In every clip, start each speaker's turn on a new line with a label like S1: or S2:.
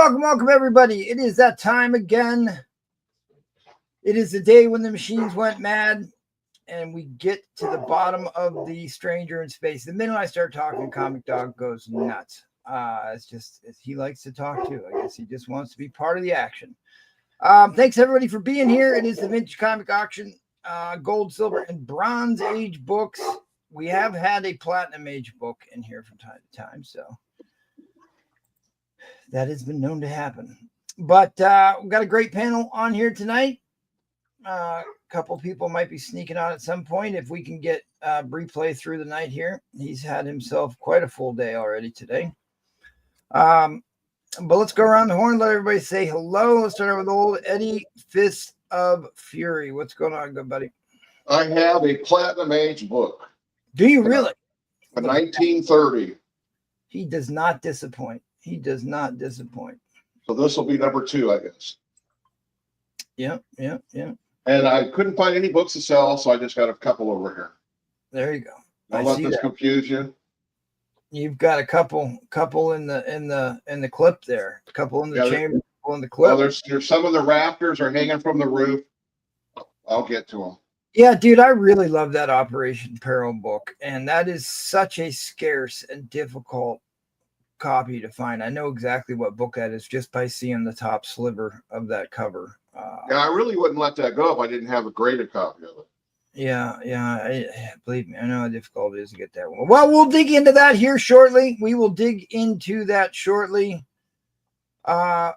S1: welcome, everybody. It is that time again. It is the day when the machines went mad, and we get to the bottom of the Stranger in Space. The minute I start talking, Comic Dog goes nuts. He likes to talk too. I guess he just wants to be part of the action. Thanks everybody for being here. It is the Vintage Comic Auction, gold, silver, and bronze age books. We have had a platinum age book in here from time to time, so that has been known to happen. But we've got a great panel on here tonight. A couple people might be sneaking on at some point if we can get replay through the night here. He's had himself quite a full day already today. But let's go around the horn. Let everybody say hello. Let's start out with old Eddie, Fist of Fury. What's going on, good buddy?
S2: I have a platinum age book.
S1: Do you really?
S2: 1930.
S1: He does not disappoint. He does not disappoint.
S2: So this will be number 2, I guess.
S1: Yeah.
S2: And I couldn't find any books to sell, so I just got a couple over here.
S1: There you go.
S2: Don't let this confuse you.
S1: You've got a couple in the clip there. A couple in the chamber, a couple in the clip.
S2: Well, there's some of the rafters are hanging from the roof. I'll get to them.
S1: Yeah, dude, I really love that Operation Peril book, and that is such a scarce and difficult copy to find. I know exactly what book that is just by seeing the top sliver of that cover.
S2: Yeah, I really wouldn't let that go if I didn't have a graded copy of it.
S1: Yeah. Believe me, I know how difficult it is to get that one. Well, we'll dig into that here shortly. We will dig into that shortly. All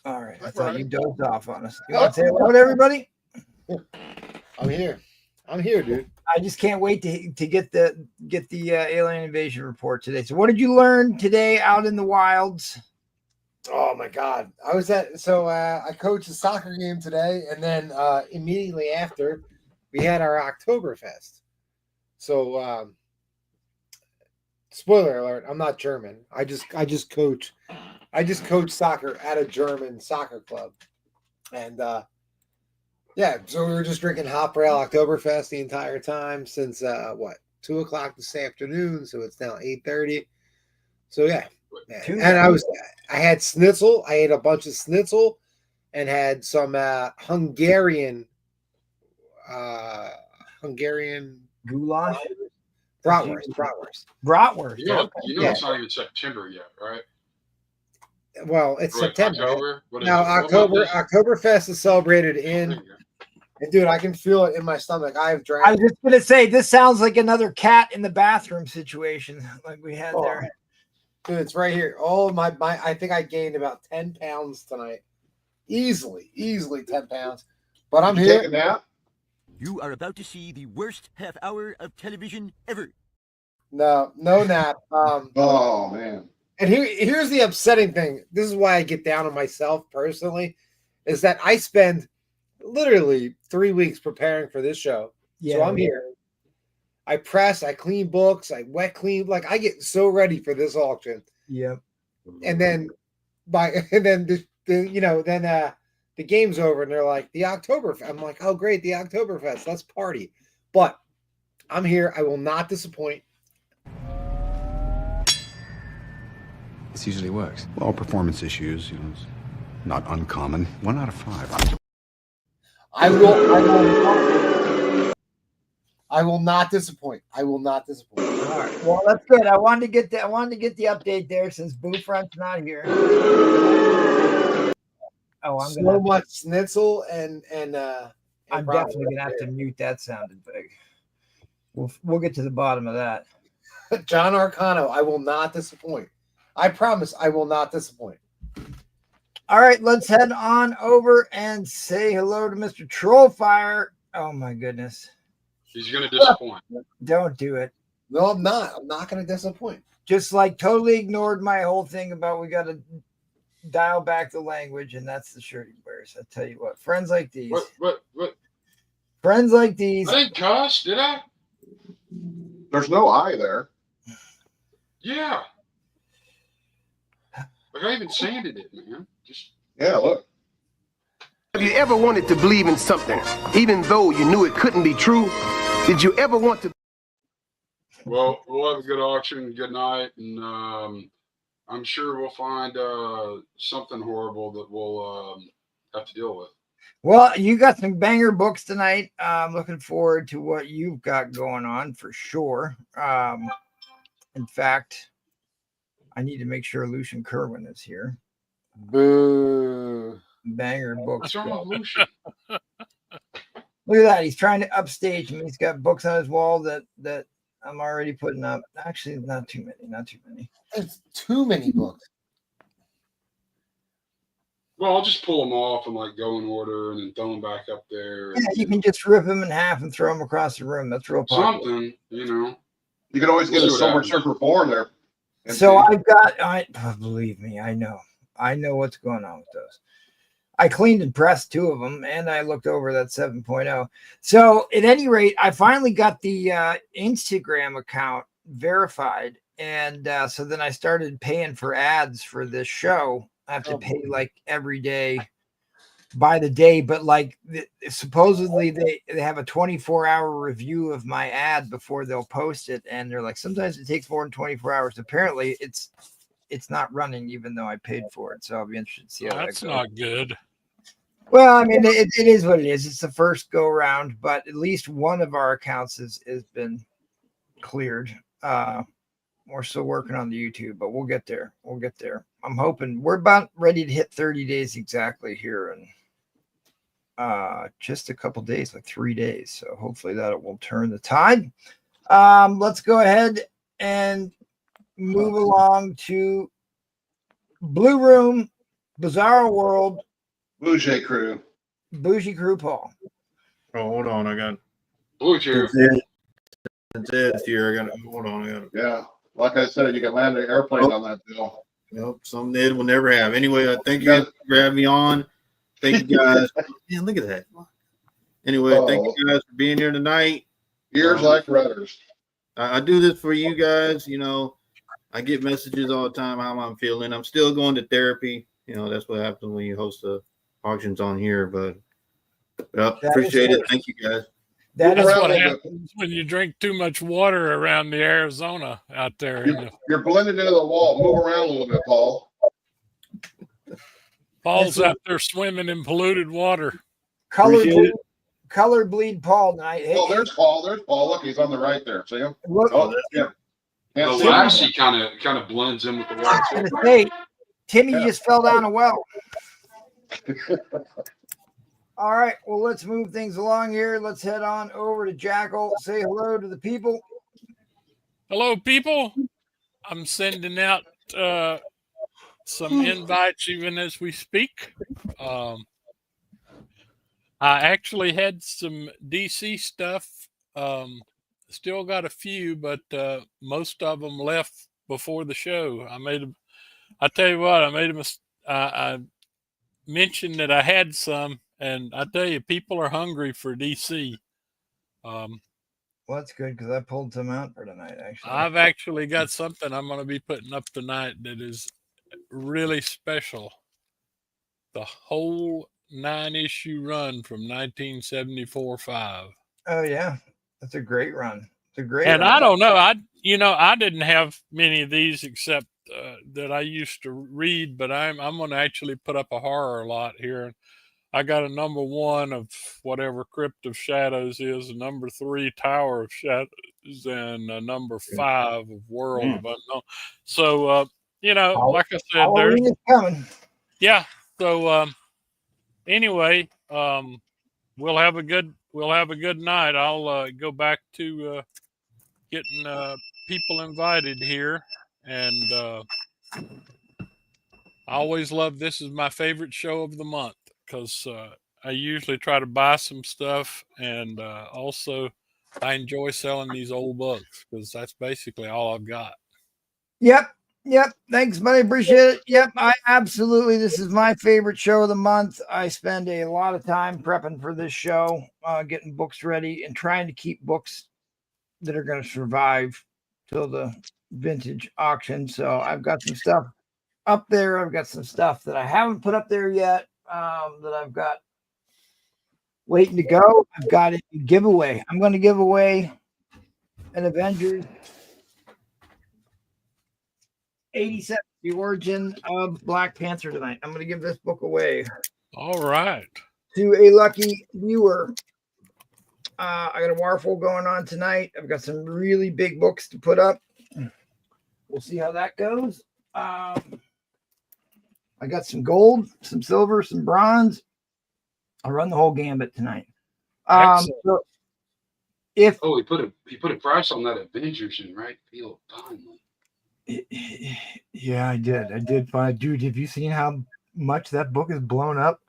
S1: right. I thought you dozed off on us. You want to say hello to everybody?
S3: I'm here, dude.
S1: I just can't wait to get the alien invasion report today. So what did you learn today out in the wilds?
S3: Oh my God. I coached a soccer game today, and then immediately after we had our Oktoberfest. So spoiler alert, I'm not German. I just coach soccer at a German soccer club. And so we were just drinking Hop Rail Oktoberfest the entire time since 2 o'clock this afternoon. So it's now 8:30. So yeah. And I had schnitzel. I ate a bunch of schnitzel and had some Hungarian
S1: goulash,
S3: bratwurst.
S4: Yeah, it's not even September yet, right?
S3: Well, it's September.
S4: October.
S3: Now Oktoberfest is celebrated in. And dude, I can feel it in my stomach. I've drank.
S1: I was just gonna say this sounds like another cat in the bathroom situation like we had there.
S3: Dude, it's right here. All of my I think I gained about 10 pounds tonight. Easily 10 pounds. But I'm here.
S2: Take a nap?
S5: You are about to see the worst half hour of television ever.
S3: No nap.
S2: Oh man.
S3: And here's the upsetting thing. This is why I get down on myself personally, is that I spend literally 3 weeks preparing for this show. Yeah, so I'm here. I press, I clean books, I wet clean. Like I get so ready for this auction.
S1: Yep.
S3: And then the game's over and they're like, the Oktoberfest. I'm like, oh great, the Oktoberfest. Let's party. But I'm here. I will not disappoint.
S6: This usually works. Well, performance issues, it's not uncommon. 1 out of 5.
S3: I will not disappoint. I will not disappoint.
S1: All right. Well, that's good. I wanted to get the update there since Boo Front's not here. Oh, I'm
S3: so much schnitzel and
S1: I'm definitely gonna have to mute that sounded big. We'll get to the bottom of that.
S3: John Arcano, I will not disappoint. I promise I will not disappoint.
S1: All right, let's head on over and say hello to Mr. Trollfire. Oh my goodness.
S4: He's going to disappoint.
S1: Don't do it.
S3: No, I'm not. I'm not going to disappoint.
S1: Just like totally ignored my whole thing about we got to dial back the language, and that's the shirt he wears. I tell you what, friends like these.
S4: What?
S1: Friends like these.
S4: I didn't cuss, did I?
S2: There's no I there.
S4: Yeah. Like I even sanded it, man.
S2: Yeah, look.
S7: Have you ever wanted to believe in something, even though you knew it couldn't be true? Did you ever want to?
S4: Well, we'll have a good auction. Good night, and I'm sure we'll find something horrible that we'll have to deal with.
S1: Well, you got some banger books tonight. I'm looking forward to what you've got going on for sure. In fact, I need to make sure Lucian Kerwin is here.
S3: Boo.
S1: Banger books.
S4: What's wrong with Lucian?
S1: Look at that. He's trying to upstage me. He's got books on his wall that I'm already putting up. Actually, not too many. Not too many.
S3: It's too many books.
S4: Well, I'll just pull them off and like go in order and then throw them back up there.
S1: Yeah, you can just rip them in half and throw them across the room. That's real popular.
S4: Something, you know.
S2: You can always get a Silver Surfer 4 there.
S1: So I've got, believe me, I know what's going on with those. I cleaned and pressed 2 of them, and I looked over that 7.0. So at any rate, I finally got the Instagram account verified. And so then I started paying for ads for this show. I have to pay like every day by the day, but like supposedly they have a 24-hour review of my ad before they'll post it. And they're like, sometimes it takes more than 24 hours. Apparently it's not running even though I paid for it. So I'll be interested to see how
S8: That's
S1: that goes.
S8: not good.
S1: Well, I mean, it is what it is. It's the first go around, but at least one of our accounts has been cleared. We're still working on the YouTube, but we'll get there. We'll get there. I'm hoping we're about ready to hit 30 days exactly here in just a couple days, like 3 days. So hopefully that will turn the tide. Let's go ahead and move along to Blue Room, Bizarro World,
S2: Bougie Crew.
S1: Bougie Crew Paul.
S9: Oh, hold on. I got
S4: Blue chair.
S9: It's here. I got hold on. I got it.
S2: Yeah. Like I said, you can land an airplane on that deal.
S9: Nope, some Ned will never have. Anyway, I thank you guys for having me on. Thank you guys. Man, look at that. Anyway, thank you guys for being here tonight.
S2: Ears like rudders.
S9: I do this for you guys. You know, I get messages all the time how I'm feeling. I'm still going to therapy. You know, that's what happens when you host the auctions on here. But appreciate it. Thank you guys.
S8: That's what happens when you drink too much water around the Arizona out there.
S2: You're blended into the wall. Move around a little bit, Paul.
S8: Paul's out there swimming in polluted water.
S1: Color bleed Paul tonight. Hey,
S2: there's Paul. There's Paul. Look, he's on the right there. See him?
S1: Look,
S2: that's him.
S4: The Lassie kind of blends in with the water.
S1: I was gonna say, Timmy just fell down a well. All right, well, let's move things along here. Let's head on over to Jackal. Say hello to the people.
S8: Hello, people. I'm sending out some invites even as we speak. I actually had some DC stuff. Still got a few, but most of them left before the show. I tell you what, I made a mistake. I mentioned that I had some. And I tell you, people are hungry for DC.
S1: Well, that's good because I pulled some out for tonight, actually.
S8: I've actually got something I'm going to be putting up tonight that is really special. The whole 9-issue run from 1974-5.
S1: Oh, yeah. That's a great run. It's a great
S8: And
S1: run.
S8: I don't know. I didn't have many of these except that I used to read, but I'm going to actually put up a horror lot here. I got a number 1 of whatever Crypt of Shadows is, a number 3 Tower of Shadows, and a number 5 of World of Unknown. So, like I said, there's
S1: coming.
S8: Yeah. So, anyway, we'll have a good night. I'll go back to getting people invited here, and I always love this is my favorite show of the month. Because I usually try to buy some stuff, and also I enjoy selling these old books because that's basically all I've got.
S1: Yep. Thanks, buddy. Appreciate it. Yep. This is my favorite show of the month. I spend a lot of time prepping for this show, getting books ready and trying to keep books that are going to survive till the vintage auction. So I've got some stuff up there. I've got some stuff that I haven't put up there yet. That I've got waiting to go. I've got a giveaway. I'm going to give away an Avengers 87, The Origin of Black Panther tonight. I'm going to give this book away
S8: All right.
S1: to a lucky viewer. I got a waterfall going on tonight. I've got some really big books to put up. We'll see how that goes. I got some gold, some silver, some bronze. I'll run the whole gambit tonight. So if
S4: Oh, he put a price on that Avengers in right field finally.
S1: yeah, I did find, dude. Have you seen how much that book is blown up?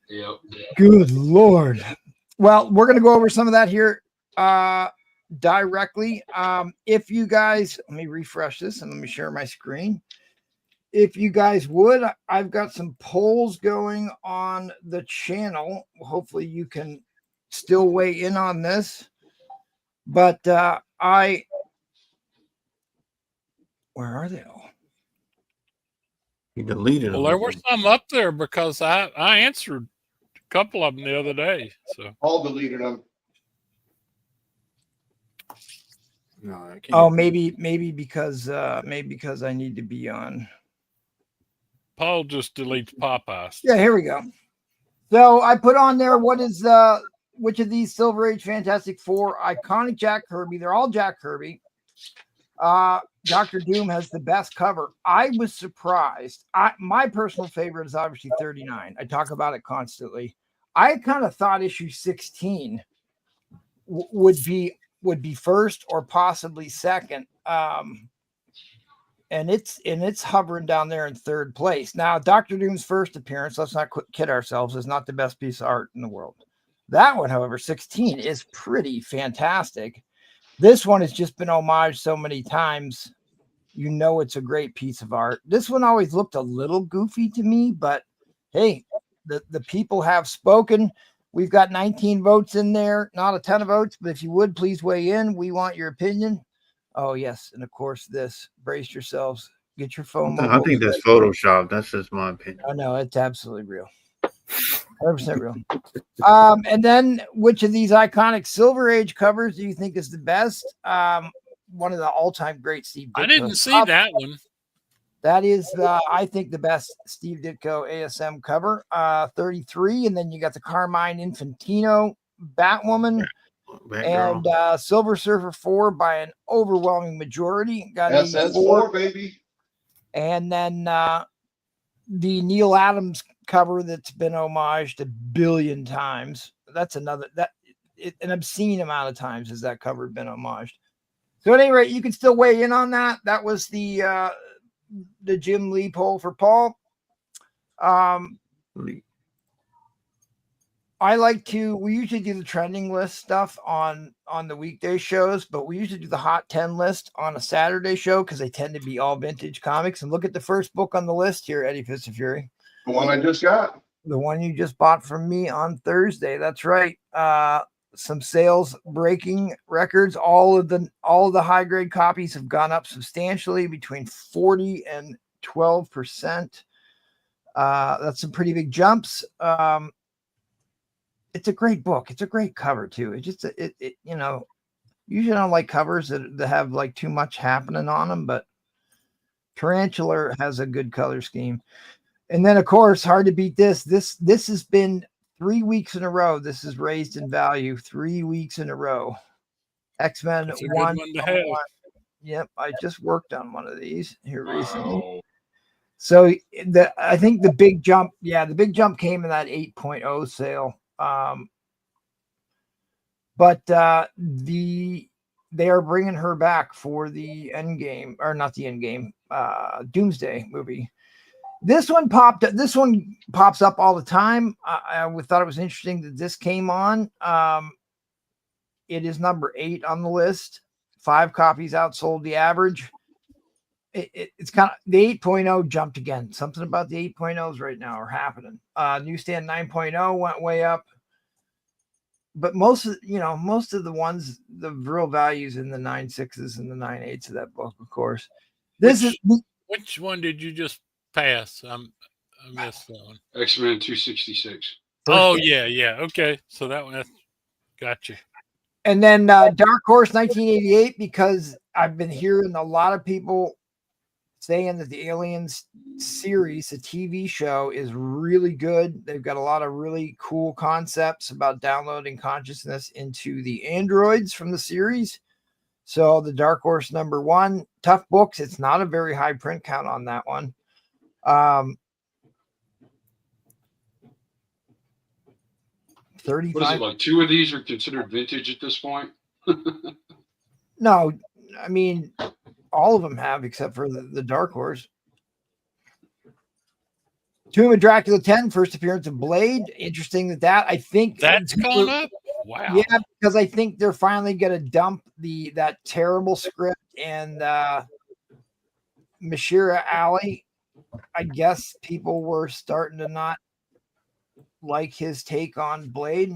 S4: Yep.
S1: Good Lord. Well, we're gonna go over some of that here directly. If you guys, let me refresh this and let me share my screen. If you guys would, I've got some polls going on the channel. Hopefully you can still weigh in on this. But where are they all?
S9: He deleted
S8: Well,
S9: them.
S8: there were some up there because I answered a couple of them the other day. So
S2: All deleted them.
S9: No, I can't.
S1: Oh, maybe because I need to be on.
S8: Paul just deletes Popeyes.
S1: Yeah, here we go. So I put on there what is which of these Silver Age Fantastic Four iconic Jack Kirby. They're all Jack Kirby. Dr. Doom has the best cover. I was surprised. My personal favorite is obviously 39. I talk about it constantly. I kind of thought issue 16 would be first or possibly second. And it's hovering down there in third place. Now, Dr. Doom's first appearance, let's not kid ourselves, is not the best piece of art in the world. That one, however, 16 is pretty fantastic. This one has just been homaged so many times. You know it's a great piece of art. This one always looked a little goofy to me, but hey, the people have spoken. We've got 19 votes in there. Not a ton of votes, but if you would, please weigh in. We want your opinion. Oh, yes. And of course, this. Brace yourselves. Get your phone.
S9: I think that's Photoshop. That's just my opinion.
S1: Oh, no, it's absolutely real. 100% real. And then which of these iconic Silver Age covers do you think is the best? One of the all-time great Steve Ditko.
S8: I didn't see that one.
S1: That is, I think, the best Steve Ditko ASM cover. 33, and then you got the Carmine Infantino Batwoman. And Silver Surfer 4 by an overwhelming majority. Got
S2: SS4, baby.
S1: And then the Neil Adams cover that's been homaged a billion times. That's another, an obscene amount of times has that cover been homaged. So at any rate, you can still weigh in on that. That was the Jim Lee poll for Paul. We usually do the trending list stuff on the weekday shows, but we usually do the hot 10 list on a Saturday show because they tend to be all vintage comics. And look at the first book on the list here, Eddie Fist of Fury.
S2: The one I just got.
S1: The one you just bought from me on Thursday. That's right. Some sales breaking records. All of the high grade copies have gone up substantially, between 40 and 12%. That's some pretty big jumps. It's a great book. It's a great cover too. It just, you know, usually I don't like covers that have like too much happening on them, but Tarantula has a good color scheme. And then of course, hard to beat this. This has been 3 weeks in a row. This is raised in value 3 weeks in a row. X-Men 1. Yep. I just worked on one of these here recently. So I think the big jump came in that 8.0 sale. But they are bringing her back for the Endgame, or not the Endgame, Doomsday movie. This one pops up all the time. I thought it was interesting that this came on. It is number 8 on the list. 5 copies outsold the average. It's kind of the 8.0 jumped again. Something about the 8.0s right now are happening. Newsstand 9.0 went way up. But most of the ones, the real values in the 9.6s and the 9.8s of that book, of course.
S8: Which one did you just pass? I missed that one.
S4: X-Men 266.
S8: Oh, yeah. Okay. So that one, gotcha.
S1: And then Dark Horse 1988, because I've been hearing a lot of people saying that the Aliens series, the TV show, is really good. They've got a lot of really cool concepts about downloading consciousness into the androids from the series. So the Dark Horse #1, tough books. It's not a very high print count on that one. 35.
S4: What is it, like 2 of these are considered vintage at this point?
S1: No, I mean, all of them have except for the Dark Horse. Tomb of Dracula 10, first appearance of Blade. Interesting that I think
S8: that's gone up. Wow.
S1: Yeah, because I think they're finally going to dump that terrible script and Mashira Ali. I guess people were starting to not like his take on Blade,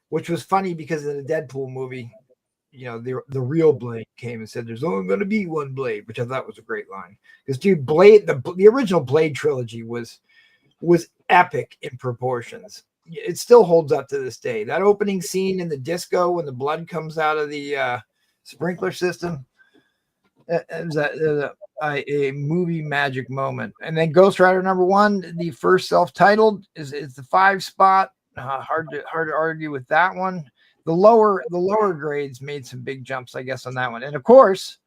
S1: which was funny because in the Deadpool movie, you know, the real Blade came and said there's only going to be one Blade, which I thought was a great line. Because dude, Blade, the original Blade trilogy was epic in proportions. It still holds up to this day. That opening scene in the disco when the blood comes out of the sprinkler system, it was a movie magic moment. And then Ghost Rider #1, the first self-titled, is the 5 spot. Hard to argue with that one. The lower grades made some big jumps, I guess, on that one. And of course,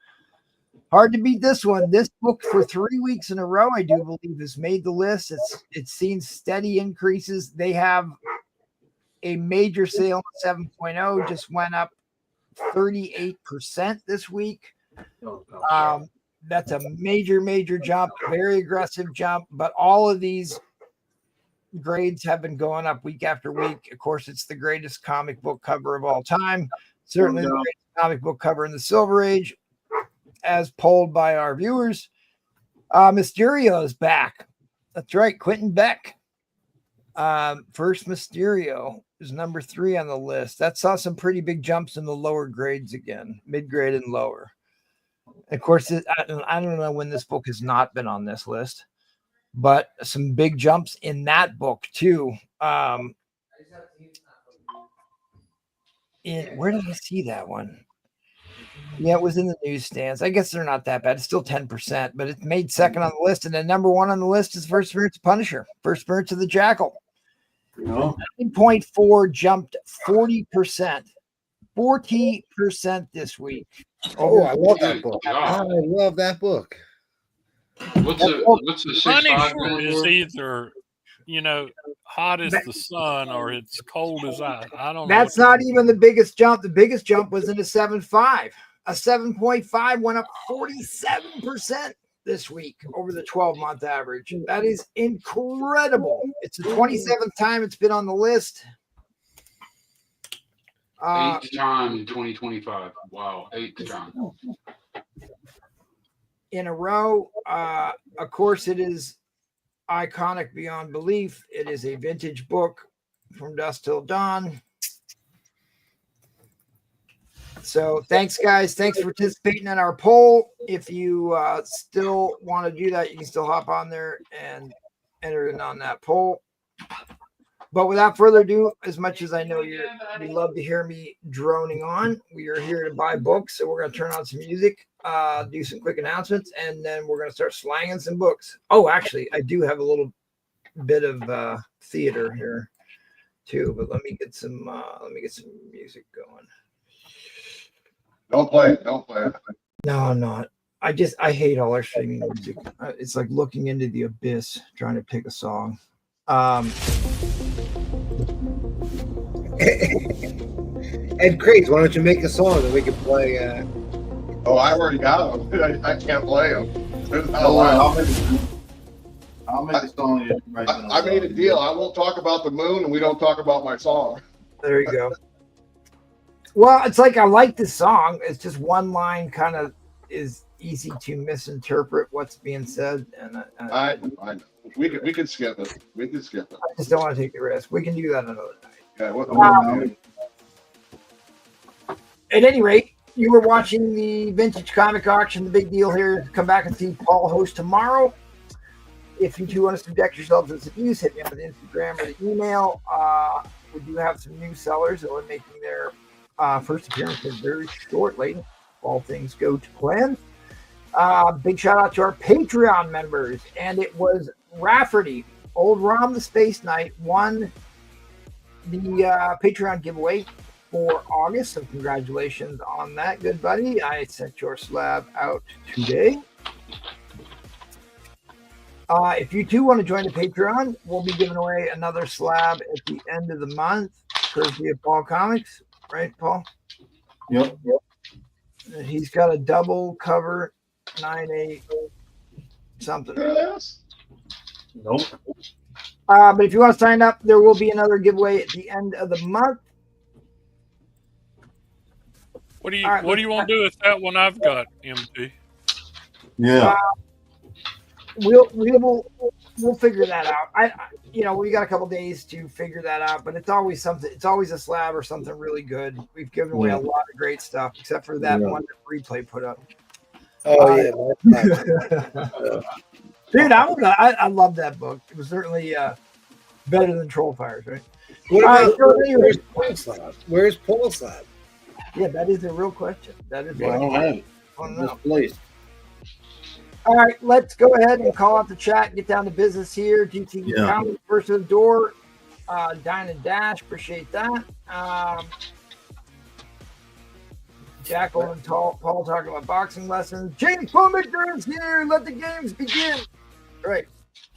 S1: hard to beat this one. This book for 3 weeks in a row, I do believe, has made the list. It's seen steady increases. They have a major sale. 7.0 just went up 38% this week. That's a major jump, very aggressive jump. But all of these grades have been going up week after week. Of course, it's the greatest comic book cover of all time. Certainly the greatest comic book cover in the Silver Age, as polled by our viewers. Mysterio is back. That's right, Quentin Beck. First Mysterio is #3 on the list. That saw some pretty big jumps in the lower grades again, mid-grade and lower. Of course, I don't know when this book has not been on this list, but some big jumps in that book too. Where did I see that one? Yeah, it was in the newsstands. I guess they're not that bad. It's still 10%, but it made second on the list. And then #1 on the list is First Appearance of Punisher, First Appearance of the Jackal. 9.4 jumped 40%. 40% this week.
S3: Oh, I love that book.
S4: God.
S3: I love that book.
S4: What's the 6.5
S8: Punisher is either, you know, hot as the sun or it's cold as ice. I don't know.
S1: That's not even the biggest jump. The biggest jump was in a 7.5. A 7.5 went up 47% this week over the 12-month average. That is incredible. It's the 27th time it's been on the list.
S4: 8th time in 2025. Wow, 8th time.
S1: In a row. Of course, it is iconic beyond belief. It is a vintage book from Dusk Till Dawn. So thanks, guys. Thanks for participating in our poll. If you still want to do that, you can still hop on there and enter in on that poll. But without further ado, as much as I know you love to hear me droning on, we are here to buy books. So we're going to turn on some music, do some quick announcements, and then we're going to start slanging some books. Oh, actually, I do have a little bit of theater here too, but let me get some music going.
S2: Don't play it. Don't play it.
S1: No, I'm not. I hate all our streaming music. It's like looking into the abyss trying to pick a song.
S3: Ed Crates, why don't you make a song that we can play?
S2: Oh, I already got them. I can't play them.
S9: I'll make a song.
S2: I made a deal. I won't talk about the moon, and we don't talk about my song.
S1: There you go. Well, it's like I like this song. It's just one line kind of is easy to misinterpret what's being said. And
S2: I know. We can skip it. We can skip it.
S1: I just don't want to take the risk. We can do that another night.
S2: Okay,
S1: At any rate, you were watching the Vintage Comic Auction. The big deal here, come back and see Paul host tomorrow. If you two want to subject yourselves to abuse, hit me up on Instagram or the email. We do have some new sellers that are making their first appearances very shortly. All things go to plan. Big shout out to our Patreon members. And it was Rafferty, Old Rom the Space Knight, won the Patreon giveaway for August. So congratulations on that, good buddy. I sent your slab out today. If you too want to join the Patreon, we'll be giving away another slab at the end of the month, courtesy of Paul Comics, right, Paul?
S9: Yep.
S1: And he's got a double cover 9/8 something.
S9: Nope.
S1: But if you want to sign up, there will be another giveaway at the end of the month.
S8: What do you want to do with that one I've got, MT?
S9: Yeah.
S1: We'll figure that out. We got a couple days to figure that out, but it's always something. It's always a slab or something really good. We've given away a lot of great stuff, except for that one that Replay put up.
S3: Oh yeah.
S1: Dude, I love that book. It was certainly better than Troll Fires, right?
S3: What about
S1: where's
S3: Paul Slab? Where's Paul Slab?
S1: Yeah, that is a real question. That is.
S9: I don't have it.
S1: I don't know.
S9: Misplaced.
S1: All right, let's go ahead and call out the chat and get down to business here. GTV Comics, first to the door. Dine and Dash, appreciate that. Jackal and Paul talking about boxing lessons. James Pulmicker is here. Let the games begin. All right.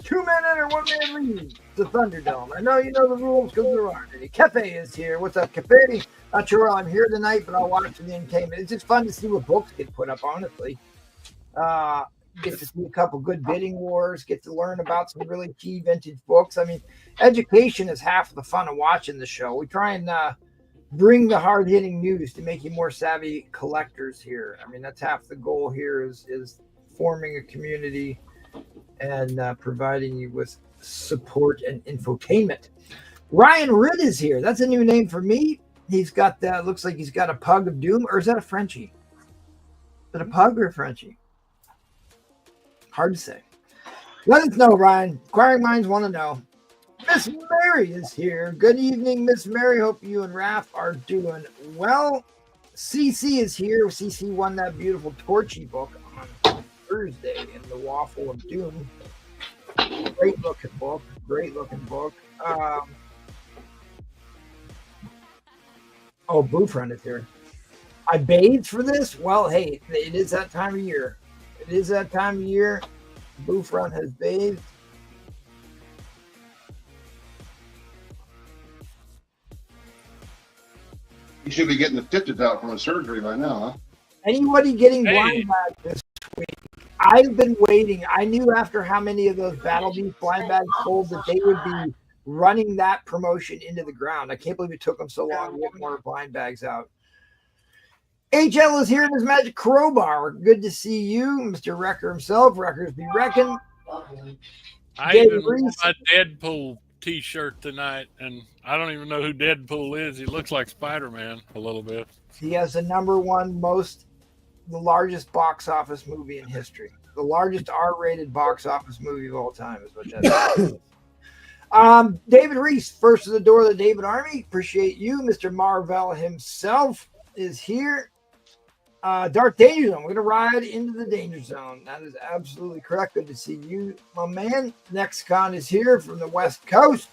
S1: 2 men enter, 1 man leaves. The Thunderdome. I know you know the rules because there aren't any. Cafe is here. What's up, Cafe? Not sure I'm here tonight, but I'll watch the entertainment. It's just fun to see what books get put up, honestly. Get to see a couple good bidding wars, get to learn about some really key vintage books. I mean, education is half the fun of watching the show. We try and bring the hard-hitting news to make you more savvy collectors here. I mean, that's half the goal here is forming a community and providing you with support and infotainment. Ryan Ridd is here. That's a new name for me. He's got that. Looks like he's got a pug of doom, or is that a Frenchie? Is it a pug or a Frenchie? Hard to say. Let us know, Ryan. Inquiring minds want to know. Miss Mary is here. Good evening, Miss Mary. Hope you and Raph are doing well. CC is here. CC won that beautiful Torchy book on Thursday in the Waffle of Doom. Great looking book. Great looking book. Boofrun is here. I bathed for this? Well, hey, it is that time of year. It is that time of year. Boofrun has bathed.
S2: You should be getting the stitches out from a surgery by now, huh?
S1: Anybody getting blind bags this week? I've been waiting. I knew after how many of those Battle Beast blind bags sold that they would be running that promotion into the ground. I can't believe it took them so long to get more blind bags out. HL is here in his magic crowbar. Good to see you, Mr. Wrecker himself. Wreckers be wrecking.
S8: I even wore my Deadpool t-shirt tonight, and I don't even know who Deadpool is. He looks like Spider-Man a little bit.
S1: He has the #1 the largest box office movie in history. The largest R-rated box office movie of all time is what that is. David Reese, first to the door of the David Army. Appreciate you. Mr. Marvell himself is here. Dark Danger Zone. We're going to ride into the Danger Zone. That is absolutely correct. Good to see you, my man. NextCon is here from the West Coast.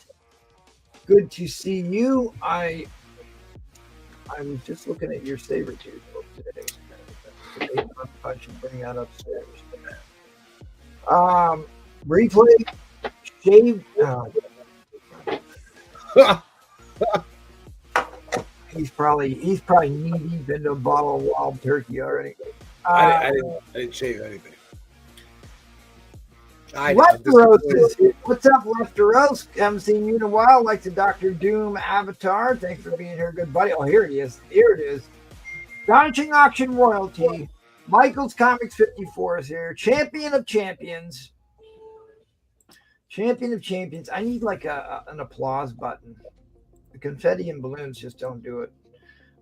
S1: Good to see you. I was just looking at your Sabertooth book today. I should bring that upstairs. Replay. Shave. He's probably knee deep into a bottle of wild turkey already.
S3: I didn't shave anything.
S1: Lefteros is here. What's up, Lefteros? Haven't seen you in a while. Like the Dr. Doom avatar. Thanks for being here, good buddy. Oh, here he is. Here it is. Astonishing Auction Royalty. Michael's Comics 54 is here. Champion of Champions. Champion of Champions. I need like an applause button. The confetti and balloons just don't do it.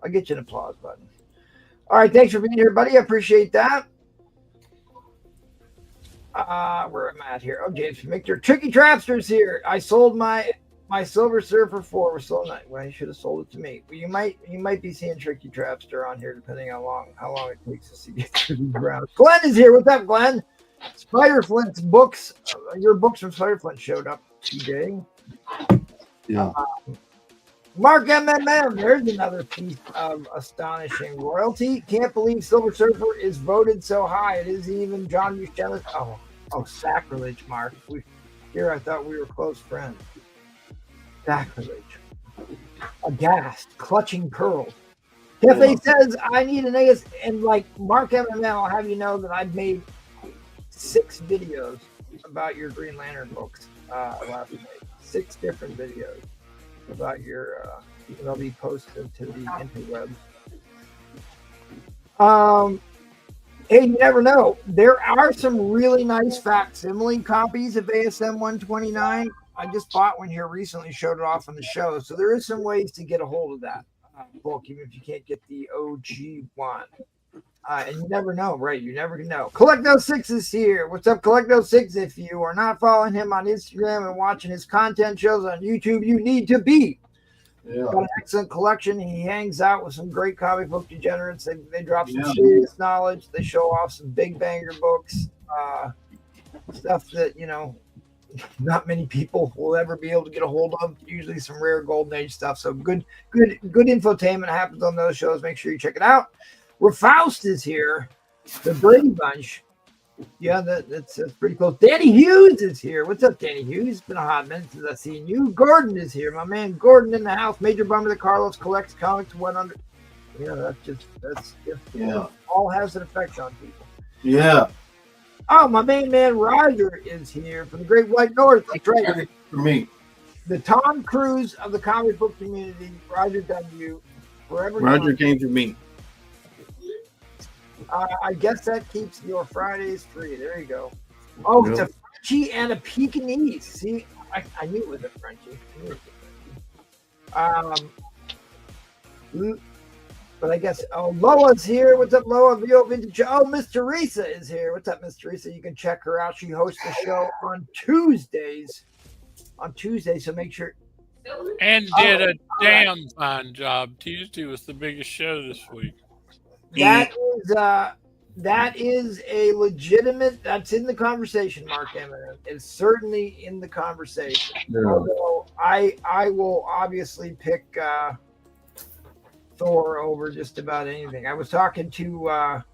S1: I'll get you an applause button. All right, thanks for being here, buddy. I appreciate that. Where am I at here? Oh, James Victor. Tricky Trapster's here. I sold my My Silver Surfer 4 was sold. Well, you should have sold it to me. Well, you might be seeing Tricky Trapster on here, depending on how long it takes us to get through these rounds. Glenn is here. What's up, Glenn? Spiderflint's books. Your books from Spiderflint showed up today.
S9: Yeah.
S1: Mark MMM. There's another piece of astonishing royalty. Can't believe Silver Surfer is voted so high. It isn't even John Buscemi. Oh, sacrilege, Mark. Here I thought we were close friends. Sacrilege. Aghast, clutching pearls. Cafe says I need an AS, and like Mark MMM, I'll have you know that I've made 6 videos about your Green Lantern books last night. 6 different videos about your they'll be posted to the interwebs. Hey, you never know. There are some really nice facsimile copies of ASM 129. I just bought one here recently, showed it off on the show. So there is some ways to get a hold of that book, even if you can't get the OG one. And you never know, right? You never know. Collecto6 is here. What's up, Collecto6? If you are not following him on Instagram and watching his content shows on YouTube, you need to be.
S9: Yeah.
S1: Got an excellent collection. He hangs out with some great comic book degenerates. They drop some serious knowledge. They show off some big banger books, stuff that, you know, not many people will ever be able to get a hold of. Usually some rare golden age stuff. So good infotainment happens on those shows. Make sure you check it out. Faust is here. The Brady Bunch. Yeah, that's pretty close. Danny Hughes is here. What's up, Danny Hughes? It's been a hot minute since I've seen you. Gordon is here. My man Gordon in the house. Major bummer that Carlos collects comics 100. Yeah, that's just all has an effect on people.
S9: Yeah.
S1: Oh, my main man Roger is here from the Great White North. That's right.
S9: For me.
S1: The Tom Cruise of the comic book community, Roger W. Forever.
S9: Roger came for me.
S1: I guess that keeps your Fridays free. There you go. Oh, it's a Frenchie and a Pekingese. See, I knew it was a Frenchie. But I guess, Loa's here. What's up, Loa? VO Vintage. Oh, Miss Teresa is here. What's up, Miss Teresa? You can check her out. She hosts the show on Tuesdays. So make sure.
S8: And did a damn fine job. Tuesday was the biggest show this week.
S1: That is a legitimate. That's in the conversation, Mark Eminem. It's certainly in the conversation. Yeah. Although I will obviously pick Thor over just about anything. I was talking to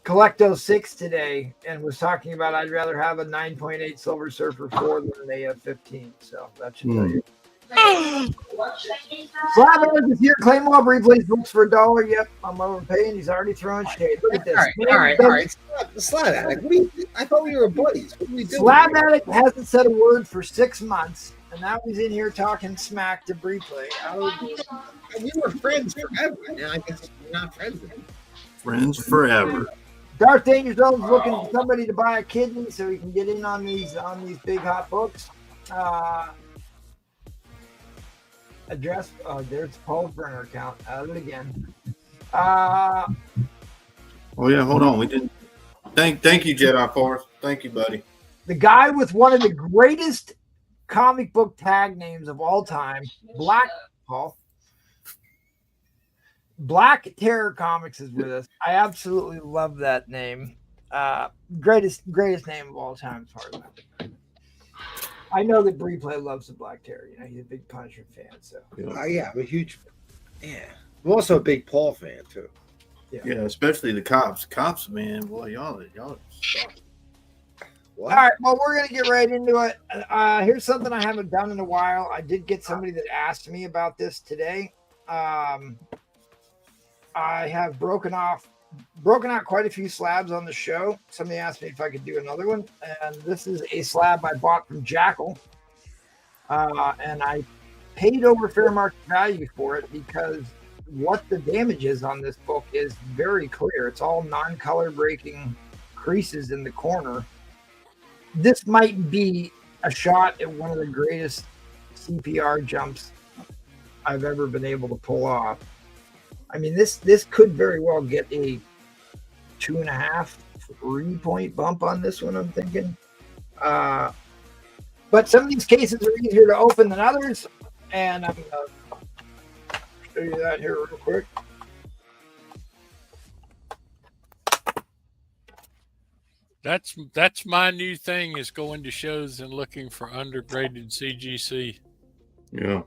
S1: Collecto6 today and was talking about I'd rather have a 9.8 Silver Surfer 4 than an AF-15. So that should tell you. Slab is here. Claim all replays books for $1. Yep, I'm overpaying. He's already throwing shade. Look at this.
S3: All right. Slab Addict. I thought we were buddies. What are we doing?
S1: Slab Addict hasn't said a word for 6 months, and now he's in here talking smack to replay.
S3: We were friends forever. Now I guess we're not friends anymore.
S9: Friends forever.
S1: Darth Danger Zone's looking for somebody to buy a kidney so he can get in on these big hot books. Address. Oh, there's Paul's burner account. Out it again.
S9: Oh yeah, hold on. We didn't. Thank you, Jedi Force. Thank you, buddy.
S1: The guy with one of the greatest comic book tag names of all time, Black Terror Comics is with us. I absolutely love that name. Greatest name of all time, as far as I'm concerned. I know that Breeplay loves the Black Terror. You know, he's a big Punisher fan. So
S3: yeah, I'm a huge fan. Yeah, I'm also a big Paul fan too.
S9: Yeah, especially the cops. Cops, man, boy, y'all suck.
S1: All right, well, we're gonna get right into it. Here's something I haven't done in a while. I did get somebody that asked me about this today. I have broken out quite a few slabs on the show. Somebody asked me if I could do another one, and this is a slab I bought from Jackal, and I paid over fair market value for it because what the damage is on this book is very clear. It's all non-color breaking creases in the corner. This might be a shot at one of the greatest CPR jumps I've ever been able to pull off. I mean, this could very well get a 2.5, 3 point bump on this one, I'm thinking. But But some of these cases are easier to open than others, and I'm going to show you that here real quick.
S8: That's my new thing, is going to shows and looking for undergraded CGC.
S9: Yeah.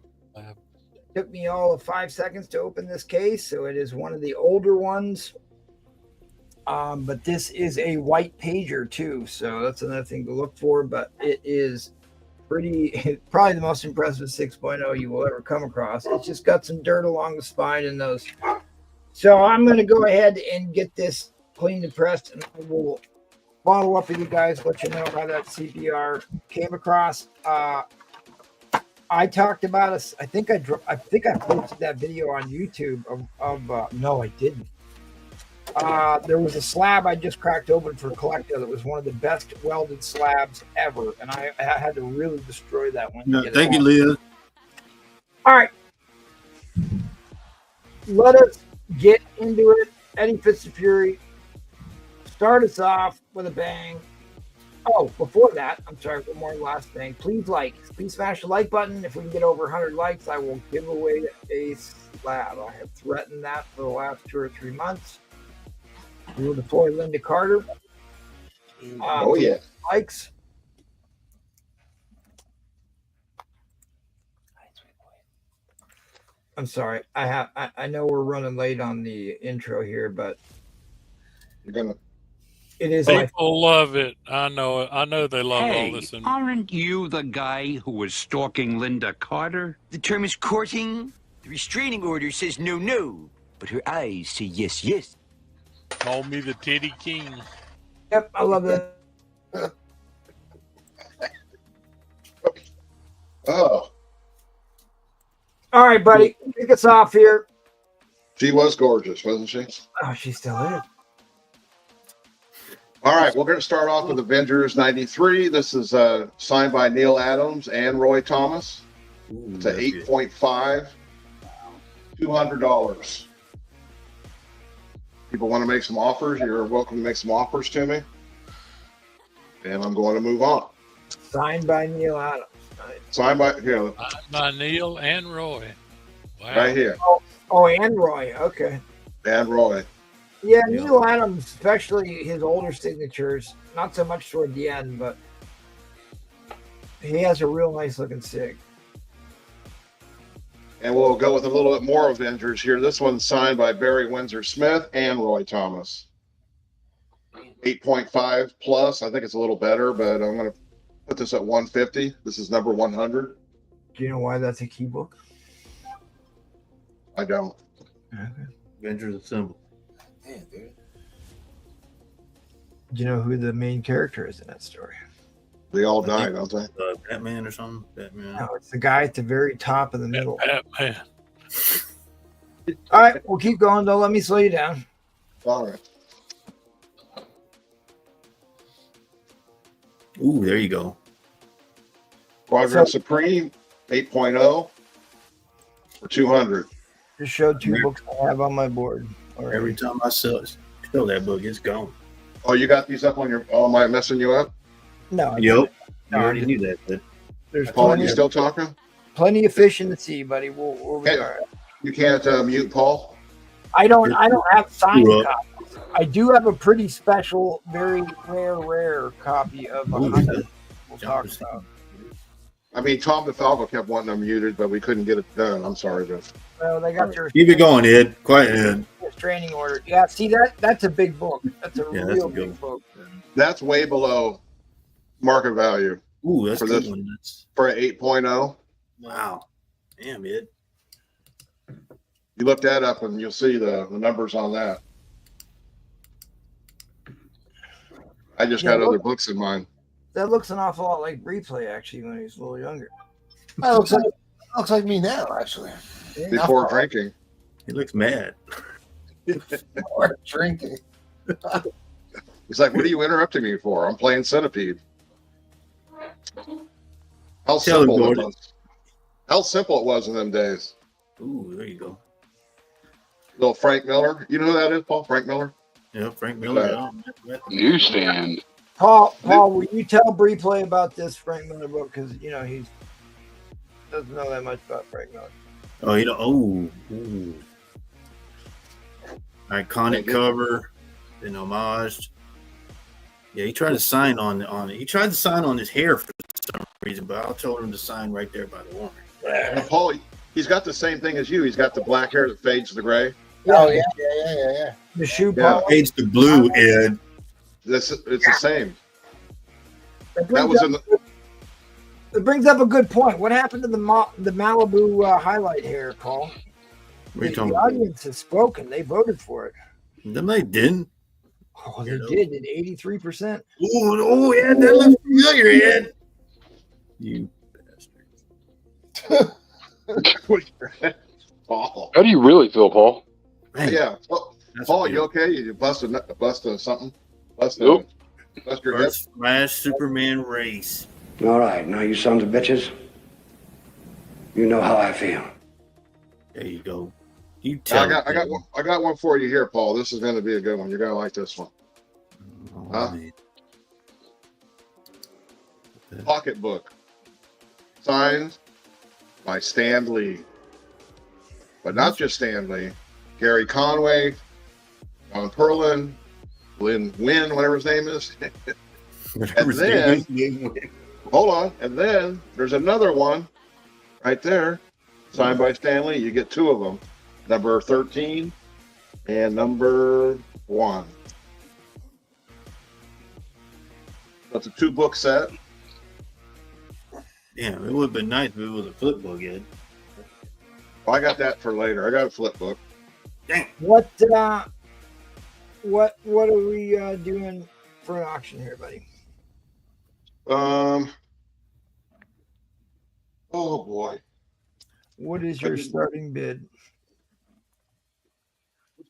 S1: Took me all of 5 seconds to open this case, so it is one of the older ones. But this is a white pager too, so that's another thing to look for. But it is probably the most impressive 6.0 you will ever come across. It's just got some dirt along the spine and those. So I'm going to go ahead and get this cleaned and pressed, and I will follow up with you guys, let you know how that CPR came across. I talked about us. I think I posted that video on YouTube of no, I didn't. There was a slab I just cracked open for Collector that was one of the best welded slabs ever, and I had to really destroy that one.
S9: No, thank you, Leah.
S1: All right, let us get into it. Eddie Fitzfury, start us off with a bang. Oh, before that, I'm sorry, one more last thing. Please smash the like button. If we can get over 100 likes, I will give away a slab. I have threatened that for the last 2 or 3 months. We will deploy Linda Carter.
S2: Oh yeah,
S1: Likes. I'm sorry. I know we're running late on the intro here, but
S2: you're gonna.
S1: It is.
S8: People love it. I know it. I know they love all this. And
S10: aren't you the guy who was stalking Linda Carter?
S5: The term is courting. The restraining order says no, no, but her eyes say yes, yes.
S8: call me the Titty King.
S1: Yep, I love that.
S2: Oh,
S1: All right, buddy, kick us off here.
S2: she was gorgeous, wasn't she?
S1: Oh, she still is.
S2: All right, we're going to start off with Avengers 93. This is signed by Neil Adams and Roy Thomas. It's an 8.5, $200. People want to make some offers, you're welcome to make some offers to me. And I'm going to move on.
S1: Signed by Neil Adams. Right.
S2: Signed by, here,
S8: By Neil and Roy. Wow.
S2: right here.
S1: Oh, and Roy. Okay.
S2: And Roy.
S1: Yeah, Neil Adams, especially his older signatures, not so much toward the end, but he has a real nice looking sig.
S2: And we'll go with a little bit more Avengers here. This one's signed by Barry Windsor Smith and Roy Thomas. 8.5 plus. I think it's a little better, but I'm going to put this at 150. This is number 100.
S1: Do you know why that's a key book?
S2: I don't.
S1: Okay.
S9: Avengers Assemble.
S3: Man, dude.
S1: Do you know who the main character is in that story?
S2: They all died, don't they?
S9: Batman or something? Batman.
S1: No, it's the guy at the very top of the middle.
S8: Batman.
S1: All right, we'll keep going. Don't let me slow you down.
S2: All right.
S9: Ooh, there you go.
S2: Quadrant Supreme 8.0 for 200.
S1: Just showed 2 books I have on my board. Already.
S9: Every time I show that book, it's gone.
S2: Oh, you got these up on your. Oh, am I messing you up?
S1: No.
S9: Yep.
S1: No,
S9: You already knew that. But
S1: There's
S2: Paul,
S1: plenty,
S2: you still talking?
S1: plenty of fish in the sea, buddy. We'll be
S2: Okay.
S1: all right.
S2: You can't mute Paul?
S1: I don't have signed
S9: Well-
S1: copies. I do have a pretty special, very rare copy of 100. We'll talk about.
S2: I mean, Tom DeFalco kept wanting them muted, but we couldn't get it done. I'm sorry, but
S1: Well, they got your
S9: keep it going, Ed. Quiet, Ed.
S1: restraining order. Yeah, see that's a big book. That's a
S9: Yeah, that's
S1: real
S9: a good
S1: big book.
S2: that's way below market value
S9: Ooh, that's
S2: For
S9: a good
S2: this-
S9: one. That's,
S2: for an 8.0.
S9: wow. Damn, Ed.
S2: You look that up and you'll see the numbers on that. I just
S1: Yeah,
S2: got
S1: look-
S2: other books in mind.
S1: That looks an awful lot like Replay actually when he was a little younger.
S3: That looks like me now, actually.
S2: Before drinking.
S9: He looks mad.
S3: Or drinking.
S2: He's like, what are you interrupting me for? I'm playing Centipede. How
S9: Tell him,
S2: simple it
S9: Gordon.
S2: was. How simple it was in them days.
S9: Ooh, there you go.
S2: Little Frank Miller. You know who that is, Paul? Frank Miller?
S9: Yeah, Frank Miller.
S2: Yeah.
S4: Newsstand.
S1: Paul, will you tell Bree Play about this Frank Miller book? Because he doesn't know that much about Frank Miller.
S9: Oh, ooh. Iconic cover, then homaged. Yeah, he tried to sign on it. He tried to sign on his hair for some reason, but I told him to sign right there by the woman.
S2: And Paul, he's got the same thing as you. He's got the black hair that fades to the gray.
S3: Oh yeah.
S1: The shoe
S2: Yeah.
S9: Fades to blue, Ed.
S2: It's the same.
S1: That
S2: That was in the.
S1: It brings up a good point. What happened to the Malibu highlight hair, Paul?
S9: What are you
S1: The
S9: talking about?
S1: audience has spoken. They voted for it.
S9: Then they didn't.
S1: Oh, they did at 83%.
S9: Oh, Ed, that looks familiar, Ed. You
S2: Paul.
S4: How do you really feel, Paul?
S9: man,
S2: Yeah. Paul, you okay? You busted something? Busted your hip?
S9: first Flash Superman race.
S11: All right, now you sons of bitches, you know how I feel.
S9: There you go. You tell.
S2: I got one for you here, Paul. This is going to be a good one. You're going to like this one.
S9: Man.
S2: Pocketbook. Signed by Stan Lee. But not just Stan Lee. Gary Conway, Don Perlin, Lynn Wynn, whatever his name is. And then, hold on. And then there's another one right there, signed by Stan Lee. You get two of them. Number 13 and number 1. That's a 2-book set.
S9: Damn, it would have been nice if it was a flip book, Ed.
S2: Well, I got that for later. I got a flip book.
S9: Damn.
S1: What are we doing for an auction here, buddy?
S2: Oh boy.
S1: What is your starting bid?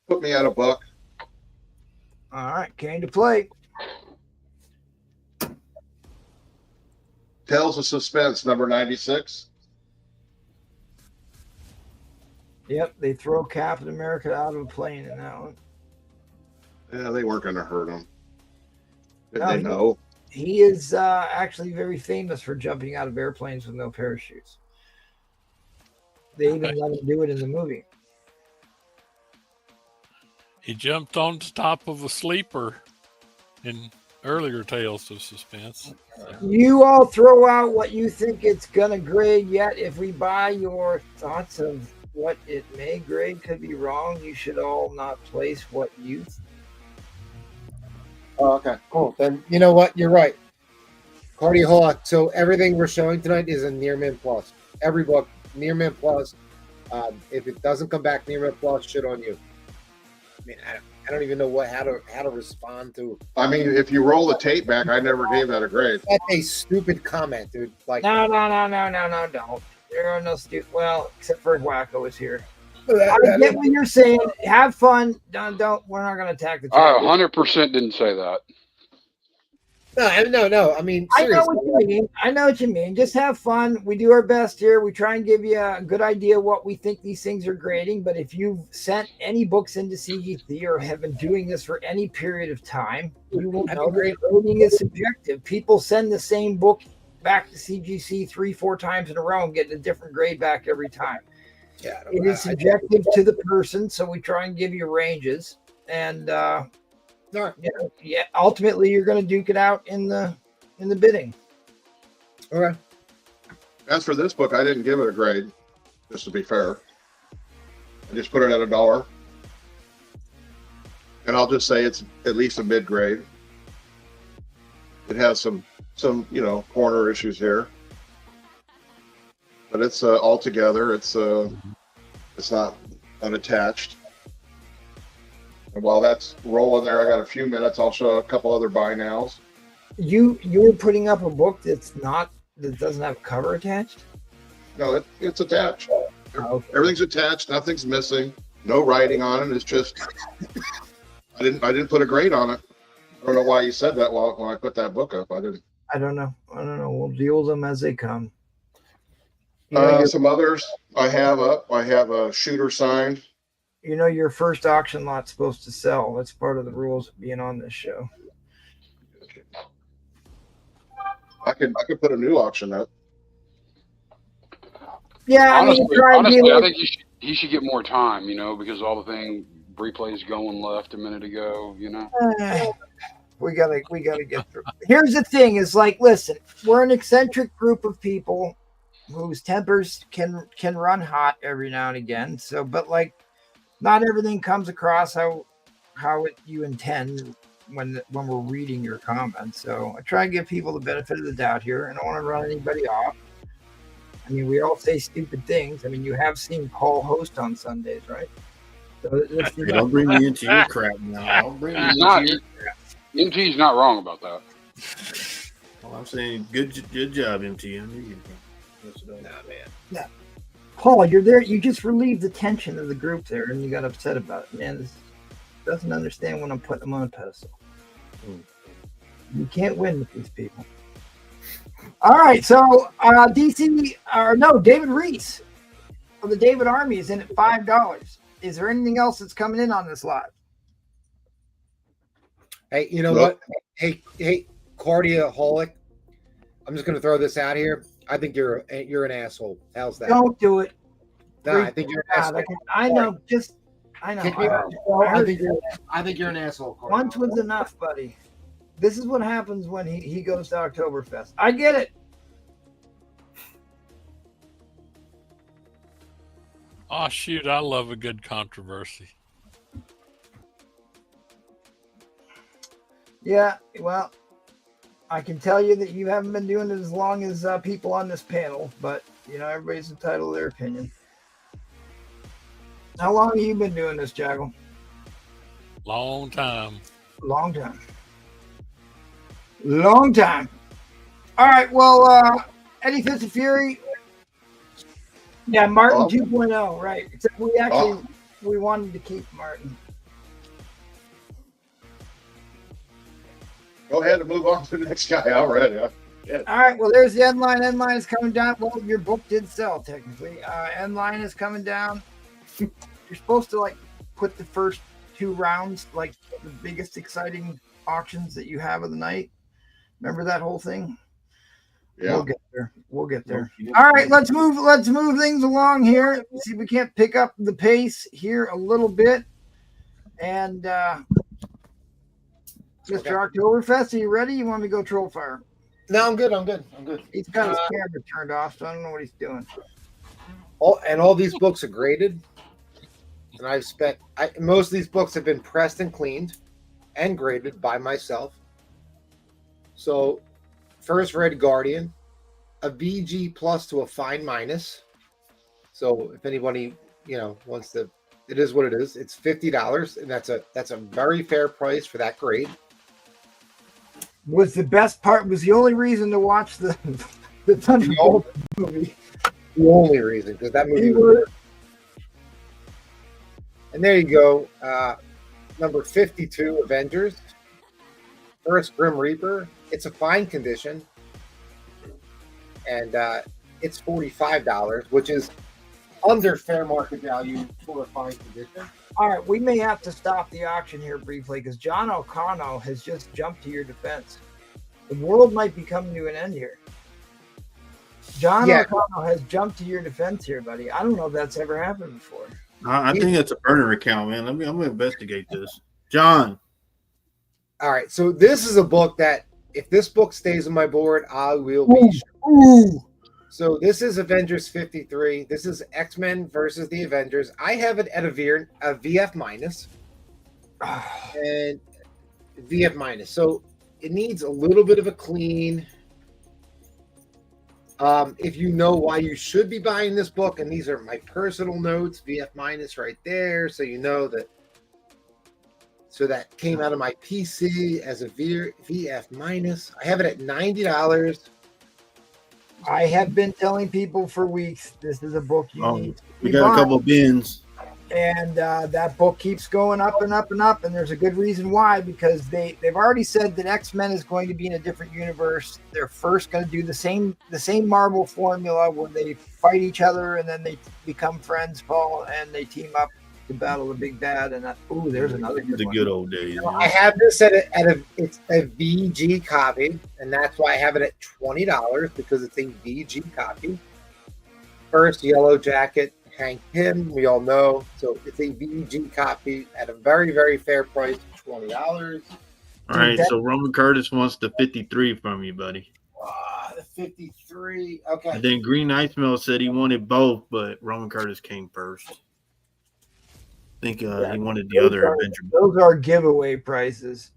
S2: Put me at $1.
S1: All right, came to play.
S2: Tales of Suspense, number 96.
S1: Yep, they throw Captain America out of a plane in that one.
S2: Yeah, they weren't going to hurt him. Did
S1: No,
S2: they know?
S1: He is actually very famous for jumping out of airplanes with no parachutes. They even let him do it in the movie.
S8: He jumped on the top of a sleeper in earlier Tales of Suspense.
S1: You all throw out what you think it's going to grade, yet if we buy your thoughts of what it may grade could be wrong, you should all not place what you think.
S3: Oh, okay, cool. Then you know what? You're right. Cardi Hawk. So everything we're showing tonight is a near mint plus. Every book, near mint plus. If it doesn't come back near mint plus, shit on you. I mean, I don't even know how to respond to.
S2: I mean, if you roll the tape back, I never gave that a grade.
S3: That's a stupid comment, dude. Like,
S1: No, don't. There are no stupid. Well, except for Wacko is here. I get what you're saying. Have fun. Don't. We're not going to attack the chat.
S4: I 100% didn't say that.
S3: No. I mean,
S1: I know
S3: seriously.
S1: what you mean. Just have fun. We do our best here. We try and give you a good idea what we think these things are grading. But if you've sent any books into CGC or have been doing this for any period of time, you will know that grading is subjective. People send the same book back to CGC 3-4 times in a row and get a different grade back every time.
S3: Yeah,
S1: It is subjective to the person, so we try and give you ranges. And ultimately you're going to duke it out in the bidding.
S3: Okay.
S2: As for this book, I didn't give it a grade, just to be fair. I just put it at $1. And I'll just say it's at least a mid-grade. It has some corner issues here. But it's all together. It's not unattached. And while that's rolling there, I got a few minutes. I'll show a couple other buy nows.
S1: You were putting up a book that doesn't have a cover attached?
S2: No, it's attached.
S1: Okay.
S2: Everything's attached. Nothing's missing. No writing on it. It's just I didn't put a grade on it. I don't know why you said that when I put that book up. I didn't.
S1: I don't know. We'll deal with them as they come.
S2: Some others I have up. I have a shooter signed.
S1: Your first auction lot's supposed to sell. That's part of the rules of being on this show.
S2: I could put a new auction up.
S1: Yeah, I mean, try and be
S4: honestly, I
S1: like,
S4: think he should get more time, because all the replays going left a minute ago,
S1: we gotta get through. Here's the thing: is like, listen, we're an eccentric group of people whose tempers can run hot every now and again. So, but like, not everything comes across how you intend when we're reading your comments. So I try and give people the benefit of the doubt here, and I don't want to run anybody off. I mean, we all say stupid things. I mean, you have seen Paul host on Sundays, right? So
S9: don't bring me into your crap now. Don't bring me into your crap.
S4: MT's not wrong about that.
S9: Well, I'm saying good job, MT. I knew you. Nah, man.
S1: Yeah. Paul, you're there. You just relieved the tension of the group there, and you got upset about it. Man, this doesn't understand when I'm putting them on a pedestal. You can't win with these people. All right, so David Reese of the David Army is in at $5. Is there anything else that's coming in on this lot?
S3: Hey, you know what? Hey, Cardiaholic. I'm just gonna throw this out here. I think you're an asshole. How's that?
S1: Don't do it.
S3: No, I think you're an asshole.
S1: I know.
S3: I think you're an asshole. Cardi.
S1: Once was enough, buddy. This is what happens when he goes to Oktoberfest. I get it.
S8: Oh, shoot. I love a good controversy.
S1: Yeah, well, I can tell you that you haven't been doing it as long as people on this panel, but, everybody's entitled to their opinion. How long have you been doing this, Jaggle?
S8: Long time.
S1: Long time. Long time. All right, well, Eddie Fist of Fury. Yeah, Martin 2.0, right. Except we wanted to keep Martin.
S2: Go ahead and move on to the next guy already. Yeah.
S1: All right, well, there's the end line. End line is coming down. Well, your book did sell, technically. End line is coming down. You're supposed to, put the first 2 rounds, the biggest exciting auctions that you have of the night. Remember that whole thing?
S2: Yeah.
S1: We'll get there. All right, let's move things along here. See if we can't pick up the pace here a little bit. And Mr. Oktoberfest, are you ready? You want me to go troll fire?
S3: No, I'm good.
S1: He's got his camera turned off, so I don't know what he's doing.
S3: All these books are graded. And most of these books have been pressed and cleaned and graded by myself. So, first Red Guardian, a VG plus to a fine minus. So, if anybody wants to, it is what it is. It's $50, and that's a very fair price for that grade.
S1: Was the only reason to watch the Thunderbolt movie.
S3: The only reason, because that movie was. And there you go. Number 52, Avengers. First Grim Reaper. It's a fine condition. And it's $45, which is under fair market value for a fine condition.
S1: All right, we may have to stop the auction here briefly because John O'Connell has just jumped to your defense. The world might be coming to an end here. John O'Connell has jumped to your defense here, buddy. I don't know if that's ever happened before.
S9: I think that's a burner account, man. I'm going to investigate this. John.
S3: All right, so this is a book that, if this book stays on my board, I will be sure. So this is Avengers 53. This is X-Men versus the Avengers. I have it at a VF minus. And VF minus. So it needs a little bit of a clean. If you know why you should be buying this book, and these are my personal notes, VF minus right there, so you know that. So that came out of my PC as a VF minus. I have it at $90.
S1: I have been telling people for weeks this is a book you need.
S9: We got a couple of bins.
S1: And that book keeps going up and up and up, and there's a good reason why, because they've already said that X-Men is going to be in a different universe. They're first going to do the same Marvel formula where they fight each other and then they become friends, Paul, and they team up to battle the big bad. And there's another good
S9: The
S1: one.
S9: good old days.
S3: I have this it's a VG copy, and that's why I have it at $20 because it's a VG copy. First Yellow Jacket, Hank Pym, we all know. So it's a VG copy at a very, very fair price of $20.
S9: All right, so Roman Curtis wants the 53 from you, buddy.
S3: The 53. Okay.
S9: And then Green Ice Melt said he wanted both, but Roman Curtis came first. I think he wanted the other Avenger.
S1: Those are giveaway prices.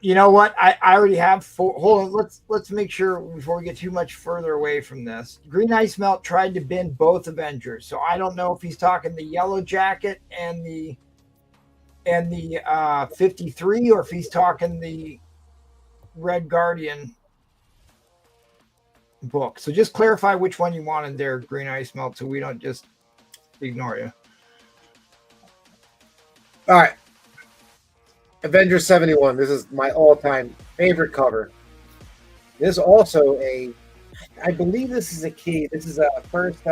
S1: You know what? I already have 4. Hold on. Let's make sure before we get too much further away from this. Green Ice Melt tried to bin both Avengers, so I don't know if he's talking the Yellow Jacket and the 53, or if he's talking the Red Guardian book. So just clarify which one you wanted there, Green Ice Melt, so we don't just ignore you.
S3: All right. Avengers 71. This is my all-time favorite cover. This is also I believe this is a key. This is a first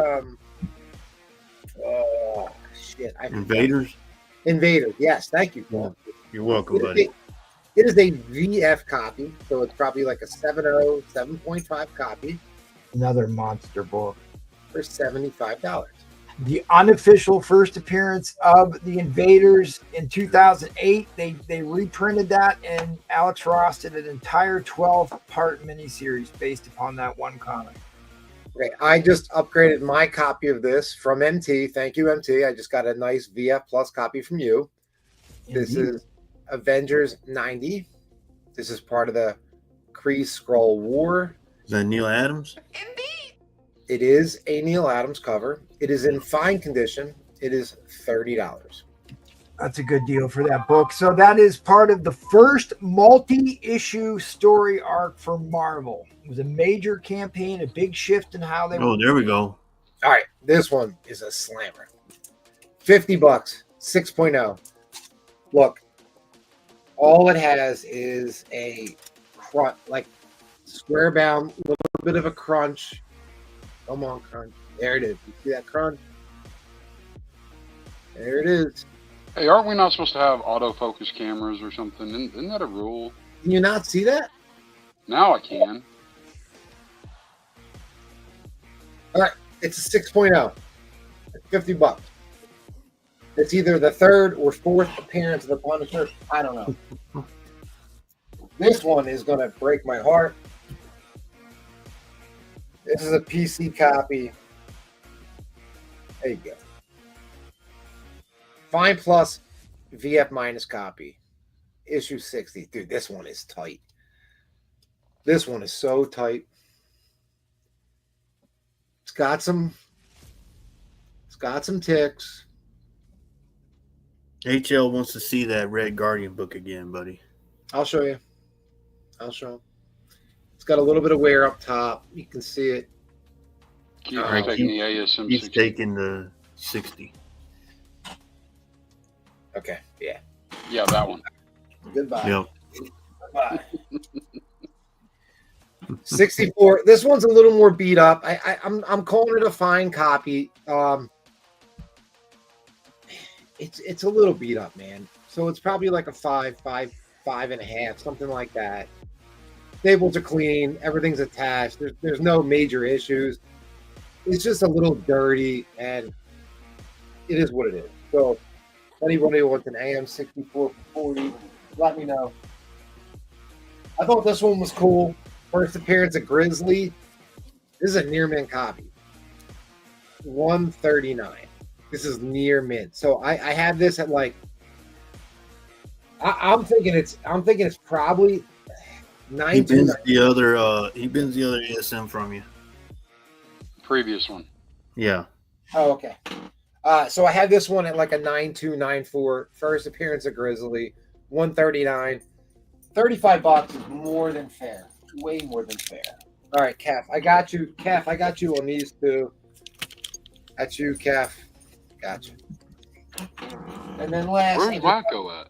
S9: Invaders?
S3: Invaders. Yes, thank you.
S9: You're welcome, buddy.
S3: It is a VF copy, so it's probably like a 7.0, 7.5 copy.
S1: Another monster book.
S3: For $75.
S1: The unofficial first appearance of the Invaders in 2008. They reprinted that, and Alex Ross did an entire 12-part miniseries based upon that one comic.
S3: Okay, I just upgraded my copy of this from MT. Thank you, MT. I just got a nice VF Plus copy from you. This is Avengers 90. This is part of the Kree Skrull War.
S9: Is that Neil Adams?
S3: It is a Neil Adams cover. It is in fine condition. It is $30.
S1: That's a good deal for that book. So that is part of the first multi-issue story arc for Marvel. It was a major campaign, a big shift in how they.
S9: Oh, there we go.
S3: All right, this one is a slammer. $50, 6.0. Look, all it has is a crunch, like square bound, little bit of a crunch. Come on, crunch. There it is. You see that crunch? There it is.
S4: Hey, aren't we not supposed to have autofocus cameras or something? Isn't that a rule?
S3: Can you not see that?
S4: Now I can.
S3: All right, it's a 6.0. It's $50. It's either the third or fourth appearance of the Punisher. I don't know. This one is going to break my heart. This is a PC copy. There you go. Fine Plus VF minus copy. Issue 60. Dude, this one is tight. This one is so tight. It's got some ticks.
S9: HL wants to see that Red Guardian book again, buddy.
S3: I'll show you. It's got a little bit of wear up top. You can see it.
S4: Keep taking the ASM.
S9: He's taking the 60.
S3: Okay, yeah.
S4: Yeah, that one.
S3: Goodbye.
S9: Yep.
S3: Goodbye. 64. This one's a little more beat up. I'm calling it a fine copy. It's a little beat up, man. So it's probably like a 5.5, something like that. Tables are clean, everything's attached. There's no major issues. It's just a little dirty, and it is what it is. So if anybody wants an AM64 for 40, let me know. I thought this one was cool. First appearance of Grizzly. This is a near mint copy. $139. This is near mint. So I had this at like. I'm thinking it's probably $9.
S9: He bins the other ASM from you.
S4: Previous one.
S9: Yeah.
S3: Oh, okay. So I had this one at like a 9294. First appearance of Grizzly. $139. $35 is more than fair. Way more than fair. All right, Calf. I got you. Calf, I got you on these two. That's you, Calf. Got you. And then last.
S4: Where's Wacko at?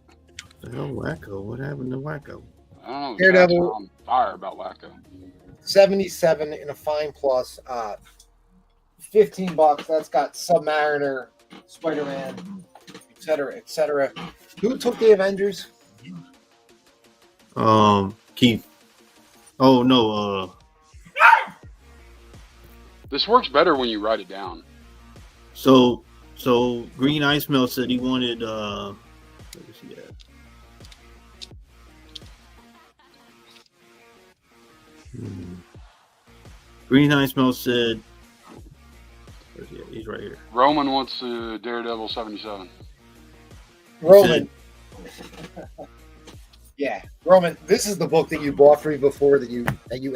S9: Oh, Wacko. What happened to Wacko?
S4: I don't know.
S3: Daredevil.
S4: On fire about Wacko.
S3: 77 in a fine plus. $15. That's got Submariner, Spider-Man, etc., etc. Who took the Avengers?
S9: Keith. Oh no.
S4: This works better when you write it down.
S9: So Green Ice Melt said he wanted where is he at? Green Ice Melt said where's he at? He's right here.
S4: Roman wants Daredevil 77.
S3: Roman. Yeah, Roman. This is the book that you bought for me before that you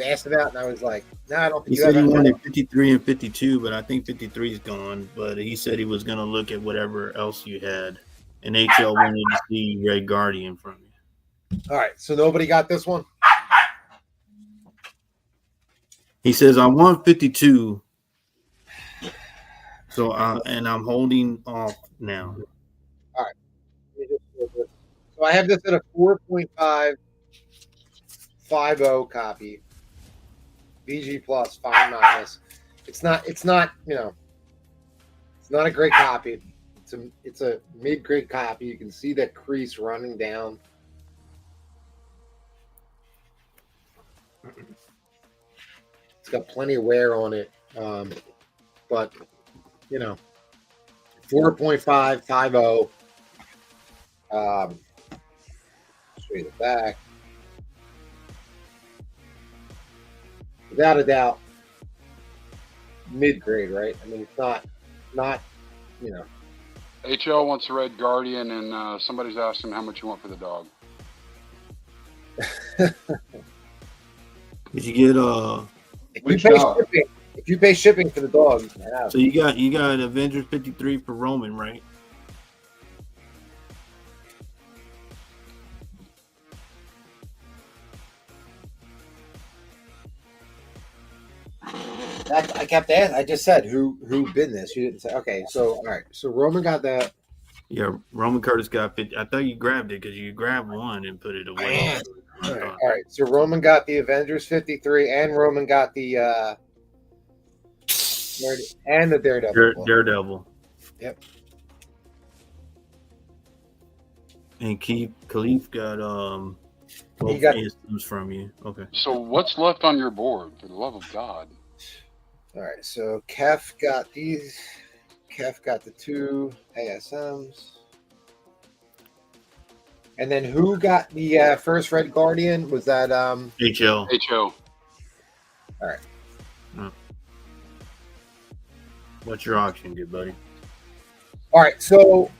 S3: asked about, and I was like, "No, I don't think
S9: He
S3: you
S9: said he
S3: have."
S9: wanted 53 and 52, but I think 53 is gone. But he said he was going to look at whatever else you had. And HL wanted to see Red Guardian from you.
S3: All right, so nobody got this one.
S9: He says, I want 52. So, and I'm holding off now.
S3: All right. So I have this at a 4.550 copy. BG plus, fine minus. It's not, it's not a great copy. It's a mid-grade copy. You can see that crease running down. It's got plenty of wear on it. But 4.550. Show you the back. Without a doubt, mid-grade, right? I mean, it's not.
S4: HL wants the Red Guardian, and somebody's asking how much you want for the dog.
S9: Did you get
S3: if you pay shipping for the dog, you can have.
S9: So you got Avengers 53 for Roman, right?
S3: I kept asking. I just said who bid this. You didn't say. Okay, so all right. So Roman got that.
S9: Yeah, Roman Curtis got 50. I thought you grabbed it because you grabbed one and put it away.
S3: All right. So Roman got the Avengers 53, and Roman got the Daredevil.
S9: Daredevil.
S3: Yep.
S9: And Khalif got both systems from you. Okay.
S4: So what's left on your board, for the love of God?
S3: All right. So Kef got these. Kef got the 2 ASMs. And then who got the first Red Guardian? Was that
S9: HL?
S4: HL.
S3: All right.
S9: What's your auction, good buddy?
S3: All right. So.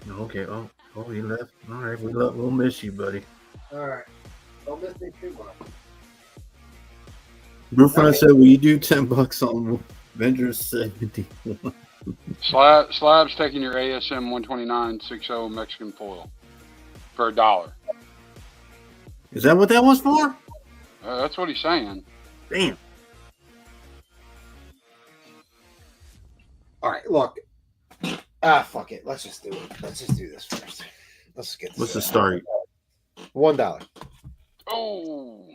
S9: Okay. Oh, he left. All right. We'll miss you, buddy.
S3: All right. Don't miss me too much.
S9: Brufron said, "Will you do $10 on Avengers 71?"
S4: Slab's taking your ASM 129.60 Mexican foil for $1.
S9: Is that what that was for?
S4: That's what he's saying.
S9: Damn.
S3: All right. Look. Fuck it. Let's just do it. Let's just do this first. Let's get this.
S9: What's the start?
S3: $1.
S4: Oh.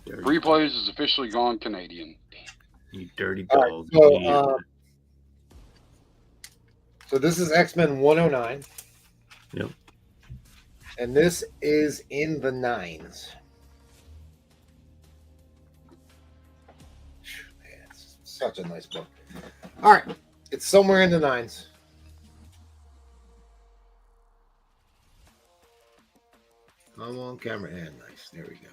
S4: Replays is officially gone Canadian.
S9: You dirty dog.
S3: Right, so this is X-Men 109.
S9: Yep.
S3: And this is in the 9s. Man, it's such a nice book. All right. It's somewhere in the 9s. Come on, camera. And nice. There we go.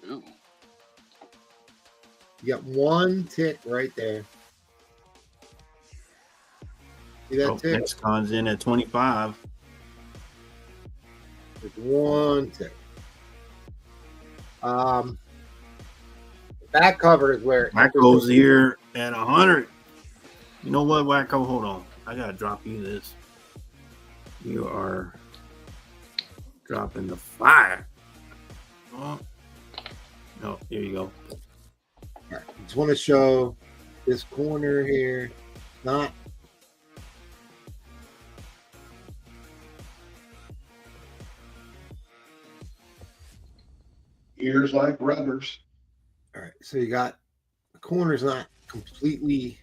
S4: Ooh.
S3: You got one tick right there. See that tick?
S9: Next con's in at 25.
S3: There's one tick. The back cover is where
S9: Wacko's here at 100. You know what, Wacko? Hold on. I gotta drop you this. You are dropping the fire. Oh. No, here you go.
S3: All right. Just want to show this corner here. Not.
S2: Gears like rubbers.
S3: All right, so you got the corner's not completely.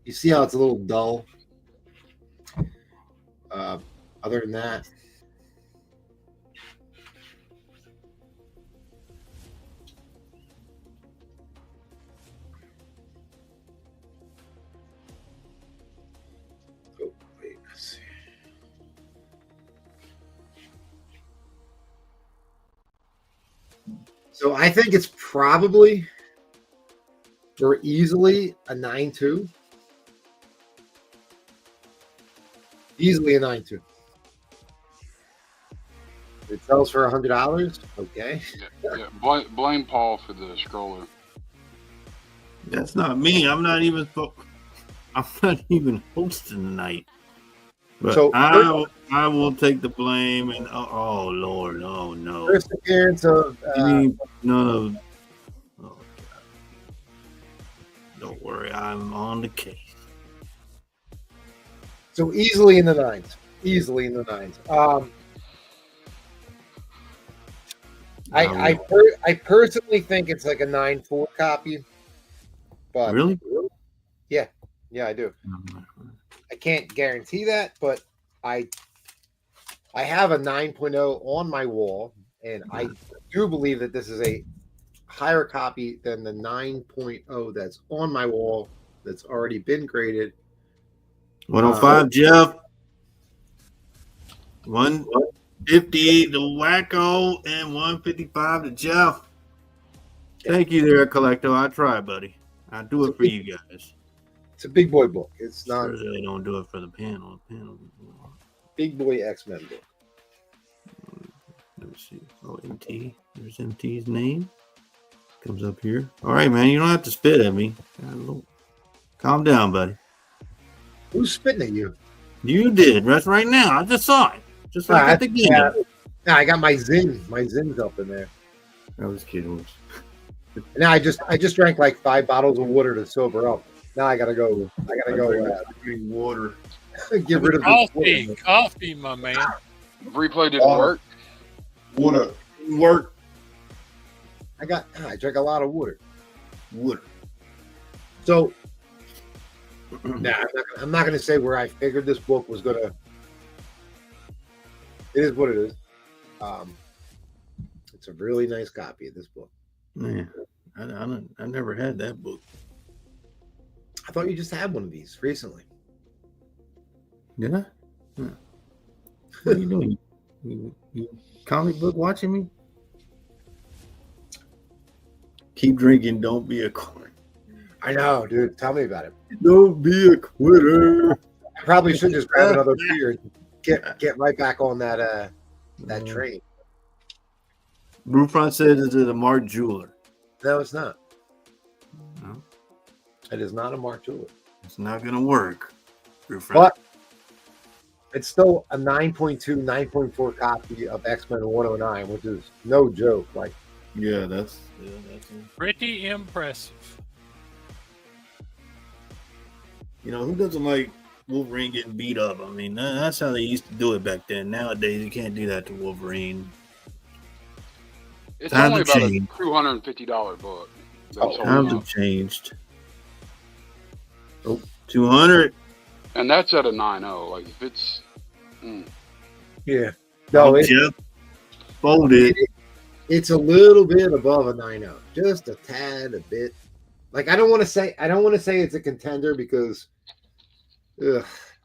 S3: You see how it's a little dull. Other than that, oh, wait, let's see. So I think it's probably or easily a 9.2. Easily a 9.2. It sells for $100. Okay.
S4: Yeah. Blame Paul for the scroller.
S9: That's not me. I'm not even hosting tonight. But
S3: So
S9: I will take the blame. And oh Lord, oh no.
S3: First appearance of
S9: no. Oh, God. Don't worry, I'm on the case.
S3: so easily in the nines. Easily in the nines. I personally think it's like a 9.4 copy. But
S9: Really?
S3: Yeah, I do. I can't guarantee that, but I have a 9.0 on my wall, and I do believe that this is a higher copy than the 9.0 that's on my wall that's already been graded.
S9: 105, Jeff. 158 to Wacko and 155 to Jeff. Thank you there, Collector. I try, buddy. I do it for you guys.
S3: It's a big boy book. It's not.
S9: Sure they don't do it for the panel.
S3: Big boy X-Men book.
S9: Let me see. Oh, MT. There's MT's name. Comes up here. All right, man. You don't have to spit at me. Calm down, buddy.
S3: Who's spitting at you?
S9: You did. That's right now. I just saw it. Just like at the game.
S3: Yeah, I got my Zin. My Zin's up in there.
S9: I was kidding.
S3: Now I just drank like 5 bottles of water to sober up. Now I gotta go.
S2: Drink water.
S3: Get rid of
S8: the coffee, my man.
S4: Replay didn't work.
S2: Water.
S9: Work.
S3: I drank a lot of water. So, I'm not gonna say where I figured this book was gonna. It is what it is. It's a really nice copy of this book.
S9: Man, I never had that book.
S3: I thought you just had one of these recently.
S9: Did I? Yeah. What are you doing? You comic book watching me? Keep drinking. Don't be a quitter.
S3: I know, dude. Tell me about it.
S9: Don't be a quitter.
S3: I probably should just grab another beer and get right back on that train.
S9: Brewfront says it's a Mark Jeweler.
S3: No, it's not.
S9: No.
S3: It is not a Mark Jeweler.
S9: It's not going to work. Brewfront.
S3: But it's still a 9.2, 9.4 copy of X-Men 109, which is no joke. Like,
S9: yeah, that's
S8: pretty impressive.
S9: You know, who doesn't like Wolverine getting beat up? I mean, that's how they used to do it back then. Nowadays, you can't do that to Wolverine.
S4: It's only about a $250 book.
S9: Times have changed. Oh, 200.
S4: And that's at a 9.0. Like, if it's...
S3: Yeah. No,
S9: folded.
S3: It's a little bit above a 9.0. Just a tad, a bit. Like, I don't want to say it's a contender because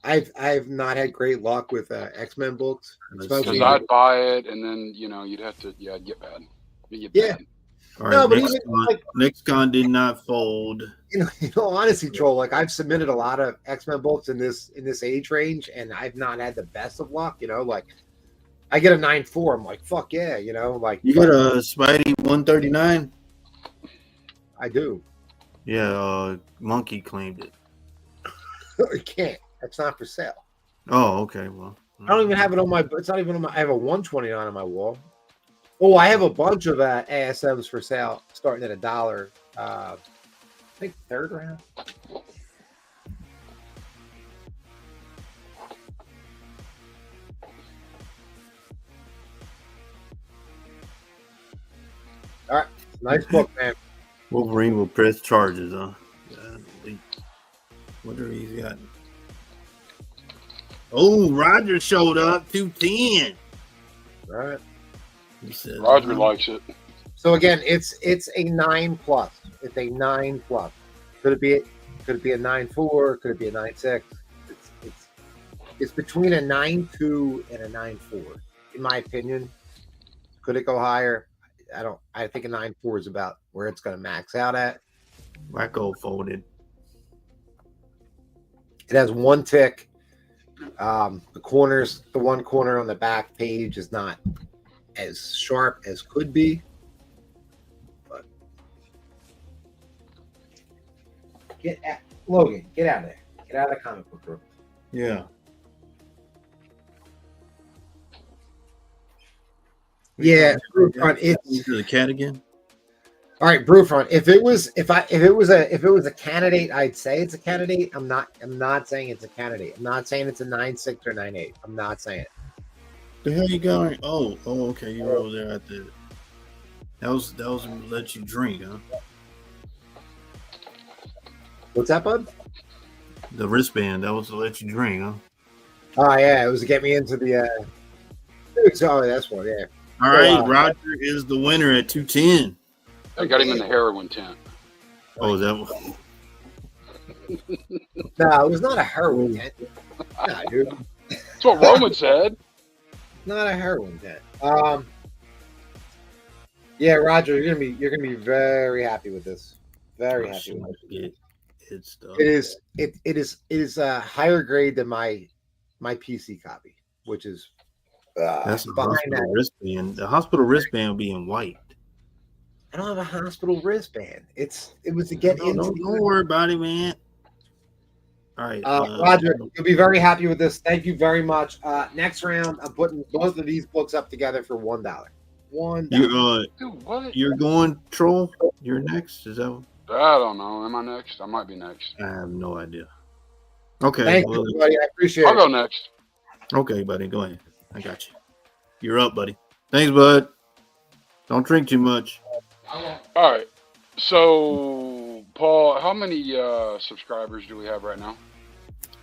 S3: I've not had great luck with X-Men books.
S4: Because I'd buy it, and then, you'd have to, it'd get bad.
S3: Yeah.
S9: All right, no, next con did not fold.
S3: Honestly, Troll, like I've submitted a lot of X-Men books in this age range, and I've not had the best of luck. Like I get a 9.4, I'm like, fuck yeah, like
S9: you got a Spidey 139.
S3: I do.
S9: Yeah, Monkey claimed it.
S3: You can't. That's not for sale.
S9: Oh, okay. Well,
S3: I don't even have it on my. It's not even on my. I have a 129 on my wall. Oh, I have a bunch of ASMs for sale, starting at $1. I think third round. All right. Nice book, man.
S9: Wolverine will press charges, huh? What do he's got? Oh, Roger showed up. 210.
S3: All right.
S9: He says,
S4: Roger likes it.
S3: So again, it's a 9+. It's a 9+. Could it be a 9.4? Could it be a 9.6? It's between a 9.2 and a 9.4, in my opinion. Could it go higher? I think a 9.4 is about where it's going to max out at.
S9: Wacko folded.
S3: It has one tick. The one corner on the back page is not as sharp as could be. But Logan, get out of there. Get out of the comic book room.
S9: Yeah.
S3: Yeah, Brewfront. It's
S9: the cat again.
S3: All right, Brewfront. If it was a candidate, I'd say it's a candidate. I'm not saying it's a candidate. I'm not saying it's a 9.6 or 9.8. I'm not saying it.
S9: The hell you going? Oh, okay. You were over there at the. That was let you drink, huh?
S3: What's that, bud?
S9: The wristband. That was to let you drink, huh?
S3: Oh yeah, it was to get me into the. Oh, that's one. Yeah.
S9: All right, Roger is the winner at 210.
S4: I got him in the heroin tent.
S9: Oh, is that one?
S3: No, it was not a heroin tent. Nah, dude.
S4: That's what Roman said.
S3: Not a heroin tent. Yeah, Roger, you're gonna be very happy with this. Very happy with it. It is a higher grade than my PC copy, which is
S9: that's a
S3: behind
S9: hospital
S3: that.
S9: wristband. The hospital wristband will be in white.
S3: I don't have a hospital wristband. It was to get into.
S9: Don't worry about it, man. All right,
S3: Roger, you'll be very happy with this. Thank you very much. Next round, I'm putting both of these books up together for $1. $1.
S4: Dude, what?
S9: You're going, Troll? You're next? Is that?
S4: I don't know. Am I next? I might be next.
S9: I have no idea. Okay.
S3: Thank you, buddy. I appreciate it.
S4: I'll go next.
S9: Okay, buddy. Go ahead. I got you. You're up, buddy. Thanks, bud. Don't drink too much.
S4: All right. So, Paul, how many subscribers do we have right now?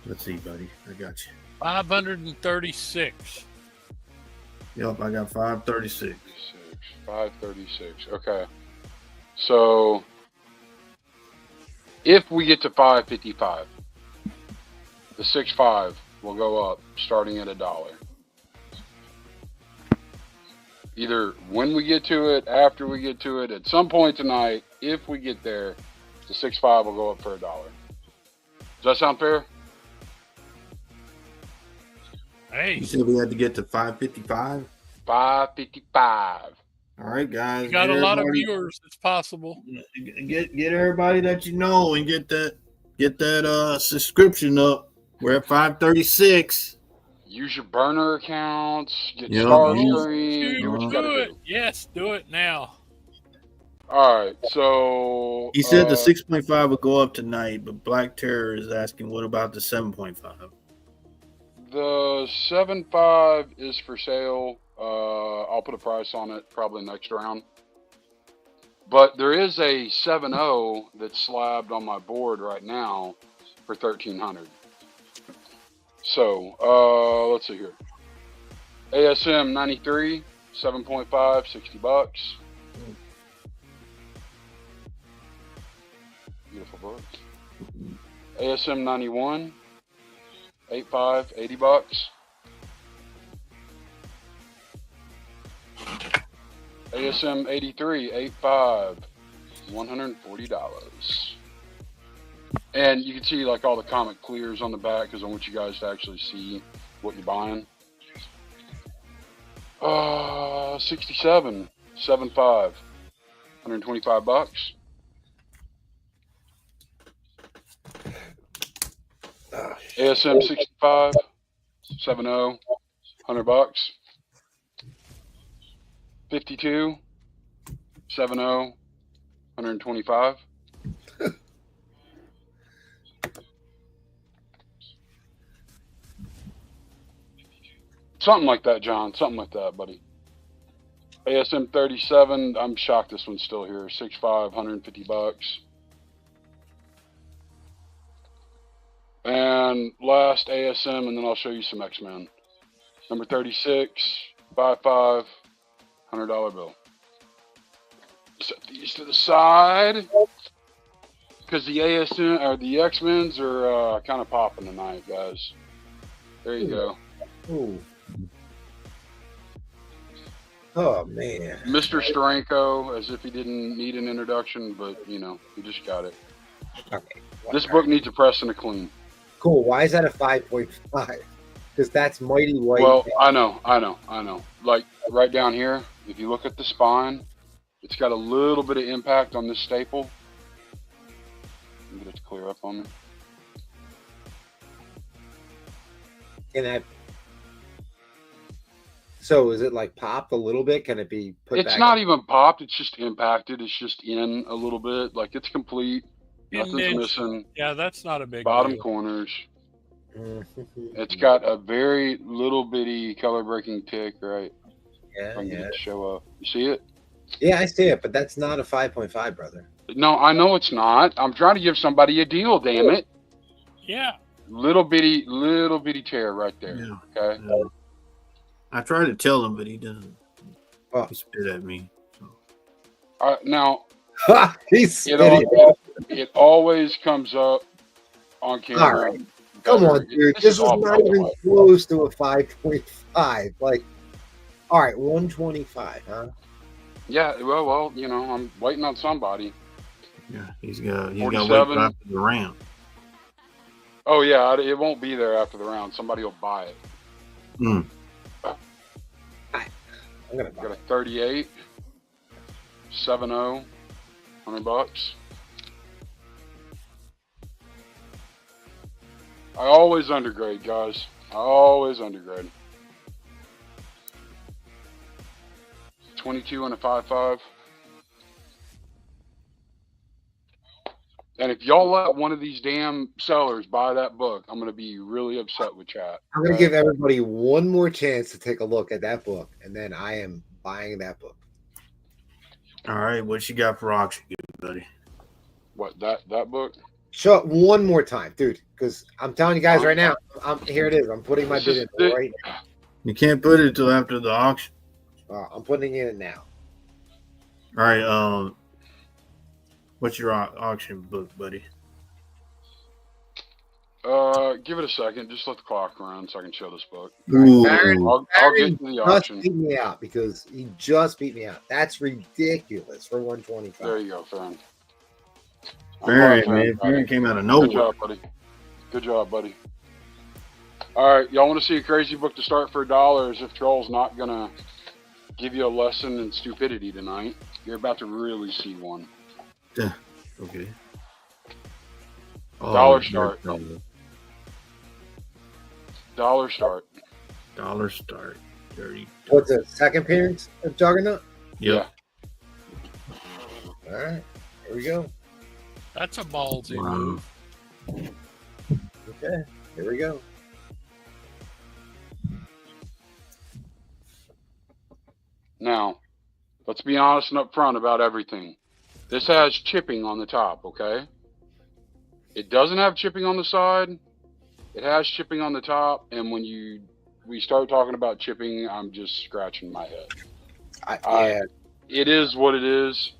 S9: Let's see, buddy. I got you.
S8: 536.
S9: Yep, I got 536.
S4: 536. Okay. So, if we get to 555, the 6.5 will go up starting at $1. Either when we get to it, after we get to it, at some point tonight, if we get there, the 6.5 will go up for $1. Does that sound fair?
S8: Hey.
S9: You said we had to get to 555?
S4: 555.
S9: All right, guys.
S8: You got a lot of viewers. It's possible.
S9: Get everybody that you know and get that subscription up. We're at 536.
S4: Use your burner accounts. Get
S9: Yep.
S4: Starscream. Do what you gotta
S8: Do it.
S4: do.
S8: Yes, do it now.
S4: All right. So
S9: He said the 6.5 would go up tonight, but Black Terror is asking, what about the 7.5?
S4: the 7.5 is for sale. I'll put a price on it probably next round. But there is a 7.0 that's slabbed on my board right now for $1,300. So let's see here. ASM 93, 7.5, $60. Beautiful book. ASM 91, 8.5, $80. ASM 83, 8.5, $140. And you can see like all the comic clears on the back because I want you guys to actually see what you're buying. 67, 7.5, $125. ASM 65, 7.0, $100. 52, 7.0, $125. Something like that, John. Something like that, buddy. ASM 37. I'm shocked this one's still here. 6.5, $150. And last ASM, and then I'll show you some X-Men. Number 36, 5.5, $100 bill. Set these to the side because the ASM or the X-Men's are kind of popping tonight, guys. There you go.
S3: Ooh. Oh man.
S4: Mr. Steranko, as if he didn't need an introduction, but you know, he just got it.
S3: Okay.
S4: This book needs a press and a clean.
S3: Cool. Why is that a 5.5? Because that's mighty white.
S4: Well, I know. Like right down here, if you look at the spine, it's got a little bit of impact on this staple. Let me get it to clear up on me.
S3: Can that? So is it like popped a little bit? Can it be put
S4: It's
S3: back?
S4: not even popped. It's just impacted. It's just in a little bit. Like it's complete. Nothing's missing.
S8: Yeah, that's not a big
S4: Bottom
S8: deal.
S4: corners. It's got a very little bitty color breaking tick, right?
S3: Yeah,
S4: If I can get
S3: yeah.
S4: it to show up. You see it?
S3: Yeah, I see it, but that's not a 5.5, brother.
S4: No, I know it's not. I'm trying to give somebody a deal, damn it.
S8: Yeah.
S4: Little bitty tear right there.
S9: Yeah.
S4: Okay.
S9: I try to tell him, but he doesn't.
S3: Oh.
S9: He spit at me.
S4: Now,
S3: He's
S4: it always comes up on camera.
S3: All right. Come on, dude. This is not even close to a 5.5. Like, all right, 125, huh?
S4: Yeah, well, you know, I'm waiting on somebody.
S9: Yeah, he's got to wait
S4: 47.
S9: till after the round.
S4: Oh yeah, it won't be there after the round. Somebody will buy it.
S9: Hmm.
S3: I'm gonna buy
S4: Got a 38, 7.0, $100. I always undergrade, guys. I always undergrade. 22 and a 5.5. And if y'all let one of these damn sellers buy that book, I'm going to be really upset with chat.
S3: I'm going to give everybody one more chance to take a look at that book, and then I am buying that book.
S9: All right, what you got for auction, buddy?
S4: What, that book?
S3: Show it one more time, dude, because I'm telling you guys right now, here it is. I'm putting my bid in right now.
S9: You can't put it until after the auction.
S3: I'm putting it in now.
S9: All right, what's your auction book, buddy?
S4: Give it a second. Just let the clock run so I can show this book.
S3: Baron,
S4: I'll get to the auction.
S3: Just beat me out because he just beat me out. That's ridiculous for 125.
S4: There you go, Farron.
S9: Baron came out of nowhere.
S4: Good job, buddy. Good job, buddy. All right, y'all want to see a crazy book to start for $1? As if Troll's not gonna give you a lesson in stupidity tonight, you're about to really see one.
S9: Okay.
S4: Dollar start. Dollar start.
S9: Dollar start. Dirty.
S3: What's the second appearance of Juggernaut?
S9: Yep.
S3: All right, here we go.
S8: That's a ballsy move.
S3: Okay, here we go.
S4: Now, let's be honest and upfront about everything. This has chipping on the top, okay? It doesn't have chipping on the side. It has chipping on the top, and when we start talking about chipping, I'm just scratching my head. It is what it is.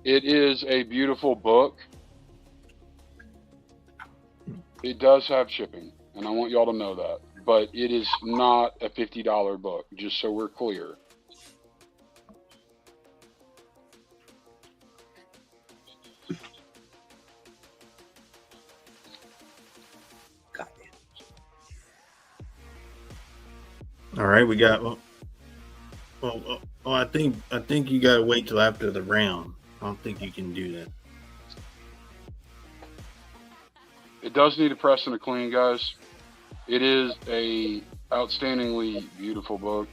S4: It is a beautiful book. It does have chipping, and I want y'all to know that. But it is not a $50 book, just so we're clear.
S9: All right, we got. I think you got to wait till after the round. I don't think you can do that.
S4: It does need a press and a clean, guys. It is a outstandingly beautiful book.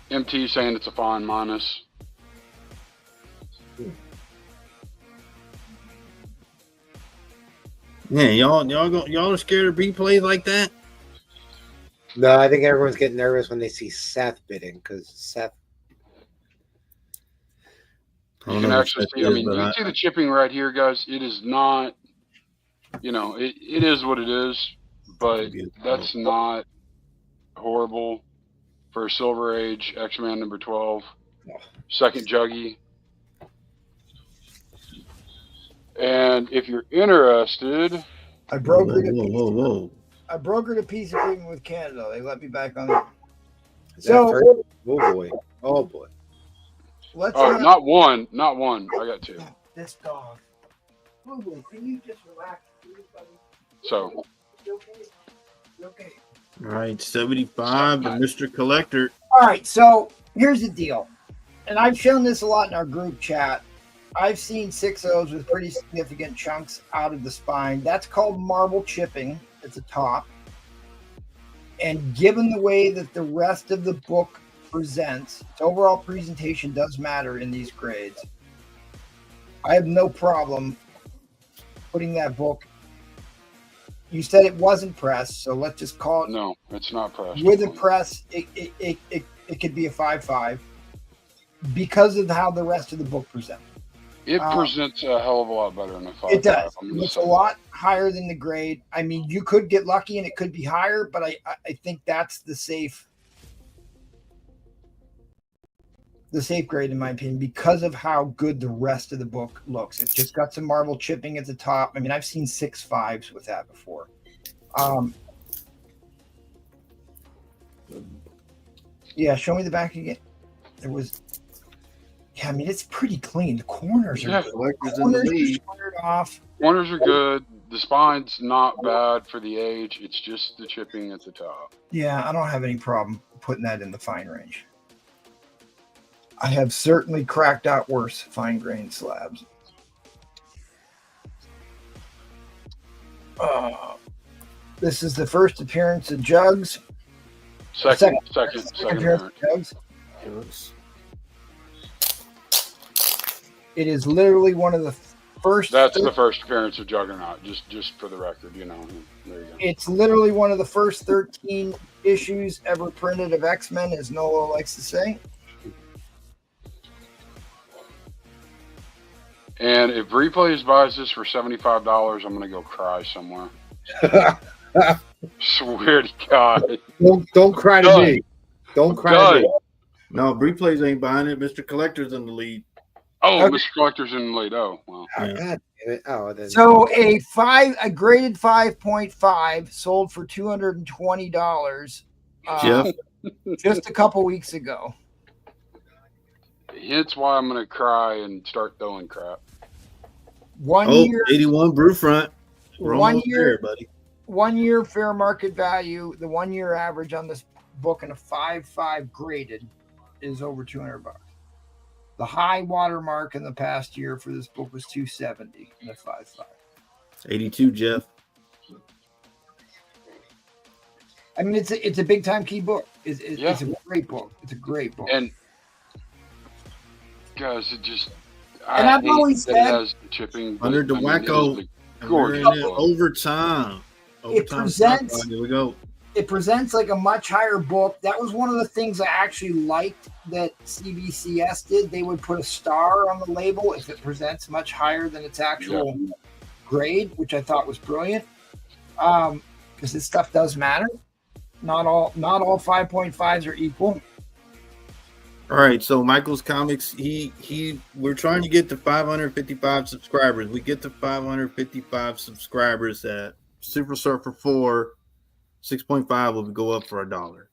S4: MT saying it's a fine minus.
S9: Yeah, y'all are scared of replays like that?
S3: No, I think everyone's getting nervous when they see Seth bidding because Seth.
S4: You can actually see. I mean, you can see the chipping right here, guys. It is not. You know, it is what it is, but that's not horrible for Silver Age X-Man number 12, second Juggy. And if you're interested,
S1: I brokered I brokered a peace agreement with Canada. They let me back on it. So,
S3: oh boy, oh boy.
S1: Let's
S4: not one. I got two.
S1: This dog. Boo-boo, can you just relax, please, buddy?
S4: So.
S1: You okay? You okay?
S9: All right, 75, and Mr. Collector.
S1: All right, so here's the deal, and I've shown this a lot in our group chat. I've seen 6.0s with pretty significant chunks out of the spine. That's called marble chipping at the top. And given the way that the rest of the book presents, its overall presentation does matter in these grades. I have no problem putting that book. You said it wasn't pressed, so let's just call it.
S4: No, it's not pressed.
S1: With a press, it could be a 5.5 because of how the rest of the book presents.
S4: It presents a hell of a lot better than a 5.5.
S1: It does. It's a lot higher than the grade. I mean, you could get lucky and it could be higher, but I think that's the safe grade in my opinion because of how good the rest of the book looks. It's just got some marble chipping at the top. I mean, I've seen 6.5s with that before. Yeah, show me the back again. There was. Yeah, I mean, it's pretty clean. The corners are squared off.
S4: Corners are good. The spine's not bad for the age. It's just the chipping at the top.
S1: Yeah, I don't have any problem putting that in the fine range. I have certainly cracked out worse fine-grained slabs. This is the first appearance of Jugs.
S4: Second appearance
S1: of Jugs. It is literally one of the first.
S4: That's the first appearance of Juggernaut. Just for the record, you know. There you go.
S1: It's literally one of the first 13 issues ever printed of X-Men, as Nolo likes to say.
S4: And if Replays buys this for $75, I'm gonna go cry somewhere. Swear to God.
S3: Don't cry to me. Don't cry to me.
S9: No, Replays ain't buying it. Mr. Collector's in the lead.
S4: Oh, okay. Mr. Collector's in the lead. Oh, well.
S3: God damn it. Oh,
S1: so a graded 5.5 sold for $220 just a couple weeks ago.
S4: Hence why I'm gonna cry and start throwing crap.
S1: 1 year
S9: 81 Brewfront. We're
S1: 1 year,
S9: there, buddy.
S1: 1 year fair market value. The 1 year average on this book in a 5.5 graded is over $200. The high watermark in the past year for this book was $270 in a 5.5.
S9: 82, Jeff.
S1: I mean, it's a big time key book. It's a great book. It's a great book.
S4: And guys, it just.
S1: And I've always said,
S4: it has the chipping
S9: under the wacko. Overtime.
S1: It presents.
S9: Here we go.
S1: It presents like a much higher book. That was one of the things I actually liked that CBCS did. They would put a star on the label if it presents much higher than its actual grade, which I thought was brilliant. Because this stuff does matter. Not all 5.5s are equal.
S9: All right, so Michael's Comics, we're trying to get to 555 subscribers. We get to 555 subscribers at Super Surfer 4. 6.5 will go up for $1.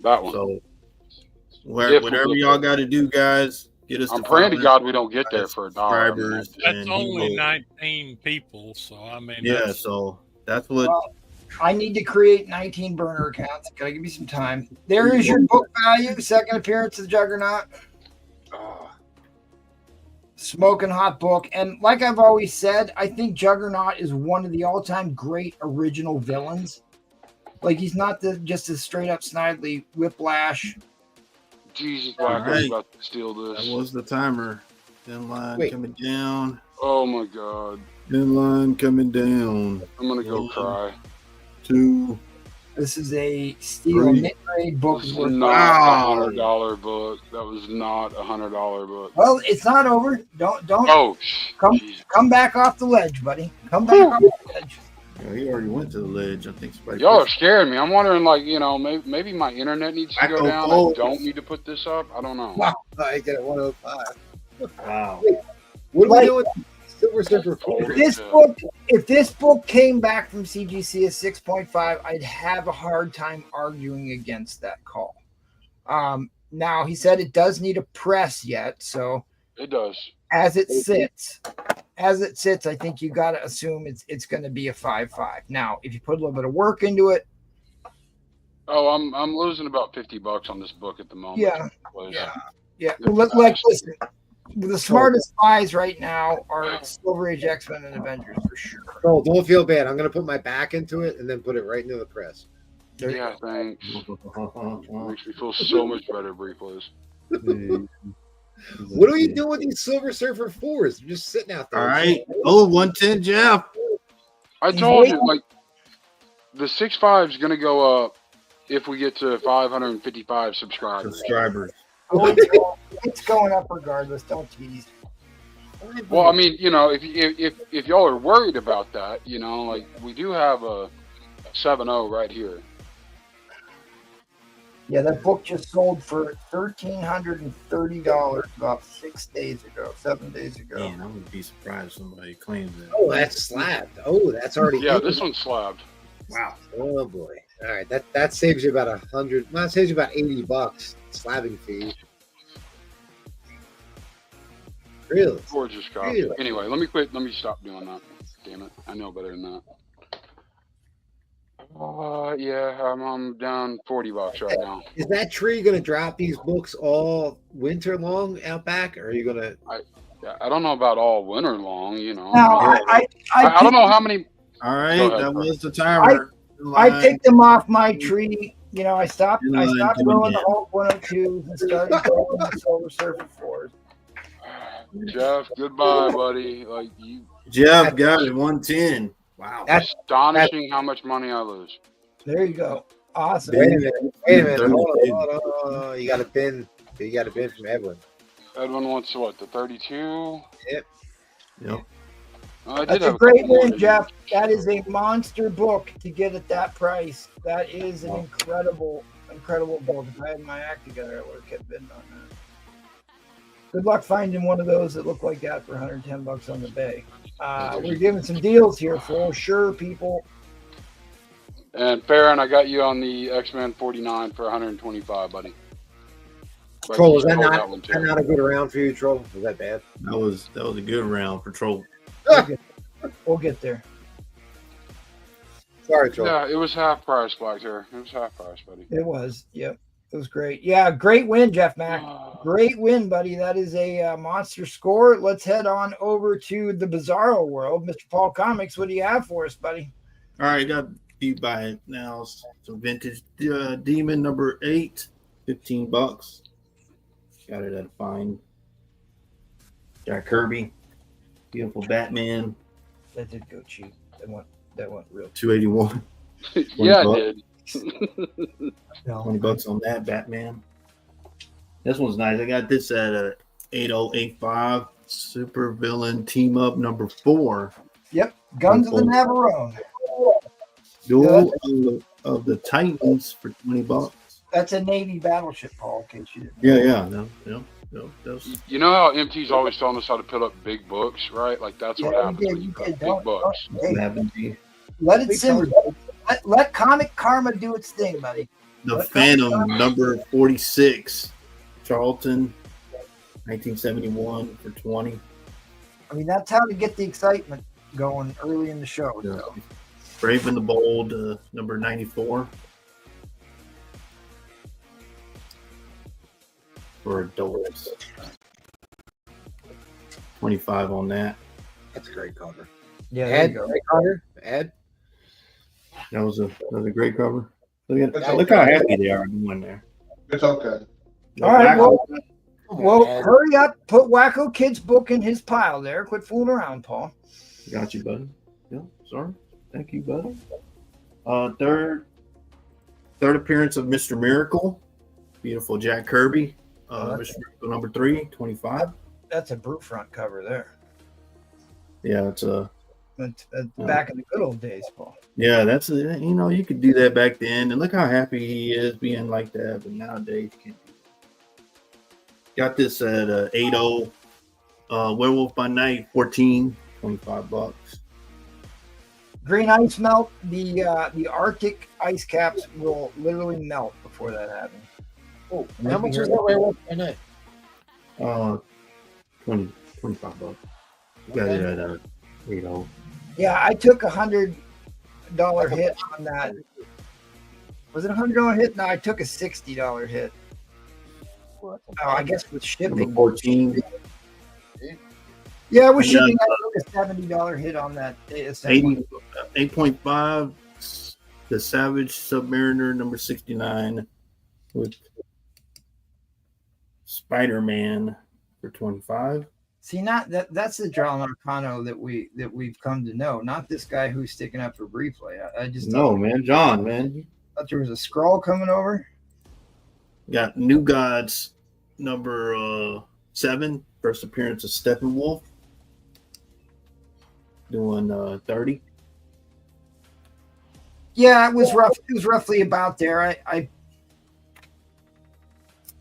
S4: That one.
S9: So whatever y'all got to do, guys, get us.
S4: I'm praying to God we don't get there for $1.
S8: That's only 19 people, so I mean.
S9: Yeah, so that's what.
S1: Well, I need to create 19 burner accounts. Gotta give me some time. There is your book value. Second appearance of the Juggernaut. Smoking hot book. And like I've always said, I think Juggernaut is one of the all-time great original villains. Like, he's not just a straight-up Snidely Whiplash.
S4: Jesus, Black, I was about to steal this.
S9: That was the timer. Thin line coming down.
S4: Oh, my God.
S9: Thin line coming down.
S4: I'm going to go cry.
S9: 2,
S1: This is a steel mid-grade book.
S4: This is
S1: worth
S4: not a $100 book. That was not a $100 book.
S1: Well, it's not over. Don't.
S4: Oh,
S1: come back off the ledge, buddy. Come back off the ledge.
S9: Yeah, he already went to the ledge. I think.
S4: Y'all are scaring me. I'm wondering, like, you know, maybe my internet needs to go down. I don't need to put this up. I don't know.
S3: Wow, I get it 105.
S9: Wow.
S3: What are we doing? Silver Surfer 4.
S1: If this book came back from CGC as 6.5, I'd have a hard time arguing against that call. Now he said it does need a press yet, so
S4: it does.
S1: As it sits, I think you got to assume it's going to be a 5.5. Now, if you put a little bit of work into it.
S4: Oh, I'm losing about $50 on this book at the moment.
S1: Yeah. Listen. The smartest buys right now are Silver Age X-Men and Avengers for sure.
S3: Oh, don't feel bad. I'm going to put my back into it and then put it right into the press.
S4: Yeah, thanks. Makes me feel so much better, Briefless.
S3: What are you doing with these Silver Surfer 4s? They're just sitting out there.
S9: All right. Oh, 110, Jeff.
S4: I told you, like, the 6.5 is going to go up if we get to 555 subscribers.
S1: It's going up regardless. Don't tease.
S4: Well, I mean, you know, if y'all are worried about that, you know, like, we do have a 7.0 right here.
S1: Yeah, that book just sold for $1,330 about 7 days ago.
S9: Man, I wouldn't be surprised if somebody claims that.
S3: Oh, that's slabbed. Oh, that's already.
S4: Yeah, this one's slabbed.
S3: Wow. Oh boy. All right, that saves you about $100. Well, that saves you about $80 slabbing fee. Really?
S4: Gorgeous copy. Really? Anyway, let me quit. Let me stop doing that. Damn it. I know better than that. Yeah, I'm down $40 right now.
S3: Is that tree going to drop these books all winter long out back, or are you going to?
S4: I don't know about all winter long. You know.
S1: No,
S4: I don't know how many.
S9: All right, that was the timer.
S1: I picked them off my tree. You know, I stopped growing the Hulk 102s and started growing the Silver Surfer 4s.
S4: Jeff, goodbye, buddy. Like you.
S9: Jeff got it 110. Wow.
S4: That's astonishing how much money I lose.
S1: There you go. Awesome.
S3: Wait a minute. Hold on. You got a bin. You got a bin from Edwin.
S4: Edwin wants what? The 32?
S3: Yep.
S1: That's a great win, Jeff. That is a monster book to get at that price. That is an incredible book. If I had my act together, I would have kept bidding on that. Good luck finding one of those that look like that for $110 on the bay. We're giving some deals here for sure, people.
S4: And Farron, I got you on the X-Men 49 for 125, buddy.
S3: Troll, was that not a good round for you, Troll? Was that bad?
S9: That was a good round for Troll.
S1: We'll get there.
S3: Sorry, Troll.
S4: Yeah, it was half price, Black Terror. It was half price, buddy.
S1: It was. Yep. It was great. Yeah, great win, Jeff Mack. Great win, buddy. That is a monster score. Let's head on over to the Bizarro world. Mr. Paul Comics, what do you have for us, buddy?
S9: All right, got beat by it now. Some vintage Demon number 8, $15. Got it at a fine. Jack Kirby, beautiful Batman.
S1: That did go cheap. That went real cheap.
S9: $281.
S4: Yeah, it did.
S9: $20 on that Batman. This one's nice. I got this at a 8085 Super Villain Team Up number 4.
S1: Yep, Guns of the Navarone.
S9: Duel of the Titans for $20.
S1: That's a Navy battleship, Paul. In case you didn't.
S9: Yeah. No,
S4: you know how MT's always telling us how to put up big books, right? Like that's what happens when you put big books.
S1: Let it simmer. Let Comic Karma do its thing, buddy.
S9: The Phantom number 46, Charlton, 1971 for 20.
S1: I mean, that's how to get the excitement going early in the show.
S9: Yeah. Brave and the Bold, number 94. For adults. 25 on that.
S3: That's a great cover.
S1: Yeah,
S3: Ed, great cover. Ed.
S9: That was another great cover. Look how happy they are doing there.
S2: It's okay.
S1: All right, well, hurry up. Put Wacko Kid's book in his pile there. Quit fooling around, Paul.
S9: Got you, buddy. Yeah, sorry. Thank you, buddy. Third Third appearance of Mr. Miracle. Beautiful Jack Kirby.
S1: that's
S9: Mr. Miracle number 3, 25.
S1: That's a brute front cover there.
S9: Yeah, it's a.
S1: That's back in the good old days, Paul.
S9: Yeah, that's you could do that back then, and look how happy he is being like that. But nowadays, you can't do that. Got this at 8.0. Werewolf by Night, 14, $25.
S1: Green ice melt. The Arctic ice caps will literally melt before that happens.
S3: Oh, how much is that Werewolf by Night?
S9: $25. Got it at 8.0.
S1: Yeah, I took $100 hit on that. Was it $100 hit? No, I took a $60 hit. Oh, I guess with shipping.
S9: Number 14.
S1: Yeah, with shipping, I took a $70 hit on that.
S9: 8.5. The Savage Submariner number 69 with Spider-Man for 25.
S1: See, not that's the John Arcano that we've come to know, not this guy who's sticking up for replay. I just
S9: No, man, John, man.
S1: thought there was a scroll coming over.
S9: Got New Gods number 7, first appearance of Steppenwolf. Doing 30.
S1: Yeah, it was rough. It was roughly about there.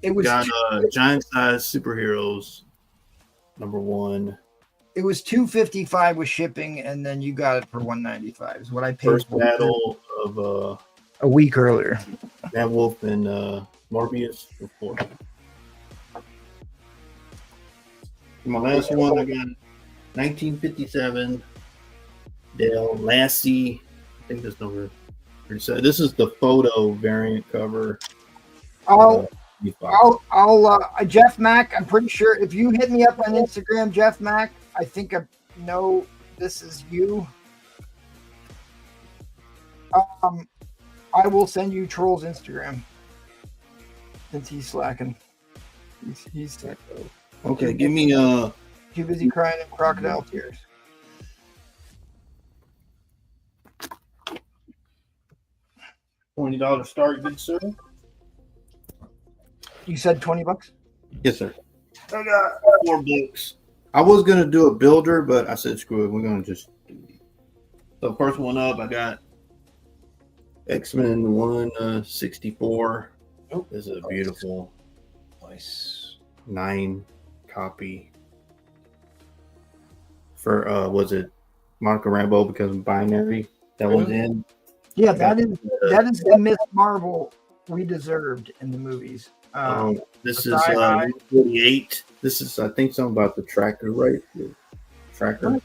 S1: It was
S9: Got Giant Size Superheroes number 1.
S1: It was $255 with shipping, and then you got it for $195. Is what I paid
S9: First
S1: for
S9: battle of
S1: a week earlier.
S9: Nat Wolf and Morbius for 4. My last one, I got 1957 Dale Lassie. I think this number. This is the photo variant cover.
S1: Jeff Mack. I'm pretty sure if you hit me up on Instagram, Jeff Mack, I think I know this is you. I will send you Troll's Instagram since he's slacking. He's
S9: okay. Give me
S1: too busy crying in crocodile tears.
S9: $20 start, good sir.
S1: You said $20?
S9: Yes, sir. I got 4 books. I was gonna do a builder, but I said screw it. We're gonna just do these. So first one up, I got X-Men 164. Oh, this is a beautiful, nice 9 copy. For was it Monica Rambeau because of Binary? That one's in.
S1: Yeah, that is the Miss Marvel we deserved in the movies.
S9: This is 48. This is, I think, something about the tracker, right? The tracker,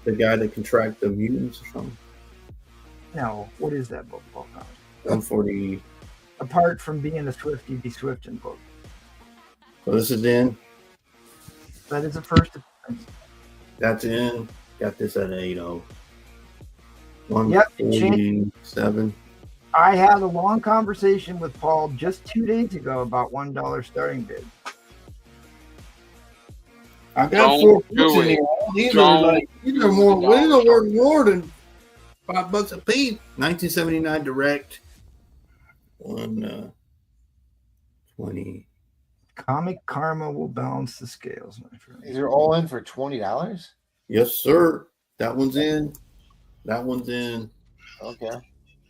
S9: the guy that can track the mutants or something.
S1: No, what is that book?
S9: 140.
S1: Apart from being a Swiftie v. Swifton book.
S9: So this is in.
S1: That is the first appearance.
S9: That's in. Got this at 8.0.
S1: Yep.
S9: 147.
S1: I had a long conversation with Paul just 2 days ago about $1 starting bid.
S9: I got 4 books in here. These are worth more than $5 a piece. 1979 direct. 120.
S1: Comic karma will balance the scales, my friend.
S3: These are all in for $20?
S9: Yes, sir. That one's in. That one's in.
S3: Okay.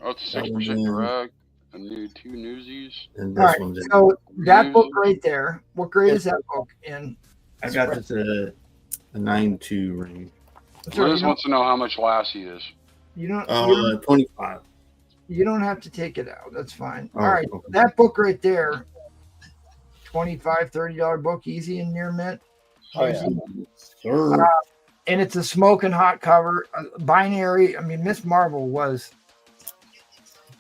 S4: Oh, it's a 6% direct. A new 2 newsies.
S9: And
S1: this one's in. So that book right there. What grade is that book in?
S9: I got this at a 9.2 range.
S4: Liz wants to know how much Lassie is.
S1: You don't
S9: 25.
S1: You don't have to take it out. That's fine.
S9: Oh,
S1: all right.
S9: okay.
S1: That book right there, $25, $30 book, easy in near mint.
S3: Oh, yeah.
S9: Sure.
S1: And it's a smoking hot cover. Binary. I mean, Miss Marvel was,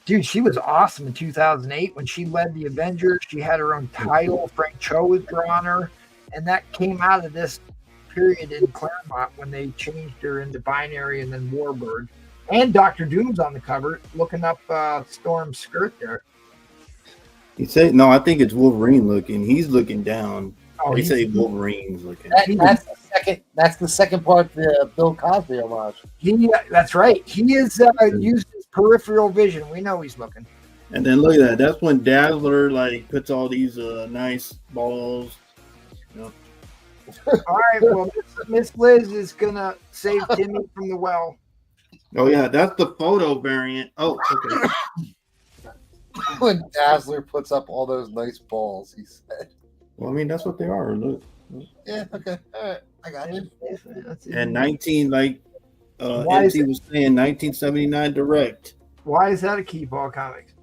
S1: dude, she was awesome in 2008 when she led the Avengers. She had her own title. Frank Cho was drawing her. And that came out of this period in Claremont when they changed her into Binary and then Warbird. And Dr. Doom's on the cover, looking up Storm's skirt there.
S9: You say no? I think it's Wolverine looking. He's looking down.
S1: Oh,
S9: they say Wolverine's looking.
S3: That's the second. That's the second part of the Bill Cosby homage.
S1: That's right. He is used his peripheral vision. We know he's looking.
S9: And then look at that. That's when Dazzler like puts all these nice balls. You know.
S1: All right, well, Miss Liz is gonna save Timmy from the well.
S9: Oh yeah, that's the photo variant. Oh, okay.
S3: When Dazzler puts up all those nice balls, he said.
S9: Well, I mean that's what they are. Look.
S3: Yeah. Okay. All right. I got you.
S9: And 19 like
S1: Why is
S9: MC was saying 1979 direct.
S1: Why is that a key ball comics?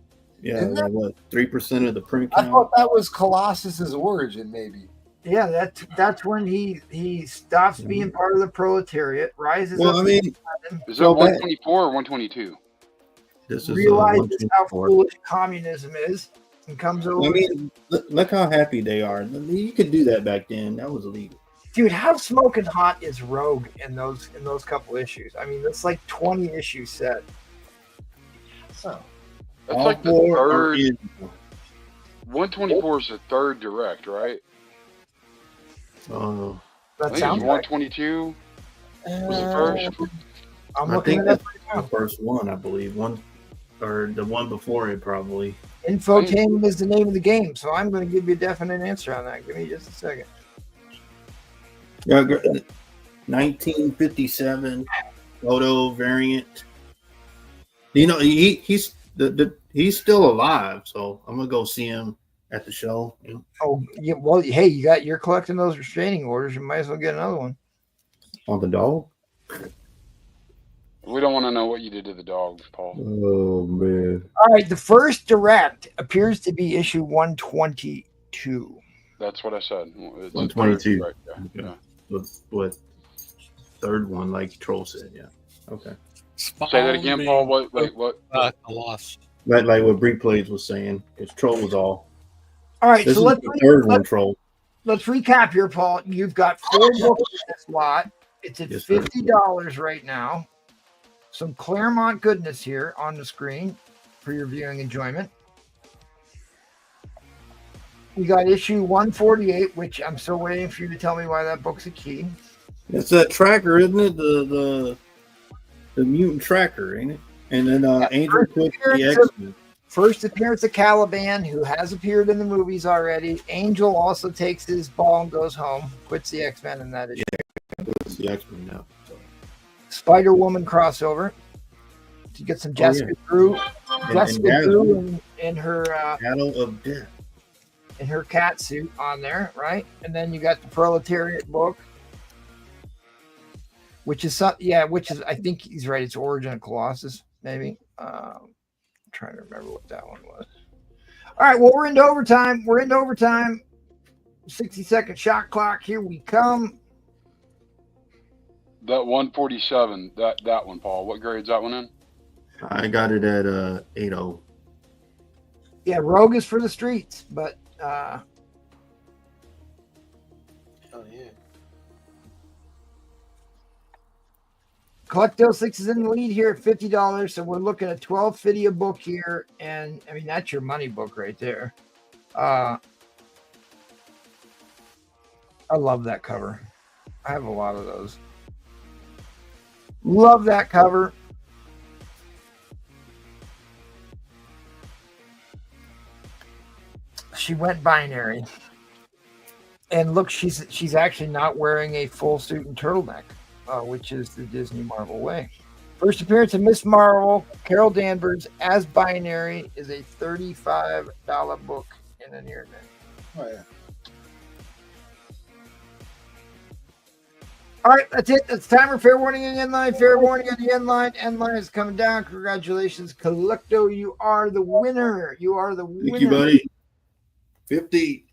S9: Yeah,
S3: Isn't that-
S9: what 3% of the print
S3: I
S9: count?
S3: thought that was Colossus's origin, maybe.
S1: Yeah, that's when he stops being part of the proletariat, rises
S9: Well,
S1: up,
S9: I mean,
S4: Is
S9: so
S4: it 124 or 122?
S9: This is
S1: realizes how foolish communism is, and comes over.
S9: I mean, look how happy they are. You could do that back then. That was illegal.
S1: Dude, how smoking hot is Rogue in those couple issues? I mean, it's like 20 issue set.
S3: Oh.
S4: That's
S9: All
S4: like the
S9: four are
S4: third.
S9: in.
S4: 124 is the third direct, right?
S9: Oh,
S4: I
S1: That
S4: think
S1: sounds
S4: it's 122 was the first.
S1: I'm
S9: I
S1: looking
S9: think
S1: it up
S9: that's
S1: right now.
S9: the first one, I believe. One or the one before it, probably.
S1: Infotainment is the name of the game, so I'm going to give you a definite answer on that. Give me just a second.
S9: Yeah, 1957 photo variant. You know, he's still alive, so I'm gonna go see him at the show. You know?
S1: Oh, yeah, well, hey, you're collecting those restraining orders. You might as well get another one.
S9: On the dog.
S4: We don't want to know what you did to the dog, Paul.
S9: Oh man.
S1: All right, the first direct appears to be issue 122.
S4: That's what I said. It's
S9: 122.
S4: Right, yeah.
S9: What third one, like Troll said, yeah. Okay.
S4: Say that again, Paul. What?
S8: Colossus.
S9: Like what Bree Plays was saying, because Troll was all.
S1: All right,
S9: This
S1: so
S9: is
S1: let's
S9: the third one, Troll.
S1: let's recap here, Paul. You've got 4 books in this lot. It's at
S9: Yes, sir.
S1: $50 right now. Some Claremont goodness here on the screen for your viewing enjoyment. We got issue 148, which I'm still waiting for you to tell me why that book's a key.
S9: It's that tracker, isn't it? The mutant tracker, ain't it? And then Angel quit the X-Men.
S1: First appearance of Caliban, who has appeared in the movies already. Angel also takes his ball and goes home, quits the X-Men in that issue.
S9: It's the X-Men now.
S1: Spider-Woman crossover. You get some Jessica Drew. Jessica Drew in her
S9: Shadow of Death.
S1: In her cat suit on there, right? And then you got the Proletariat book, which is I think he's right. It's Origin of Colossus, maybe. I'm trying to remember what that one was. All right, well, we're into overtime. 60-second shot clock. Here we come.
S4: That 147. That one, Paul. What grade's that one in?
S9: I got it at 8.0.
S1: Yeah, Rogue is for the streets, but
S3: Oh yeah.
S1: Collecto 6 is in the lead here at $50. So we're looking at $12.50 a book here, and I mean that's your money book right there. I love that cover. I have a lot of those. Love that cover. She went binary. And look, she's actually not wearing a full suit and turtleneck, which is the Disney Marvel way. First appearance of Miss Marvel, Carol Danvers as binary is a $35 book in an ear net.
S3: Oh yeah.
S1: All right, that's it. That's time for fair warning on the end line. Fair warning on the end line. End line is coming down. Congratulations, Collecto. You are the winner. You are the winner.
S9: Thank you, buddy. 50.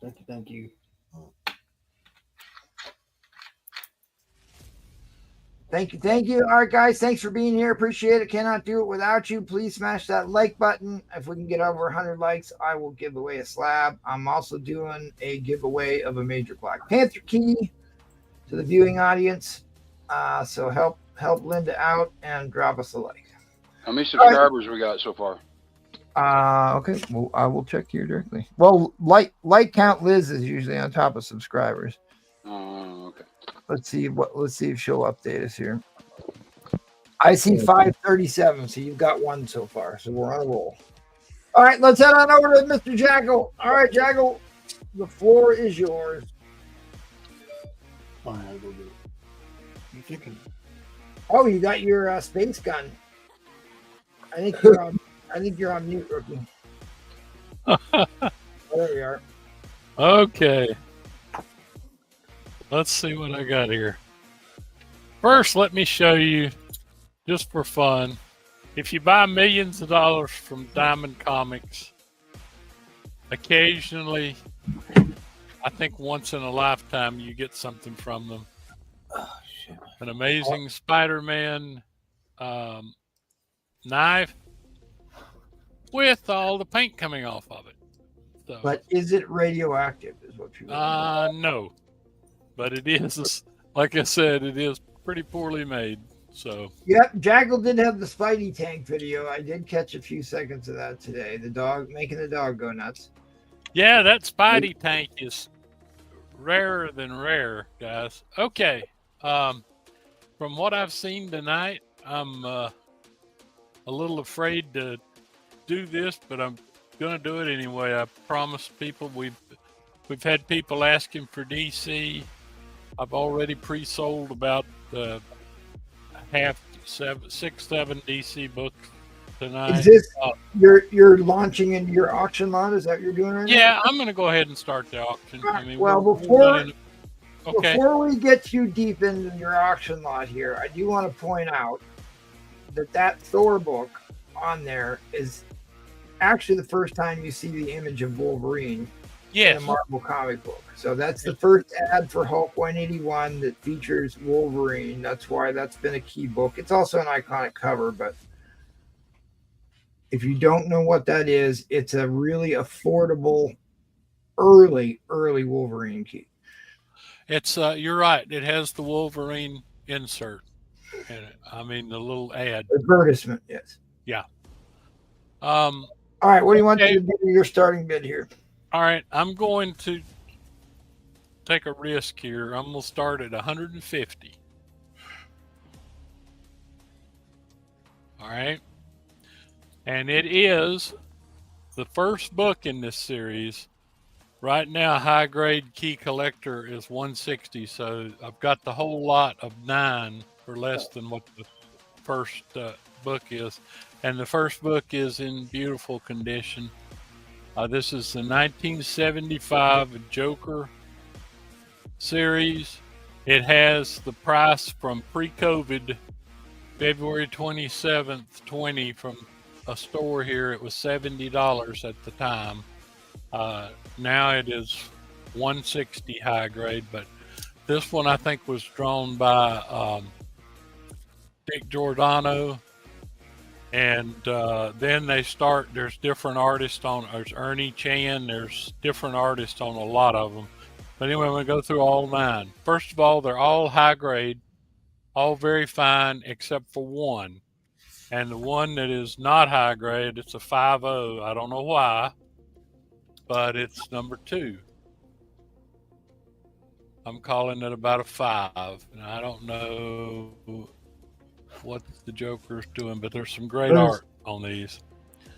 S9: Thank you.
S1: Thank you. All right, guys. Thanks for being here. Appreciate it. Cannot do it without you. Please smash that like button. If we can get over 100 likes, I will give away a slab. I'm also doing a giveaway of a major Black Panther key to the viewing audience. So help Linda out and drop us a like.
S4: How many subscribers we got so far?
S1: Okay. Well, I will check here directly. Well, like count Liz is usually on top of subscribers.
S4: Oh, okay.
S1: Let's see if she'll update us here. I see 537, so you've got one so far. So we're on a roll. All right, let's head on over to Mr. Jackal. All right, Jackal, the floor is yours.
S9: Fine, I'll go do it. You thinking?
S1: Oh, you got your space gun. I think you're on. I think you're on mute, rookie. Oh, there we are.
S8: Okay. Let's see what I got here. First, let me show you, just for fun, if you buy millions of dollars from Diamond Comics, occasionally, I think once in a lifetime, you get something from them.
S9: Oh, shit.
S8: An amazing Spider-Man knife with all the paint coming off of it. So,
S1: But is it radioactive? Is what you?
S8: no, but it is. Like I said, it is pretty poorly made. So.
S1: Yep, Jackal did have the Spidey tank video. I did catch a few seconds of that today. The dog making the dog go nuts.
S8: Yeah, that Spidey tank is rarer than rare, guys. Okay. From what I've seen tonight, I'm a little afraid to do this, but I'm gonna do it anyway. I promise people. We've had people asking for DC. I've already pre-sold about 6-7 DC books tonight.
S1: Is this you're launching into your auction lot? Is that what you're doing right now?
S8: Yeah, I'm gonna go ahead and start the auction. I mean,
S1: well,
S8: before
S1: we get too deep into your auction lot here, I do want to point out that Thor book on there is actually the first time you see the image of Wolverine in a Marvel comic book. So that's the first ad for Hulk 181 that features Wolverine. That's why that's been a key book. It's also an iconic cover, but if you don't know what that is, it's a really affordable early Wolverine key.
S8: It's you're right. It has the Wolverine insert in it. I mean the little ad.
S1: Advertisement, yes.
S8: Yeah.
S1: All right, what do you want to do your starting bid here?
S8: All right, I'm going to take a risk here. I'm going to start at 150. All right. And it is the first book in this series. Right now, high grade key collector is 160. So I've got the whole lot of 9 for less than what the first book is. And the first book is in beautiful condition. This is the 1975 Joker series. It has the price from pre-COVID, February 27th, 20 from a store here. It was $70 at the time. Now it is 160 high grade, but this one I think was drawn by Dick Giordano. And then there's different artists there's Ernie Chan, there's different artists on a lot of them. But anyway, I'm going to go through all 9. First of all, they're all high grade, all very fine, except for one. And the one that is not high grade, it's a 5.0. I don't know why, but it's number 2. I'm calling it about a 5. And I don't know what the Joker's doing, but there's some great art on these.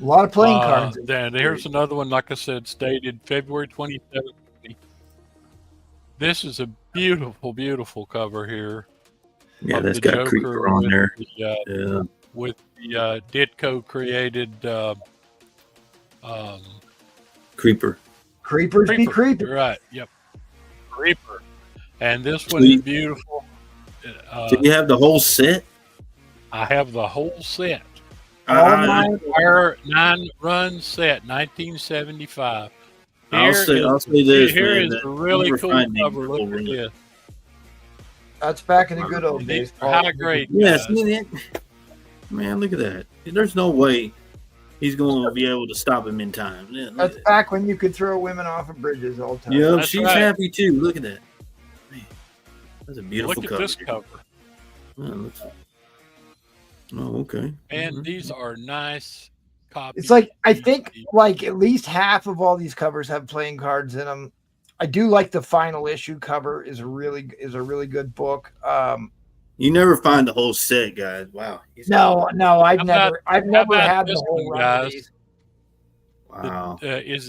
S1: A lot of playing cards.
S8: Then here's another one, like I said, stated February 27th. This is a beautiful, beautiful cover here.
S9: Yeah, that's got Joker Creeper on there.
S8: With the Ditko created
S1: Creepers be creepy.
S8: Right, yep. Creeper. And this one is beautiful.
S9: Do you have the whole set?
S8: I have the whole set. 9-run set, 1975.
S9: I'll say this.
S8: Here is a really cool cover. Look at this.
S1: That's back in the good old days.
S8: High grade.
S9: Yes, man, look at that. There's no way he's going to be able to stop him in time. Yeah,
S1: that's back when you could throw women off of bridges all the time.
S9: Yeah, she's happy too. Look at that. Man, that's a beautiful cover.
S8: Look at this cover.
S9: Oh, okay.
S8: And these are nice copies.
S1: It's like, I think like at least half of all these covers have playing cards in them. I do like the final issue cover is a really good book.
S9: You never find the whole set, guys. Wow.
S1: No, I've
S8: How
S1: never
S8: about
S1: had
S8: this
S1: the whole
S8: one,
S1: run of
S8: guys?
S1: these.
S9: Wow.
S8: Is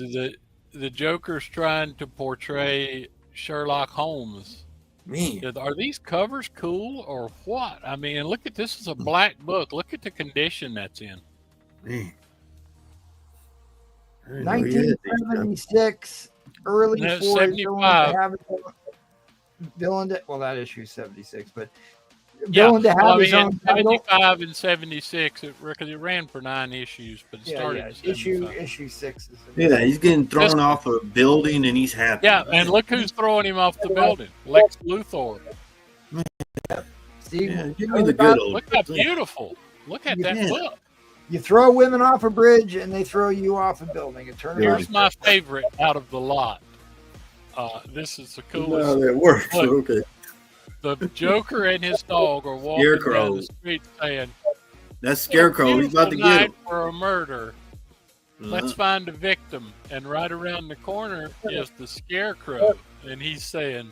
S8: the Joker's trying to portray Sherlock Holmes?
S9: Man.
S8: Are these covers cool or what? I mean, look at this is a black book. Look at the condition that's in.
S9: Man.
S1: 1976, early
S8: No,
S1: 40s.
S8: 75.
S1: Villain to, well, that issue 76, but
S8: Yeah,
S1: villain to have
S8: well, I
S1: his
S8: mean,
S1: own
S8: in
S1: title.
S8: 75 and 76, because it ran for 9 issues, but it started in 75.
S1: Issue 6 is
S9: Yeah, he's getting thrown off a building and he's happy.
S8: Yeah, and look who's throwing him off the building. Lex Luthor.
S1: Steve,
S9: Yeah, give me the good old.
S8: Look how beautiful. Look at that
S9: Yeah.
S8: book.
S1: you throw women off a bridge and they throw you off a building. It turns
S8: Here's my favorite out of the lot. This is the coolest.
S9: No, that works.
S8: Look,
S9: Okay.
S8: the Joker and his dog are walking
S9: Scarecrow.
S8: down the street saying,
S9: That's Scarecrow. He's about to
S8: "Beautiful
S9: get
S8: night
S9: him.
S8: for a murder. Let's
S9: Uh-huh.
S8: find a victim." And right around the corner is the Scarecrow, and he's saying,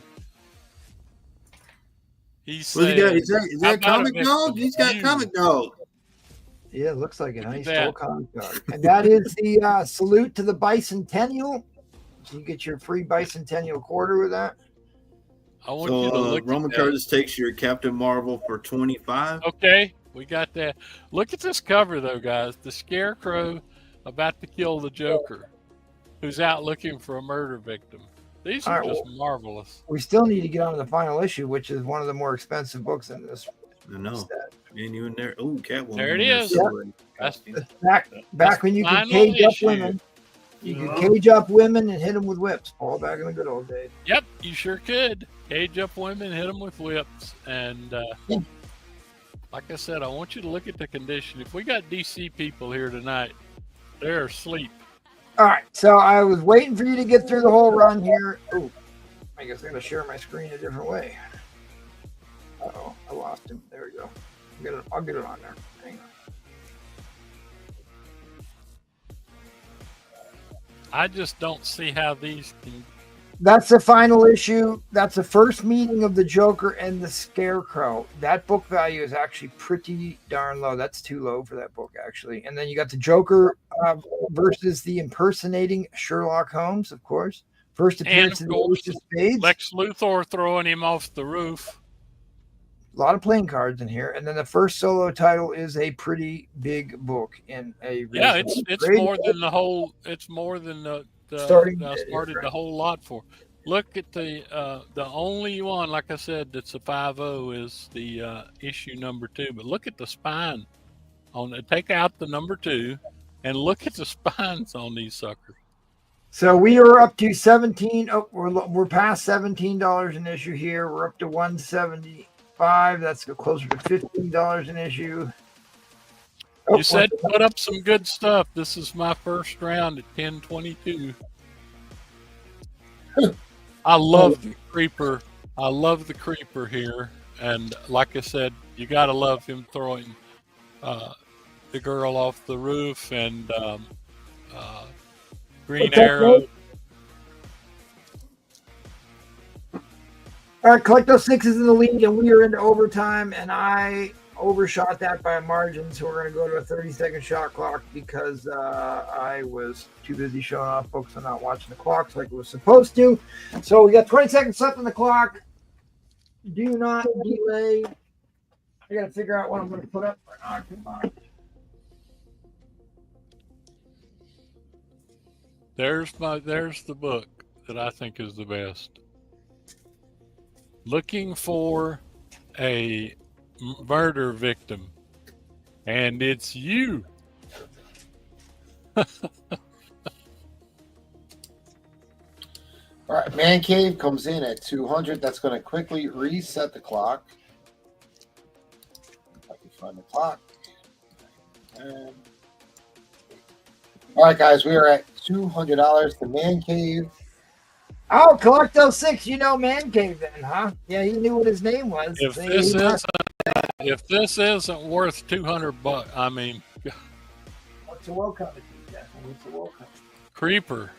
S9: What's he got? Is that
S8: "How about a
S9: comic
S8: victim?
S9: dog? He's got
S8: You."
S9: comic dog.
S1: Yeah, it looks like it.
S8: Look at
S1: Nice
S8: that.
S1: full comic dog. And that is the salute to the bicentennial. You get your free bicentennial quarter with that.
S8: I want you to
S9: So
S8: look
S9: Roman
S8: at that.
S9: Curtis takes your Captain Marvel for 25.
S8: Okay, we got that. Look at this cover, though, guys. The Scarecrow about to kill the Joker, who's out looking for a murder victim. These are
S1: All right,
S8: just marvelous.
S1: We still need to get on to the final issue, which is one of the more expensive books in this.
S9: I know. Ain't even there. Oh, Catwoman.
S8: There it
S9: in
S8: is.
S9: silver
S8: That's
S1: Back when you could
S8: final
S1: cage up
S8: issue.
S1: women. You could cage up women and hit them with whips. Paul, back in the good old days.
S8: Yep, you sure could. Cage up women, hit them with whips, and like I said, I want you to look at the condition. If we got DC people here tonight, they're asleep.
S1: All right, so I was waiting for you to get through the whole run here. Oh, I guess I'm going to share my screen a different way. Uh-oh, I lost him. There we go. I'll get it on there. Hang on.
S8: I just don't see how these can.
S1: That's the final issue. That's the first meeting of the Joker and the Scarecrow. That book value is actually pretty darn low. That's too low for that book, actually. And then you got the Joker versus the impersonating Sherlock Holmes, of course. First
S8: And
S1: appearance
S8: of
S1: in the
S8: course,
S1: Ace of Spades.
S8: Lex Luthor throwing him off the roof.
S1: A lot of playing cards in here. And then the first solo title is a pretty big book in a
S8: Yeah,
S1: reasonable
S8: it's
S1: grade.
S8: more than the whole. It's more than the
S1: Starting
S8: I
S1: bid,
S8: started
S1: right.
S8: the whole lot for. Look at the only one, like I said, that's a 5.0 is the issue number 2. But look at the spine on it. Take out the number 2 and look at the spines on these suckers.
S1: So we are up to 17. Oh, we're past $17 an issue here. We're up to 175. That's closer to $15 an issue. Oh,
S8: You said put up some good stuff. This is my first round at 10:22. I love the creeper. I love the creeper here, and like I said, you got to love him throwing the girl off the roof and Green
S1: What's that,
S8: Arrow.
S1: Nate? All right, collect those sixes in the lead, and we are into overtime, and I overshot that by a margin, so we're going to go to a 30-second shot clock because I was too busy showing off books and not watching the clocks like it was supposed to. So we got 20 seconds left on the clock. Do not delay. I got to figure out what I'm going to put up. Come on.
S8: There's the book that I think is the best. Looking for a murder victim, and it's you.
S3: All right, Man Cave comes in at 200. That's going to quickly reset the clock. If I can find the clock. And... All right, guys, we are at $200 to Man Cave.
S1: Oh, collect those six. You know Man Cave then, huh? Yeah, he knew what his name was.
S8: If this isn't worth $200, I mean,
S1: What's a welcome to you, Jeff? What's a welcome?
S8: Creeper.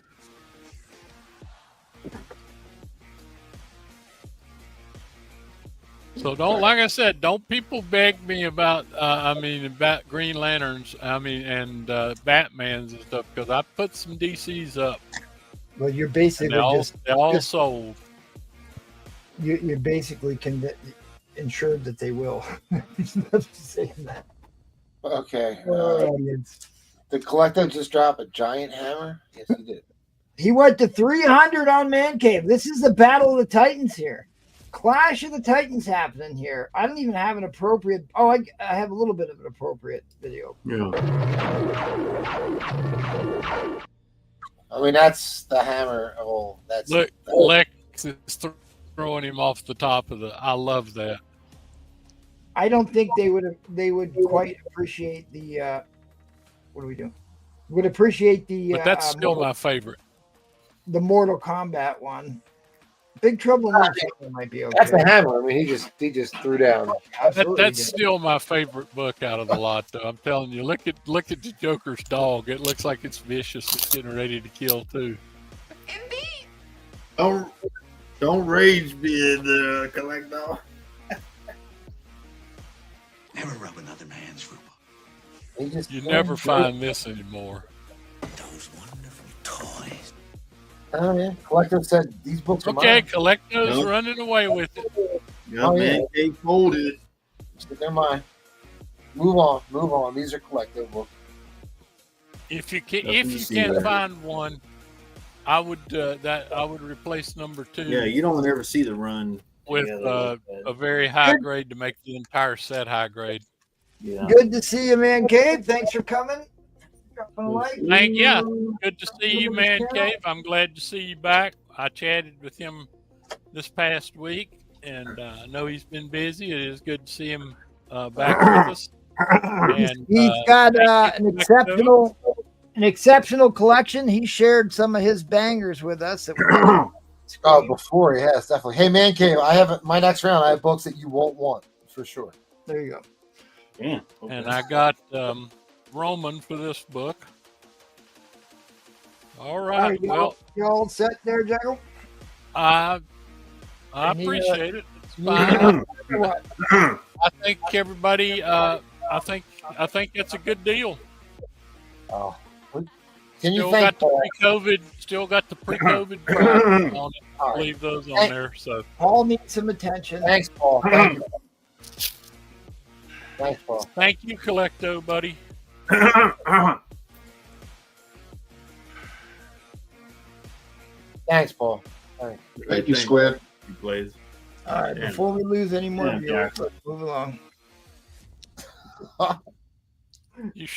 S8: So don't, like I said, don't people beg me about, about Green Lanterns, and Batmans and stuff, because I put some DCs up.
S1: Well, you're
S8: And
S1: basically
S8: they all sold.
S1: You're basically ensured that they will. Let's say that.
S3: Okay.
S1: Audience.
S3: Did Collecto just drop a giant hammer? Yes, he did.
S1: He went to 300 on Man Cave. This is the Battle of the Titans here. Clash of the Titans happening here. I don't even have an appropriate. Oh, I have a little bit of an appropriate video.
S9: Yeah.
S3: I mean, that's the hammer. Oh, that's
S8: Look, Lex is throwing him off the top of the. I love that.
S1: I don't think they would quite appreciate the. What are we doing? Would appreciate the.
S8: But that's still my favorite.
S1: The Mortal Kombat one. Big Trouble in Little China might be okay.
S3: That's a hammer. I mean, he just threw down.
S8: That's still my favorite book out of the lot, though. I'm telling you, look at the Joker's dog. It looks like it's vicious. It's getting ready to kill too.
S9: Don't rage, bid, Collector.
S5: Never rub another man's rhubarb.
S8: You never find this anymore.
S5: Those wonderful toys.
S3: Oh yeah, Collector said these books are
S8: Okay,
S3: mine.
S8: Collector's running away with it.
S9: Yeah, Man Cave folded.
S3: They're mine. Move on. These are Collector books.
S8: If you can't find one, I would replace number 2.
S9: Yeah, you don't ever see the run
S8: with a very high grade to make the entire set high grade.
S9: Yeah.
S1: Good to see you, Man Cave. Thanks for coming.
S8: Good to see you, Man Cave. I'm glad to see you back. I chatted with him this past week, and I know he's been busy. It is good to see him back with us. And,
S1: he's got an exceptional collection. He shared some of his bangers with us.
S3: Before he has definitely. Hey, Man Cave, I have my next round. I have books that you won't want for sure.
S1: There you go.
S9: Yeah.
S8: Okay. And I got Roman for this book. All right. Well,
S1: you all set there, Jackal?
S8: I appreciate it. It's fine. I think everybody. I think it's a good deal.
S3: Oh, can you
S8: still
S3: thank
S8: got the pre-COVID? Still got the pre-COVID prices on it. I'll leave those on there. So
S1: Paul needs some attention.
S3: Thanks, Paul. Thank you. Thanks, Paul.
S8: Thank you, Collecto, buddy.
S3: Thanks, Paul.
S2: Thank you, Squid.
S9: You plays.
S1: All right, before we lose any more viewers, let's move along.
S8: We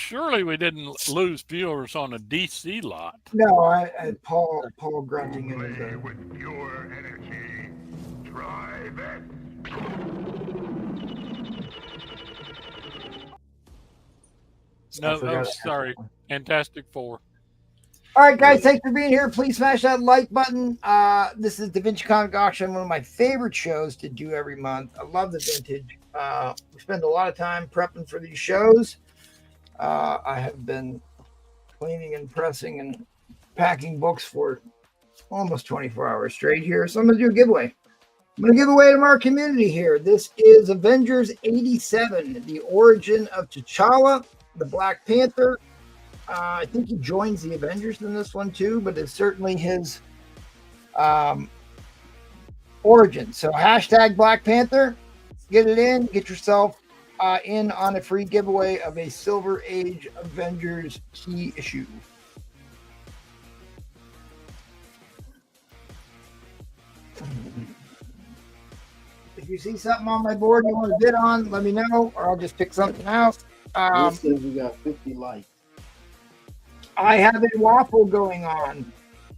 S8: didn't lose viewers on a DC lot.
S1: No, I Paul grunting in the
S12: with pure energy. Try that.
S8: No, sorry. Fantastic Four.
S1: All right, guys, thanks for being here. Please smash that like button. This is Da Vinci Comic Auction, one of my favorite shows to do every month. I love the vintage. We spend a lot of time prepping for these shows. I have been cleaning and pressing and packing books for almost 24 hours straight here. So I'm going to do a giveaway. I'm going to give away to our community here. This is Avengers 87, the origin of T'Challa, the Black Panther. I think he joins the Avengers in this one too, but it's certainly his origin. So hashtag Black Panther, get it in, get yourself in on a free giveaway of a Silver Age Avengers key issue. If you see something on my board you want to bid on, let me know, or I'll just pick something out.
S9: It says we got 50 likes.
S1: I have a waffle going on.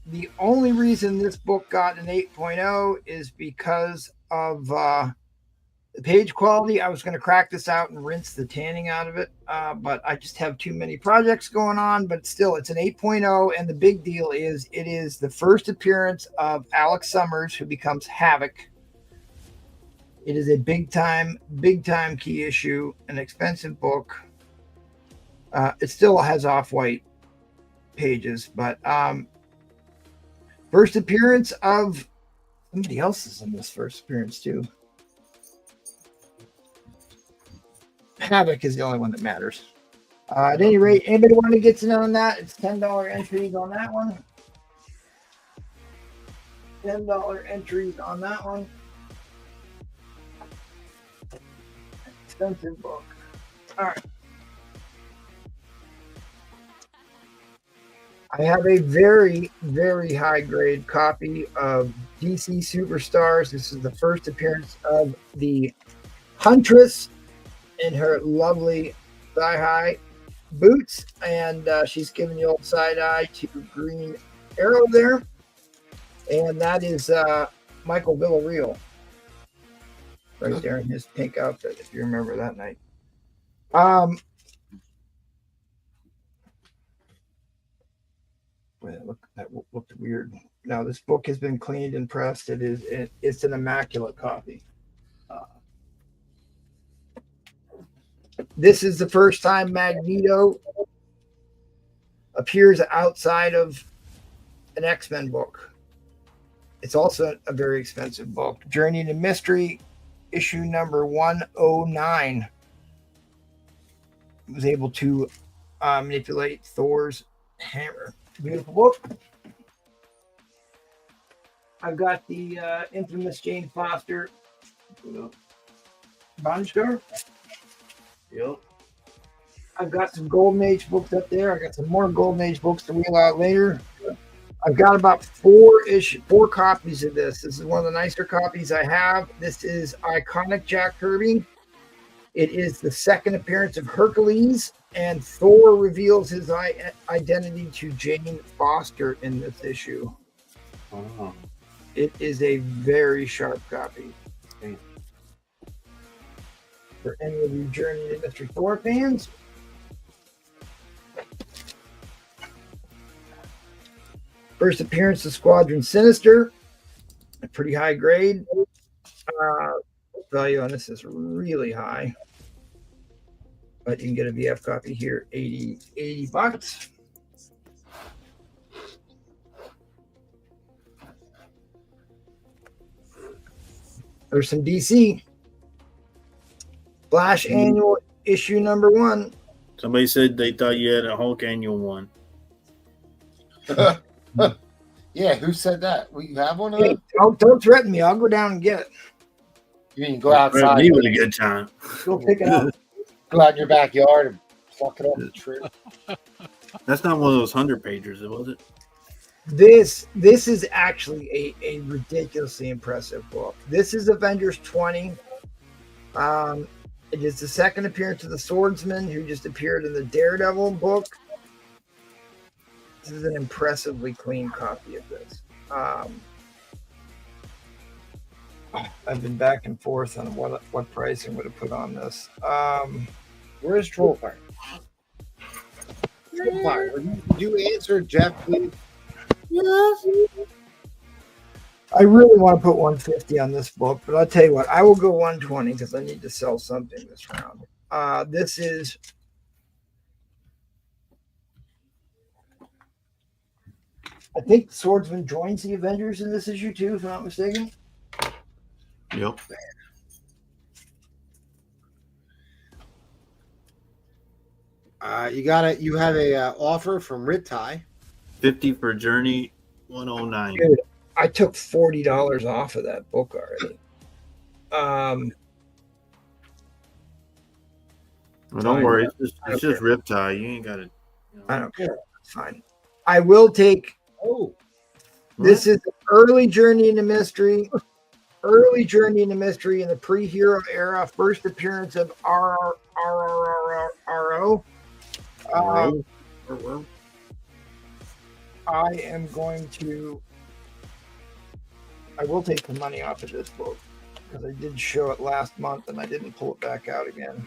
S1: The only reason this book got an 8.0 is because of the page quality. I was going to crack this out and rinse the tanning out of it, but I just have too many projects going on. But still, it's an 8.0, and the big deal is it is the first appearance of Alex Summers, who becomes Havoc. It is a big time key issue, an expensive book. It still has off-white pages, but first appearance of somebody else is in this first appearance too. Havoc is the only one that matters. At any rate, anybody want to get in on that? It's $10 entries on that one. $10 entries on that one. Expensive book. All right. I have a very, very high grade copy of DC Superstars. This is the first appearance of the Huntress in her lovely thigh-high boots, and she's giving the old side eye to Green Arrow there, and that is Michael Villarreal right there in his pink outfit, if you remember that night. Look, that looked weird. Now this book has been cleaned and pressed. It's an immaculate copy. This is the first time Magneto appears outside of an X-Men book. It's also a very expensive book. Journey into Mystery, issue number 109. Was able to manipulate Thor's hammer. Beautiful book. I've got the infamous Jane Foster bondage cover.
S9: Yep.
S1: I've got some Golden Age books up there. I got some more Golden Age books to wheel out later. I've got about four copies of this. This is one of the nicer copies I have. This is iconic Jack Kirby. It is the second appearance of Hercules, and Thor reveals his identity to Jane Foster in this issue.
S9: Oh.
S1: It is a very sharp copy. For any of you Journey to Mystery Thor fans. First appearance of Squadron Sinister, a pretty high grade. Value on this is really high. But you can get a VF copy here, 80 bucks. There's some DC. Flash Annual issue number 1.
S9: Somebody said they thought you had a Hulk Annual 1.
S3: Yeah, who said that? Will you have one of
S1: Hey,
S3: those?
S1: don't threaten me. I'll go down and get it.
S3: You mean go outside?
S9: Me with a good time.
S1: Go pick it up.
S3: Go out in your backyard and pluck it off the tree.
S9: That's not one of those 100-pagers, was it?
S1: This is actually a ridiculously impressive book. This is Avengers 20. It is the second appearance of the Swordsman, who just appeared in the Daredevil book. This is an impressively clean copy of this. I've been back and forth on what price I'm going to put on this.
S3: Where's Trollfire? Trollfire, would you answer Jeff, please?
S1: Yes. I really want to put 150 on this book, but I'll tell you what, I will go 120 because I need to sell something this round. This is I think Swordsman joins the Avengers in this issue too, if I'm not mistaken.
S9: Yep.
S3: You have a offer from Rittai.
S9: 50 for Journey 109.
S1: Dude, I took $40 off of that book already.
S9: Well, don't worry, it's just Riptide. You ain't got it.
S1: I don't care. It's fine. I will take.
S3: Oh,
S1: this is early Journey into Mystery. Early Journey into Mystery in the pre-hero era. First appearance of RRO. I am going to. I will take the money off of this book because I did show it last month and I didn't pull it back out again.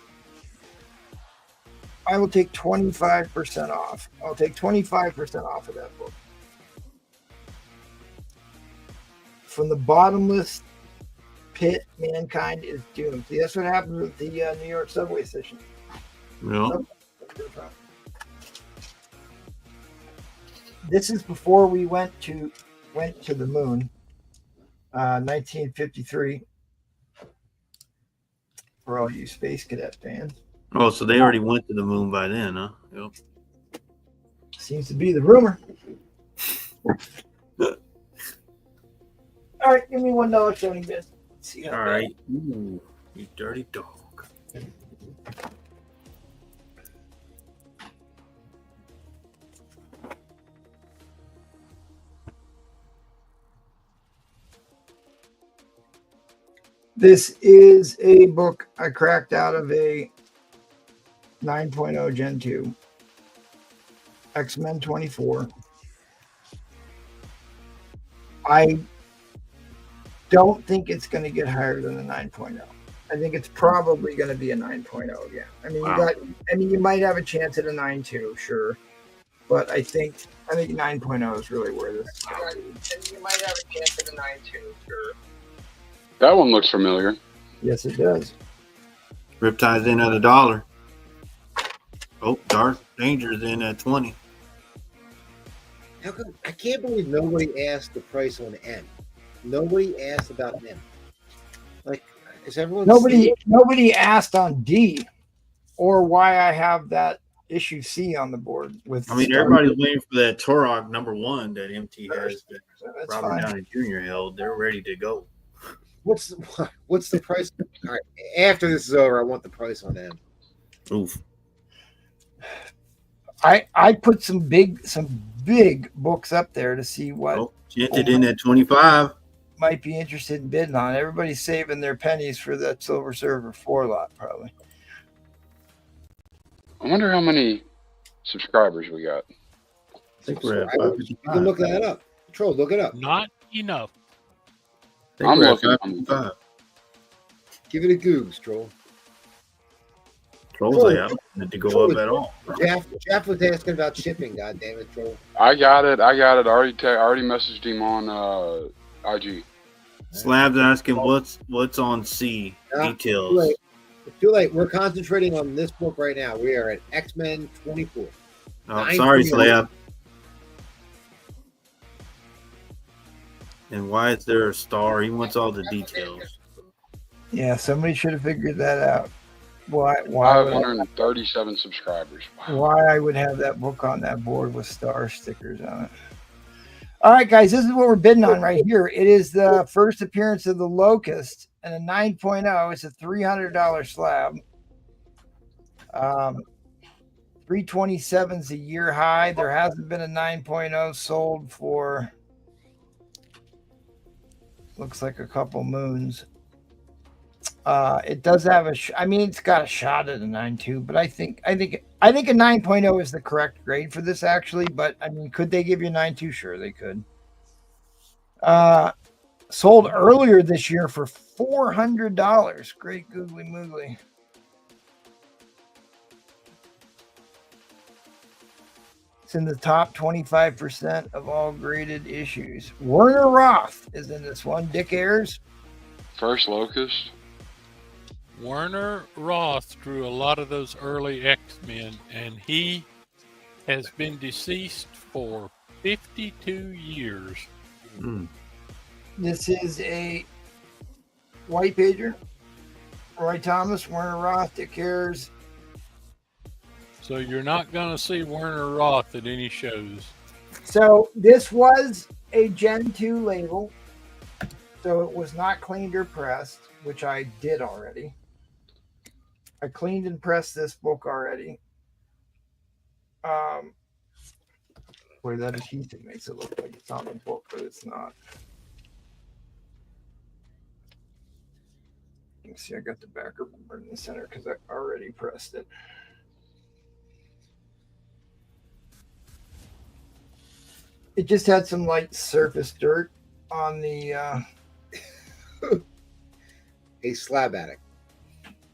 S1: I will take 25% off. I'll take 25% off of that book. From the bottomless pit, mankind is doomed. See, that's what happened with the New York subway station.
S9: Yeah.
S1: This is before we went to the moon. 1953. For all you Space Cadet fans.
S9: Oh, so they already went to the moon by then, huh? Yep.
S1: Seems to be the rumor. All right, give me $1.70 bid. See how
S9: All
S1: bad.
S9: right. Ooh, you dirty dog.
S1: This is a book I cracked out of a 9.0 Gen 2 X-Men 24. I don't think it's going to get higher than a 9.0. I think it's probably going to be a 9.0 again. I mean,
S9: Wow.
S1: you might have a chance at a 9.2, sure, but I think 9.0 is really where this is going to be. You might have a chance at a 9.2, sure.
S4: That one looks familiar.
S1: Yes, it does.
S9: Riptide's in at $1. Oh, Darth Danger's in at 20.
S3: How come I can't believe nobody asked the price on N? Nobody asked about N. Like, is everyone
S1: Nobody asked on D or why I have that issue C on the board with.
S9: I mean, everybody's waiting for that Turok #1 that MT has that
S1: That's
S9: Robert
S1: fine.
S9: Downey Jr. held. They're ready to go.
S3: What's the price? All right, after this is over, I want the price on N.
S9: Oof.
S1: I put some big books up there to see what
S9: Oh, Gented in at 25.
S1: might be interested in bidding on. Everybody's saving their pennies for that Silver Surfer 4 lot, probably.
S4: I wonder how many subscribers we got.
S9: I think we're at
S3: You can look that up. Troll, look it up.
S8: Not enough.
S4: I'm
S9: we're at
S4: looking.
S9: 555.
S3: Give it a Googs, Troll.
S9: Trolls like, I don't want it to go up at all.
S3: Jeff was asking about shipping. God damn it, Troll.
S4: I got it. I already messaged him on IG.
S9: Slab's asking what's on C details.
S3: Too late. We're concentrating on this book right now. We are at X-Men 24.
S9: Oh, sorry, Slab. And why is there a star? He wants all the details.
S1: Yeah, somebody should have figured that out. Why?
S4: 537 subscribers. Wow.
S1: Why I would have that book on that board with star stickers on it. All right, guys, this is what we're bidding on right here. It is the first appearance of the Locust and a 9.0. It's a $300 slab. 327 is a year high. There hasn't been a 9.0 sold for looks like a couple moons. It does have it's got a shot at a 9.2, but I think a 9.0 is the correct grade for this actually. But I mean, could they give you a 9.2? Sure, they could. Sold earlier this year for $400. Great googly moogly. It's in the top 25% of all graded issues. Werner Roth is in this one. Dick Ayers.
S4: First Locust.
S8: Werner Roth drew a lot of those early X-Men, and he has been deceased for 52 years.
S1: This is a white pager. Roy Thomas, Werner Roth, Dick Ayers.
S8: So you're not going to see Werner Roth at any shows.
S1: So this was a Gen 2 label. So it was not cleaned or pressed, which I did already. I cleaned and pressed this book already. Boy, that adhesive makes it look like it's on the book, but it's not. You can see I got the backer board in the center because I already pressed it. It just had some light surface dirt on the
S3: A slab addict.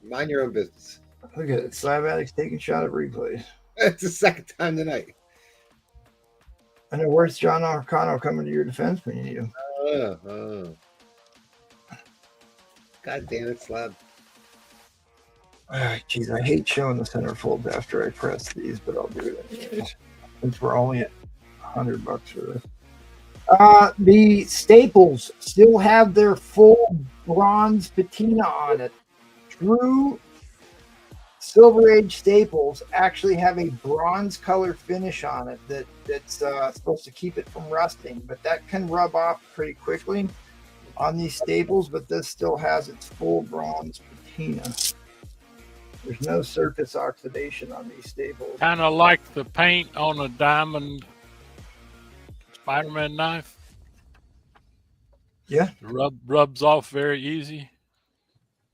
S3: Mind your own business.
S1: Look at it. Slab addicts taking shot of replays.
S3: It's the second time tonight.
S1: I know. Where's John Arcano coming to your defense when you need him?
S3: God damn it, Slab.
S1: Jeez, I hate showing the centerfolds after I press these, but I'll do it anyways. Since we're only at $100 for this. The staples still have their full bronze patina on it. True Silver Age staples actually have a bronze color finish on it that's supposed to keep it from rusting, but that can rub off pretty quickly on these staples, but this still has its full bronze patina. There's no surface oxidation on these staples.
S8: Kind of like the paint on a diamond Spider-Man knife.
S1: Yeah.
S8: Rubs off very easy.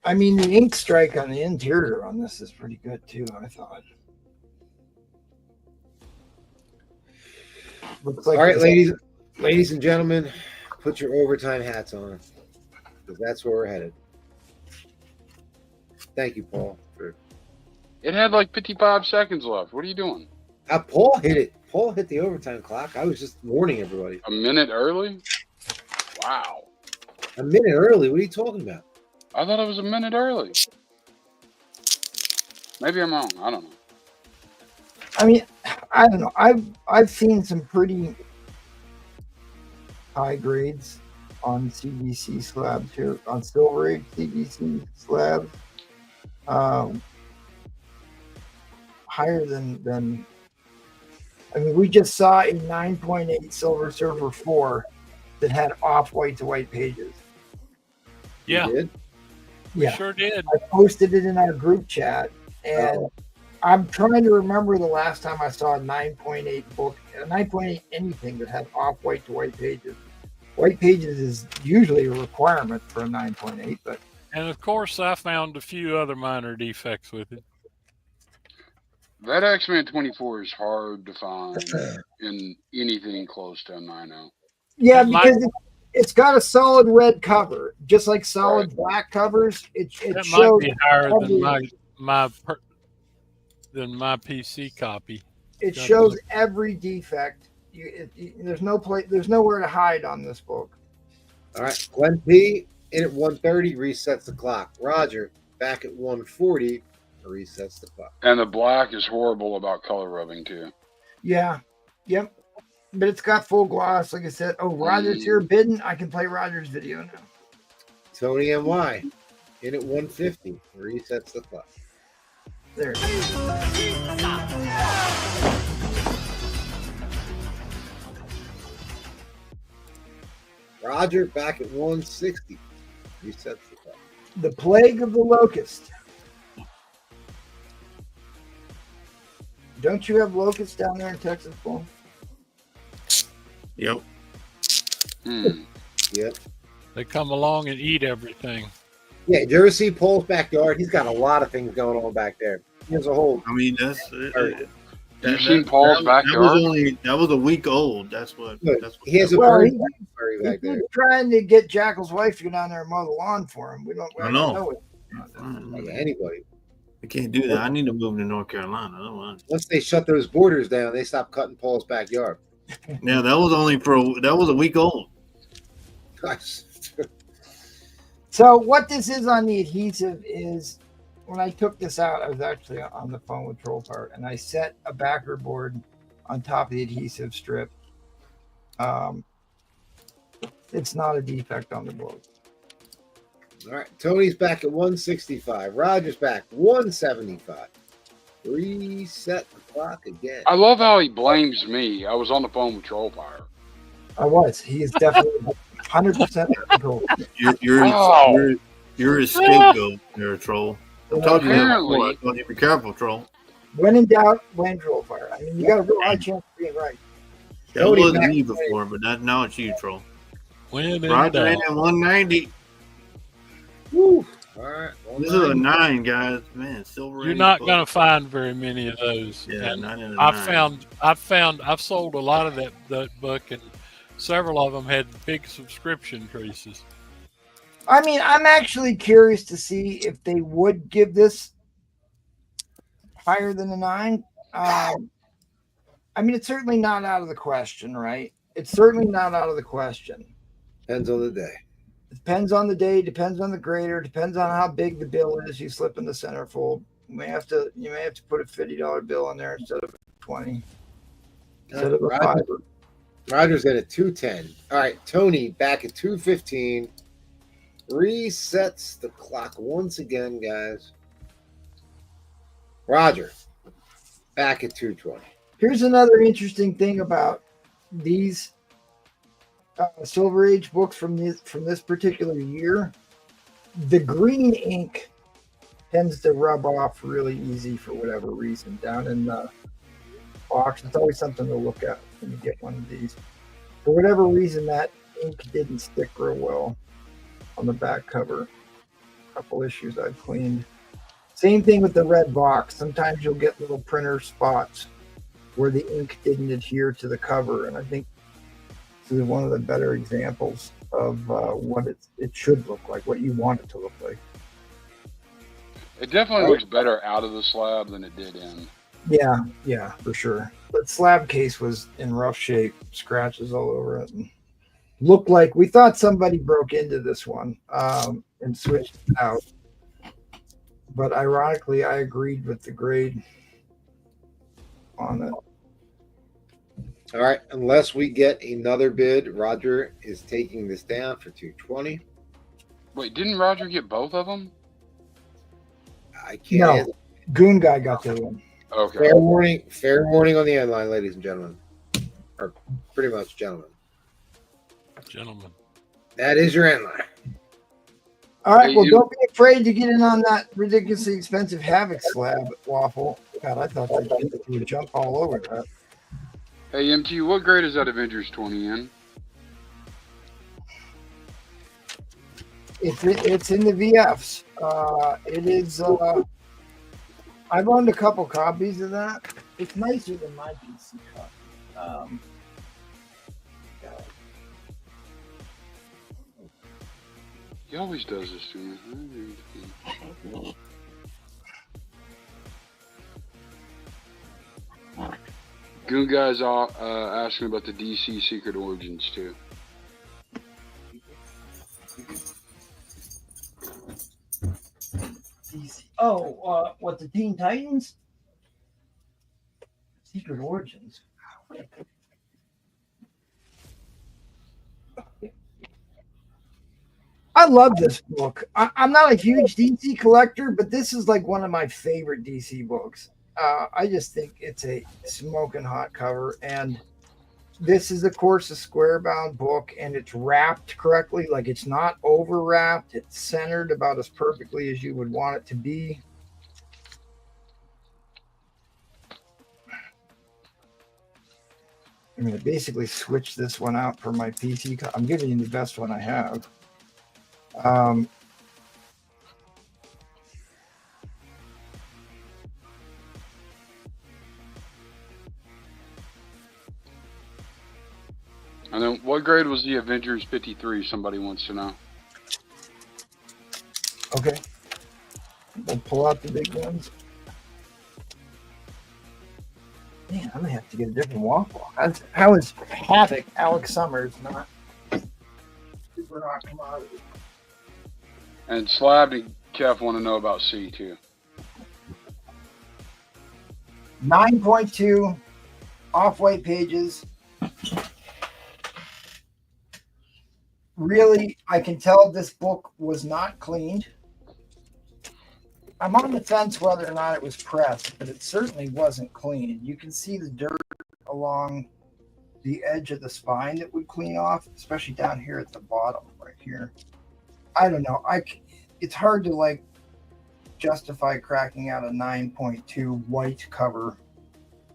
S1: I mean, the ink strike on the interior on this is pretty good too, I thought. Looks like
S3: All right, ladies and gentlemen, put your overtime hats on, because that's where we're headed. Thank you, Paul.
S4: It had like 55 seconds left. What are you doing?
S3: Paul hit it. Paul hit the overtime clock. I was just warning everybody.
S4: A minute early? Wow.
S3: A minute early? What are you talking about?
S4: I thought it was a minute early. Maybe I'm wrong. I don't know.
S1: I mean, I don't know. I've seen some pretty high grades on CBC slabs here, on Silver Age CBC slabs. Higher than I mean, we just saw a 9.8 Silver Surfer 4 that had off-white to white pages.
S8: Yeah.
S3: You did?
S8: We sure did.
S1: I posted it in our group chat, and I'm trying to remember the last time I saw a 9.8 book, a 9.8 anything that had off-white to white pages. White pages is usually a requirement for a 9.8, but...
S8: And of course, I found a few other minor defects with it.
S4: That X-Men 24 is hard to find in anything close to a 9.0.
S1: Yeah, because it's got a solid red cover, just like solid black covers. It
S8: That
S1: shows
S8: might be higher than my PC copy.
S1: It shows every defect. There's nowhere to hide on this book.
S3: All right, Glenn P. in at 1:30 resets the clock. Roger back at 1:40 resets the clock.
S4: And the black is horrible about color rubbing too.
S1: Yeah, yep. But it's got full gloss, like I said. Oh, Roger's here bidding. I can play Roger's video now.
S3: Tony NY in at 1:50 resets the clock.
S1: There.
S3: Roger back at 1:60 resets the clock.
S1: The Plague of the Locust. Don't you have locusts down there in Texas, Paul?
S9: Yep.
S3: Yep.
S8: They come along and eat everything.
S3: Yeah, did you ever see Paul's backyard? He's got a lot of things going on back there. He has a whole.
S9: I mean, that's.
S4: You seen Paul's backyard?
S9: That was a week old. That's what.
S3: He has a
S1: bird
S3: back there.
S1: He's trying to get Jackal's wife to go down there and mow the lawn for him. We don't know it.
S3: Anybody.
S9: I can't do that. I need to move to North Carolina. Otherwise.
S3: Once they shut those borders down, they stopped cutting Paul's backyard.
S9: Yeah, that was a week old.
S3: Gosh.
S1: So what this is on the adhesive is, when I took this out, I was actually on the phone with Troll Part, and I set a backer board on top of the adhesive strip. It's not a defect on the board.
S3: All right, Tony's back at 165. Roger's back 175. Reset the clock again.
S4: I love how he blames me. I was on the phone with Troll Fire.
S1: I was. He is definitely 100% control.
S9: You're a scapegoat. You're a troll. I'm talking to you
S4: Apparently.
S9: before. I told you be careful, troll.
S1: When in doubt, blame Troll Fire. I mean, you got a real high chance of being right.
S9: That wasn't me before, but now it's you, troll. Roger in at 190.
S3: Woo. All right.
S9: This is a 9, guys. Man, silver.
S8: You're not going to find very many of those.
S9: Yeah,
S8: and
S9: not in a
S8: 9. I've sold a lot of that book, and several of them had big subscription creases.
S1: I mean, I'm actually curious to see if they would give this higher than a 9. I mean, it's certainly not out of the question, right? It's certainly not out of the question.
S3: Depends on the day.
S1: It depends on the day, depends on the grader, depends on how big the bill is you slip in the centerfold. You may have to put a $50 bill in there instead of 20. Instead of a 5.
S3: Roger's at a 210. All right, Tony back at 215. Resets the clock once again, guys. Roger, back at 220.
S1: Here's another interesting thing about these Silver Age books from this particular year. The green ink tends to rub off really easy for whatever reason down in the box. It's always something to look at when you get one of these. For whatever reason, that ink didn't stick real well on the back cover. A couple issues I've cleaned. Same thing with the red box. Sometimes you'll get little printer spots where the ink didn't adhere to the cover, and I think this is one of the better examples of what it should look like, what you want it to look like.
S4: It definitely looks better out of the slab than it did in.
S1: Yeah, for sure. But slab case was in rough shape, scratches all over it, and looked like we thought somebody broke into this one and switched it out. But ironically, I agreed with the grade on it.
S3: All right, unless we get another bid, Roger is taking this down for 220.
S4: Wait, didn't Roger get both of them?
S3: I can't.
S1: No, Goon Guy got the other one.
S4: Okay.
S3: Fair warning on the end line, ladies and gentlemen. Or pretty much gentlemen.
S8: Gentlemen.
S3: That is your end line.
S1: All right,
S4: Hey,
S1: well, don't be afraid to get in on that ridiculously expensive Havoc slab, Waffle. God, I thought you would jump all over that.
S4: Hey, MT, what grade is that Avengers 20 in?
S1: It's in the VFs. It is. I've owned a couple copies of that. It's nicer than my PC copy.
S4: He always does this to me. Goon Guy's asking about the DC Secret Origins too.
S1: Oh, what, the Teen Titans? Secret Origins. I love this book. I'm not a huge DC collector, but this is like one of my favorite DC books. I just think it's a smoking hot cover, and this is, of course, a square-bound book, and it's wrapped correctly. Like, it's not over-wrapped. It's centered about as perfectly as you would want it to be. I'm going to basically switch this one out for my PC. I'm giving you the best one I have.
S4: And then, what grade was the Avengers 53? Somebody wants to know.
S1: Okay. We'll pull out the big ones. Man, I'm going to have to get a different waffle. How is Havoc Alex Summers not super hot commodity?
S4: And Slab and Kev want to know about C too.
S1: 9.2 off-white pages. Really, I can tell this book was not cleaned. I'm on the fence whether or not it was pressed, but it certainly wasn't cleaned. You can see the dirt along the edge of the spine that would clean off, especially down here at the bottom right here. I don't know. It's hard to like justify cracking out a 9.2 white cover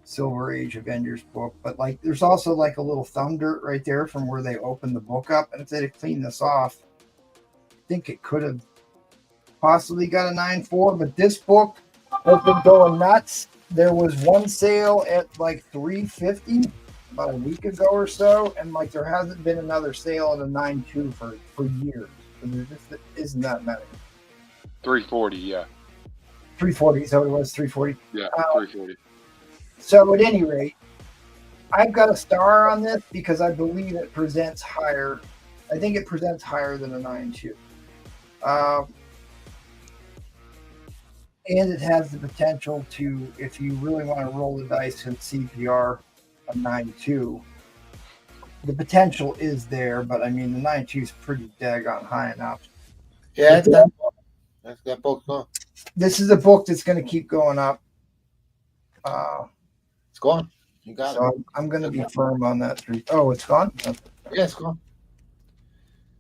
S1: Silver Age Avengers book, but like there's also like a little thumb dirt right there from where they opened the book up, and if they'd have cleaned this off, I think it could have possibly got a 9.4. But this book has been going nuts. There was one sale at like $3.50 about a week ago or so, and like there hasn't been another sale at a 9.2 for years. So there just isn't that many.
S4: 340, yeah.
S1: 340, is that what it was? 340?
S4: Yeah, 340.
S1: So at any rate, I've got a star on this because I believe it presents higher. I think it presents higher than a 9.2. And it has the potential to, if you really want to roll the dice and CPR a 9.2, the potential is there, but I mean, the 9.2 is pretty daggone high enough.
S3: Yeah, that book's on.
S1: This is a book that's going to keep going up.
S3: It's gone. You got
S1: So
S3: it.
S1: I'm going to be firm on that. Oh, it's gone?
S3: Yeah, it's gone.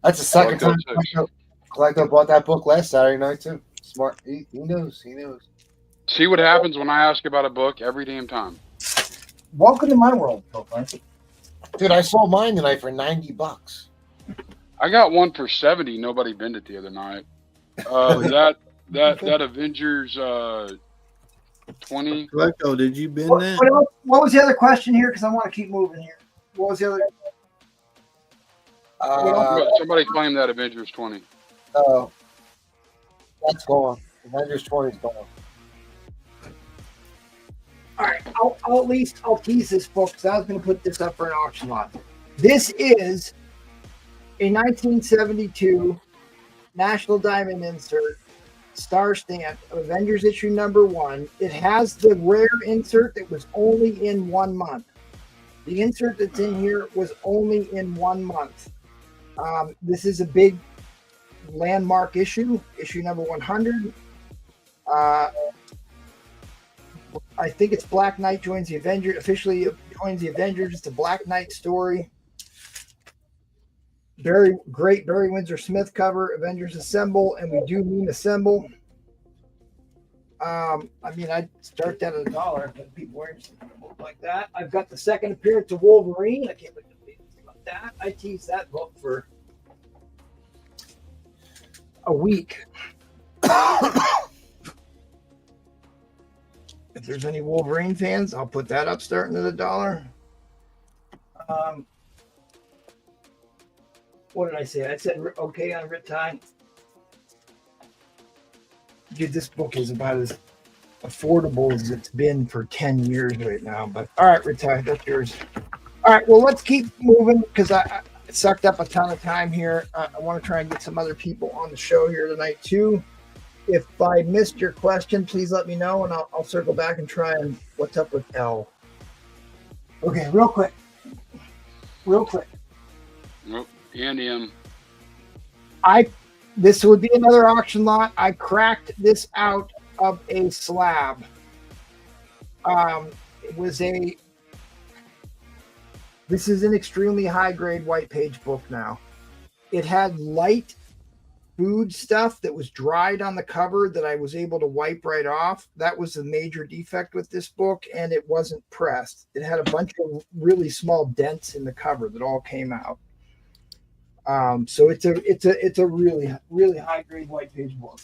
S3: That's the second time Collecto bought that book last Saturday night too. Smart. He knows. He knows.
S4: See what happens when I ask about a book every damn time.
S1: Welcome to my world, Frank.
S3: Dude, I sold mine tonight for $90.
S4: I got one for 70. Nobody binned it the other night. That Avengers 20.
S9: Collecto, did you bin that?
S1: What was the other question here? Because I want to keep moving here. What was the other?
S4: Somebody claimed that Avengers 20.
S3: Oh, that's gone. Avengers 20 is gone.
S1: All right, I'll tease this book because I was going to put this up for an auction lot. This is a 1972 National Diamond insert, star stamp of Avengers issue #1. It has the rare insert that was only in 1 month. The insert that's in here was only in 1 month. This is a big landmark issue number 100. I think it's Black Knight joins the Avengers, officially joins the Avengers. It's a Black Knight story. Great Barry Windsor Smith cover, Avengers Assemble, and we do mean assemble. I mean, I'd start that at $1, but people wearing something like that. I've got the second appearance of Wolverine. I can't believe about that. I teased that book for a week. If there's any Wolverine fans, I'll put that up starting at $1. What did I say? I said okay on Ritai. Dude, this book is about as affordable as it's been for 10 years right now. But all right, Ritai, that's yours. All right, well, let's keep moving because I sucked up a ton of time here. I want to try and get some other people on the show here tonight too. If I missed your question, please let me know, and I'll circle back and try and what's up with L. Okay, real quick.
S4: Nope, and him.
S1: This would be another auction lot. I cracked this out of a slab. This is an extremely high grade white page book now. It had light food stuff that was dried on the cover that I was able to wipe right off. That was the major defect with this book, and it wasn't pressed. It had a bunch of really small dents in the cover that all came out. So it's a really, really high grade white page book.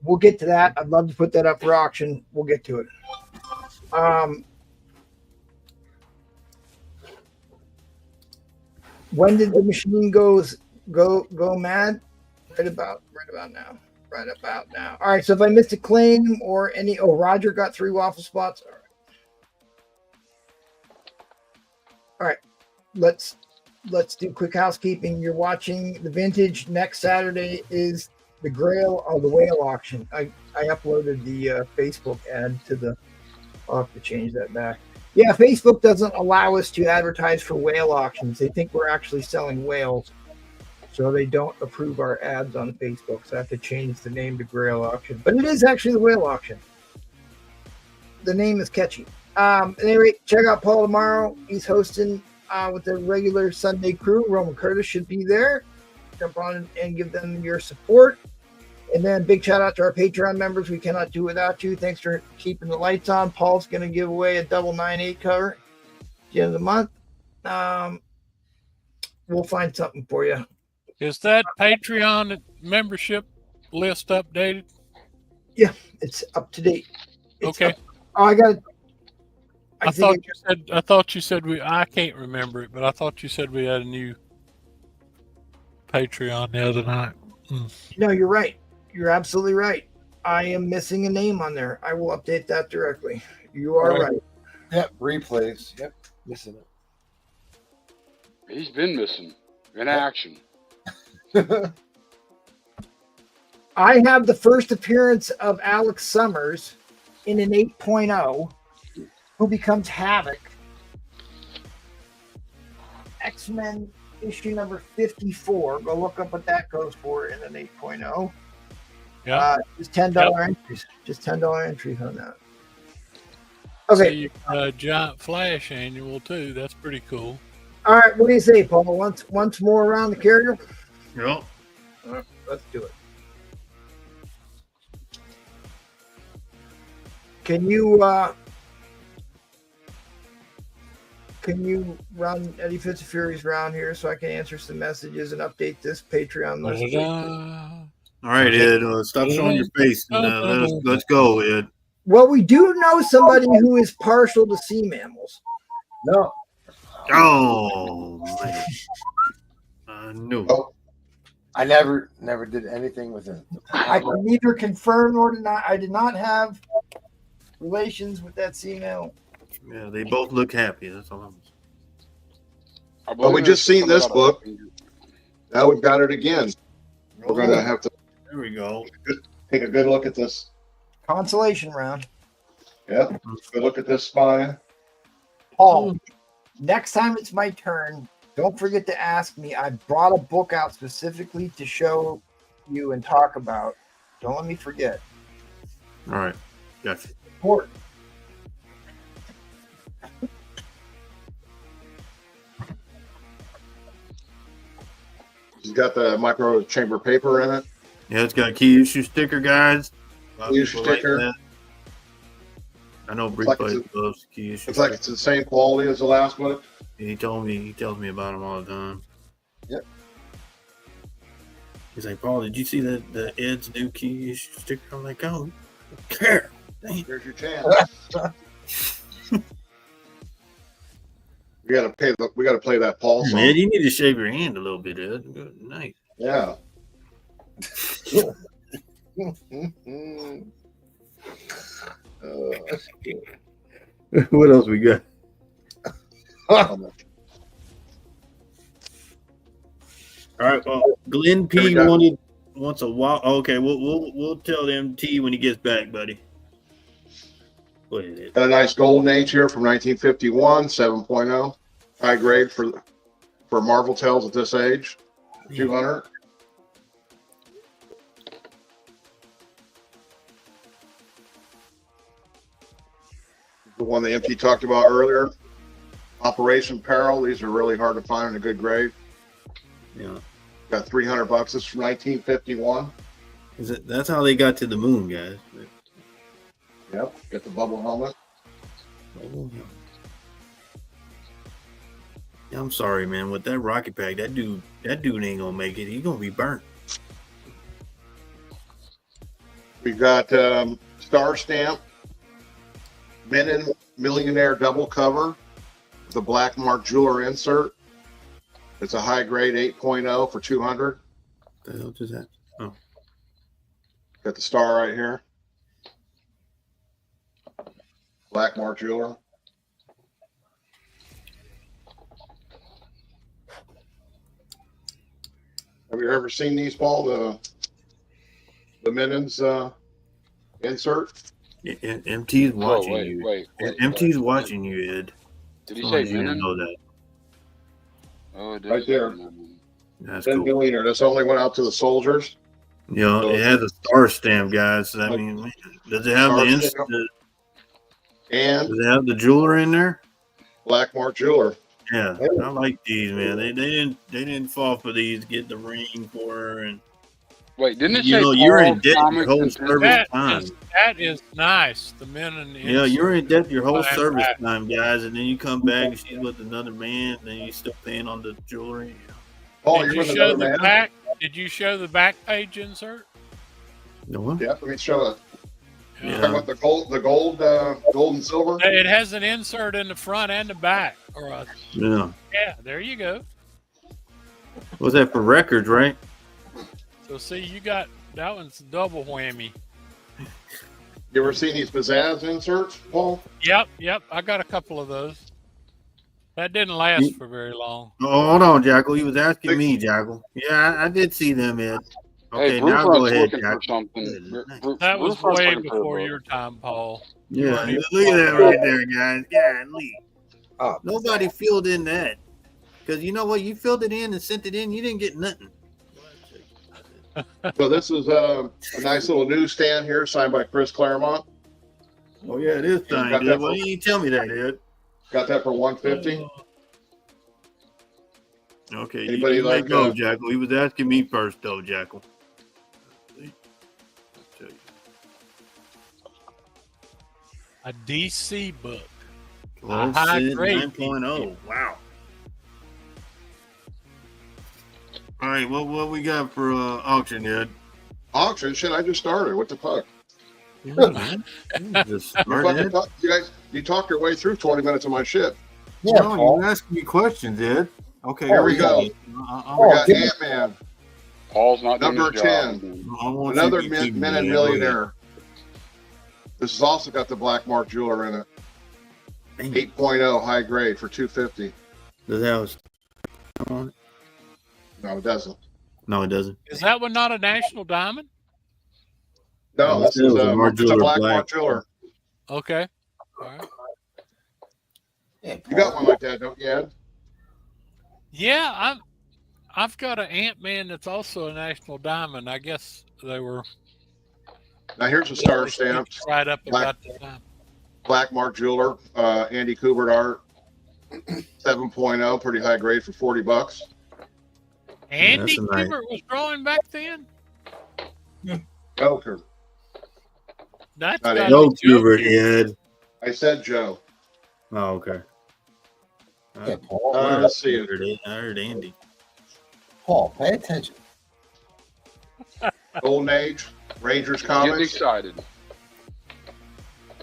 S1: We'll get to that. I'd love to put that up for auction. We'll get to it. When did the machine go mad? Right about now. All right. So if I missed a claim or any, Roger got 3 waffle spots. All right. Let's do quick housekeeping. You're watching the vintage. Next Saturday is the Grail of the Whale auction. I uploaded the Facebook ad to the. I'll have to change that back. Yeah, Facebook doesn't allow us to advertise for whale auctions. They think we're actually selling whales. So they don't approve our ads on Facebook. So I have to change the name to Grail Auction. But it is actually the Whale Auction. The name is catchy. At any rate, check out Paul tomorrow. He's hosting with the regular Sunday crew. Roman Curtis should be there. Jump on and give them your support. And then big shout out to our Patreon members. We cannot do without you. Thanks for keeping the lights on. Paul's going to give away a double 9/8 cover at the end of the month. We'll find something for you.
S8: Is that Patreon membership list updated?
S1: Yeah, it's up to date.
S8: Okay.
S1: I
S8: thought you said I can't remember it, but I thought you said we had a new Patreon the other night.
S1: No, you're right. You're absolutely right. I am missing a name on there. I will update that directly. You are right.
S3: Yep, replays. Yep, missing it.
S4: He's been missing in action.
S1: I have the first appearance of Alex Summers in an 8.0, who becomes Havoc. X-Men issue number 54. Go look up what that goes for in an 8.0.
S8: Yeah.
S1: Just $10 entries. Just $10 entries on that. Okay.
S8: See, you got a giant Flash annual too. That's pretty cool.
S1: All right, what do you say, Paul? Once more around the carrier?
S9: Yep.
S1: All right, let's do it. Can you run Eddie Fitzfury's round here so I can answer some messages and update this Patreon list? Please?
S9: All right, Ed. Stop showing your face and let's go, Ed.
S1: Well, we do know somebody who is partial to sea mammals. No.
S9: Oh man. I knew.
S3: I never did anything with it.
S1: I can neither confirm nor deny. I did not have relations with that sea mammal.
S9: Yeah, they both look happy. That's all I'm saying.
S2: Well, we just seen this book. Now we've got it again. We're going to have to
S9: There we go.
S2: take a good look at this.
S1: Consolation round.
S2: Yep. Good look at this spine.
S1: Paul, next time it's my turn, don't forget to ask me. I brought a book out specifically to show you and talk about. Don't let me forget.
S9: All right. Gotcha.
S1: Important.
S2: It's got the micro chamber paper in it.
S9: Yeah, it's got a key issue sticker, guys.
S2: Key issue sticker.
S9: that. I know Brick
S2: like
S9: Play
S2: it's
S9: loves key issue.
S2: It's like it's the same quality as the last one.
S9: He tells me about them all the time.
S2: Yep.
S9: He's like, Paul, did you see the Ed's new key issue sticker? I'm like, oh, I don't care. Dang.
S2: Here's your chance. We gotta play that Paul song.
S9: Man, you need to shave your hand a little bit, Ed. Good night.
S2: Yeah.
S9: What else we got? All right. Well, Glenn P wants a while. Okay, we'll tell them T when he gets back, buddy. What is it?
S2: Got a nice golden age here from 1951, 7.0. High grade for Marvel Tales at this age. 200. The one the MT talked about earlier. Operation Peril. These are really hard to find in a good grade.
S9: Yeah.
S2: Got $300. This is from 1951.
S9: That's how they got to the moon, guys.
S2: Yep. Get the bubble helmet.
S9: Yeah, I'm sorry, man. With that rocket pack, that dude ain't gonna make it. He's gonna be burnt.
S2: We've got Star Stamp Menon Millionaire double cover with a black mark jeweler insert. It's a high grade 8.0 for 200.
S9: The hell is that? Oh,
S2: got the star right here. Black mark jeweler. Have you ever seen these, Paul? The Menon's insert?
S9: MT's watching you.
S4: Wait,
S9: MT's watching you, Ed.
S4: Did he say
S9: you
S4: Menon?
S9: know that.
S4: Oh, it
S2: Right there.
S9: That's
S2: Ben
S9: cool.
S2: Millionaire. This only went out to the soldiers.
S9: You know, it has a star stamp, guys. So, I mean, does it have
S2: And
S9: does it have the jeweler in there?
S2: Black mark jeweler.
S9: Yeah, I like these, man. They didn't fall for these. Get the ring for her, and
S4: wait, didn't it
S9: you
S4: say
S9: know you're in
S4: Paul
S9: debt your
S4: Comics
S9: whole
S4: and
S9: service time.
S8: That is nice. The men and the
S9: Yeah, you're in debt your whole
S8: Fine,
S9: service
S8: right.
S9: time, guys, and then you come back and she's with another man, and then you still paying on the jewelry.
S2: Paul,
S8: Did
S2: you're
S8: you
S2: with
S8: show
S2: another
S8: the
S2: man?
S8: back? Did you show the back page insert?
S9: No one?
S2: Yeah, let me show it.
S9: Yeah.
S2: Talking about the gold and silver.
S8: It has an insert in the front and the back.
S9: Yeah.
S8: Yeah, there you go.
S9: Was that for records, right?
S8: So see, you got that one's double whammy.
S2: You ever seen these pizzazz inserts, Paul?
S8: Yep. I got a couple of those. That didn't last for very long.
S9: Oh, hold on, Jackal. He was asking me, Jackal. Yeah, I did see them, Ed. Okay,
S4: Hey,
S9: now go
S4: Brewfront's
S9: ahead,
S4: looking
S9: Jackal.
S4: for something.
S8: That was
S4: Brewfront's
S8: way
S4: looking for a
S8: before
S4: book.
S8: your time, Paul.
S9: Yeah,
S8: Money.
S9: look at that right there, guys. Golly.
S3: Oh,
S9: Nobody filled in that. Because you know what? You filled it in and sent it in. You didn't get nothing.
S2: So this is a nice little newsstand here, signed by Chris Claremont.
S9: Oh yeah, it is
S2: Got
S9: signed,
S2: that
S9: Ed. Why didn't you tell me that, Ed?
S2: Got that for 150.
S9: Okay,
S2: Anybody
S9: you
S2: like
S9: might go, Jackal. He was asking me first, though, Jackal.
S8: A DC book. A
S9: 12
S8: high
S9: cent
S8: grade
S9: 9.0. Wow. All right, what we got for auction, Ed?
S2: Auction? Shit, I just started. What the fuck?
S9: Just
S2: You fucking you guys, you talked your way through 20 minutes of my shit.
S3: Yeah,
S9: no,
S3: Paul.
S9: you asking me questions, Ed. Okay,
S2: Here we go. We got Ant-Man.
S4: Paul's not doing
S2: Number
S4: his job.
S2: 10.
S9: I want
S2: Another
S9: you to keep
S2: Minute
S9: me,
S2: Millionaire. This has also got the black mark jeweler in it. 8.0 high grade for 250.
S9: Does that have on it?
S2: No, it doesn't.
S9: No, it doesn't.
S8: Is that one not a national diamond?
S2: No, this is a black mark jeweler.
S8: Okay. All right.
S3: Yeah,
S2: You got one like that, don't you, Ed?
S8: Yeah, I've got an Ant-Man that's also a national diamond. I guess they were.
S2: Now here's a star stamp.
S8: Right up about the time.
S2: Black mark jeweler, Andy Kubert art, 7.0, pretty high grade for $40.
S8: Andy Kubert was drawing back then.
S2: Joker.
S8: That's
S2: Not
S8: got
S9: Joe Kubert, Ed.
S2: I said Joe.
S9: Oh, okay.
S3: Yeah, Paul.
S2: Let's see.
S9: I heard Andy.
S3: Paul, pay attention.
S2: Golden Age, Rangers
S4: Getting
S2: Comics,
S4: excited.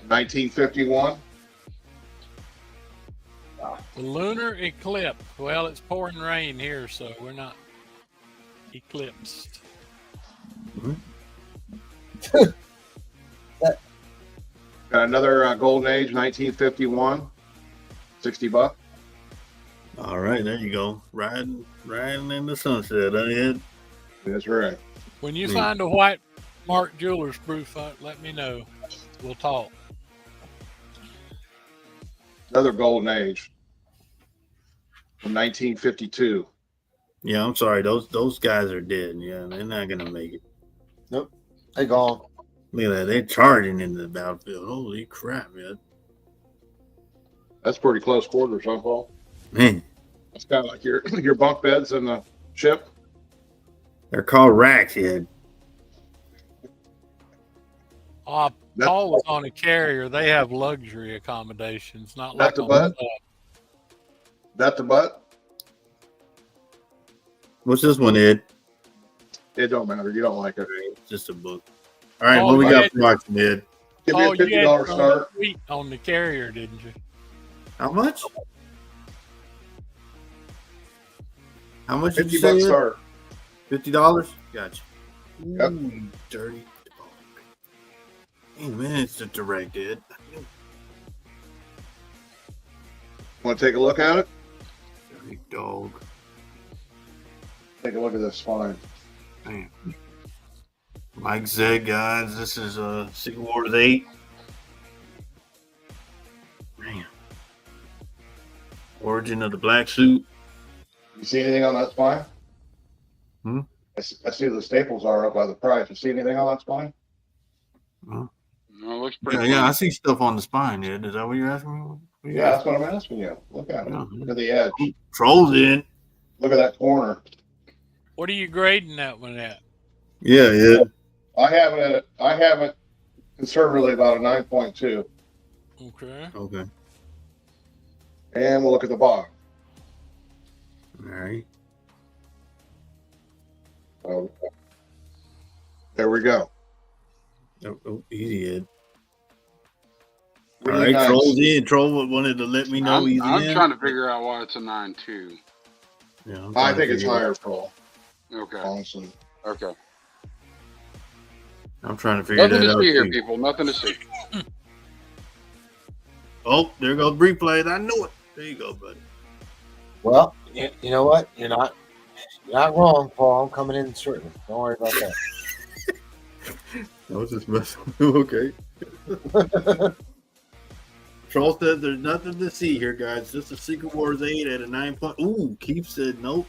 S2: 1951.
S8: The lunar eclipse. Well, it's pouring rain here, so we're not eclipsed.
S2: Got another Golden Age, 1951, $60.
S9: All right, there you go. Riding in the sunset, Ed?
S2: That's right.
S8: When you find a white mark jeweler's proof, let me know. We'll talk.
S2: Another Golden Age from 1952.
S9: Yeah, I'm sorry. Those guys are dead. Yeah, they're not gonna make it.
S3: Nope, they gone.
S9: Look at that. They're charging into the battlefield. Holy crap, man.
S2: That's pretty close quarters, huh, Paul?
S9: Man,
S2: That's kind of like your bunk beds in the ship.
S9: they're called racks, Ed.
S8: Paul was on a carrier. They have luxury accommodations, not like
S2: the
S8: on
S2: butt?
S8: the
S2: That the butt?
S9: What's this one, Ed?
S2: It don't matter. You don't like it.
S9: It's just a book. All right,
S8: Oh,
S9: what we
S8: you
S9: got
S8: had-
S9: for auction, Ed?
S2: Give me a
S8: you had
S2: $50
S8: some
S2: start.
S8: sweet on the carrier, didn't you?
S9: How much? How much did you
S2: $50
S9: say? Ed?
S2: start.
S9: $50? Gotcha.
S2: Yep.
S9: Ooh, you dirty dog. Hey, man, it's a direct, Ed.
S2: Want to take a look at it?
S9: Dirty dog.
S2: Take a look at this spine.
S9: Damn. Mike said, guys, this is Secret Wars 8. Man. Origin of the black suit.
S2: You see anything on that spine?
S9: Hmm?
S2: I see the staples are up by the price. You see anything on that spine?
S9: Huh?
S4: No, it looks pretty
S9: Yeah,
S4: clean.
S9: I see stuff on the spine, Ed. Is that what you're asking me? What you
S2: Yeah, that's what I'm asking you. Look at it.
S9: Yeah.
S2: Look at the edge.
S9: Trolls in.
S2: Look at that corner.
S8: What are you grading that one at?
S9: Yeah, yeah.
S2: I have it conservatively about a 9.2.
S8: Okay.
S9: Okay.
S2: And we'll look at the bottom.
S9: All right.
S2: There we go.
S9: Oh, easy, Ed. All
S2: Really
S9: right,
S2: nice.
S9: Trolls in. Troll wanted to let me know he's
S4: I'm
S9: in.
S4: trying to figure out why it's a 9.2.
S9: Yeah, I'm
S2: I
S9: trying
S2: think
S9: to
S2: it's
S9: figure it
S2: higher,
S9: out.
S2: Paul.
S4: Okay.
S2: Honestly.
S4: Okay.
S9: I'm trying to figure
S4: Nothing
S9: that
S4: to
S9: out.
S4: see here,
S9: too.
S4: people. Nothing to see.
S9: Oh, there goes replays. I knew it. There you go, buddy.
S3: Well, you know what? You're not wrong, Paul. I'm coming in shortly. Don't worry about that.
S9: I was just messing. Okay. Troll says there's nothing to see here, guys. Just a Secret Wars 8 at a 9 point. Ooh, Keith said nope.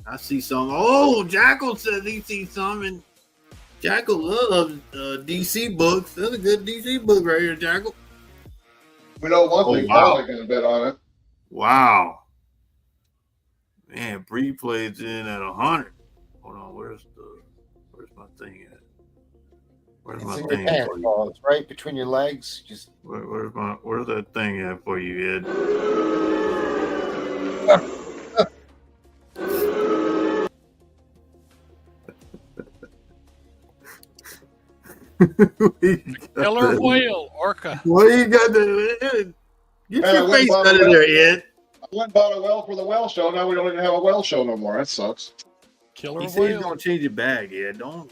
S9: I see some. Oh, Jackal says he sees some, and Jackal loves DC books. That's a good DC book right here, Jackal.
S2: We know one thing.
S9: Wow.
S2: Paul ain't gonna bet on it.
S9: Wow. Man, Bree plays in at 100. Hold on, where's my thing at? Where's my
S3: It's in
S9: thing
S3: your
S9: at
S3: pants,
S9: for you?
S3: Paul. It's right between your legs. Just
S9: Where's that thing at for you, Ed?
S8: Killer whale, orca.
S9: What you got there? Get
S2: Man, I
S9: your
S2: went
S9: face
S2: and bought
S9: out
S2: a
S9: of
S2: whale.
S9: there, Ed.
S2: I went and bought a whale for the whale show. Now we don't even have a whale show no more. That sucks.
S8: Killer
S9: He said he's
S8: whale.
S9: gonna change your bag, Ed. Don't.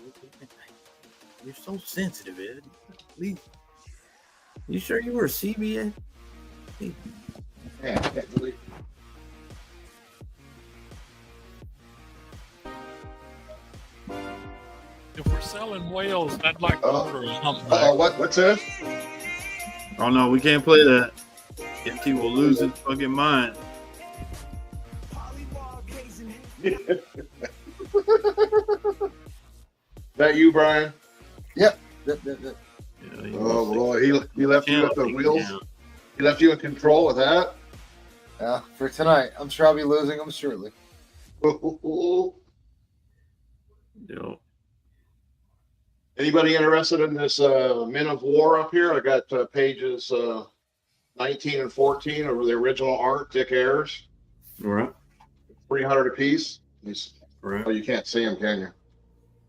S9: You're so sensitive, Ed. Please. You sure you were a CB, Ed?
S2: Man, I can't believe.
S8: If we're selling whales, I'd like to order a humpback.
S2: Oh, what's this?
S9: Oh no, we can't play that. MT will lose his fucking mind.
S2: That you, Brian?
S3: Yep.
S2: Oh boy, he left you at the wheels.
S9: Yeah.
S2: He left you in control with that.
S3: Yeah, for tonight. I'm sure I'll be losing them shortly.
S9: Yo.
S2: Anybody interested in this Men of War up here? I got pages 19 and 14 over the original art, Dick Ayers.
S9: Right.
S2: 300 a piece.
S9: Right.
S2: Oh, you can't see them, can you?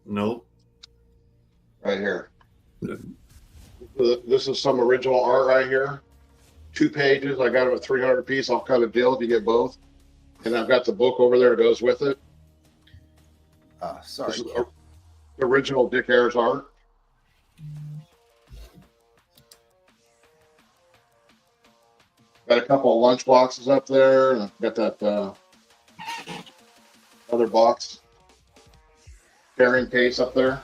S9: Nope.
S2: Right here. This is some original art right here. 2 pages. I got them at 300 a piece. I'll cut a deal if you get both. And I've got the book over there that goes with it.
S3: Sorry.
S2: This is original Dick Ayers art. Got a couple of lunch boxes up there. And I've got that other box carrying case up there.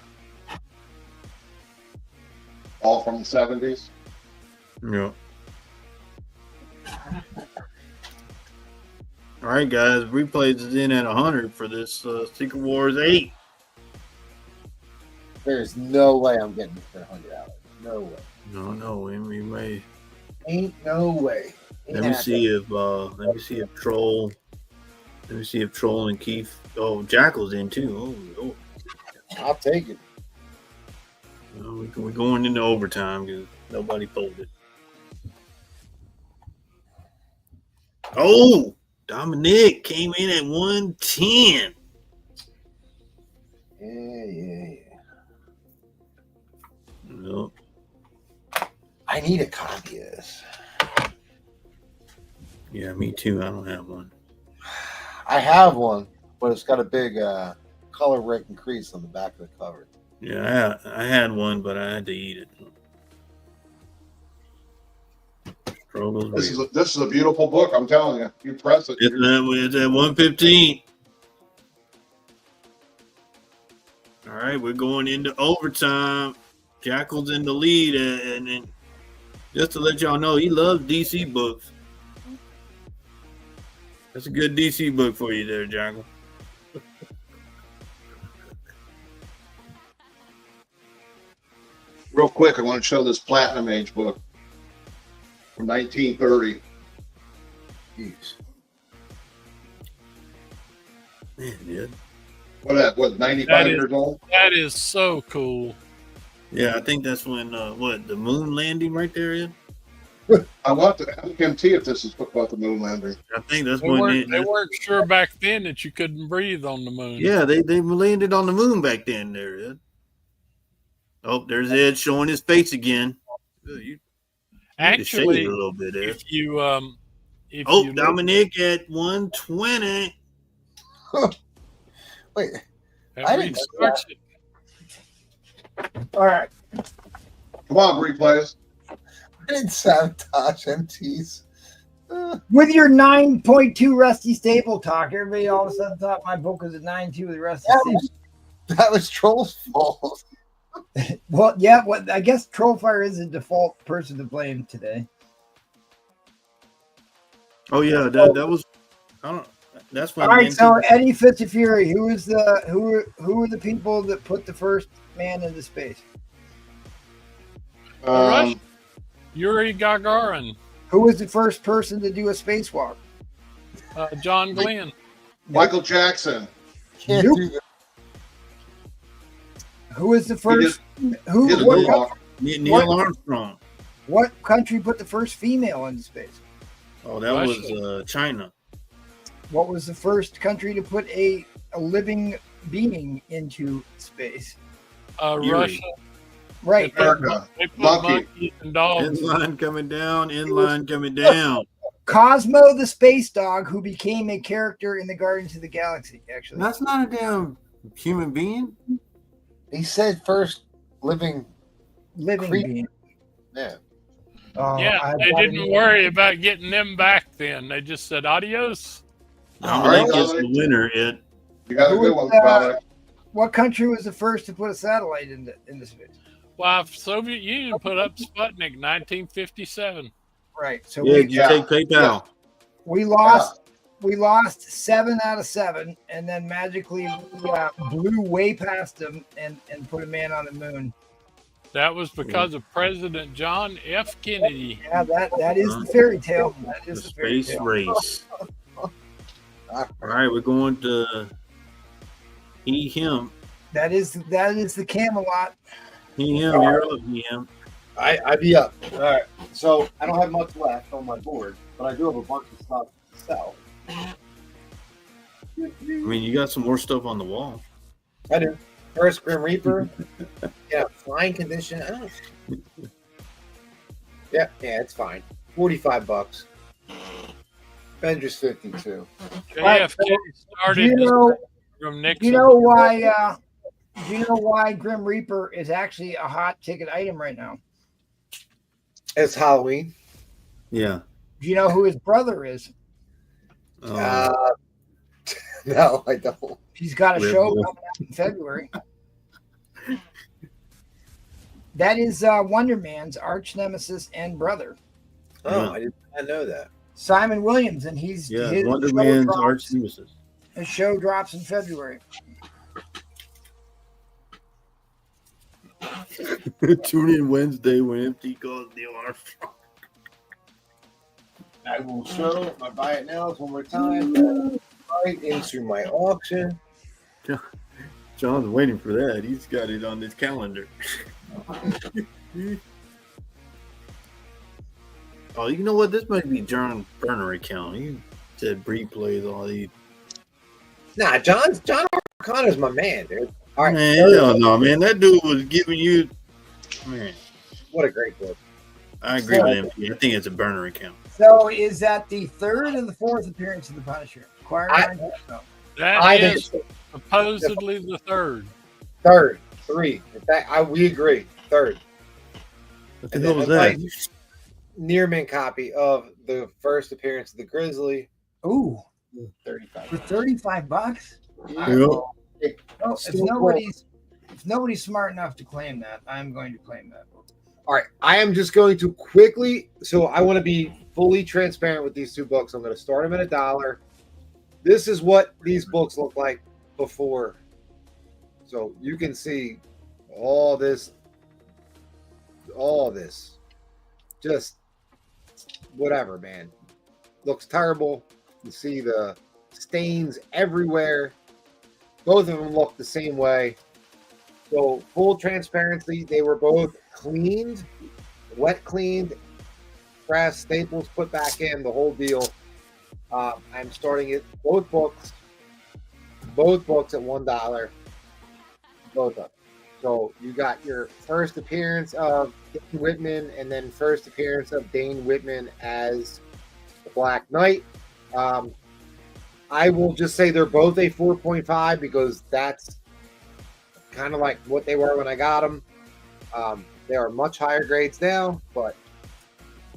S2: All from the 70s.
S9: Yeah. All right, guys. Replays is in at 100 for this Secret Wars 8.
S3: There's no way I'm getting it for $100. No way.
S9: No, we may.
S3: Ain't no way.
S9: Let me see if Troll. Let me see if Troll and Keith. Oh, Jackal's in too. Oh.
S3: I'll take it.
S9: We're going into overtime because nobody folded. Oh, Dominic came in at 110.
S3: Yeah.
S9: Nope.
S3: I need a copy of this.
S9: Yeah, me too. I don't have one.
S3: I have one, but it's got a big color breaking crease on the back of the cover.
S9: Yeah, I had one, but I had to eat it.
S2: This is a beautiful book. I'm telling you. You press it.
S9: It's at 115. All right, we're going into overtime. Jackal's in the lead, and just to let y'all know, he loves DC books. That's a good DC book for you there, Jackal.
S2: Real quick, I want to show this Platinum Age book from 1930.
S3: Jeez.
S9: Man, dude.
S2: What, 95 years old?
S8: That is so cool.
S9: Yeah, I think that's when, the moon landing right there is?
S2: I want to ask MT if this is about the moon landing.
S9: I think that's
S8: They weren't sure back then that you couldn't breathe on the moon.
S9: Yeah, they landed on the moon back then there, Ed. Oh, there's Ed showing his face again. You
S8: Actually,
S9: a little bit, Ed.
S8: if you
S9: Dominic at 120.
S3: Wait,
S8: that
S3: I didn't
S8: restarts it.
S3: all right.
S2: Come on, replays.
S3: I didn't sabotage MTs.
S1: With your 9.2 Rusty Staple talk, everybody all of a sudden thought my book was a 9.2 with Rusty Staple.
S3: That was Troll's fault.
S1: Well, yeah, I guess Trollfire is the default person to blame today.
S9: Oh yeah, that was. I don't. That's when.
S1: All right, so Eddie Fitzfury, who were the people that put the first man into space?
S8: Yuri Gagarin.
S1: Who was the first person to do a spacewalk?
S8: John Glenn.
S2: Michael Jackson.
S3: Can't
S1: Nope.
S3: do that.
S1: Who was the first?
S2: He did a
S1: What,
S2: moonwalk.
S9: Neil Armstrong.
S1: what country put the first female into space?
S9: Oh, that was China.
S1: What was the first country to put a living being into space?
S8: Russia.
S1: Right.
S2: America.
S8: They put
S2: Monkey.
S8: monkeys and dogs.
S9: Inline coming down. Inline coming down.
S1: Cosmo the space dog, who became a character in the Guardians of the Galaxy. Actually,
S9: That's not a damn human being.
S3: He said first living.
S1: living
S3: creep.
S1: being.
S3: Yeah.
S8: Yeah,
S1: I've
S8: they
S1: got
S8: didn't
S1: an-
S8: worry about getting them back then. They just said adios.
S9: Dominic
S2: right,
S9: is the
S2: Dominic.
S9: winner. It.
S2: You got a
S1: Who
S2: good
S1: was,
S2: one, Dominic.
S1: What country was the first to put a satellite into space?
S8: Why, Soviet Union put up Sputnik 1957.
S1: Right. So
S9: Yeah,
S1: we,
S9: you take PayPal.
S1: we lost. We lost 7 out of 7, and then magically blew way past them and put a man on the moon.
S8: That was because of President John F. Kennedy.
S1: Yeah, that is the fairy tale. That
S9: The
S1: is the fairy
S9: space
S1: tale.
S9: race. All right, we're going to he, him.
S1: That is the Camelot.
S9: He, him. You're up, he, him.
S13: I'd be up. All right. So I don't have much left on my board, but I do have a bunch of stuff to sell.
S9: I mean, you got some more stuff on the wall.
S13: I do. First Grim Reaper. Yeah, flying condition. I don't... Yeah, it's fine. $45. Avengers 52.
S8: JFK started
S1: Do you know?
S8: from
S1: Do
S8: Nixon.
S1: you know why? Do you know why Grim Reaper is actually a hot ticket item right now?
S13: It's Halloween.
S9: Yeah.
S1: Do you know who his brother is?
S13: No, I don't.
S1: He's got a
S9: Red
S1: show
S9: Bull.
S1: coming out in February. That is Wonder Man's arch nemesis and brother,
S13: Oh, I did not know that.
S1: Simon Williams, and he's
S9: Yeah,
S1: his
S9: Wonder
S1: show
S9: Man's
S1: drops-
S9: arch nemesis.
S1: His show drops in February.
S9: Tune in Wednesday when MT calls Neil Armstrong.
S13: I will show my buy it nows one more time. Right into my auction.
S9: John's waiting for that. He's got it on his calendar. Oh, you know what? This might be John Burner account. He said Bree plays all these.
S13: Nah, John O'Connor's my man, dude. All right,
S9: Man, hell no, man. That dude was giving you. Man,
S13: what a great book.
S9: I agree with MT. I think it's a Burner account.
S1: So is that the third and the fourth appearance of the Punisher? No.
S8: That is supposedly the third.
S13: Third, 3. In fact, we agree. Third.
S9: What the hell was that?
S13: Near-mint copy of the first appearance of the Grizzly.
S1: Ooh,
S13: 35.
S1: for $35.
S9: Yep.
S1: Oh, if nobody's smart enough to claim that, I'm going to claim that.
S13: All right, I am just going to quickly. So I want to be fully transparent with these two books. I'm going to start them at $1. This is what these books look like before. So you can see all this, just whatever, man. Looks terrible. You see the stains everywhere. Both of them look the same way. So full transparency, they were both cleaned, wet cleaned, brass staples put back in, the whole deal. I'm starting it, both books at $1. Both of them. So you got your first appearance of Dane Whitman and then first appearance of Dane Whitman as the Black Knight. I will just say they're both a 4.5 because that's kind of like what they were when I got them. They are much higher grades now, but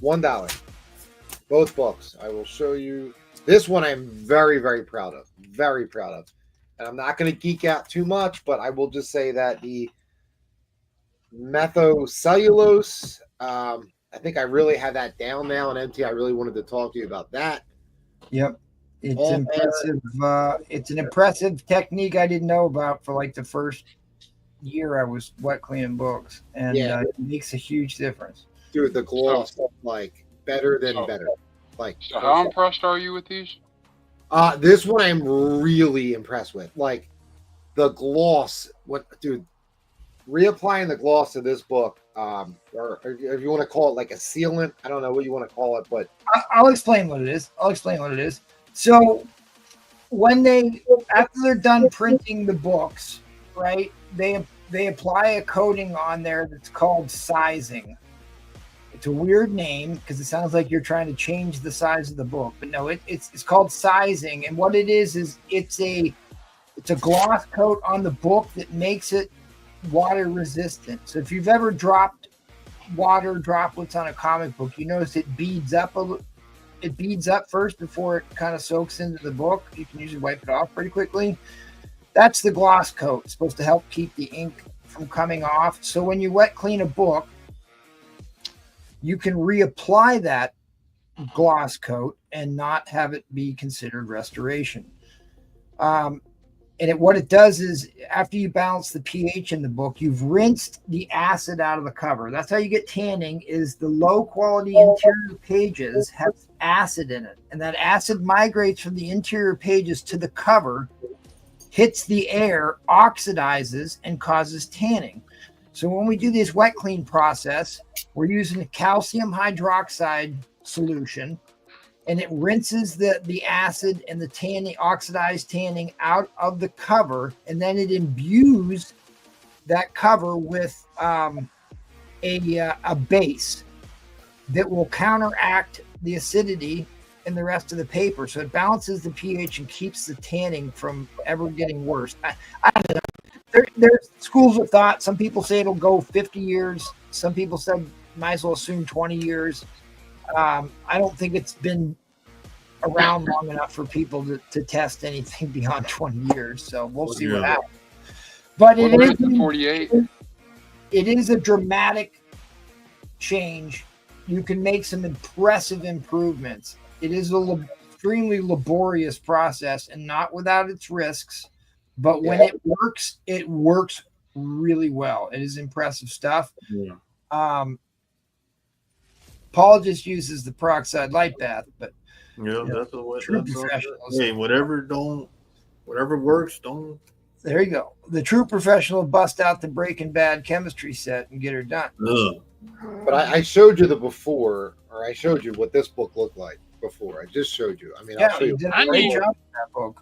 S13: $1. Both books. I will show you. This one I'm very, very proud of. Very proud of. And I'm not going to geek out too much, but I will just say that the methocellulose, I think I really have that down now. And MT, I really wanted to talk to you about that.
S1: Yep. It's impressive. It's an impressive technique I didn't know about for like the first year I was wet cleaning books, and it makes a huge difference.
S13: Dude, the gloss like better than better. Like,
S4: so how impressed are you with these?
S13: This one I'm really impressed with. Like the gloss, dude, reapplying the gloss to this book, or if you want to call it like a sealant, I don't know what you want to call it, but
S1: I'll explain what it is. So when after they're done printing the books, right, they apply a coating on there that's called sizing. It's a weird name because it sounds like you're trying to change the size of the book, but no, it's called sizing. And what it is it's a gloss coat on the book that makes it water resistant. So if you've ever dropped water droplets on a comic book, you notice it beads up it beads up first before it kind of soaks into the book. You can usually wipe it off pretty quickly. That's the gloss coat. It's supposed to help keep the ink from coming off. So when you wet clean a book, you can reapply that gloss coat and not have it be considered restoration. And what it does is after you balance the pH in the book, you've rinsed the acid out of the cover. That's how you get tanning, is the low quality interior pages have acid in it. And that acid migrates from the interior pages to the cover, hits the air, oxidizes, and causes tanning. So when we do this wet clean process, we're using a calcium hydroxide solution, and it rinses the acid and the tanning, oxidized tanning out of the cover, and then it imbues that cover with a base that will counteract the acidity in the rest of the paper. So it balances the pH and keeps the tanning from ever getting worse. I don't know. There's schools of thought. Some people say it'll go 50 years. Some people said might as well assume 20 years. I don't think it's been around long enough for people to test anything beyond 20 years. So we'll see what happens. But it is
S4: 48.
S1: It is a dramatic change. You can make some impressive improvements. It is an extremely laborious process and not without its risks. But when it works really well. It is impressive stuff.
S9: Yeah.
S1: Paul just uses the peroxide light bath, but
S9: that's what
S1: true professionals.
S9: Hey, whatever works, don't.
S1: There you go. The true professional bust out the Breaking Bad chemistry set and get her done.
S13: But I showed you I showed you what this book looked like before. I just showed you. I mean, I'll show you.
S1: Did a great job in that book.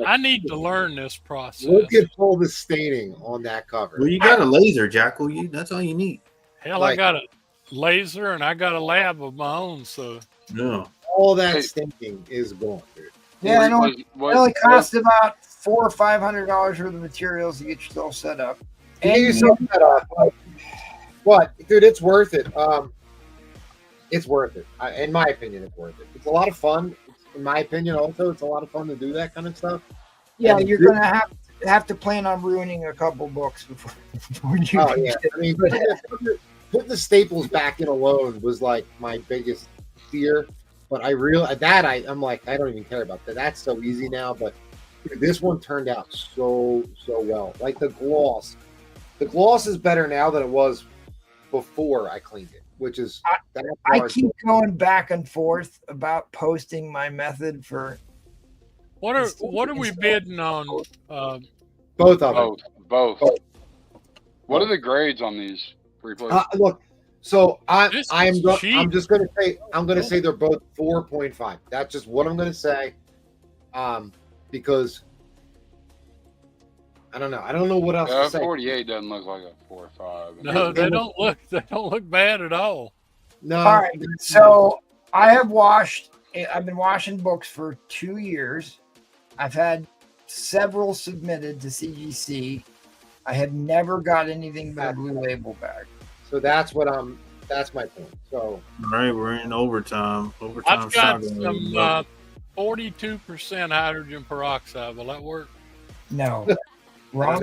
S8: I need to learn this process.
S13: Look at all the staining on that cover.
S9: Well, you got a laser, Jackal. That's all you need.
S8: Hell, I got a laser and I got a lab of my own. So
S13: all that staining is gone, dude.
S1: Yeah, I know. It only costs about $400 or $500 worth of materials to get yourself set up.
S13: And you set that up. What, dude? It's worth it. It's worth it. In my opinion, it's worth it. It's a lot of fun. In my opinion, also, it's a lot of fun to do that kind of stuff.
S1: Yeah, and you're gonna have to plan on ruining a couple books before you.
S13: Oh yeah, I mean, putting the staples back in alone was like my biggest fear. But I'm like, I don't even care about that. That's so easy now. But this one turned out so well. Like the gloss is better now than it was before I cleaned it, which is
S1: I keep going back and forth about posting my method for.
S8: What are we bidding on?
S13: Both of them.
S4: Both. What are the grades on these?
S13: Look, so I'm just going to say they're both 4.5. That's just what I'm going to say, because I don't know. I don't know what else to say.
S4: 48 doesn't look like a 4 or 5.
S8: No, they don't look bad at all.
S13: No.
S1: All right. So I've been washing books for 2 years. I've had several submitted to CGC. I have never got anything but a blue label back.
S13: So that's my point. So
S9: all right, we're in overtime.
S8: I've got some 42% hydrogen peroxide. Will that work?
S1: No. Wrong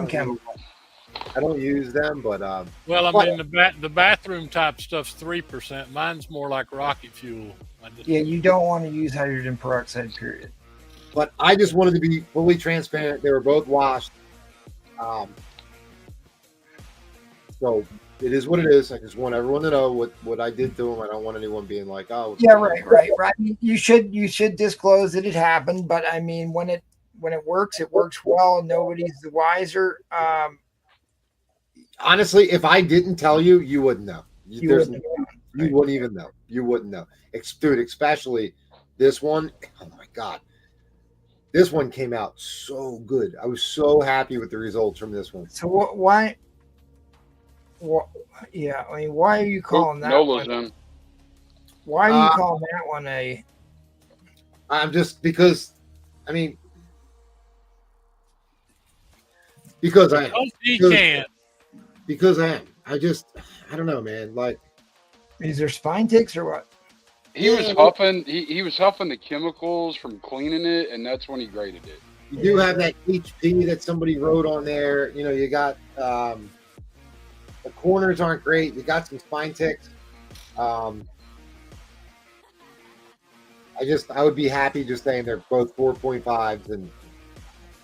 S1: chemical.
S13: I don't use them, but
S8: well, I mean the bathroom type stuff's 3%. Mine's more like rocket fuel.
S1: Yeah, you don't want to use hydrogen peroxide, period.
S13: But I just wanted to be fully transparent. They were both washed. So it is what it is. I just want everyone to know what I did to him. I don't want anyone being like, "Oh,
S1: Yeah, right. I mean, you should disclose that it happened, but I mean, when it works well, and nobody's the wiser.
S13: Honestly, if I didn't tell you, you wouldn't know.
S1: You wouldn't know.
S13: You wouldn't even know. You wouldn't know. Dude, especially this one. Oh my God. This one came out so good. I was so happy with the results from this one.
S1: So why? Yeah, I mean, why are you calling that
S4: Nola's
S1: one?
S4: in.
S1: Why are you calling that one a?
S13: I'm just because, I mean, because I am. Because I am. I don't know, man. Like,
S1: is there spine ticks or what?
S4: He was huffing. He was huffing the chemicals from cleaning it, and that's when he graded it.
S13: You do have that HP that somebody wrote on there. You know, you got the corners aren't great. You got some spine ticks. I would be happy just saying they're both 4.5s, and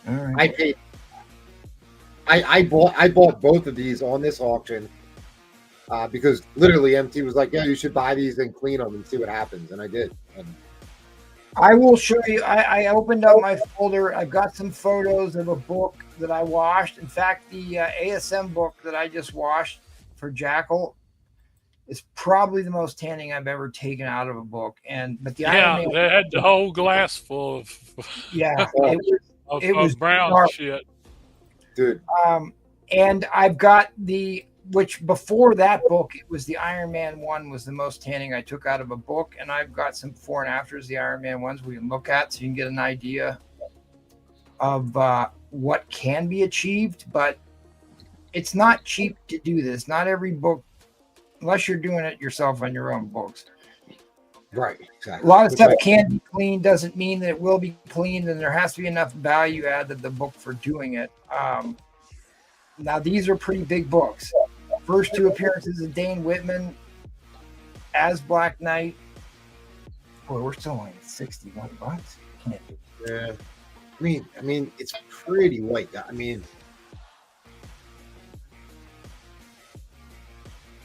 S1: all right.
S13: I bought both of these on this auction because literally MT was like, "Yeah, you should buy these and clean them and see what happens," and I did. And
S1: I will show you. I opened up my folder. I've got some photos of a book that I washed. In fact, the ASM book that I just washed for Jackal is probably the most tanning I've ever taken out of a book. But the Iron Man,
S8: they had the whole glass full of
S1: it was
S8: brown
S1: dark.
S8: shit,
S13: dude.
S1: And I've got which before that book, it was the Iron Man one was the most tanning I took out of a book, and I've got some before and afters the Iron Man ones we can look at so you can get an idea of what can be achieved. But it's not cheap to do this. Not every book, unless you're doing it yourself on your own books.
S13: Right, exactly.
S1: A lot of stuff can be cleaned, doesn't mean that it will be cleaned, and there has to be enough value add to the book for doing it. Now, these are pretty big books. First two appearances of Dane Whitman as Black Knight. Boy, we're still only at $61. Can't do it.
S13: Yeah. I mean, it's pretty white. I mean,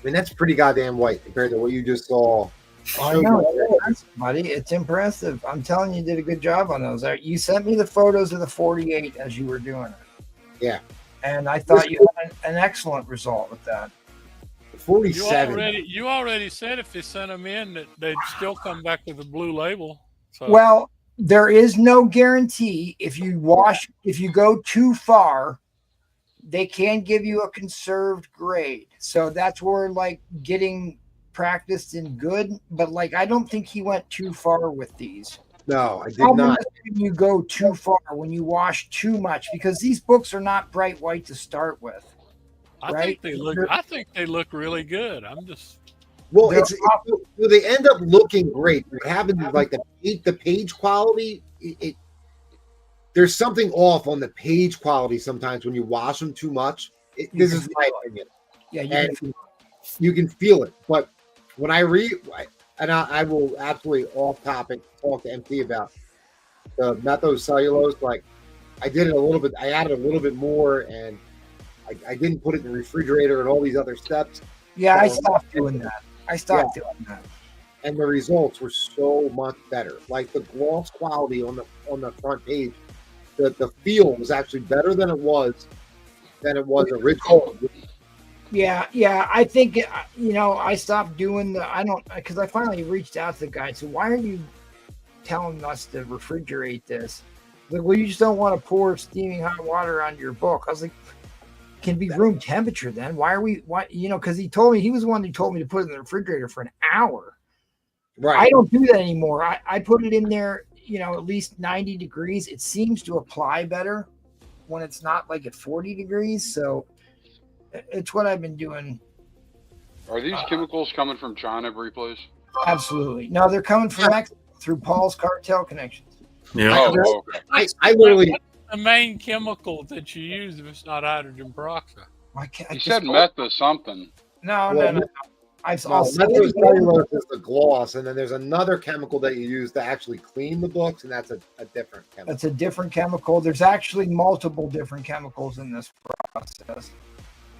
S13: that's pretty goddamn white compared to what you just saw.
S1: I know, buddy. It's impressive. I'm telling you, you did a good job on those. You sent me the photos of the 48 as you were doing it.
S13: Yeah.
S1: And I thought you had an excellent result with that.
S13: 47.
S8: You already said if they sent them in that they'd still come back with a blue label. So.
S1: Well, there is no guarantee. If you go too far, they can give you a conserved grade. So that's where like getting practiced in good, but like I don't think he went too far with these.
S13: No, I did not.
S1: When you go too far, when you wash too much, because these books are not bright white to start with.
S8: I think they look really good. I'm just
S13: well. They end up looking great. What happens is like the page quality. There's something off on the page quality sometimes when you wash them too much. This is my opinion.
S1: Yeah,
S13: you can feel it. But when I read, and I will absolutely off topic talk to MT about the methocellulose. Like I did it a little bit. I added a little bit more, and I didn't put it in the refrigerator and all these other steps.
S1: Yeah, I stopped doing that. Doing that.
S13: And the results were so much better. Like the gloss quality on the front page, the feel was actually better than it was originally.
S1: Yeah. I think I stopped doing because I finally reached out to the guy. So why are you telling us to refrigerate this? Like, well, you just don't want to pour steaming hot water on your book. I was like, can be room temperature then. Why? Because he told me he was the one who told me to put it in the refrigerator for an hour.
S13: Right.
S1: I don't do that anymore. I put it in there, at least 90 degrees. It seems to apply better when it's not like at 40 degrees. So it's what I've been doing.
S4: Are these chemicals coming from China, Bree,
S1: Absolutely. No, they're coming from Mexico through Paul's cartel connections.
S9: Yeah.
S4: Okay.
S13: I literally.
S8: What's the main chemical that you use if it's not hydrogen peroxide?
S4: He said meth or something.
S1: No. I'll say it again.
S13: Methylcellulose is the gloss, and then there's another chemical that you use to actually clean the books, and that's a different chemical.
S1: That's a different chemical. There's actually multiple different chemicals in this process.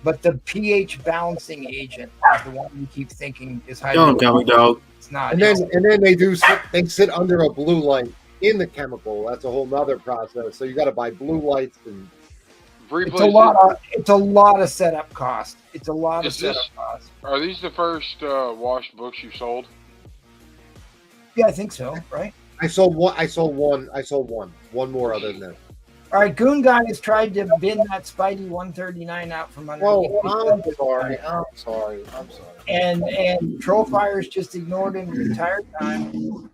S1: But the pH balancing agent is the one you keep thinking is
S9: Don't tell me, dog.
S1: It's not.
S13: And then they sit under a blue light in the chemical. That's a whole nother process. So you got to buy blue lights and
S1: it's a lot of setup cost. It's a lot of setup cost.
S4: Are these the first washed books you sold?
S1: Yeah, I think so. Right.
S13: I sold one. One more other than that.
S1: All right, Goon Guy has tried to bin that Spidey 139 out from under.
S13: I'm sorry.
S1: And Trollfire's just ignored him the entire time.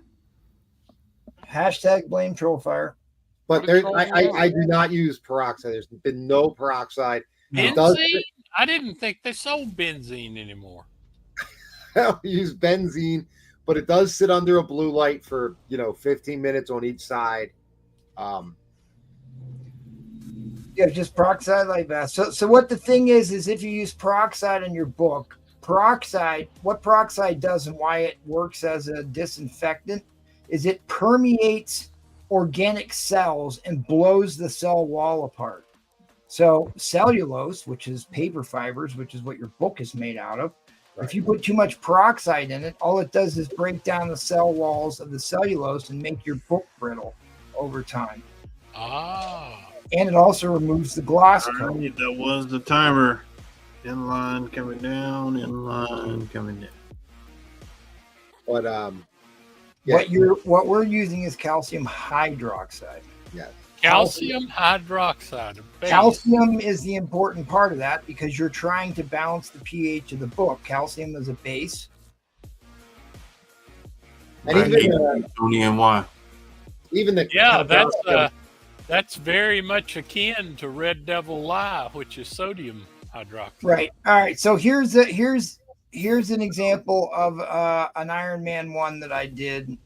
S1: Hashtag blame Trollfire.
S13: But I do not use peroxide. There's been no peroxide.
S8: Benzene? I didn't think they sold benzene anymore.
S13: I use benzene, but it does sit under a blue light for 15 minutes on each side.
S1: Yeah, just peroxide like that. So what the thing is if you use peroxide in your book, what peroxide does and why it works as a disinfectant is it permeates organic cells and blows the cell wall apart. So cellulose, which is paper fibers, which is what your book is made out of, if you put too much peroxide in it, all it does is break down the cell walls of the cellulose and make your book brittle over time. And it also removes the gloss coat.
S9: That was the timer. Inline coming down, inline coming down.
S13: But
S1: what we're using is calcium hydroxide.
S13: Yes.
S8: Calcium hydroxide.
S1: Calcium is the important part of that because you're trying to balance the pH of the book. Calcium is a base.
S13: And
S8: that's very much akin to Red Devil Lye, which is sodium hydroxide.
S1: Right. All right. So here's an example of an Iron Man 1 that I did.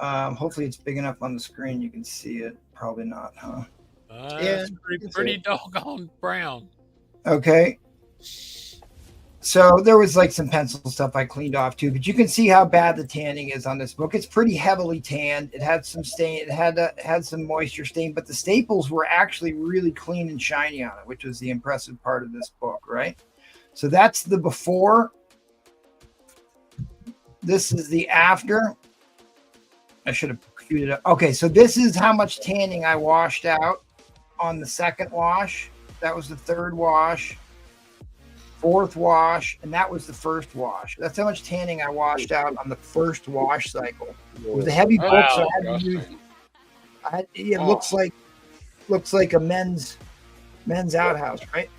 S1: Hopefully it's big enough on the screen you can see it. Probably not, huh?
S8: It's pretty doggone brown.
S1: Okay. So there was like some pencil stuff I cleaned off too, but you can see how bad the tanning is on this book. It's pretty heavily tanned. It had some stain. It had some moisture stain, but the staples were actually really clean and shiny on it, which was the impressive part of this book, right? So that's the before. This is the after. I should have queued it up. Okay, so this is how much tanning I washed out on the second wash. That was the third wash, fourth wash, and that was the first wash. That's how much tanning I washed out on the first wash cycle. It was a heavy book, so I had to use. It looks like a men's outhouse, right?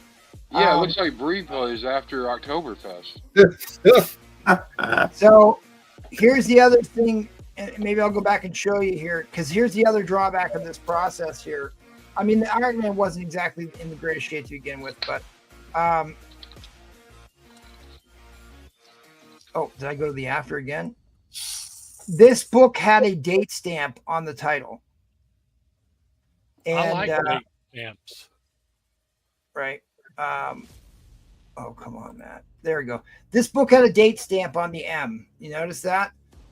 S4: Yeah, it looks like Bree plays after Oktoberfest.
S1: So here's the other thing, and maybe I'll go back and show you here, because here's the other drawback of this process here. I mean, the Iron Man wasn't exactly in the greatest shape to begin with, but did I go to the after again? This book had a date stamp on the title. And,
S8: I like date stamps.
S1: Right. Oh, come on, Matt. There we go. This book had a date stamp on the M. You notice that?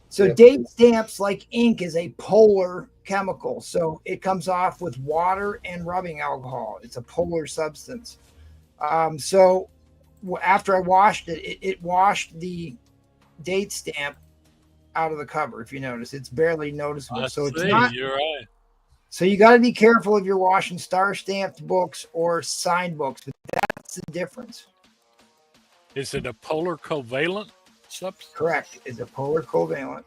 S1: So date stamps, like ink, is a polar chemical. So it comes off with water and rubbing alcohol. It's a polar substance. So after I washed it, it washed the date stamp out of the cover. If you notice, it's barely noticeable. It's not.
S8: You're right.
S1: So you got to be careful if you're washing star stamped books or signed books. But that's the difference.
S8: Is it a polar covalent substance?
S1: Correct. It's a polar covalent.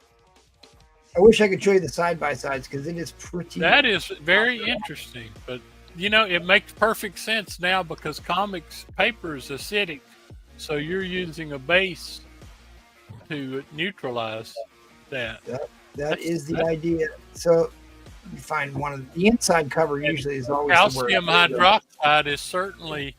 S1: I wish I could show you the side-by-sides because it is pretty.
S8: That is very interesting. But, it makes perfect sense now because comics paper is acidic. So you're using a base to neutralize that.
S1: That is the idea. So you find one of the inside cover usually is always
S8: calcium hydroxide is certainly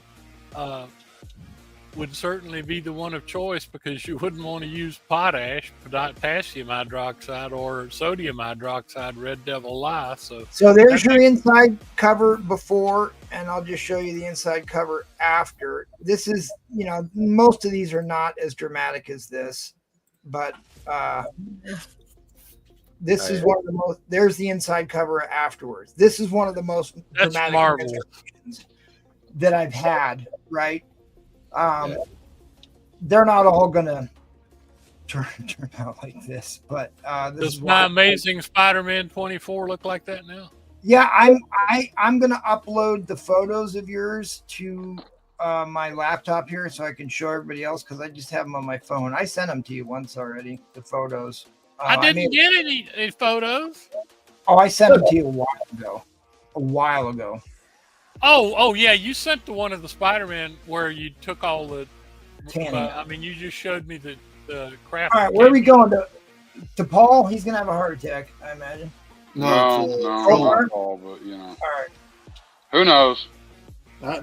S8: would certainly be the one of choice because you wouldn't want to use potash, potassium hydroxide, or sodium hydroxide, Red Devil Lye.
S1: So there's your inside cover before, and I'll just show you the inside cover after. this is, you know, most of these are not as dramatic as this, but this is one of the most. There's the inside cover afterwards. This is one of the most
S8: That's
S1: dramatic
S8: marvelous
S1: that I've had. Right? They're not all gonna turn out like this, but this
S8: Does
S1: is
S8: my
S1: why.
S8: Amazing Spider-Man 24 look like that now?
S1: Yeah, I'm gonna upload the photos of yours to my laptop here so I can show everybody else because I just have them on my phone. I sent them to you once already. The photos.
S8: I didn't get any photos.
S1: Oh, I sent them to you a while ago.
S8: Oh, yeah. You sent the one of the Spider-Man where you took all the. I mean, you just showed me the craft.
S1: All right, where are we going to Paul? He's gonna have a heart attack, I imagine.
S4: No, not Paul, but you know.
S1: All right.
S4: Who knows?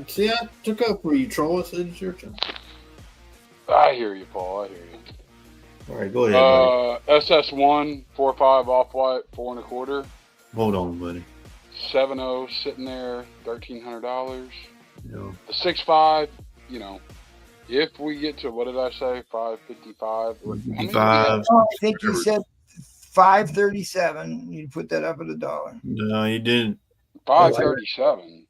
S9: See, I took up for you, Troll. I said it's your turn.
S4: I hear you, Paul. I hear you.
S9: All right, go ahead, buddy.
S4: SS1 4.5 off-white 4 1/4.
S9: Hold on, buddy.
S4: 7.0 sitting there, $1,300.
S9: Yeah.
S4: The 6.5, you know, if we get to what did I say, 555?
S9: 55.
S1: I think you said 537. You put that up at $1.
S9: No, you didn't.
S4: 537.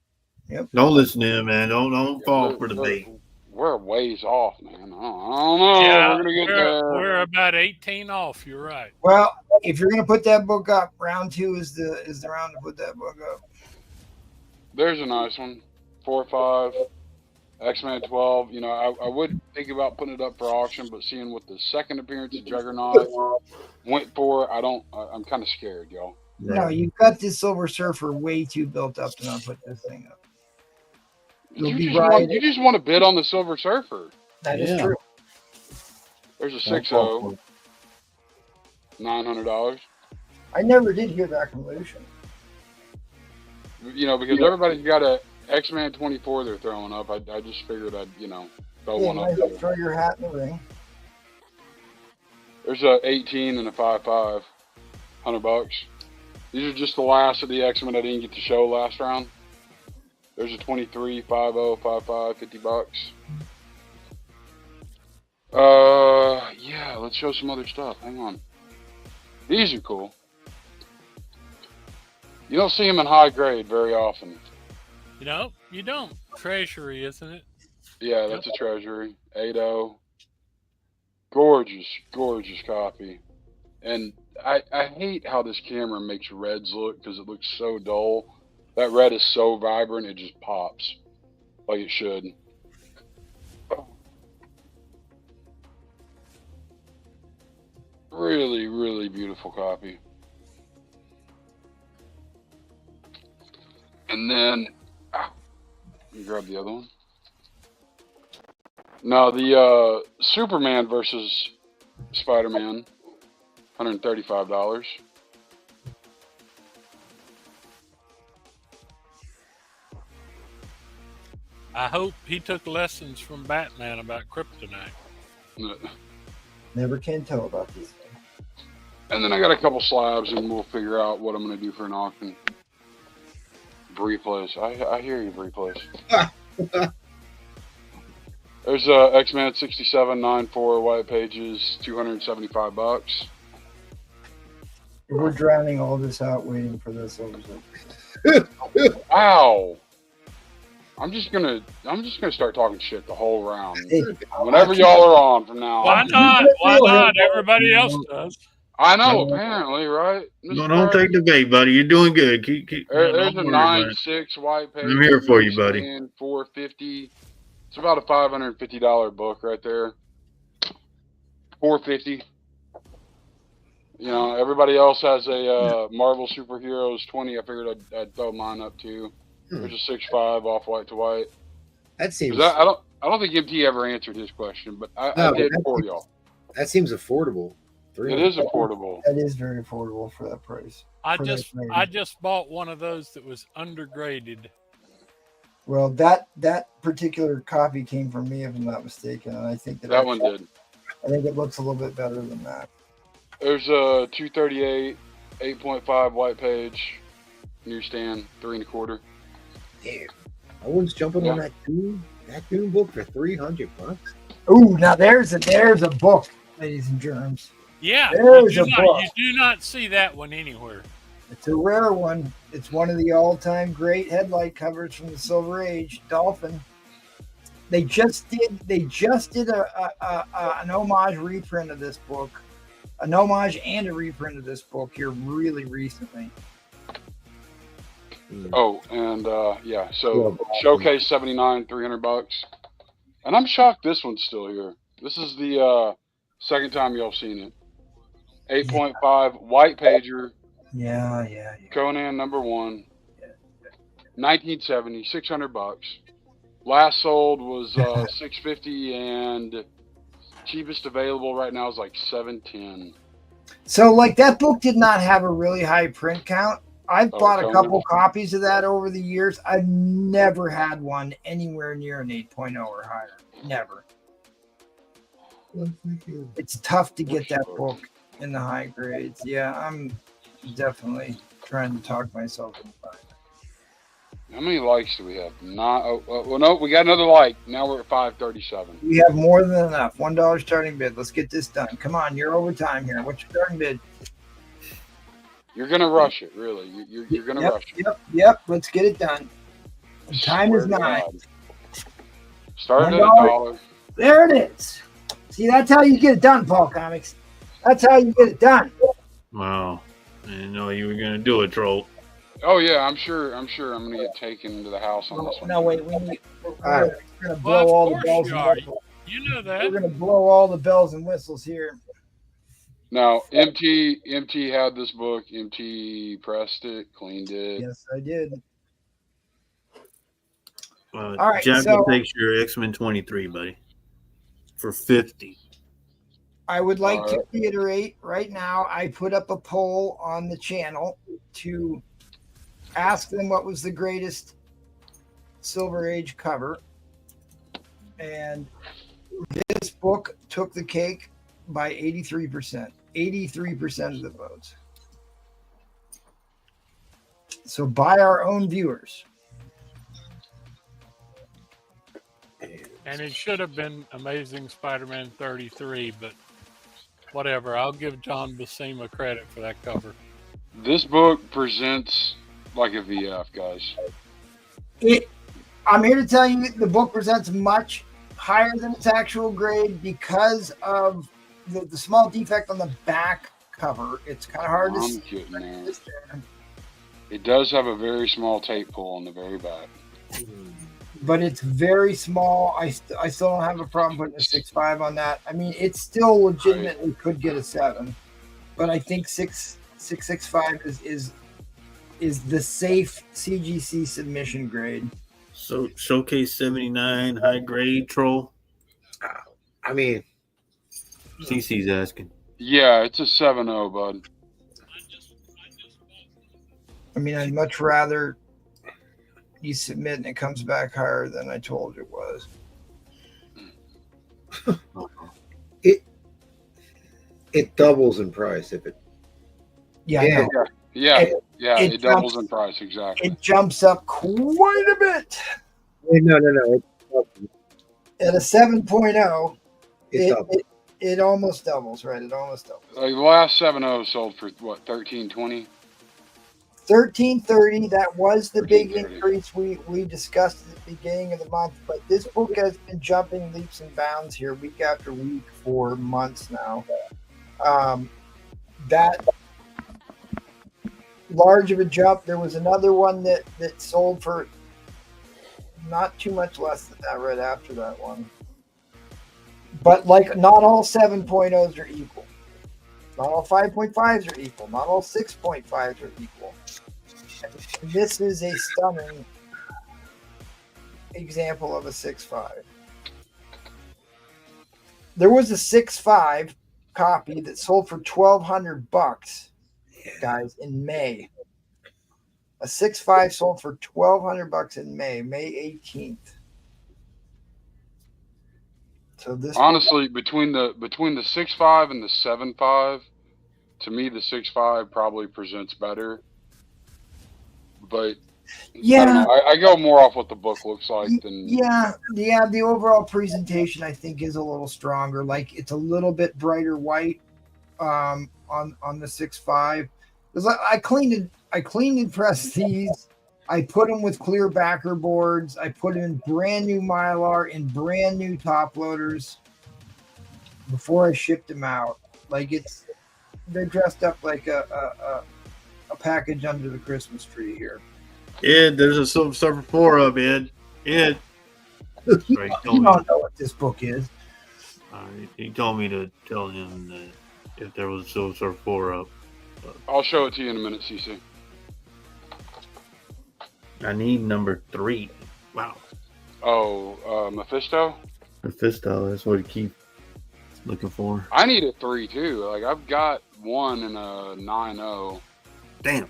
S1: Yep.
S9: Don't listen to him, man. Don't fall for the bait.
S4: We're ways off, man. I don't know.
S8: Yeah,
S4: we're gonna get there.
S8: We're about 18 off. You're right.
S1: Well, if you're gonna put that book up, round 2 is the round to put that book up.
S4: There's a nice one. 4.5. X-Men 12. You know, I would think about putting it up for auction, but seeing what the second appearance of Juggernaut went for, I'm kind of scared, y'all.
S1: No, you've got this Silver Surfer way too built up to not put this thing up.
S4: You just want to bid on the Silver Surfer.
S1: That is true.
S4: There's a 6.0. $900.
S1: I never did hear that from Lucian.
S4: You know, because everybody's got a X-Man 24 they're throwing up. I just figured I'd, you know, throw one up there.
S1: Throw your hat in the ring.
S4: There's a 18 and a 5.5. $100. These are just the last of the X-Men I didn't get to show last round. There's a 23, 5.0, 5.5, $50. Yeah, let's show some other stuff. Hang on. These are cool. You don't see them in high grade very often.
S8: You know, you don't. Treasury, isn't it?
S4: Yeah, that's a treasury. 8.0. Gorgeous, gorgeous copy. And I hate how this camera makes reds look because it looks so dull. That red is so vibrant, it just pops like it should. Really, really beautiful copy. And then, let me grab the other one. Now, the Superman versus Spider-Man, $135.
S8: I hope he took lessons from Batman about kryptonite.
S1: Never can tell about these things.
S4: And then I got a couple slabs, and we'll figure out what I'm going to do for an auction. Bree Place. I hear you, Bree Place. There's X-Men 6794 white pages, $275.
S1: We're drowning all this out waiting for this.
S4: Ow! I'm just gonna start talking shit the whole round. Whenever y'all are on from now on.
S8: Why not? Why not? Everybody else does.
S4: I know, apparently, right?
S9: No, don't take the bait, buddy. You're doing good. Keep.
S4: There's a 9.6 white page.
S9: I'm here for you, buddy.
S4: $450. It's about a $550 book right there. $450. You know, everybody else has a Marvel Superheroes 20. I figured I'd throw mine up too. There's a 6.5 off white to white.
S13: That seems.
S4: I don't think MT ever answered his question, but I did for y'all.
S13: That seems affordable.
S4: It is affordable.
S1: That is very affordable for that price.
S8: I just bought one of those that was undergraded.
S1: Well, that particular copy came from me, if I'm not mistaken, and I think
S4: that one did.
S1: I think it looks a little bit better than that.
S4: There's a 238, 8.5 white page, newsstand, 3 1/4.
S13: Damn, no one's jumping on that too. That Dune book for $300.
S1: Ooh, now there's a book, ladies and germs.
S8: Yeah,
S1: There's a book.
S8: you do not see that one anywhere.
S1: It's a rare one. It's one of the all-time great headlight covers from the Silver Age, Dolphin. They just did an homage reprint of this book, an homage and a reprint of this book here really recently.
S4: Oh, and yeah, so Showcase 79, $300, and I'm shocked this one's still here. This is the second time y'all seen it. 8.5 white pager.
S1: Yeah.
S4: Conan #1, 1970, $600. Last sold was $650, and cheapest available right now is like $710.
S1: So, like, that book did not have a really high print count. I've bought a couple copies of that over the years. I've never had one anywhere near an 8.0 or higher. Never. It's tough to get that book in the high grades. Yeah, I'm definitely trying to talk myself into buying it.
S4: How many likes do we have? Well, no, we got another like. Now we're at 537.
S1: We have more than enough. $1 starting bid. Let's get this done. Come on, you're over time here. What's your starting bid?
S4: You're gonna rush it, really. You're gonna rush it.
S1: Yep. Let's get it done. The time is nigh.
S4: Starting at $1.
S1: There it is. See, that's how you get it done, Paul Comics. That's how you get it done.
S9: Wow. I didn't know you were gonna do it, Troll.
S4: Oh yeah, I'm sure I'm gonna get taken to the house on this one.
S1: No, wait, we're gonna blow all the bells and whistles.
S8: You know that.
S1: We're gonna blow all the bells and whistles here.
S4: Now, MT had this book. MT pressed it, cleaned it.
S1: Yes, I did.
S9: All
S1: right,
S9: Jack
S1: so
S9: will take your X-Men 23, buddy, for 50.
S1: I would like to reiterate right now, I put up a poll on the channel to ask them what was the greatest Silver Age cover. And this book took the cake by 83%. 83% of the votes. So by our own viewers.
S8: And it should have been Amazing Spider-Man 33, but whatever. I'll give John Buscema credit for that cover.
S4: This book presents like a VF, guys.
S1: I'm here to tell you the book presents much higher than its actual grade because of the small defect on the back cover. It's kind of hard to see.
S4: It does have a very small tape pull on the very back.
S1: But it's very small. I still don't have a problem putting a 6.5 on that. I mean, it still legitimately could get a 7, but I think 6.65 is the safe CGC submission grade.
S9: So Showcase 79, high grade, Troll.
S13: I mean,
S9: CC's asking.
S4: Yeah, it's a 7.0, bud.
S1: I mean, I'd much rather you submit and it comes back higher than I told you it was.
S13: It doubles in price if it.
S1: Yeah.
S4: It doubles in price, exactly.
S1: It jumps up quite a bit.
S13: No.
S1: At a 7.0, it almost doubles, right? It almost doubles.
S4: Like the last 7.0 sold for what, $13.20?
S1: $13.30. That was the big increase we discussed at the beginning of the month. But this book has been jumping leaps and bounds here week after week for months now. That large of a jump. There was another one that sold for not too much less than that right after that one. But like, not all 7.0s are equal. Not all 5.5s are equal. Not all 6.5s are equal. This is a stunning example of a 6.5. There was a 6.5 copy that sold for $1,200, guys, in May. A 6.5 sold for $1,200 in May 18th. So this
S4: honestly, between the 6.5 and the 7.5, to me the 6.5 probably presents better. But
S1: Yeah.
S4: don't know. I go more off what the book looks like than.
S1: Yeah. The overall presentation I think is a little stronger. Like it's a little bit brighter white on the 6.5. I cleaned and pressed these. I put them with clear backer boards. I put in brand new Mylar and brand new top loaders before I shipped them out. Like they're dressed up like a package under the Christmas tree here.
S9: Ed, there's a Silver Surfer 4 up, Ed. Ed.
S1: You don't know what this book is.
S9: He told me to tell him that if there was a Silver Surfer 4 up.
S4: I'll show it to you in a minute, CC.
S9: I need number 3. Wow.
S4: Oh, Mephisto?
S9: Mephisto, that's what he keeps looking for.
S4: I need a 3 too. Like I've got 1 and a 9.0.
S9: Damn.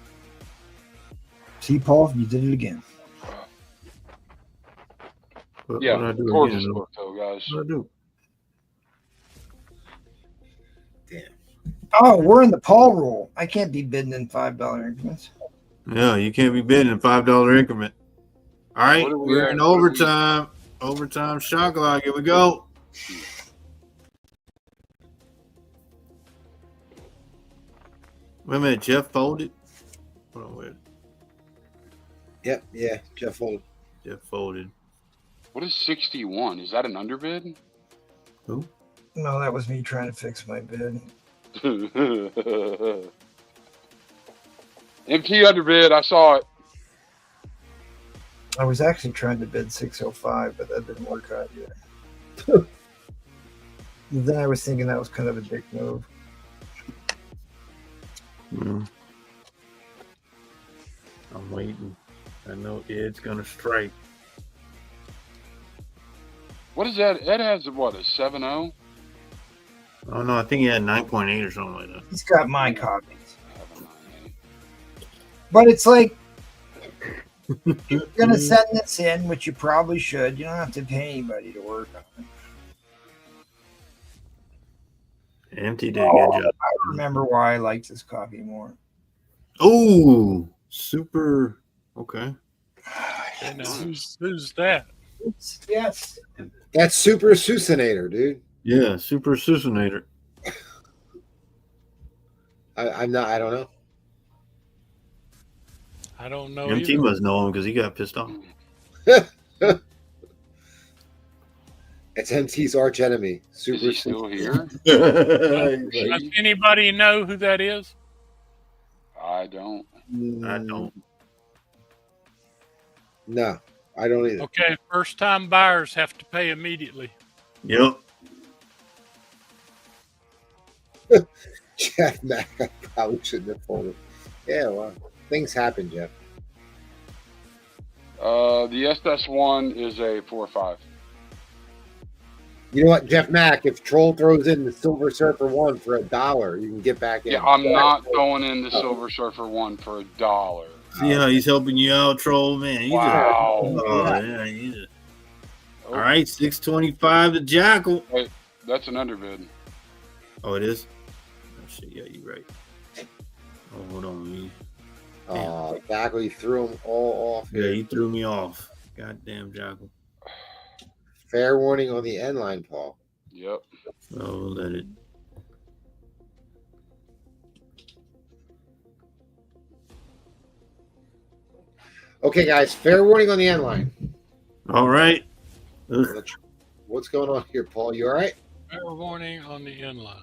S1: See, Paul, you did it again.
S4: Yeah,
S9: what I do
S4: gorgeous
S9: again,
S4: book though, guys.
S9: What I do?
S1: Oh, we're in the Paul rule. I can't be bidding in $5 increments.
S9: Yeah, you can't be bidding in $5 increment. All right,
S4: What are we
S9: we're
S4: at?
S9: in overtime. Overtime shot clock. Here we go. Wait a minute, Jeff folded. Hold on, wait.
S3: Yep, yeah, Jeff folded.
S9: Jeff folded.
S4: What is 61? Is that an underbid?
S9: Who?
S1: No, that was me trying to fix my bid.
S4: MT underbid. I saw it.
S1: I was actually trying to bid 605, but that didn't work out yet. Then I was thinking that was kind of a dick move.
S9: I'm waiting. I know Ed's gonna strike.
S4: What is that? Ed has what, a 7.0?
S9: Oh no, I think he had 9.8 or something like that.
S1: He's got my copies. But it's like, if you're going to send this in, which you probably should, you don't have to pay anybody to work on it.
S9: MT did a good job.
S1: I remember why I liked this copy more.
S9: Oh, super. Okay.
S8: And who's that?
S1: Yes.
S3: That's Super Susanator, dude.
S9: Yeah, super Susanator.
S3: I don't know.
S8: I don't know.
S9: MT
S8: either.
S9: must know him because he got pissed off.
S3: It's MT's arch enemy. Super.
S4: Is he still here?
S8: Does anybody know who that is?
S4: I don't.
S9: I don't.
S3: No, I don't either.
S8: Okay, first time buyers have to pay immediately.
S9: Yep.
S3: Jeff Mack, I probably shouldn't have folded. Yeah, well, things happen, Jeff.
S4: The SS1 is a 4.5.
S3: You know what, Jeff Mack? If Troll throws in the Silver Surfer 1 for $1, you can get back in.
S4: Yeah, I'm not throwing in the Silver Surfer 1 for $1.
S9: See how he's helping you out, Troll? Man, you
S4: Wow.
S9: All right, 625 to Jackal.
S4: Wait, that's an underbid.
S9: Oh, it is? Oh, shit, yeah, you're right. Oh, hold on.
S3: Oh, Jackal, you threw them all off
S9: Yeah,
S3: here.
S9: you threw me off. Goddamn Jackal.
S3: Fair warning on the end line, Paul.
S4: Yep.
S9: Oh, let it.
S3: Okay, guys, fair warning on the end line.
S9: All right.
S3: What's going on here, Paul? You all right?
S8: Fair warning on the inline.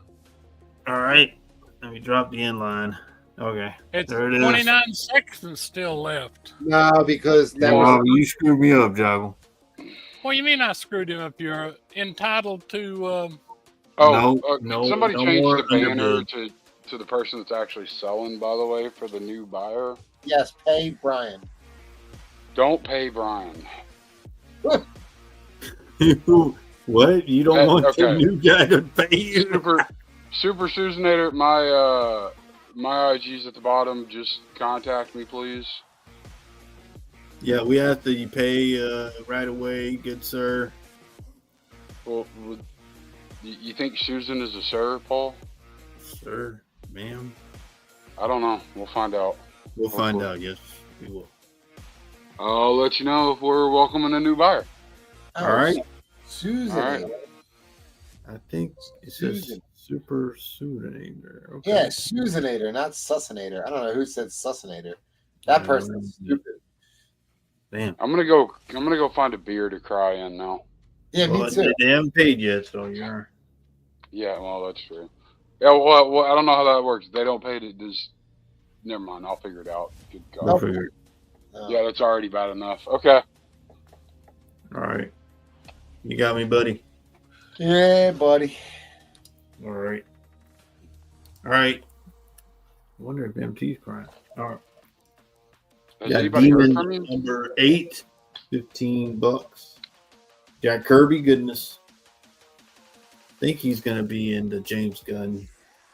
S9: All right. Let me drop the inline. Okay.
S8: It's
S9: there it is.
S8: 29 seconds still left.
S3: No, because that
S9: Wow,
S3: was
S9: you screwed me up, Jackal.
S8: What do you mean I screwed him up? You're entitled to.
S9: No,
S4: somebody
S9: no
S4: changed
S9: more
S4: the banner
S9: underbid.
S4: to the person that's actually selling, by the way, for the new buyer.
S3: yes. Pay Brian.
S4: Don't pay Brian.
S9: What? You don't want the
S4: okay.
S9: new guy to pay you?
S4: Super Susanator, my IG's at the bottom. Just contact me, please.
S9: Yeah, we have to pay right away, good sir.
S4: Well, you think Susan is a sir, Paul?
S9: Sir, ma'am.
S4: I don't know. We'll find out.
S9: We'll find out, yes, we will.
S4: I'll let you know if we're welcoming a new buyer.
S9: All right.
S3: Susan.
S4: All right.
S9: I think it says Super Sudator. Okay.
S3: Yeah, Susanator, not Sussinator. I don't know who said Sussinator. That person's stupid.
S9: Damn.
S4: I'm gonna go find a beer to cry in now.
S3: Yeah,
S9: Well,
S3: me too.
S9: they haven't paid yet, so you're.
S4: Yeah, well, that's true. Yeah, well, I don't know how that works. They don't pay to just. Never mind. I'll figure it out. Good God.
S9: We'll figure it.
S4: Yeah, that's already bad enough. Okay.
S9: All right. You got me, buddy.
S3: Yeah, buddy.
S9: All right. All right. I wonder if MT's crying. All right.
S4: Has
S9: Got
S4: anybody heard
S9: Demon
S4: from you?
S9: number 8, $15. Jack Kirby, goodness. Think he's gonna be in the James Gunn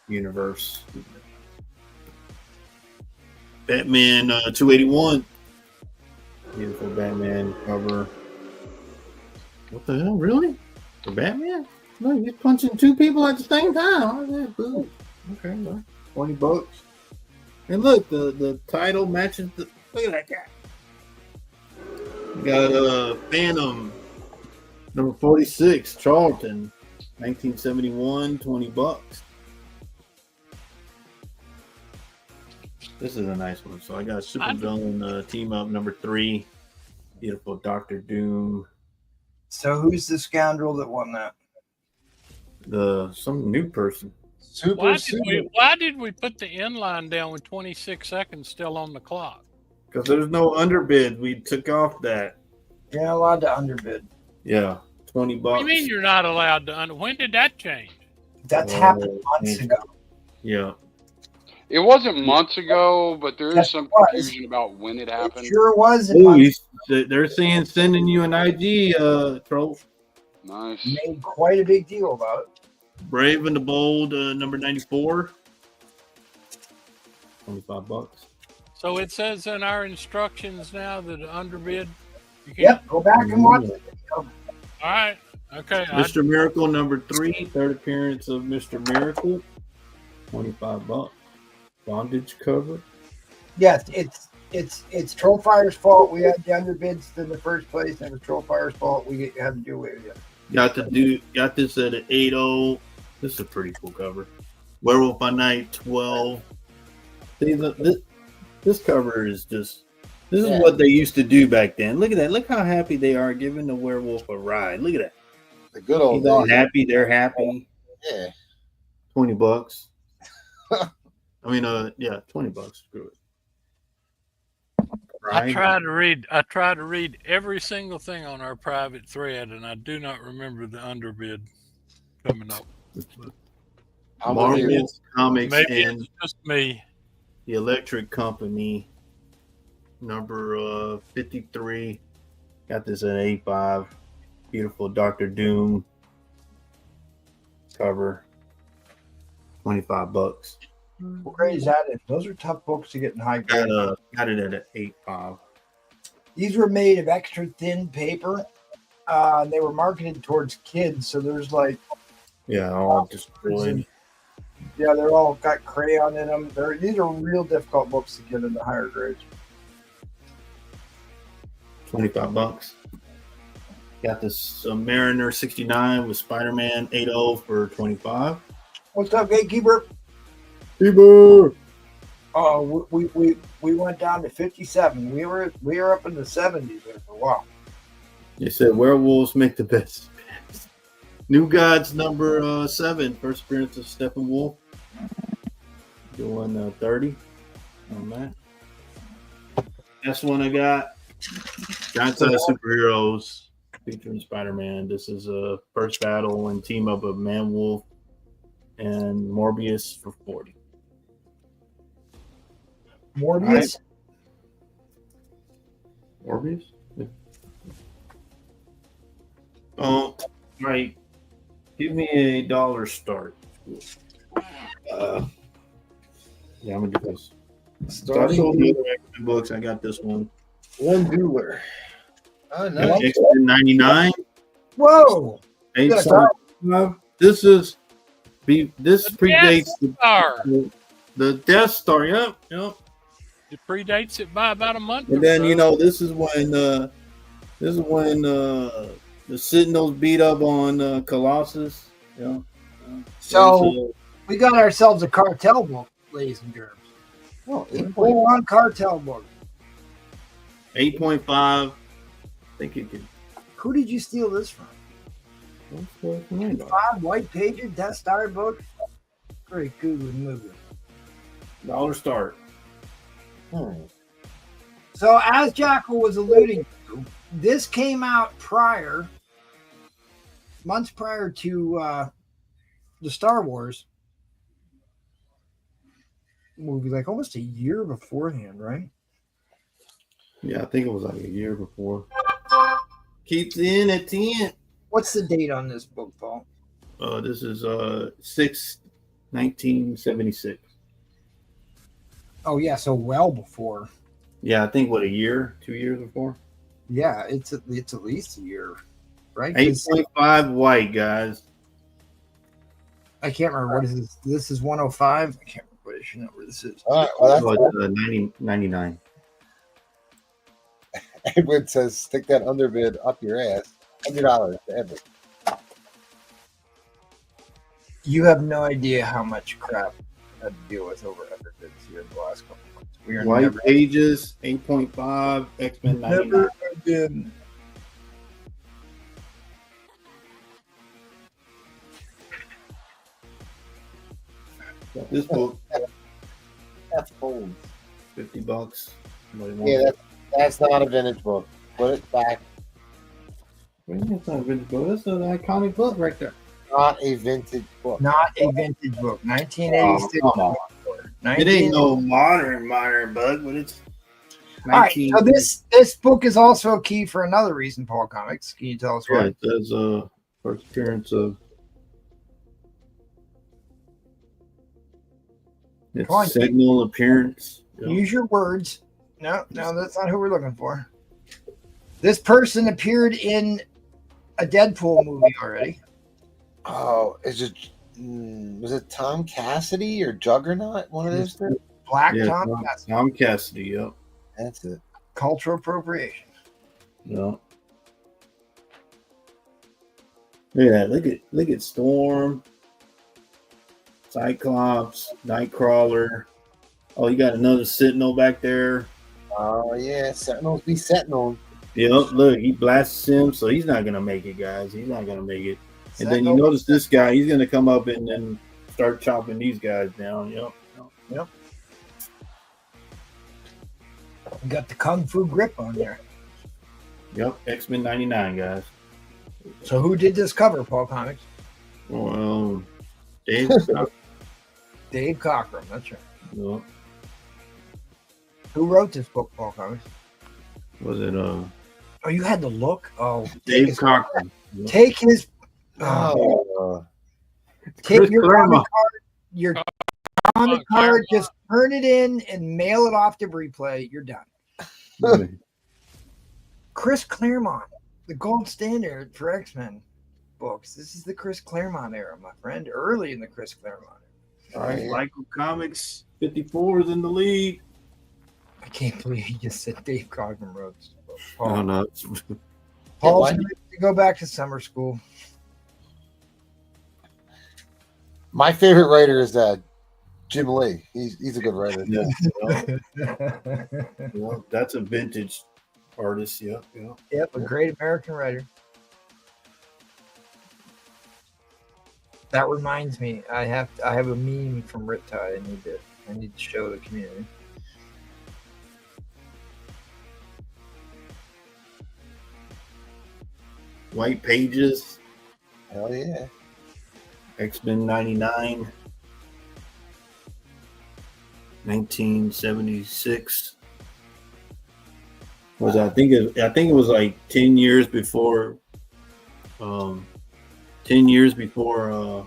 S9: universe. Batman 281. Beautiful Batman cover. What the hell? Really? The Batman? No, he's punching 2 people at the same time. How is that good? Okay, well, $20. And look, the title matches the. Look at that guy. We got Phantom number 46, Charlton, 1971, $20. This is a nice one. So I got Super Villain Team Up number 3, beautiful Dr. Doom.
S1: So who's the scoundrel that won that?
S9: Some new person.
S8: Why did we put the inline down with 26 seconds still on the clock?
S9: Because there's no underbid. We took off that.
S1: You're not allowed to underbid.
S9: Yeah, $20.
S8: What do you mean you're not allowed to when did that change?
S1: That's happened months ago.
S9: Yeah.
S4: It wasn't months ago, but there is some confusion about when it happened.
S1: It sure was.
S9: They're saying sending you an IG, troll.
S4: Nice.
S1: Made quite a big deal about it.
S9: Brave and the Bold, number 94. $25.
S8: So it says in our instructions now that underbid.
S1: Yep, go back and watch it.
S8: All right. Okay.
S9: Mr. Miracle number 3, third appearance of Mr. Miracle. $25. Bondage cover.
S1: Yes, it's Trollfire's fault. We had the underbids in the first place, and it was Trollfire's fault. We had to do away with it.
S9: Got this at an 8.0. This is a pretty cool cover. Werewolf by Night 12. See, this cover is just. This is what they used to do back then. Look at that. Look how happy they are giving the werewolf a ride. Look at that.
S3: The good old
S9: He's all
S3: days.
S9: happy. They're happy.
S3: Yeah.
S9: $20. I mean, yeah, $20. Screw it.
S8: I try to read every single thing on our private thread, and I do not remember the underbid coming up.
S9: Marvelous Comics
S8: Maybe
S9: and
S8: it's just me.
S9: The Electric Company, number 53. Got this at 85. Beautiful Dr. Doom cover. $25.
S1: What grade is that in? Those are tough books to get in high grade.
S9: Got it at an 8.5.
S1: These were made of extra thin paper. They were marketed towards kids, so there's like
S9: all destroyed.
S1: Yeah, they're all got crayon in them. These are real difficult books to get into higher grades.
S9: $25. Got this Mariner 69 with Spider-Man 8.0 for $25.
S1: What's up, Gatekeeper?
S9: Gatekeeper.
S1: Oh, we went down to 57. We were up in the 70s there for a while.
S9: They said werewolves make the best. New Gods number 7, first appearance of Steppenwolf. Doing 30 on that. That's one I got. Giant Size Superheroes featuring Spider-Man. This is a first battle and team up of Man-Wolf and Morbius for 40.
S1: Morbius?
S9: Right. Morbius? Yeah. Oh, right. Give me a dollar start. Yeah, I'm gonna do this. I sold the other X-Men books. I got this one.
S3: One Dueler. Oh, nice.
S9: X-Men 99.
S1: Whoa!
S9: This predates the Death Star. Yep.
S8: It predates it by about a month.
S9: And
S8: or
S9: then
S8: so.
S9: you know this is when the Sentinels beat up on Colossus. You know.
S1: So we got ourselves a cartel book, ladies and germs.
S3: Oh,
S1: Full on cartel book.
S9: 8.5. I think you could.
S1: Who did you steal this from? 5 white pager Death Star book. Very good movie.
S9: $1 start.
S1: So as Jackal was alluding to, this came out months prior to the Star Wars movie, like almost a year beforehand, right?
S9: Yeah, I think it was like a year before. Keeps in at 10.
S1: What's the date on this book, Paul?
S9: This is 6/1976.
S1: Oh yeah, so well before.
S9: Yeah, I think 2 years before.
S1: Yeah, it's at least a year, right? 'Cause
S9: 8.5 white, guys.
S1: I can't remember what is this. This is 105. I can't remember what issue number this is.
S3: All right, well, that's
S9: 99.
S3: Edwin says, stick that underbid up your ass. $100 to Edwin.
S1: You have no idea how much crap I had to deal with over underbids here in the last couple of months. We are
S9: White
S1: never
S9: Pages, 8.5, X-Men 99.
S1: never again.
S9: Got this book,
S3: That's cold.
S9: $50. Somebody wants
S3: Yeah,
S9: it.
S3: that's not a vintage book. Put it back.
S9: That's not a vintage book. That's an iconic book right there.
S3: Not a vintage book.
S1: Not a vintage book. 1986.
S9: Oh, come on. It ain't no modern book, but it's
S1: All right. So this book is also a key for another reason, Paul Comics. Can you tell us
S9: Yeah,
S1: what?
S9: it says first appearance of
S1: Come on.
S9: its signal appearance. Yeah.
S1: Use your words. No, that's not who we're looking for. This person appeared in a Deadpool movie already.
S3: Oh, is it? Was it Tom Cassidy or Juggernaut? One of those two?
S1: Black
S9: Yeah,
S1: Tom Cassidy.
S9: Tom Cassidy, yep.
S3: That's it.
S1: Cultural appropriation.
S9: Yeah. Look at that. Look at Storm, Cyclops, Nightcrawler. Oh, you got another Sentinel back there.
S3: Oh yeah, Sentinels be Sentinels.
S9: Yep, look, he blasts him, so he's not gonna make it, guys. He's not gonna make it. And then you
S1: Sentinel.
S9: notice this guy, he's gonna come up and then start chopping these guys down. Yep.
S1: Yep. You got the Kung Fu grip on there.
S9: Yep. X-Men 99, guys.
S1: So who did this cover, Paul Comics?
S9: Well, Dave.
S1: Dave Cockrum. That's right.
S9: Yep.
S1: Who wrote this book, Paul Comics?
S9: Was it
S1: Oh, you had to look. Oh,
S9: Dave Cockrum? Yep.
S1: Take his. Take
S9: Chris
S1: your
S9: Claremont.
S1: comic card. Your comic card. Just turn it in and mail it off to Replay. You're done. Chris Claremont, the gold standard for X-Men books. This is the Chris Claremont era, my friend. Early in the Chris Claremont era.
S9: All right, Michael Comics 54 is in the league.
S1: I can't believe you just said Dave Cockrum wrote this book.
S9: Oh no.
S1: Paul's going to go back to summer school.
S3: My favorite writer is Jim Lee. He's a good writer.
S9: Yeah. Well, that's a vintage artist. Yep.
S1: Yep, a great American writer. That reminds me, I have a meme from Riptide. I need to show the community.
S9: White Pages.
S3: Hell yeah.
S9: X-Men 99. 1976. I think it was like 10 years before 10 years before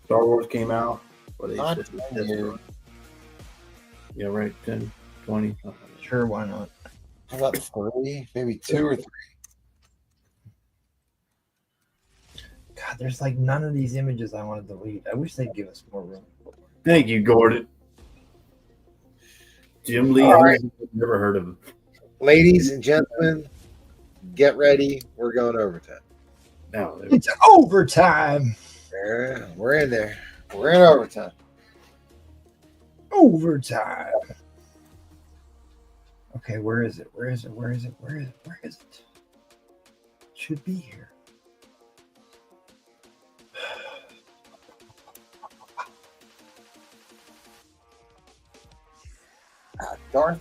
S9: Star Wars came out.
S3: Not 10 years.
S9: Yeah, right. 10, 20.
S1: Sure, why not?
S3: How about 3? Maybe 2 or 3.
S1: God, there's like none of these images I want to delete. I wish they'd give us more room.
S9: Thank you, Gordon. Jim Lee,
S3: All right.
S9: never heard of him.
S3: Ladies and gentlemen, get ready. We're going overtime.
S9: No,
S1: It's overtime.
S3: We're in there. We're in overtime.
S1: Overtime. Okay, where is it? Where is it? Where is it? Where is it? Where is it? Should be here.
S3: Darth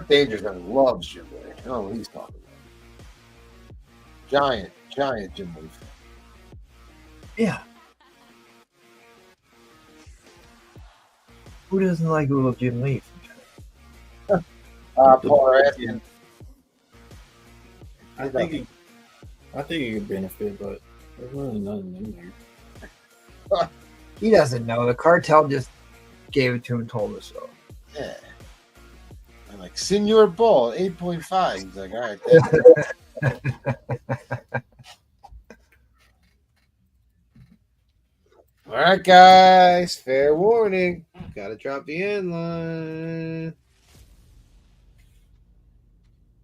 S3: Dangerous loves Jim Lee. I don't know what he's talking about. Giant Jim Lee fan.
S1: Yeah. Who doesn't like little Jim Lee?
S3: Paul Raskin.
S9: I think he could benefit, but there's really nothing in there.
S1: He doesn't know. The cartel just gave it to him and told us so.
S3: Yeah. I'm like, Senor Ball, 8.5. He's like, all right. All right, guys. Fair warning. Got to drop the end line.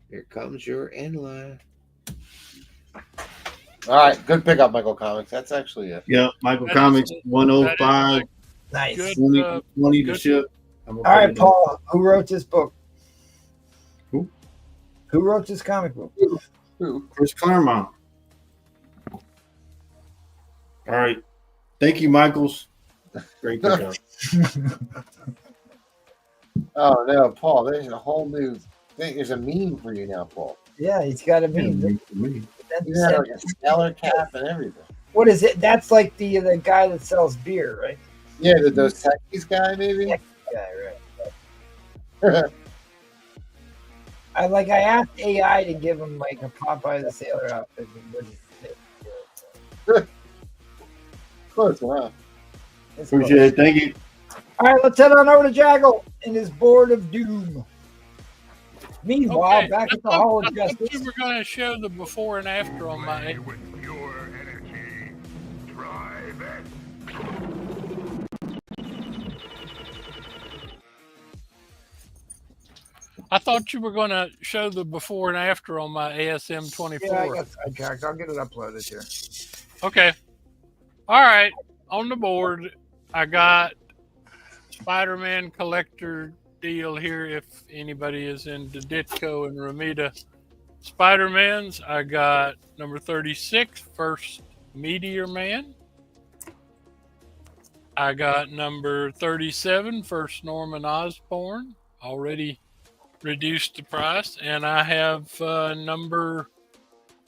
S3: Here comes your end line. All right. Good pickup, Michael Comics. That's actually it.
S9: Yeah, Michael Comics, 105.
S1: Nice.
S8: Good,
S9: 20 to ship.
S1: All right, Paul. Who wrote this book?
S9: Who?
S1: Who wrote this comic book?
S3: Who?
S9: Chris Claremont. All right. Thank you, Michaels. Great pickup.
S3: Oh, no, Paul. There's a whole new thing. There's a meme for you now, Paul.
S1: Yeah, he's got a meme.
S3: You have like a stellar cap and everything.
S1: What is it? That's like the guy that sells beer, right?
S3: Yeah, the Dos Techies guy, maybe?
S1: Yeah, right. I asked AI to give him like a Popeye the Sailor outfit. And wouldn't fit.
S3: Close enough.
S9: Appreciate it. Thank you.
S1: All right, let's head on over to Jaggle and his board of doom. Meanwhile,
S8: Okay,
S1: back at the
S8: I
S1: Hall of
S8: thought
S1: Justice.
S8: you were going to show the before and after on my.
S12: With your energy, drive it.
S8: I thought you were going to show the before and after on my ASM 24.
S1: Yeah, I got sidetracked. I'll get it uploaded here.
S8: Okay. All right. On the board, I got Spider-Man collector deal here. If anybody is into Ditko and Ramita Spider-Mans, I got number 36, First Meteor Man. I got number 37, First Norman Osborn, already reduced the price. And I have number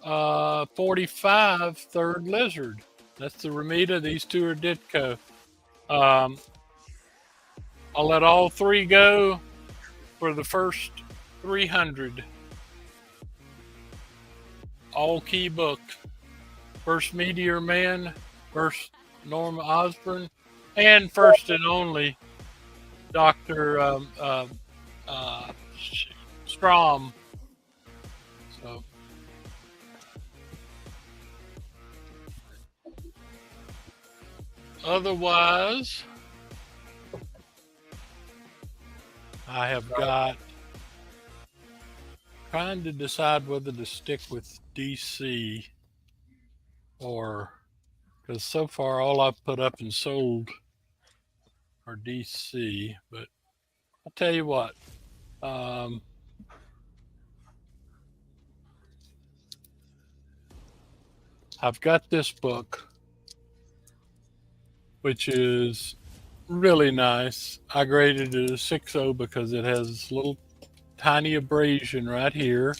S8: 45, Third Lizard. That's the Ramita. These two are Ditko. I'll let all three go for the first 300. All key book. First Meteor Man, First Norma Osborn, and first and only Dr. Strom. So. Otherwise, I have got trying to decide whether to stick with DC or because so far all I've put up and sold are DC, but I'll tell you what, I've got this book, which is really nice. I graded it a 6.0 because it has this little tiny abrasion right here.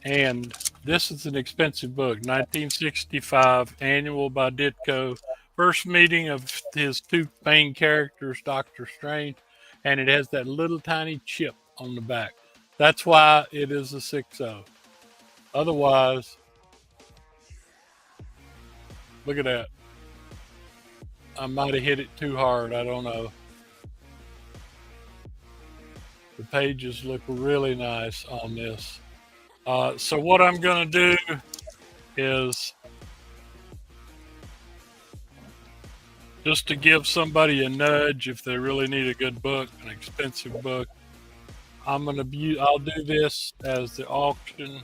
S8: And this is an expensive book, 1965, annual by Ditko. First meeting of his two main characters, Doctor Strange, and it has that little tiny chip on the back. That's why it is a 6.0. Otherwise, look at that. I might have hit it too hard. I don't know. The pages look really nice on this. So what I'm going to do is just to give somebody a nudge if they really need a good book, an expensive book. I'll do this as the auction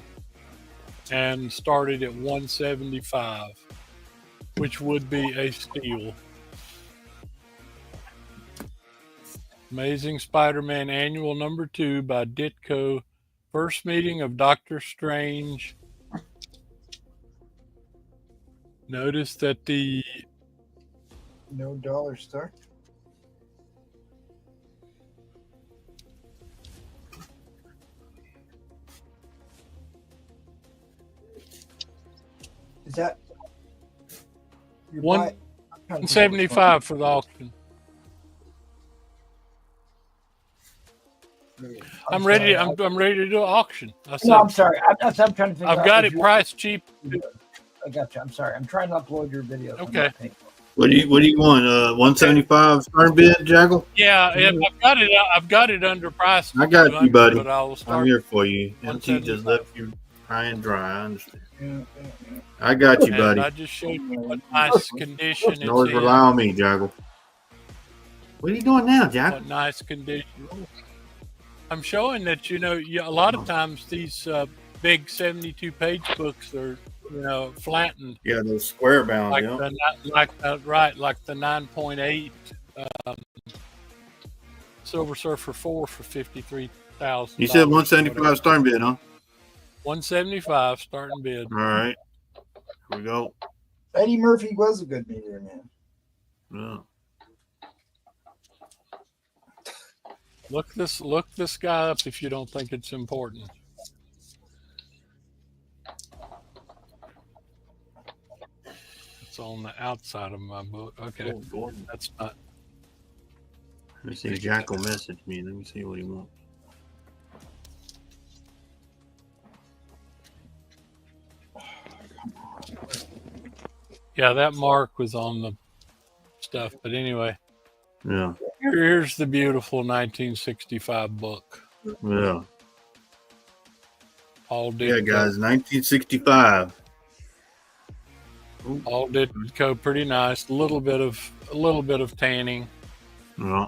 S8: and start it at $175, which would be a steal. Amazing Spider-Man Annual Number 2 by Ditko. First meeting of Doctor Strange. Notice that the
S1: No dollar store. Is that
S8: $175 for the auction? I'm ready. I'm ready to do an auction.
S1: No, I'm sorry. I'm trying to figure out.
S8: I've got it priced cheap.
S1: I got you. I'm sorry. I'm trying to upload your videos.
S8: Okay.
S9: What do you want? 175 start bid, Jackal?
S8: Yeah, I've got it under price.
S9: I got you, buddy.
S8: But I'll start.
S9: I'm here for you. MT just left you high and dry. I understand. I got you, buddy.
S8: I just showed you what nice condition it's
S9: always
S8: in.
S9: rely on me, Jackal. What are you doing now, Jackal?
S8: What nice condition. I'm showing that, a lot of times these big 72-page books are, flattened.
S9: Yeah, those square bound,
S8: like the 9.8 Silver Surfer 4 for $53,000.
S9: You said 175 starting bid, huh?
S8: 175 starting bid.
S9: All right. Here we go.
S1: Eddie Murphy was a good meter, man.
S9: Yeah.
S8: Look this guy up if you don't think it's important. It's on the outside of my book. Okay, that's not.
S9: Let me see. Jackal messaged me. Let me see what he wants.
S8: Yeah, that mark was on the stuff, but anyway.
S9: Yeah.
S8: Here's the beautiful 1965 book.
S9: Yeah.
S8: All
S9: yeah, guys, 1965.
S8: All Ditko, pretty nice. A little bit of tanning.
S9: Yeah.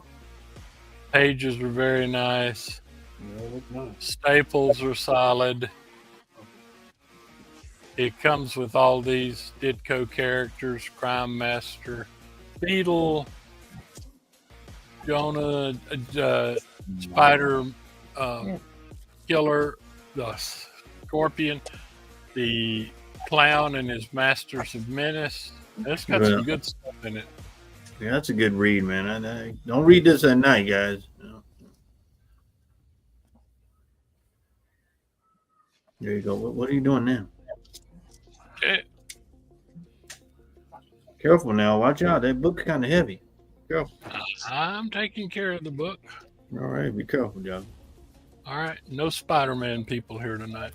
S8: Pages are very nice.
S9: Yeah, look nice.
S8: Staples are solid. It comes with all these Ditko characters: Crime Master, Beetle, Jonah, Spider, Killer, the Scorpion, the Clown and his Masters of Menace. It's got some good stuff in it.
S9: Yeah, that's a good read, man. I don't read this at night, guys. There you go. What are you doing now?
S8: Okay.
S9: Careful now. Watch out. That book's kind of heavy. Careful.
S8: I'm taking care of the book.
S9: All right. Be careful, John.
S8: All right. No Spider-Man people here tonight.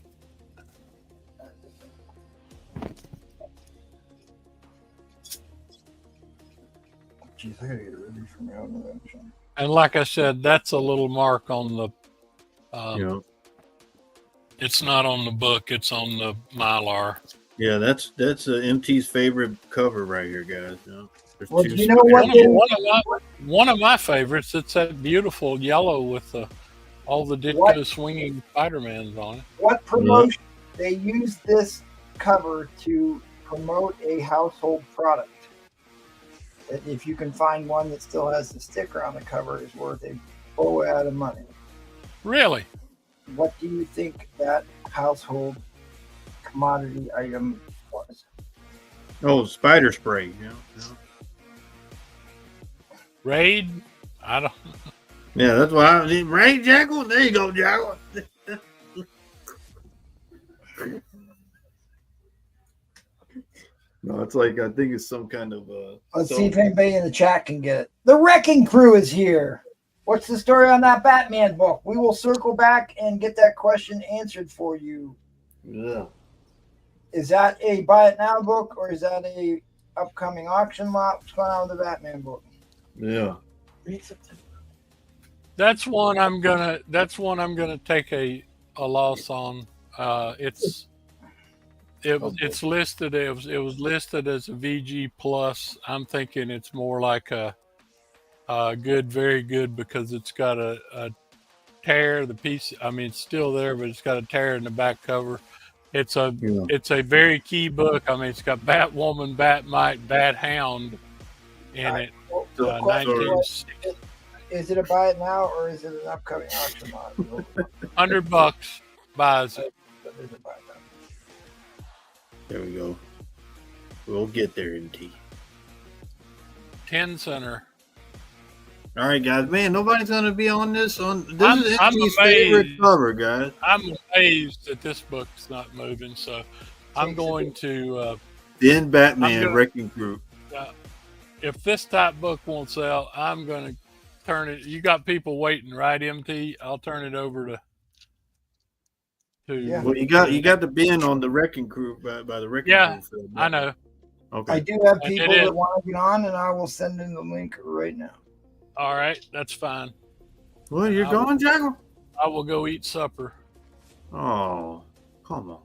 S1: Jeez, I gotta get ready for me out of that.
S8: And like I said, that's a little mark on the. It's not on the book. It's on the Mylar.
S9: Yeah, that's MT's favorite cover right here, guys.
S1: Well, you know what?
S8: One of my favorites. It's that beautiful yellow with all the Ditko swinging Spider-Mans on it.
S1: What promotion? They use this cover to promote a household product. If you can find one that still has the sticker on the cover, is worth a boatload of money.
S8: Really?
S1: What do you think that household commodity item was?
S9: Oh, spider spray. Yeah.
S8: Raid? I don't.
S9: Yeah, that's why I was Raid Jackal. There you go, Jackal. No, it's like I think it's some kind of.
S1: Let's see if anybody in the chat can get it. The Wrecking Crew is here. What's the story on that Batman book? We will circle back and get that question answered for you.
S9: Yeah.
S1: Is that a buy it now book or is that a upcoming auction lot? What's going on with the Batman book?
S9: Yeah.
S8: That's one I'm gonna take a loss on. It's It's listed. It was listed as a VG plus. I'm thinking it's more like a good, very good, because it's got a tear. The piece, I mean, it's still there, but it's got a tear in the back cover. It's a very key book. I mean, it's got Batwoman, Batmite, Bat-Hound in it.
S1: The question was, is it a buy it now or is it an upcoming auction model?
S8: $100 buys it.
S9: There we go. We'll get there, NT.
S8: 10 center.
S9: All right, guys. Man, nobody's gonna be on this. This is
S8: I'm
S9: NT's favorite cover, guys.
S8: I'm amazed that this book's not moving. So I'm going to.
S9: Then Batman Wrecking Crew.
S8: If this type book won't sell, I'm going to turn it. You got people waiting, right, MT? I'll turn it over to.
S9: Well, you got the bin on the Wrecking Crew by the Wrecking Crew.
S8: I know.
S9: Okay.
S1: I do have people that want to get on, and I will send in the link right now.
S8: All right, that's fine.
S9: Well, you're going, Jackal?
S8: I will go eat supper.
S9: Oh, come on.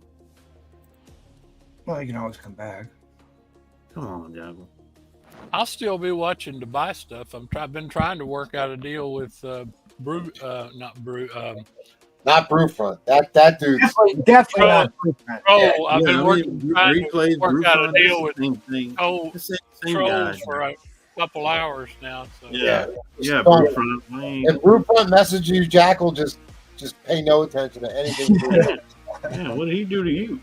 S1: Well, you can always come back.
S9: Come on, Jackal.
S8: I'll still be watching to buy stuff. I've been trying to work out a deal with
S13: not Brewfront. That dude.
S1: Definitely not Brewfront.
S8: Troll. I've been working trying to work out a deal with
S9: Troll
S8: for a couple hours now. So.
S9: Yeah.
S13: Brewfront. If Brewfront message you, Jackal, just pay no attention to anything.
S9: Yeah, what did he do to you?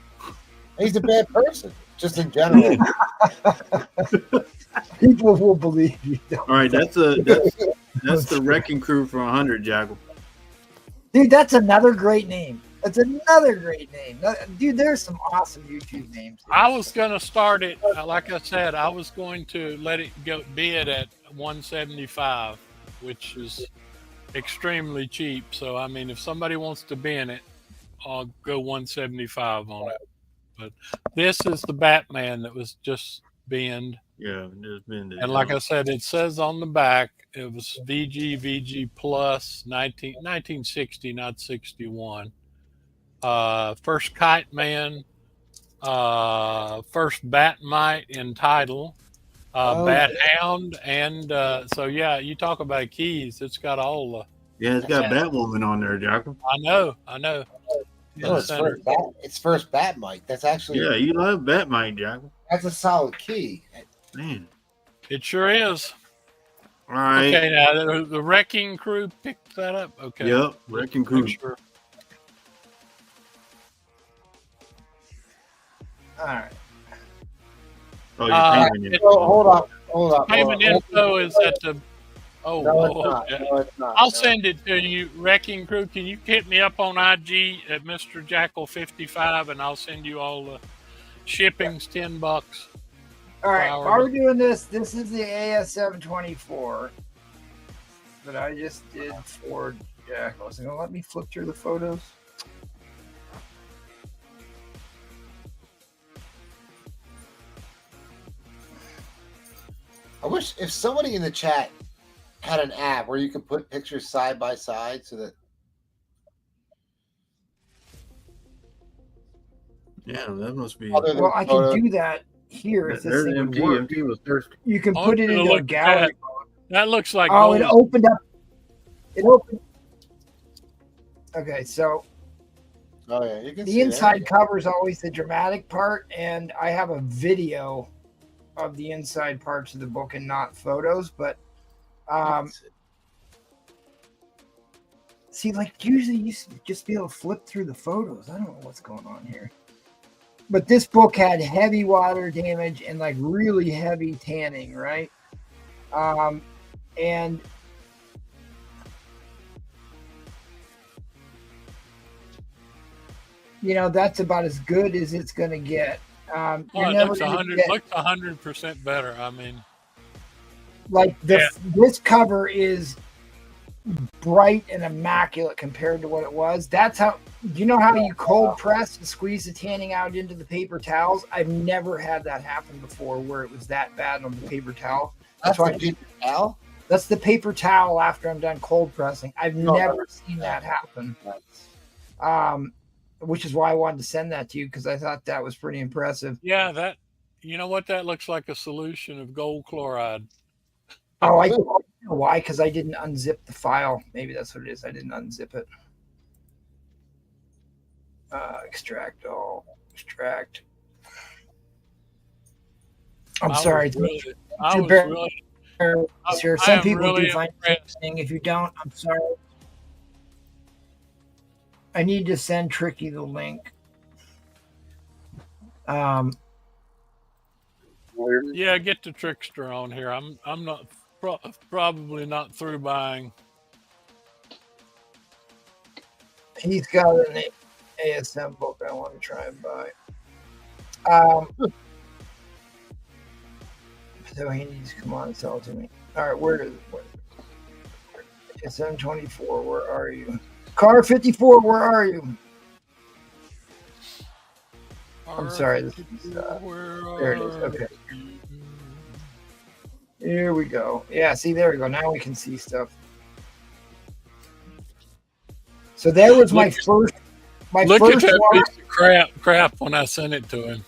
S13: He's a bad person, just in general.
S1: People will believe you.
S9: All right, that's the Wrecking Crew for 100, Jackal.
S1: Dude, that's another great name. That's another great name. Dude, there's some awesome YouTube names.
S8: I was going to start it, like I said, I was going to let it go bid at $175, which is extremely cheap. So, I mean, if somebody wants to bin it, I'll go $175 on it. But this is the Batman that was just binned.
S9: Yeah, just binned it.
S8: And like I said, it says on the back, it was VG plus 1960, not 61. First Kite Man, first Batmite in title, Bat-Hound, and so yeah, you talk about keys. It's got all the.
S9: Yeah, it's got Batwoman on there, Jackal.
S8: I know.
S13: No, it's first Batmite. That's actually
S9: you love Batmite, Jackal.
S13: That's a solid key.
S9: Man,
S8: it sure is.
S9: All right.
S8: Okay, now the Wrecking Crew picked that up. Okay.
S9: Yep, Wrecking Crew.
S8: Sure.
S1: All right.
S9: Oh, you're paying it.
S13: Hold up.
S8: Payment info is at the.
S13: No, it's not.
S8: I'll send it to you, Wrecking Crew. Can you hit me up on IG at Mr. Jackal 55, and I'll send you all the shipping's $10.
S1: All right, while we're doing this, this is the AS724 that I just did for Jackal. So let me flip through the photos.
S13: I wish if somebody in the chat had an app where you could put pictures side by side so that.
S9: Yeah, that must be.
S1: Well, I can do that here. If this thing would work.
S9: MT was thirsty.
S1: You can put it into a gallery.
S8: That looks like.
S1: Oh, it opened up. It opened. Okay, so.
S13: Oh yeah, you can.
S1: The inside cover is always the dramatic part, and I have a video of the inside parts of the book and not photos, but. See, like usually you just be able to flip through the photos. I don't know what's going on here. But this book had heavy water damage and like really heavy tanning, right? And you know, that's about as good as it's going to get.
S8: It looks 100% better. I mean,
S1: like this cover is bright and immaculate compared to what it was. That's how, you know how you cold press and squeeze the tanning out into the paper towels? I've never had that happen before where it was that bad on the paper towel.
S13: That's why paper towel?
S1: That's the paper towel after I'm done cold pressing. I've never seen that happen. which is why I wanted to send that to you because I thought that was pretty impressive.
S8: Yeah, that, you know what, that looks like a solution of gold chloride.
S1: Oh, I know why, because I didn't unzip the file. Maybe that's what it is. I didn't unzip it. Extract all. Extract. I'm sorry.
S8: Some
S1: people do find it interesting. If you don't, I'm sorry. I need to send Tricky the link.
S8: Yeah, get the trickster on here. I'm not probably not through buying.
S1: He's got an ASM book I want to try and buy. So he needs to come on and sell it to me. All right, where is it? ASM 24, where are you? Car 54, where are you? I'm sorry. This is, there it is. Okay. Here we go. Yeah, see, there we go. Now we can see stuff. So there was my first.
S8: Look at that piece of crap when I sent it to him.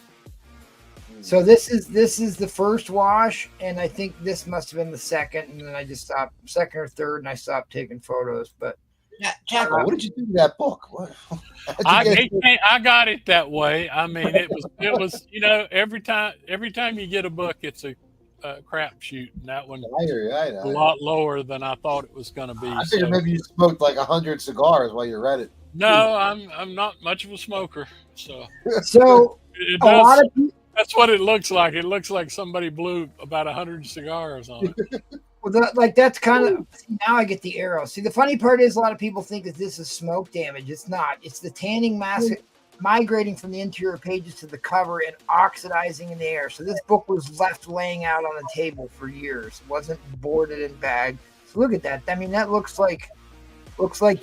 S1: So this is the first wash, and I think this must have been the second, and then I just stopped, second or third, and I stopped taking photos. But
S13: Jackal, what did you do to that book?
S8: I got it that way. I mean, it was you know, every time you get a book, it's a crapshoot, and that one a lot lower than I thought it was going to be.
S13: I figured maybe you smoked like 100 cigars while you read it.
S8: No, I'm not much of a smoker, so
S1: a lot of people.
S8: That's what it looks like. It looks like somebody blew about 100 cigars on it.
S1: Well, that's kind of, now I get the arrow. See, the funny part is a lot of people think that this is smoke damage. It's not. It's the tanning mass migrating from the interior pages to the cover and oxidizing in the air. So this book was left laying out on the table for years. It wasn't boarded and bagged. So look at that. I mean, that looks like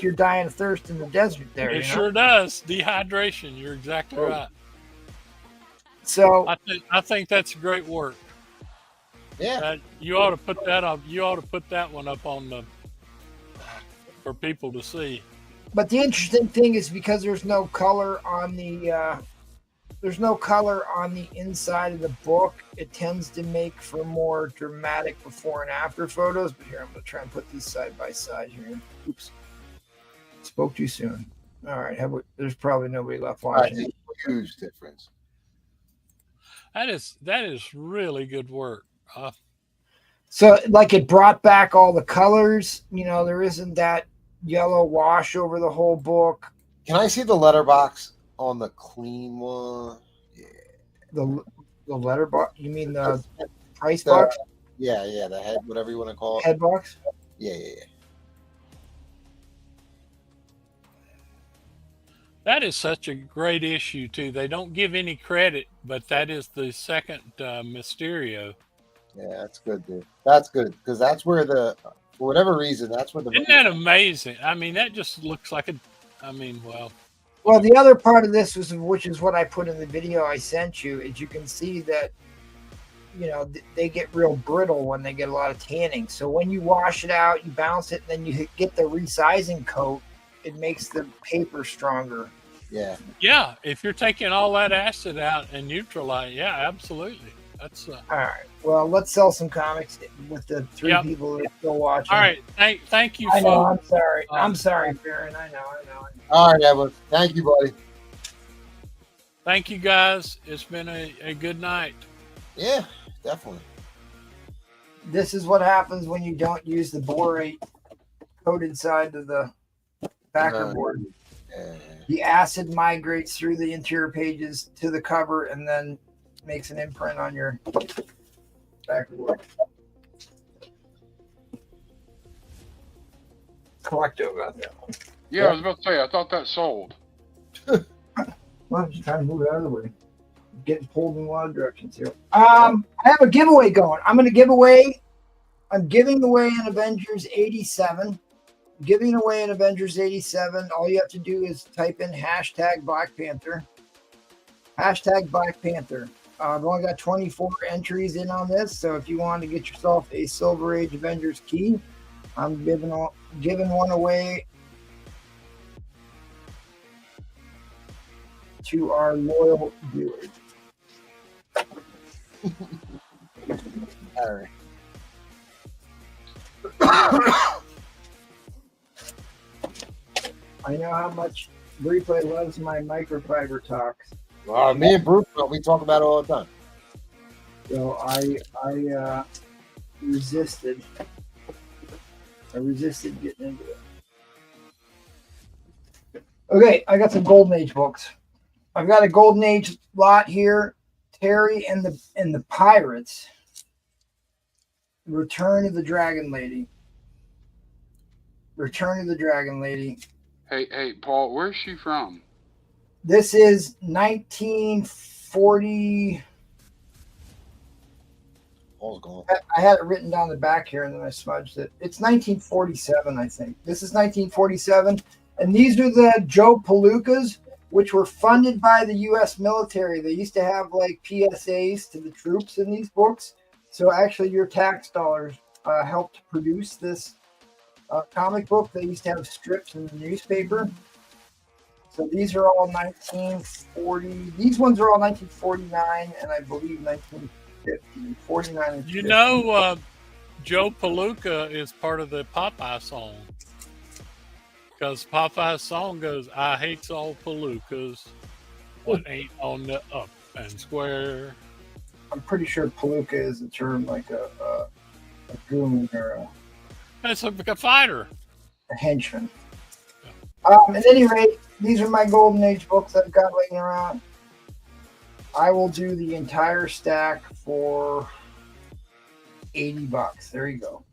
S1: you're dying of thirst in the desert there.
S8: It sure does. Dehydration. You're exactly right.
S1: So
S8: I think that's great work.
S13: Yeah,
S8: you ought to put that up. You ought to put that one up on the for people to see.
S1: But the interesting thing is because there's no color on the inside of the book, it tends to make for more dramatic before and after photos. But here, I'm going to try and put these side by side here. Oops, spoke too soon. All right, there's probably nobody left watching.
S13: Huge difference.
S8: That is really good work.
S1: So like it brought back all the colors. You know, there isn't that yellow wash over the whole book.
S13: Can I see the letterbox on the clean one? Yeah.
S1: The letterbox? You mean the price box?
S13: Yeah, the head, whatever you want to call it.
S1: Head box?
S13: Yeah.
S8: That is such a great issue too. They don't give any credit, but that is the second Mysterio.
S13: Yeah, that's good, dude. That's good because that's where for whatever reason, that's where the.
S8: Isn't that amazing? I mean, that just looks like
S1: Well, the other part of this which is what I put in the video I sent you, is you can see that, you know, they get real brittle when they get a lot of tanning. So when you wash it out, you bounce it, and then you get the resizing coat. It makes the paper stronger.
S13: Yeah.
S8: Yeah, if you're taking all that acid out and neutralize, yeah, absolutely. That's
S1: all right. Well, let's sell some comics with the three people that are still watching.
S8: All right. Thank you.
S1: I know. I'm sorry. I'm sorry, Farron. I know.
S13: All right, Evan. Thank you, buddy.
S8: Thank you, guys. It's been a good night.
S13: Yeah, definitely.
S1: This is what happens when you don't use the borate coated side of the backer board. The acid migrates through the interior pages to the cover and then makes an imprint on your backer board. Collecto got that one.
S4: Yeah, I was about to say, I thought that sold.
S1: Well, I'm just trying to move it out of the way. I'm getting pulled in a lot of directions here. I have a giveaway going. I'm giving away an Avengers 87. Giving away an Avengers 87. All you have to do is type in hashtag Black Panther. Hashtag Black Panther. I've only got 24 entries in on this, so if you want to get yourself a Silver Age Avengers key, I'm giving one away. to our loyal viewers.
S13: All right.
S1: I know how much Replay loves my microfiber talks.
S13: Me and Bruce, we talk about it all the time.
S1: So I resisted. I resisted getting into it. Okay, I got some Golden Age books. I've got a Golden Age lot here. Terry and the Pirates. Return of the Dragon Lady. Return of the Dragon Lady.
S4: Hey, Paul, where's she from?
S1: This is 1940. I had it written down the back here, and then I smudged it. It's 1947, I think. This is 1947, and these are the Joe Palookas, which were funded by the U.S. military. They used to have like PSAs to the troops in these books. So actually, your tax dollars helped produce this comic book. They used to have strips in the newspaper. So these are all 1940. These ones are all 1949, and I believe 1950. 49 and 50.
S8: You know, Joe Palooka is part of the Popeye song. Because Popeye's song goes, I hates all Palookas, what ain't on the up and square.
S1: I'm pretty sure Palooka is a term like a goon or
S8: That's a fighter.
S1: a henchman. At any rate, these are my Golden Age books I've got laying around. I will do the entire stack for $80. There you go.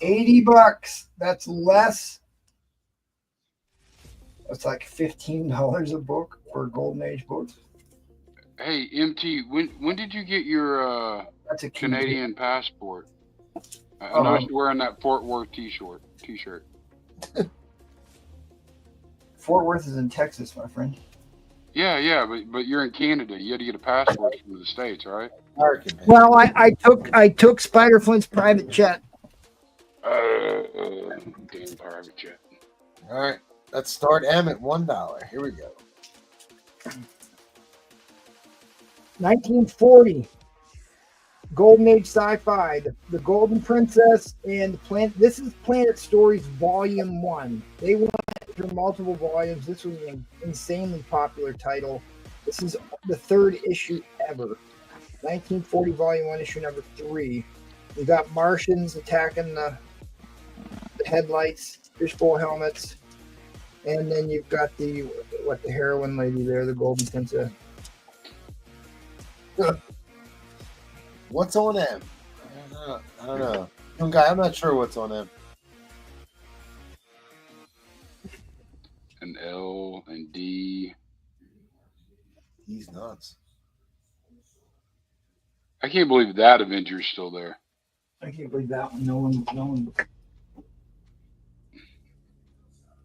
S1: $80. That's less. That's like $15 a book for Golden Age books.
S4: Hey, MT, when did you get your
S1: That's a
S4: Canadian passport? I noticed you wearing that Fort Worth t-shirt.
S1: Fort Worth is in Texas, my friend.
S4: Yeah, but you're in Canada. You had to get a passport from the States, right?
S1: Well, I took Spider Flint's private jet.
S4: Damn private jet.
S13: All right, let's start M at $1. Here we go.
S1: 1940. Golden Age sci-fi, the Golden Princess and Planet. This is Planet Stories Volume 1. They went through multiple volumes. This was an insanely popular title. This is the third issue ever. 1940 Volume 1, issue number 3. You got Martians attacking the headlights, fishbowl helmets, and then you've got the heroine lady there, the Golden Princess.
S13: What's on M? I don't know. Young guy, I'm not sure what's on M.
S4: An L and D.
S13: He's nuts.
S4: I can't believe that Avenger's still there.
S1: I can't believe that one. No one.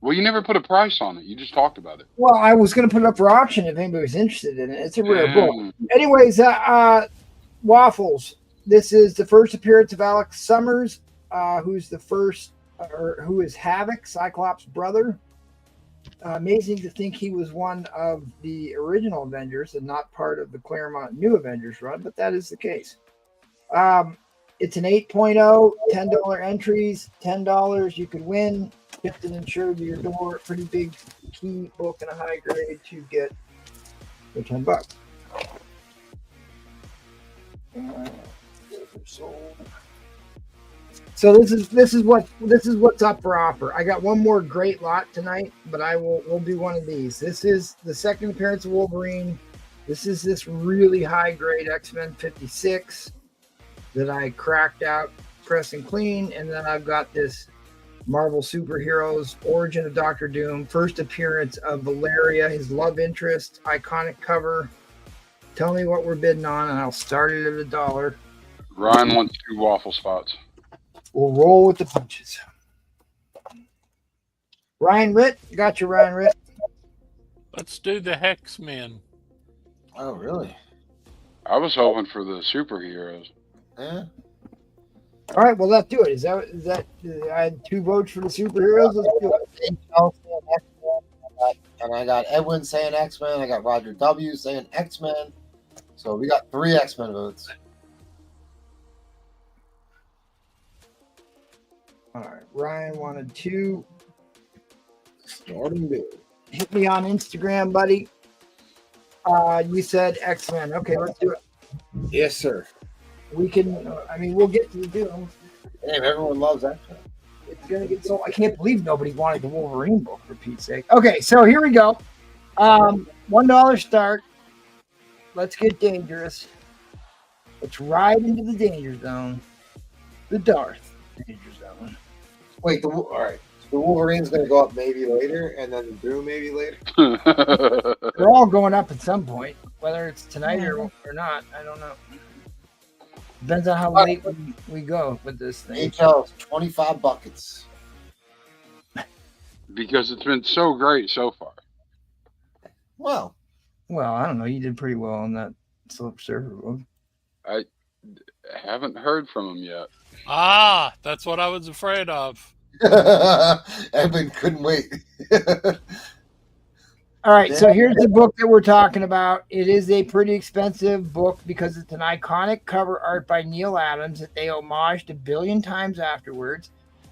S4: Well, you never put a price on it. You just talked about it.
S1: Well, I was going to put it up for auction if anybody was interested in it. It's a rare book.
S4: Mm.
S1: Anyways, Waffles. This is the first appearance of Alex Summers, who is Havoc, Cyclops' brother. Amazing to think he was one of the original Avengers and not part of the Claremont New Avengers run, but that is the case. It's an 8.0, $10 entries, $10 you could win. Shipped and insured to your door. Pretty big key book and a high grade to get for $10. So this is what's up for offer. I got one more great lot tonight, but we'll do one of these. This is the second appearance of Wolverine. This is this really high grade X-Men 56 that I cracked out, press and clean, and then I've got this Marvel Superheroes Origin of Doctor Doom, first appearance of Valeria, his love interest, iconic cover. Tell me what we're bidding on, and I'll start it at $1.
S4: Ryan wants 2 waffle spots.
S1: We'll roll with the punches. Ryan Ritt, got you, Ryan Ritt.
S8: Let's do the Hexmen.
S13: Oh, really?
S4: I was hoping for the superheroes.
S13: Yeah.
S1: All right, well, let's do it. Is that I had 2 votes for the superheroes? Let's do it.
S3: And I got Edwin saying X-Men. I got Roger W saying X-Men. So we got 3 X-Men votes.
S1: All right. Ryan wanted 2.
S3: Starting big.
S1: Hit me on Instagram, buddy. You said X-Men. Okay, let's do it.
S3: Yes, sir.
S1: We can, we'll get to the deal.
S3: Damn, everyone loves X-Men.
S1: It's going to get so, I can't believe nobody wanted the Wolverine book, for Pete's sake. Okay, so here we go. $1 start. Let's get dangerous. Let's ride into the danger zone. The Darth danger zone.
S3: Wait, all right. So the Wolverine's going to go up maybe later, and then the Doom maybe later?
S1: They're all going up at some point. Whether it's tonight or not, I don't know. Depends on how late we go with this thing.
S3: HL, 25 buckets.
S4: Because it's been so great so far.
S3: Well,
S1: I don't know. You did pretty well on that Slip server book.
S4: I haven't heard from him yet.
S8: Ah, that's what I was afraid of.
S3: Edwin couldn't wait.
S1: All right, so here's the book that we're talking about. It is a pretty expensive book because it's an iconic cover art by Neil Adams that they homaged a billion times afterwards.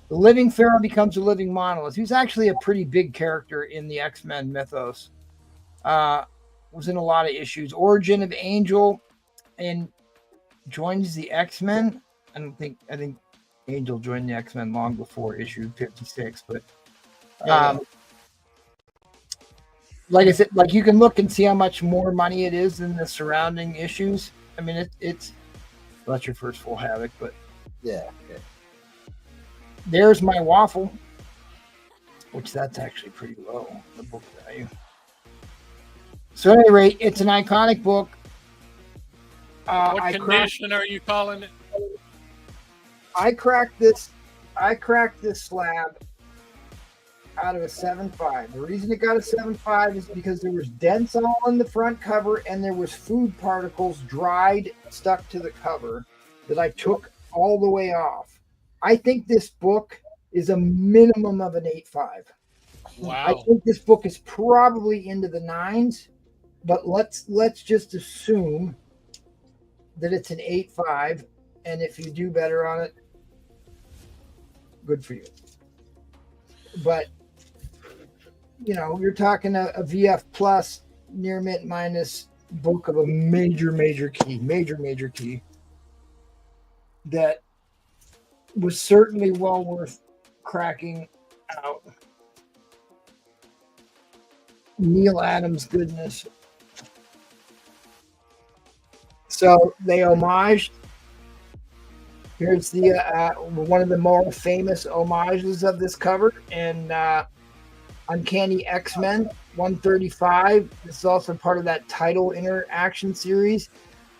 S1: The living pharaoh becomes a living monolith. He's actually a pretty big character in the X-Men mythos. Was in a lot of issues. Origin of Angel and joins the X-Men. I think Angel joined the X-Men long before issue 56, but like I said, like you can look and see how much more money it is than the surrounding issues. I mean, it's that's your first full Havoc, but
S3: yeah.
S1: There's my waffle, which that's actually pretty low, the book value. So at any rate, it's an iconic book.
S8: What condition are you calling it?
S1: I cracked this slab out of a 7.5. The reason it got a 7.5 is because there was dents all on the front cover and there was food particles dried stuck to the cover that I took all the way off. I think this book is a minimum of an 8.5.
S8: Wow.
S1: I think this book is probably into the 9s, but let's just assume that it's an 8.5, and if you do better on it, good for you. But you know, you're talking a VF plus near mint minus book of a major key that was certainly well worth cracking out. Neil Adams goodness. So they homaged. Here's the one of the more famous homages of this cover, and Uncanny X-Men 135. This is also part of that title interaction series.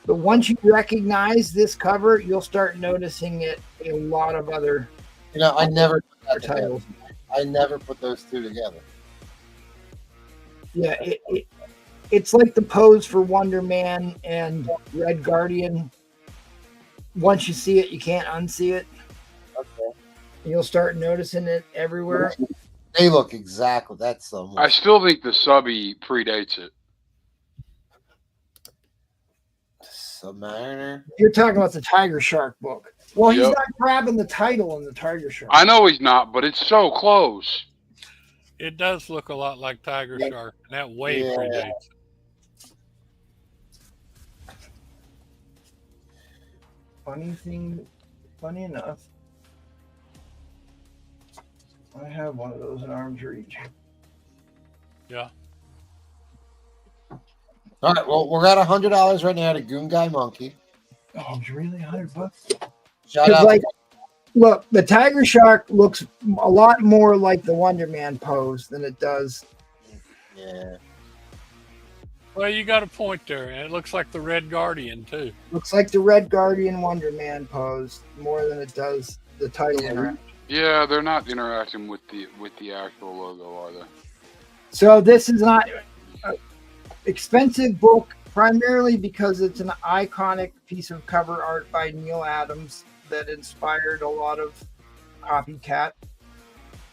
S1: But once you recognize this cover, you'll start noticing it in a lot of other.
S3: You know, I never put that
S1: titles.
S3: I never put those two together.
S1: Yeah, it's like the pose for Wonder Man and Red Guardian. Once you see it, you can't unsee it.
S3: Okay.
S1: You'll start noticing it everywhere.
S3: They look exactly. That's some.
S4: I still think the subby predates it.
S3: Submariner.
S1: You're talking about the Tiger Shark book. Well, he's
S4: Yep.
S1: not grabbing the title in the Tiger Shark.
S4: I know he's not, but it's so close.
S8: It does look a lot like Tiger Shark. And that way
S3: Yeah.
S8: predates.
S1: Funny enough, I have one of those in arm's reach.
S8: Yeah.
S3: All right. Well, we're at $100 right now to Goon Guy Monkey.
S1: Oh, it's really $100.
S3: Shout out.
S1: Like, look, the Tiger Shark looks a lot more like the Wonder Man pose than it does.
S3: Yeah.
S8: Well, you got a point there, and it looks like the Red Guardian too.
S1: Looks like the Red Guardian Wonder Man pose more than it does the title interaction.
S4: Yeah, they're not interacting with the actual logo, are they?
S1: So this is not an expensive book, primarily because it's an iconic piece of cover art by Neil Adams that inspired a lot of copycat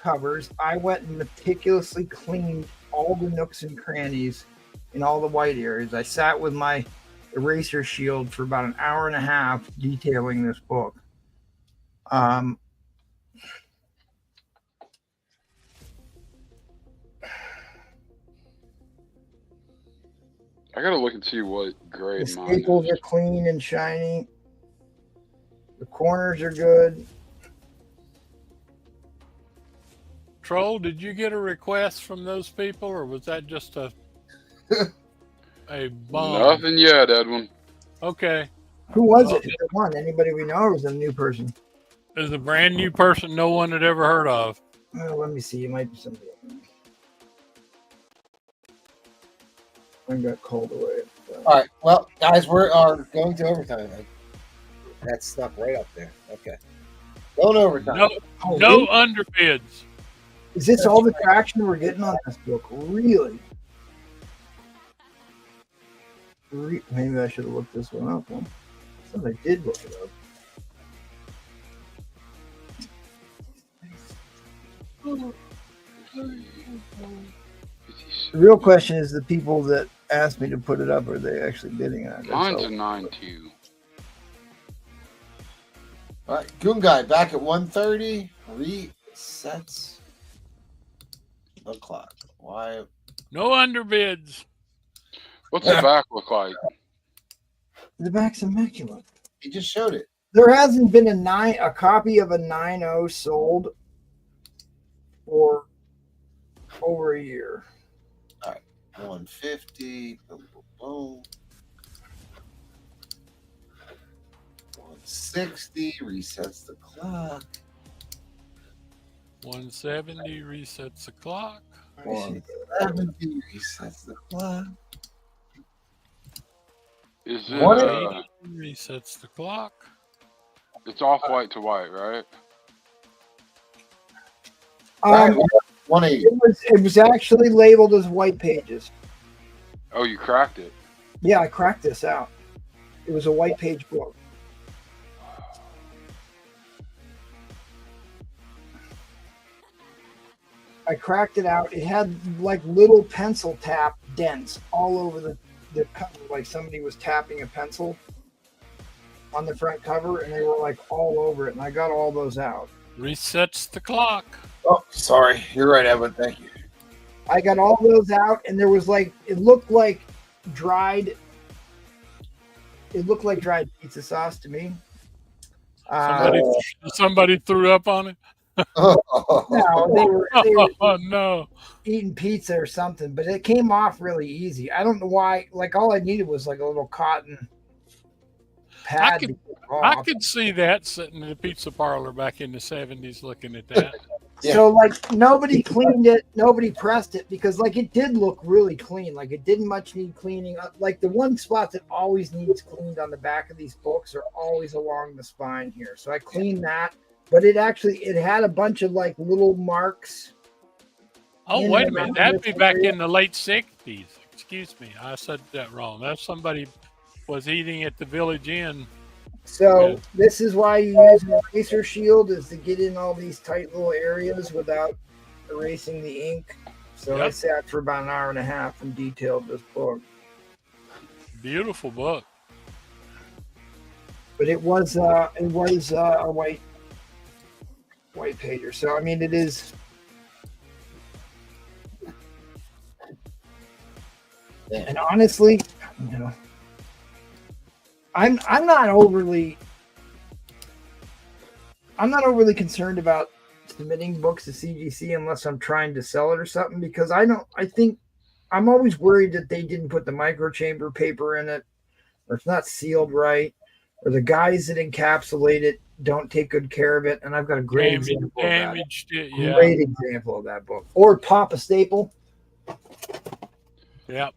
S1: covers, I went and meticulously cleaned all the nooks and crannies in all the white areas. I sat with my eraser shield for about an hour and a half detailing this book.
S4: I gotta look and see what
S1: The
S4: grade mine
S1: staples
S4: is.
S1: are clean and shiny. The corners are good.
S8: Troll, did you get a request from those people, or was that just a bomb?
S4: Nothing yet, Edwin.
S8: Okay.
S1: Who was it? Who won? Anybody we know, or was it a new person?
S8: It was a brand new person no one had ever heard of.
S1: Let me see. It might be somebody. I got called away.
S13: All right. Well, guys, we are going to overtime. That stuck right up there. Okay. Going overtime.
S8: No underbids.
S1: Is this all the traction we're getting on this book? Really? Maybe I should have looked this one up. Huh? So I did look it up. The real question is the people that asked me to put it up, are they actually bidding on it?
S4: Mine's a 9.2.
S13: All right. Goon Guy back at 1:30. Resets the clock. Why?
S8: No underbids.
S4: What's the back look like?
S1: The back's immaculate.
S13: He just showed it.
S1: There hasn't been a copy of a 9.0 sold for over a year.
S13: All right. 150. Boom, boom, boom. 160 resets the clock.
S8: 170 resets the clock.
S13: 170 resets the clock.
S4: Is it
S8: 180 resets the clock.
S4: It's off white to white, right?
S13: 180.
S1: It was actually labeled as white pages.
S4: Oh, you cracked it.
S1: Yeah, I cracked this out. It was a white page book. I cracked it out. It had like little pencil tap dents all over the cover, like somebody was tapping a pencil on the front cover, and they were like all over it, and I got all those out.
S8: Resets the clock.
S13: Oh, sorry. You're right, Evan. Thank you.
S1: I got all those out, and there was like, it looked like dried pizza sauce to me.
S8: Somebody threw up on it.
S1: No, they were
S8: no,
S1: eating pizza or something, but it came off really easy. I don't know why. Like, all I needed was like a little cotton pad.
S8: I could see that sitting in a pizza parlor back in the 70s looking at that.
S1: So like nobody cleaned it, nobody pressed it, because like it did look really clean. Like it didn't much need cleaning up. Like the one spot that always needs cleaned on the back of these books are always along the spine here. So I cleaned that, but it had a bunch of like little marks.
S8: Oh, wait a minute. That'd be back in the late 60s. Excuse me. I said that wrong. That's somebody was eating at the Village Inn.
S1: So this is why you use an eraser shield, is to get in all these tight little areas without erasing the ink. So I sat for about an hour and a half and detailed this book.
S8: Beautiful book.
S1: But it was a white pager. So I mean, it is. And honestly, you know, I'm not overly concerned about submitting books to CGC unless I'm trying to sell it or something, because I think I'm always worried that they didn't put the microchamber paper in it, or it's not sealed right, or the guys that encapsulate it don't take good care of it. And I've got a great example of that. Great example of that book. Or pop a staple.
S8: Yep.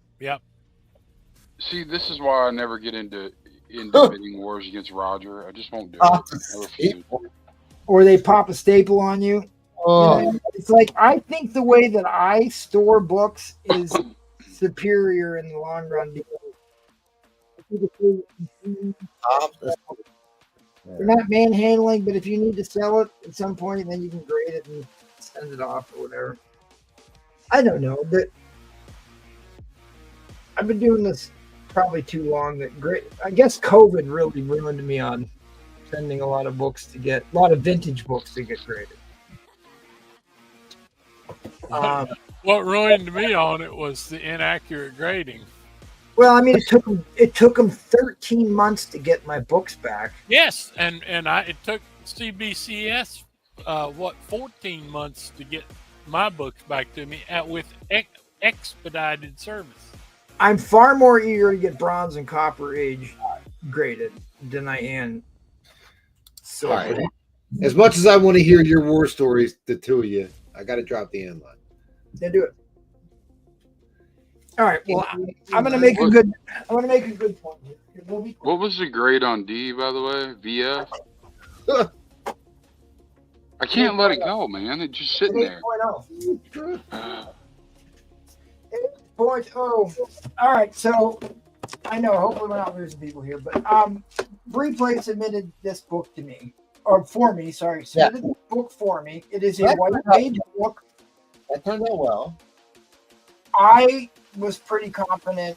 S4: See, this is why I never get into bidding wars against Roger. I just won't do it. I refuse.
S1: Or they pop a staple on you. You know, it's like, I think the way that I store books is superior in the long run, because you're not manhandling, but if you need to sell it at some point, then you can grade it and send send it off or whatever. I don't know. That I've been doing this probably too long. That great. I guess COVID really ruined me on sending a lot of vintage books to get graded.
S8: What ruined me on it was the inaccurate grading.
S1: Well, I mean, it took them 13 months to get my books back.
S8: Yes, and it took CBCS 14 months to get my books back to me with expedited service.
S1: I'm far more eager to get Bronze and Copper Age graded than I am silver.
S13: All right. As much as I want to hear your war stories, the two of you, I got to drop the end line.
S1: Yeah, do it. All right. Well, I'm gonna make a good point here.
S4: What was the grade on D, by the way? VF? I can't let it go, man. It's just sitting there.
S1: 8.0. 8.0. All right. So I know. Hopefully, we're not losing people here, but Replay submitted this book to me, or for me. Sorry, submitted the book for me. It is a white page book.
S13: That turned out well.
S1: I was pretty confident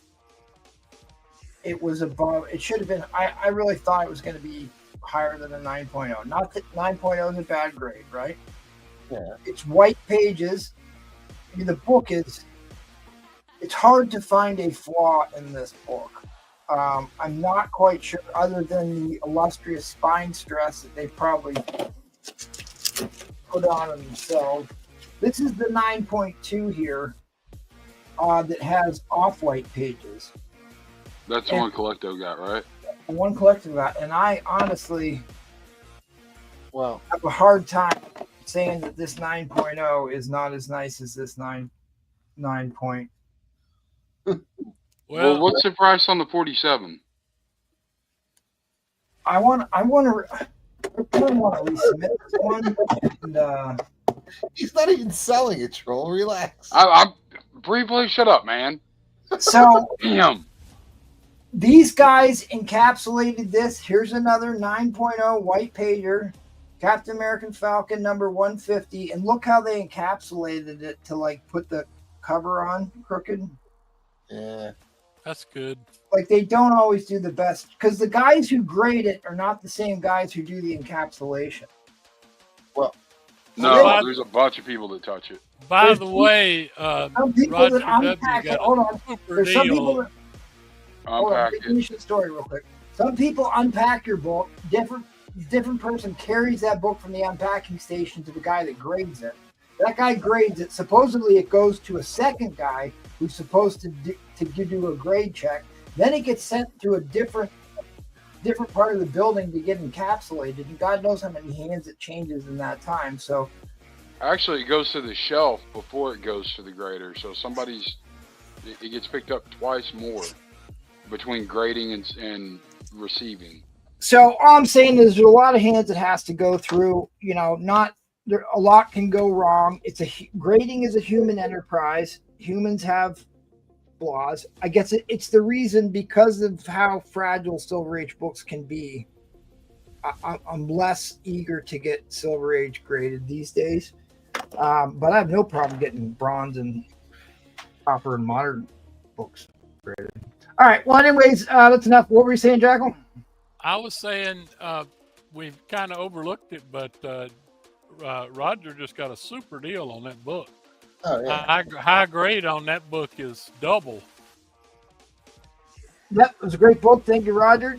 S1: it was above. It should have been. I really thought it was going to be higher than a 9.0. Not that 9.0 is a bad grade, right?
S13: Yeah.
S1: It's white pages. I mean, the book is. It's hard to find a flaw in this book. I'm not quite sure, other than the illustrious spine stress that they probably put on themselves. This is the 9.2 here. That has off-white pages.
S4: That's the one Collecto got, right?
S1: One Collecto got, and I honestly, have a hard time saying that this 9.0 is not as nice as this 9 point.
S4: Well, what's the price on the 47?
S1: I want to resubmit this one. And,
S13: he's not even selling it, Troll. Relax.
S4: I'm briefly shut up, man.
S1: So
S4: damn.
S1: These guys encapsulated this. Here's another 9.0 white pager, Captain American Falcon number 150, and look how they encapsulated it to like put the cover on crooked.
S13: Yeah,
S8: that's good.
S1: Like they don't always do the best because the guys who grade it are not the same guys who do the encapsulation.
S13: Well,
S4: no, there's a bunch of people that touch it.
S8: By the way,
S1: some people
S8: Roger
S1: that unpack
S8: W
S1: it. Hold on. There's some people that
S4: unpack it.
S1: Finish the story real quick. Some people unpack your book. Different person carries that book from the unpacking station to the guy that grades it. That guy grades it. Supposedly, it goes to a second guy who's supposed to do a grade check. Then it gets sent to a different part of the building to get encapsulated. And God knows how many hands it changes in that time. So,
S4: actually, it goes to the shelf before it goes to the grader. So it gets picked up twice more between grading and receiving.
S1: So all I'm saying is there's a lot of hands it has to go through. You know, a lot can go wrong. Grading is a human enterprise. Humans have flaws. I guess it's the reason, because of how fragile Silver Age books can be. I'm less eager to get Silver Age graded these days, but I have no problem getting Bronze and Copper and Modern books graded. All right. Well, anyways, that's enough. What were you saying, Jackal?
S8: I was saying we've kind of overlooked it, but Roger just got a super deal on that book.
S13: Oh, yeah.
S8: High grade on that book is double.
S1: Yep, it was a great book. Thank you, Roger.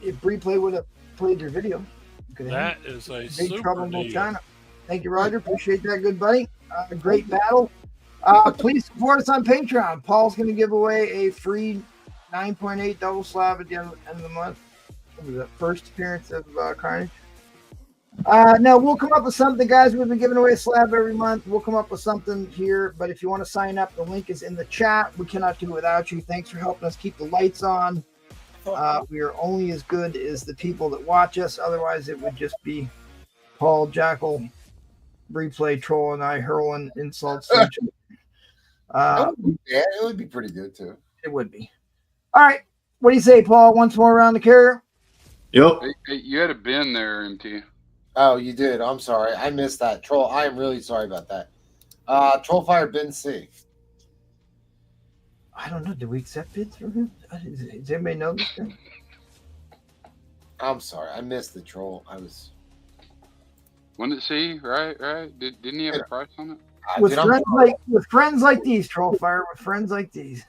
S1: If Replay would have played your video,
S8: that is a
S1: Big
S8: super
S1: Trouble in
S8: deal.
S1: China. Thank you, Roger. Appreciate that, good buddy. A great battle. Please support us on Patreon. Paul's going to give away a free 9.8 double slab at the end of the month. What was that, first appearance of Carnage? No, we'll come up with something, guys. We've been giving away a slab every month. We'll come up with something here. But if you want to sign up, the link is in the chat. We cannot do it without you. Thanks for helping us keep the lights on. We are only as good as the people that watch us. Otherwise, it would just be Paul, Jackal, Replay, Troll, and I hurling insults.
S13: It would be pretty good, too.
S1: It would be. All right. What do you say, Paul? Once more around the carrier?
S9: Yep.
S4: Hey, you had a bin there, MT.
S13: Oh, you did. I'm sorry. I missed that. Troll, I am really sorry about that. Trollfire Bin C.
S1: I don't know. Did we accept bids from him? Does anybody know this guy?
S13: I'm sorry. I missed the troll. I was.
S4: When did see? Right. Didn't he have a price on it?
S1: With friends like these, Trollfire. With friends like these.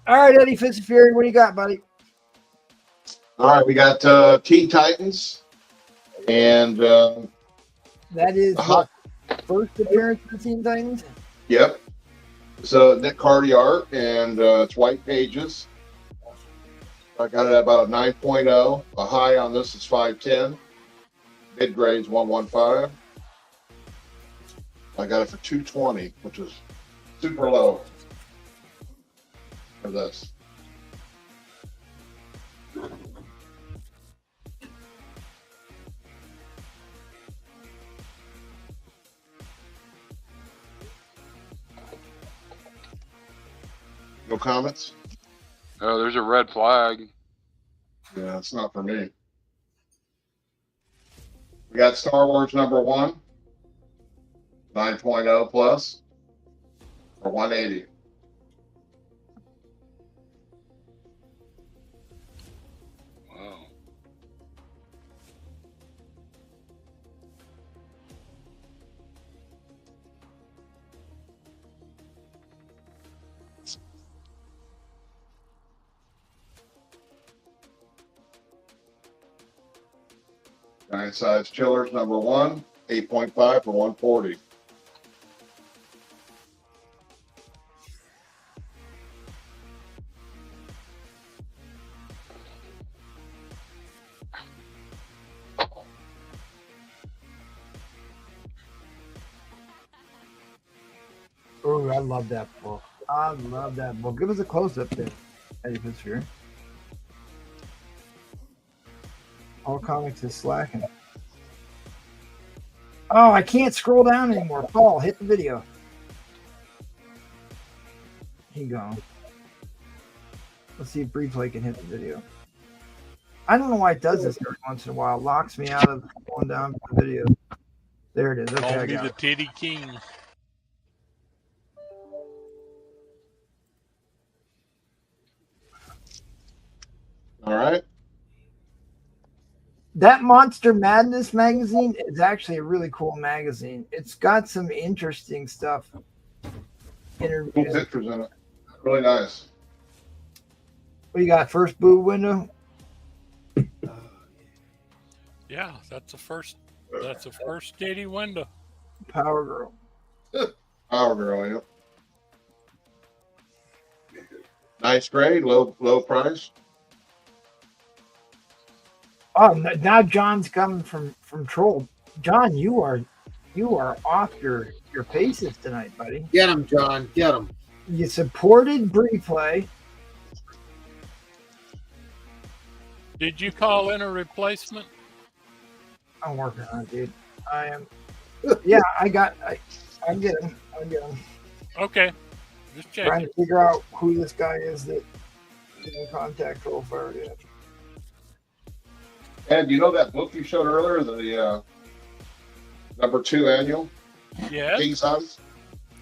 S1: All right, Eddie Fitzfury, what do you got, buddy?
S2: All right, we got Teen Titans, and
S1: that is what, first appearance of Teen Titans.
S2: Yep. So Nick Cardy art, and it's white pages. I got it at about a 9.0. A high on this is 510. Mid grade's 115. I got it for 220, which is super low for this. No comments?
S4: Oh, there's a red flag.
S2: Yeah, it's not for me. We got Star Wars #1, 9.0 plus, for 180.
S4: Wow.
S2: Giant size chillers #1, 8.5 for 140.
S1: Oh, I love that book. I love that book. Give us a close up there, Eddie Fitzfury. All Comics is slacking. Oh, I can't scroll down anymore. Paul, hit the video. He gone. Let's see if Breeplay can hit the video. I don't know why it does this every once in a while. Locks me out of going down to the video. There it is. Okay,
S8: Call
S1: I
S8: me
S1: got
S8: the
S1: it.
S8: Titty King.
S2: All right.
S1: That Monster Madness magazine is actually a really cool magazine. It's got some interesting stuff.
S2: Cool
S1: Interviews.
S2: pictures in it. Really nice.
S1: What you got? First boo window?
S8: Yeah, that's the first. That's the first titty window.
S1: Power Girl.
S2: Power Girl, yep. Nice grade, low price.
S1: Oh, now John's coming from Troll. John, you are off your paces tonight, buddy.
S13: Get him, John. Get him.
S1: You supported Breeplay.
S8: Did you call in a replacement?
S1: I'm working on it, dude. I am. Yeah, I get him. I get him.
S8: Okay, just checking.
S1: Trying to figure out who this guy is that didn't contact Trollfire yet.
S2: And you know that book you showed earlier, the #2 annual?
S8: Yes.
S2: King size?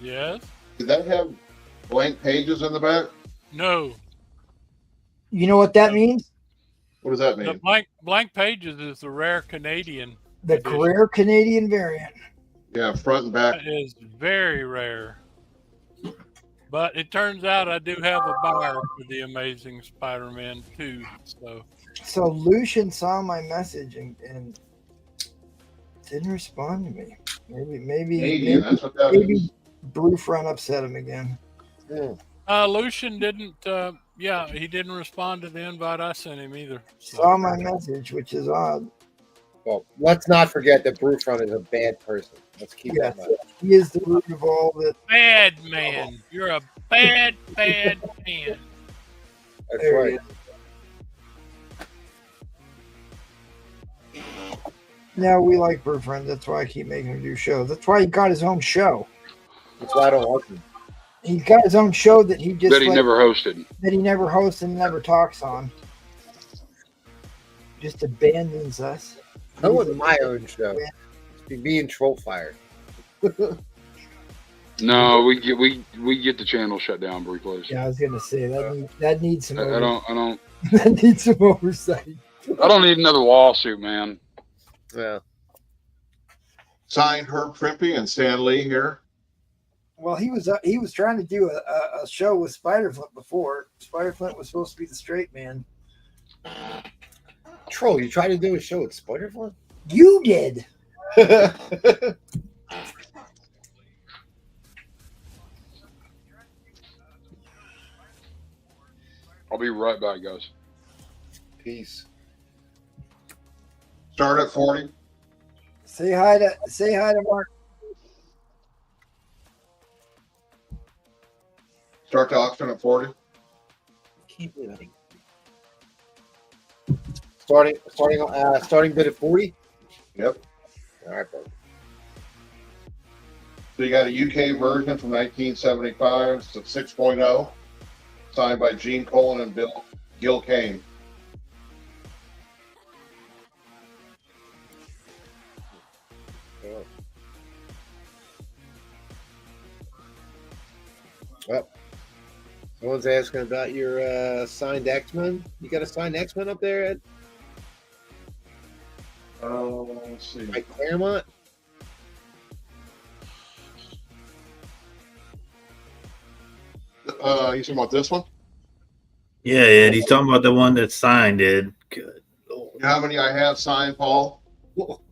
S8: Yes.
S2: Did that have blank pages in the back?
S8: No.
S1: You know what that means?
S2: What does that
S8: The
S2: mean?
S8: blank pages is the rare Canadian.
S1: The
S8: edition.
S1: rare Canadian variant.
S2: Yeah, front and back.
S8: That is very rare. But it turns out I do have a buyer for the Amazing Spider-Man 2.
S1: So Lucian saw my message and didn't respond to me. Maybe
S2: that's what that is.
S1: Brewfront upset him again.
S8: Lucian didn't. He didn't respond to the invite I sent him either.
S1: Saw my message, which is odd.
S13: Well, let's not forget that Brewfront is a bad person. Let's keep that in mind.
S1: He is the root of all that.
S8: Bad man. You're a bad man.
S13: That's
S1: There
S13: right.
S1: No, we like Brewfront. That's why I keep making him do shows. That's why he got his own show.
S13: That's why I don't like him.
S1: He got his own show that he just
S4: That he never hosted.
S1: That he never hosts and never talks on. just abandons us.
S13: I want my own show. Just be me and Trollfire.
S4: No, we get the channel shut down briefly.
S1: Yeah, I was gonna say that needs some.
S4: I don't.
S1: That needs some oversight.
S4: I don't need another lawsuit, man.
S13: Yeah.
S2: Signed Herb Trimpe and Stan Lee here.
S1: Well, he was trying to do a show with Spiderflint before. Spiderflint was supposed to be the straight man.
S13: Troll, you tried to do a show with Spiderflint?
S1: You did.
S4: I'll be right back, guys.
S13: Peace.
S2: Start at 40.
S1: Say hi to Mark.
S2: Start to auction at 40.
S13: Keep it. Starting bid at 40.
S2: Yep.
S13: All right, bro.
S2: So you got a UK version from 1975. It's a 6.0. Signed by Gene Colan and Gil Kane.
S13: Well, someone's asking about your signed X-Men. You got a signed X-Men up there, Ed?
S2: Let's see.
S13: Mike Claremont?
S2: You talking about this one?
S9: Yeah, Ed. He's talking about the one that's signed, Ed. Good Lord.
S2: You know how many I have signed, Paul?
S9: Well,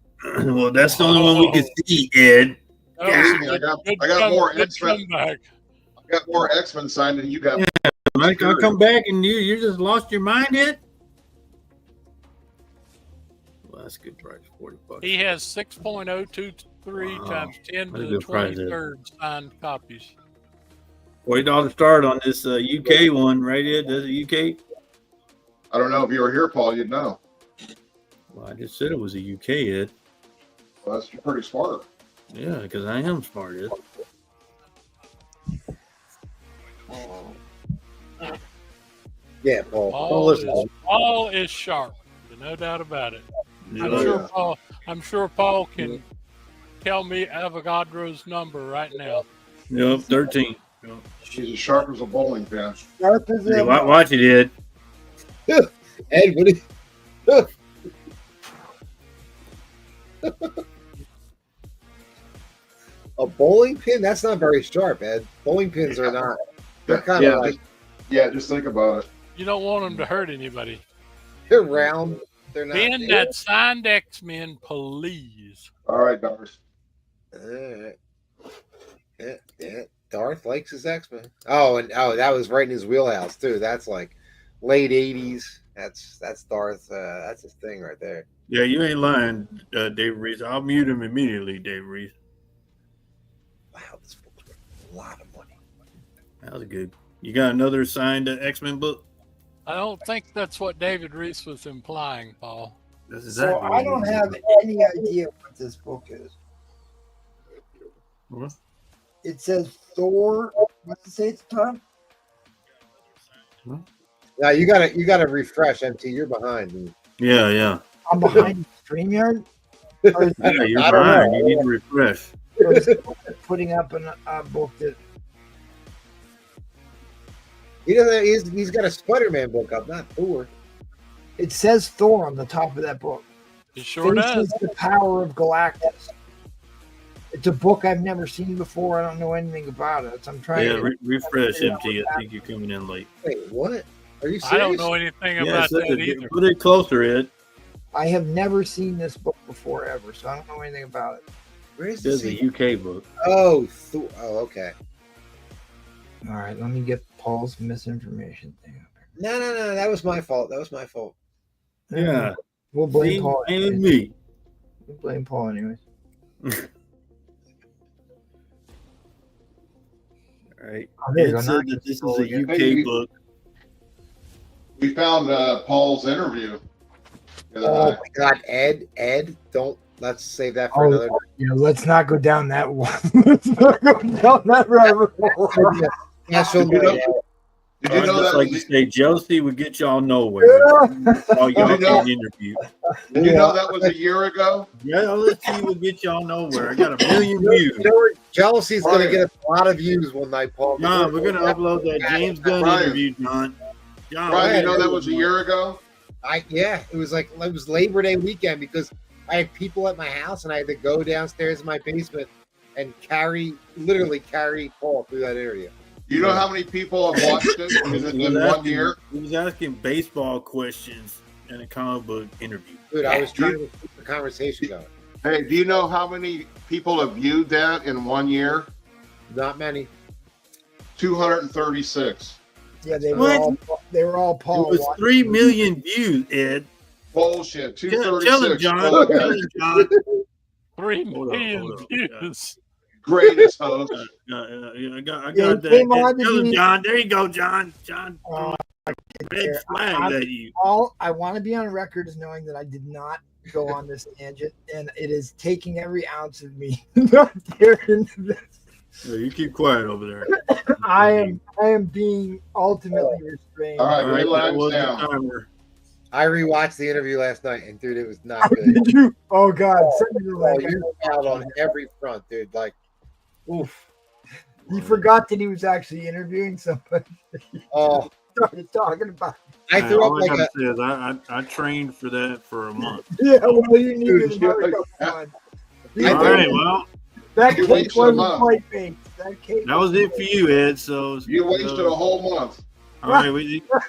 S9: that's the only one we can see, Ed.
S2: I got more X-Men. I got more X-Men signed than you got.
S9: Yeah, Mike, I'll come back and you just lost your mind, Ed? Well, that's a good price, $40.
S8: He has 6.023 times 10 to the 23rd signed copies.
S9: $40 start on this UK one, right, Ed? Does it UK?
S2: I don't know. If you were here, Paul, you'd know.
S9: Well, I just said it was a UK, Ed.
S2: Well, that's pretty smart.
S9: Yeah, because I am smart, Ed.
S13: Yeah, Paul.
S8: Paul is sharp. No doubt about it.
S9: Yeah.
S8: I'm sure Paul can tell me Avogadro's number right now.
S9: Yep, 13. Yep.
S2: She's as sharp as a bowling pin.
S1: Sharp as
S9: Hey, watch it, Ed.
S13: Ed, what is... A bowling pin? That's not very sharp, Ed. Bowling pins are not. They're kind of like...
S2: Just think about it.
S8: You don't want them to hurt anybody.
S13: They're round. They're not.
S8: Ben, that signed X-Men, please.
S2: All right, Darth.
S13: Yeah. Darth likes his X-Men. Oh, that was right in his wheelhouse too. That's like late '80s. That's Darth. That's his thing right there.
S9: Yeah, you ain't lying, Dave Reese. I'll mute him immediately, Dave Reese.
S13: Wow, this book's worth a lot of money.
S9: That was good. You got another signed X-Men book?
S8: I don't think that's what David Reese was implying, Paul.
S9: That's exactly
S1: So I don't have any idea what this book is.
S9: What?
S1: It says Thor. What's it say at the top?
S13: Now you gotta refresh, MT. You're behind me.
S9: Yeah.
S1: I'm behind StreamYard.
S9: Yeah, you're behind. You need to refresh.
S1: Putting up a book that
S13: He doesn't. He's got a Spider-Man book up, not Thor.
S1: it says Thor on the top of that book.
S8: It sure
S1: Faces
S8: does.
S1: The Power of Galactus. It's a book I've never seen before. I don't know anything about it. So I'm trying to
S9: refresh, MT. I think you're coming in late.
S13: Wait, what? Are you serious?
S8: I don't know anything about that either.
S9: Put it closer, Ed.
S1: I have never seen this book before ever, so I don't know anything about it.
S13: Where is
S9: This
S13: this?
S9: is a UK book.
S13: Oh, Thor. Oh, okay.
S1: All right, let me get Paul's misinformation thing up here.
S13: No. That was my fault.
S9: Yeah.
S1: We'll blame
S9: See,
S1: Paul.
S9: and me.
S1: We'll blame Paul anyways.
S9: All right.
S1: Oh, there you
S9: Ed
S1: go.
S9: said
S1: Now I
S9: that
S1: can
S9: this
S1: scroll
S9: is a
S1: again.
S9: UK book.
S2: We found Paul's interview.
S13: Oh my God, Ed, don't. Let's save that for another.
S1: Let's not go down that one. Let's not go down that rabbit hole.
S13: Special night, Ed.
S2: Did you know
S9: just
S2: that
S9: like to
S2: was
S9: say, jealousy would get y'all nowhere. All y'all
S2: Did you know-
S9: getting interviewed.
S2: Did you know that was a year ago?
S9: Jealousy would get y'all nowhere. I got 1 million views.
S3: You know what? Jealousy is going to
S2: Brian.
S3: get a lot of views one night, Paul.
S9: John, we're gonna upload that James Gunn
S2: Brian.
S9: interview, John. John,
S2: Brian, you know that was a year ago?
S3: It was Labor Day weekend because I had people at my house and I had to go downstairs in my basement and literally carry Paul through that interview.
S2: You know how many people have watched it in 1 year?
S9: He was asking baseball questions in a comic book interview.
S3: Dude, I was trying to keep the conversation going.
S2: Hey, do you know how many people have viewed that in 1 year?
S3: Not many.
S2: 236.
S1: Yeah, they
S9: What?
S1: were all Paul.
S9: It was
S1: watching.
S9: 3 million views, Ed.
S2: Bullshit.
S9: Tell
S2: 236.
S9: him, John. Tell him, John.
S8: 3
S9: Hold on,
S8: million
S9: hold on.
S8: views.
S2: Greatest host.
S9: I got
S1: Yeah,
S9: that.
S1: came on to
S9: Tell him,
S1: be-
S9: John. There you go, John. John. Red flag
S1: I'm-
S9: at you.
S1: I want to be on record as knowing that I did not go on this tangent, and it is taking every ounce of me not there into this.
S9: Yeah, you keep quiet over there.
S1: I am being ultimately restrained.
S2: All right,
S9: All right,
S2: relax
S9: that was the
S2: down.
S9: timer.
S3: I rewatched the interview last night, and dude, it was not good.
S1: Did you? Oh God! Send me the
S3: Oh,
S1: link.
S3: you out on every front, dude. Like, oof.
S1: He forgot that he was actually interviewing somebody.
S3: Oh,
S1: Started talking about.
S3: I threw
S9: all
S3: up
S9: I
S3: like
S9: gotta
S3: a.
S9: say is I trained for that for a month.
S1: Yeah, well, you needed
S2: Dude,
S1: another
S2: you-
S1: couple months.
S3: I
S9: All right, well,
S1: That
S2: You
S1: cake
S2: wasted a
S1: wasn't
S2: month.
S1: quite baked. That cake.
S9: that was it for you, Ed. So
S2: You wasted a whole month.
S9: All right,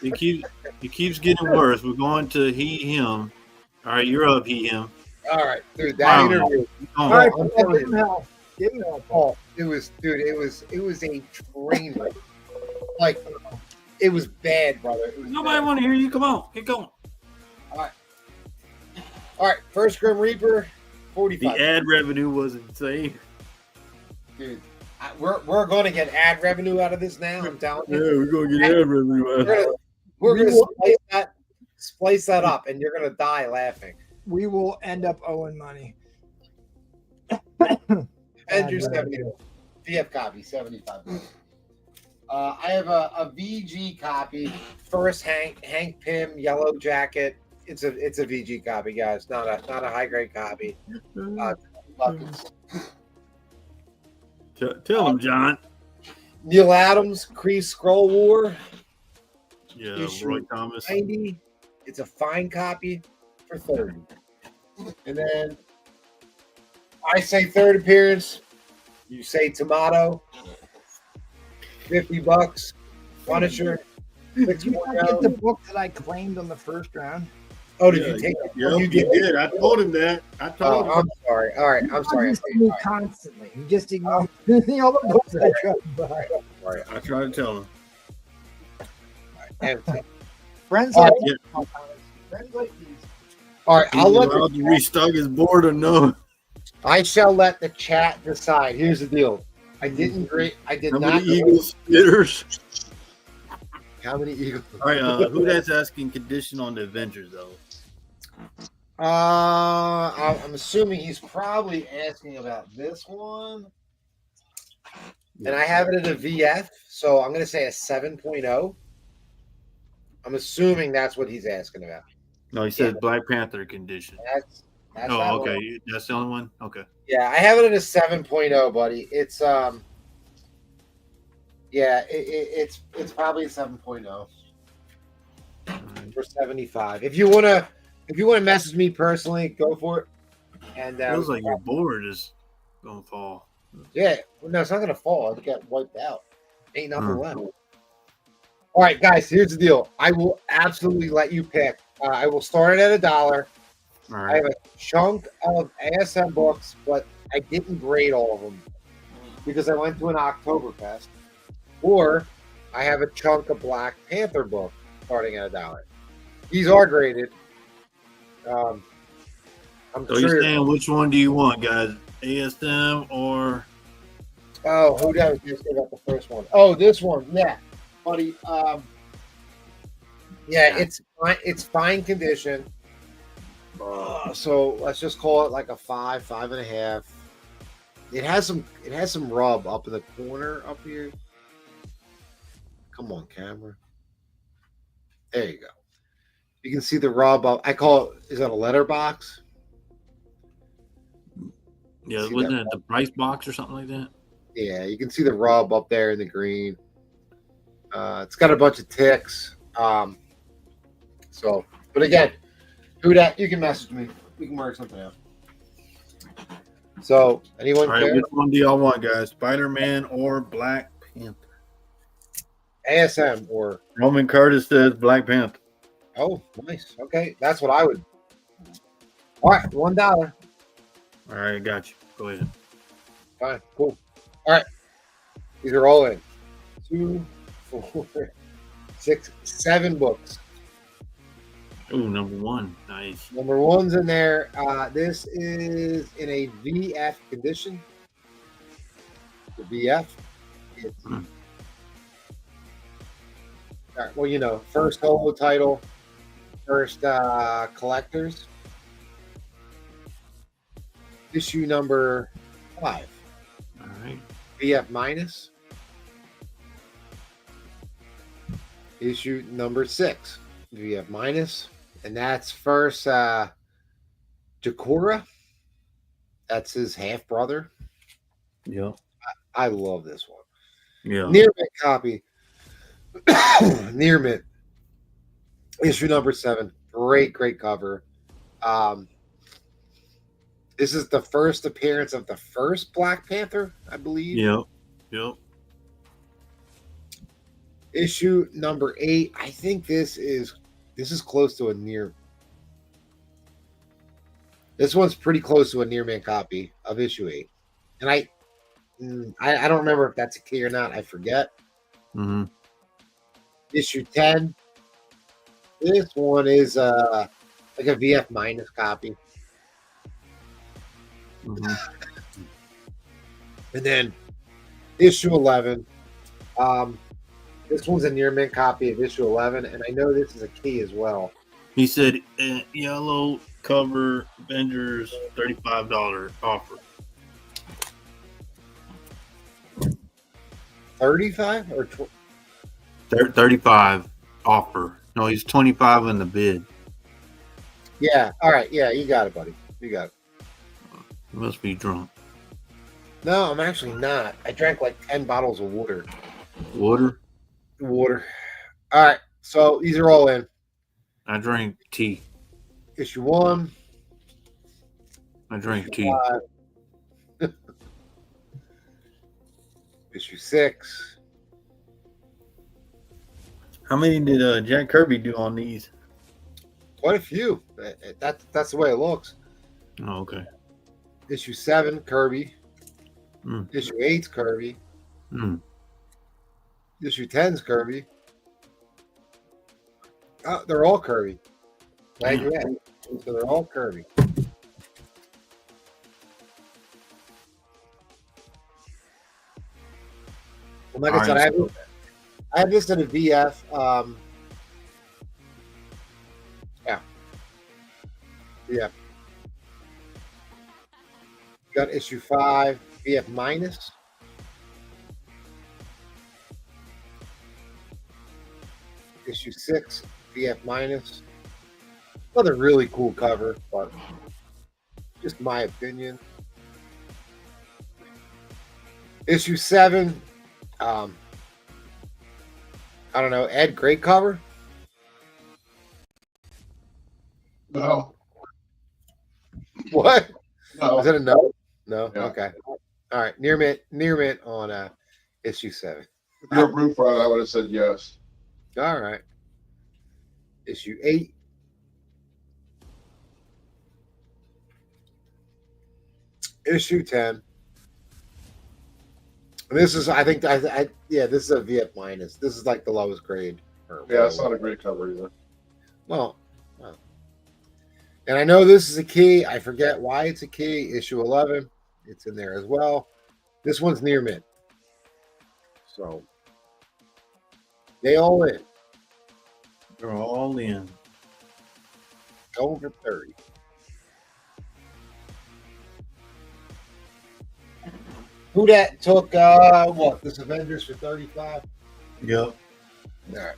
S9: it keeps getting worse. We're going to he him. All right, you're up, he him.
S3: All right, dude. That
S9: Wow.
S3: interview.
S1: All right,
S3: I'm
S1: Paul,
S3: telling
S1: give him hell. Give him hell, Paul.
S3: Oh, it was, dude. It was a train wreck. Like, it was bad, brother. It was
S9: Nobody
S3: bad.
S9: want to hear you. Come on, get going.
S3: All right, first Grim Reaper,
S9: The
S3: 45.
S9: ad revenue was insane.
S3: Dude, we're going to get ad revenue out of this now. I'm telling
S9: Yeah,
S3: you.
S9: we're gonna get ad revenue.
S3: We're gonna splice that up, and you're gonna die laughing.
S1: We will end up owing money.
S3: Andrew 70 VF copy 75. I have a VG copy. First Hank Pym yellow jacket. It's a VG copy, guys. Not a high grade copy. Buckets.
S9: Tell him, John.
S3: Neil Adams, Kree Scroll War.
S9: Yeah,
S3: Issue
S9: Roy Thomas.
S3: 90. It's a fine copy for 30. And then I say third appearance. You say tomato. $50. Punisher.
S1: Did you not get the book that I claimed on the first round?
S3: Oh, did you take it?
S9: Yeah, you did. I told him that. I told him.
S3: I'm sorry. All right, I'm sorry.
S1: Me constantly. He just ignored all the books I tried to buy.
S3: All right.
S9: I tried to tell him.
S1: Friends
S3: All
S1: like
S3: right.
S1: these. Friends like these.
S3: All right, I'll let
S9: allowed to restock his board or no.
S3: I shall let the chat decide. Here's the deal. I did
S9: How
S3: not.
S9: many Eagles spitters?
S3: How many Eagles?
S9: All right, who that's asking condition on the Avengers though?
S3: I'm assuming he's probably asking about this one. And I have it at a VF, so I'm going to say a 7.0. I'm assuming that's what he's asking about.
S9: No, he says Black Panther condition.
S3: That's that
S9: Oh,
S3: one.
S9: okay. That's the only one? Okay.
S3: Yeah, I have it at a 7.0, buddy. It's yeah, it's probably a 7.0 for 75. If you wanna message me personally, go for it. And
S9: Feels like your board is gonna fall.
S3: yeah, no, it's not gonna fall. It got wiped out. Ain't nothing left. All right, guys, here's the deal. I will absolutely let you pick. I will start it at $1.
S9: All
S3: I
S9: right.
S3: have a chunk of ASM books, but I didn't grade all of them because I went to an Oktoberfest. Or I have a chunk of Black Panther book starting at $1. These are graded. I'm
S9: So
S3: sure.
S9: you're saying which one do you want, guys? ASM or
S3: Oh, who does this about the first one? Oh, this one, yeah, buddy. Yeah, it's fine condition. So let's just call it like a 5.5. It has some rub up in the corner up here. Come on, camera.
S13: There you go. You can see the rub up. I call it, is that a letterbox?
S9: Yeah,
S13: See
S9: wasn't
S13: that
S9: it the price box or something like that?
S13: Yeah, you can see the rub up there in the green. It's got a bunch of ticks. So, but again, who that? You can message me. We can work something out. So, anyone
S9: All right,
S13: care?
S9: which one do y'all want, guys? Spider-Man or Black Panther?
S13: ASM or
S9: Roman Curtis says Black Panther.
S13: oh, nice. Okay, that's what I would. All right, $1.
S9: All right, got you. Go ahead.
S13: Fine, cool. All right, these are all in. 2, 4, 6, 7 books.
S9: Ooh, number 1. Nice.
S13: Number 1's in there. This is in a VF condition. The VF. It's, all right, well, you know, first solo title, first collectors. Issue number 5.
S9: All right.
S13: VF minus. Issue number 6. VF minus. And that's first Jakura. That's his half brother.
S9: Yeah.
S13: I love this one.
S9: Yeah.
S13: Near mint copy. Near mint. Issue number 7. Great cover. This is the first appearance of the first Black Panther, I believe.
S9: Yep.
S13: Issue number 8. I think this is close to a near. This one's pretty close to a near mint copy of issue 8, and I don't remember if that's a key or not. I forget.
S9: Mm-hmm.
S13: Issue 10. This one is like a VF minus copy.
S9: Mm-hmm.
S13: And then issue 11. This one's a near mint copy of issue 11, and I know this is a key as well.
S9: He said yellow cover Avengers $35 offer.
S13: 35 or
S9: 35 offer. No, he's 25 in the bid.
S13: yeah. All right. Yeah, you got it, buddy. You got it.
S9: He must be drunk.
S13: No, I'm actually not. I drank like 10 bottles of water.
S9: Water?
S13: Water. All right. So these are all in.
S9: I drank tea.
S13: Issue 1.
S9: I drank tea.
S13: Issue 6.
S9: How many did Jack Kirby do on these?
S13: Quite a few. That's the way it looks.
S9: Oh, okay.
S13: Issue 7, Kirby.
S9: Mm.
S13: Issue 8's Kirby.
S9: Mm.
S13: Issue 10's Kirby. Oh, they're all Kirby. Glad you asked. So they're all Kirby. Well, like I said, I have this in a VF. Yeah. Got issue 5, VF minus. Issue 6, VF minus. Another really cool cover, but just my opinion. Issue 7, I don't know, Ed, great cover?
S2: No.
S13: What?
S2: No.
S13: Was it a no? No?
S2: Yeah.
S13: Okay. All right. Near mint on issue 7.
S2: If you're a brew front, I would have said yes.
S13: All right. Issue 8. Issue 10. And this is, I think, this is a VF minus. This is like the lowest grade.
S2: Yeah, it's not a great cover either.
S13: Well, and I know this is a key. I forget why it's a key. Issue 11. It's in there as well. This one's near mint. So they all in.
S9: They're all in.
S13: Going for 30. Who that took what? This Avengers for 35?
S9: Yep.
S13: All right.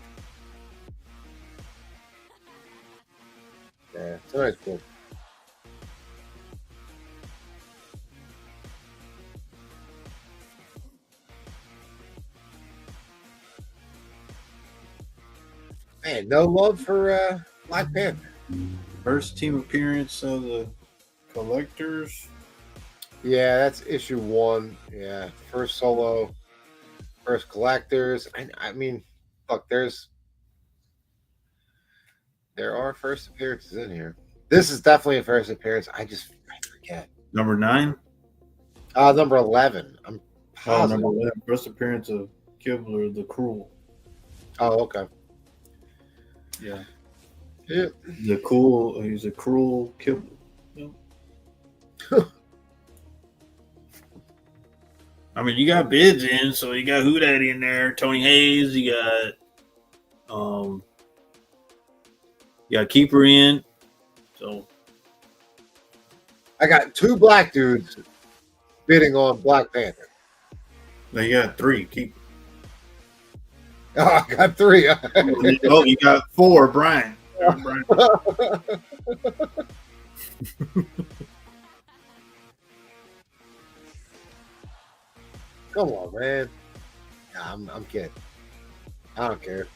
S13: Yeah, it's a nice book. Man, no love for Black Panther.
S9: First team appearance of the collectors.
S13: Yeah, that's issue 1. Yeah, first solo, first collectors. I mean, look, there are first appearances in here. This is definitely a first appearance. I forget.
S9: Number 9.
S13: Number 11. I'm
S9: Oh,
S13: positive.
S9: number 11. First appearance of Kibler the Cruel.
S13: Oh, okay.
S9: Yeah.
S13: Yeah.
S9: He's a cruel Kibler. Yep. I mean, you got bids in, so you got Who Dat in there, Tony Hayes, you got Keeper in. So
S13: I got 2 black dudes bidding on Black Panther.
S9: now you got 3. Keep.
S13: Oh, I got 3.
S9: Oh, you got 4, Brian. Brian.
S13: Come on, man. Nah, I'm kidding. I don't care.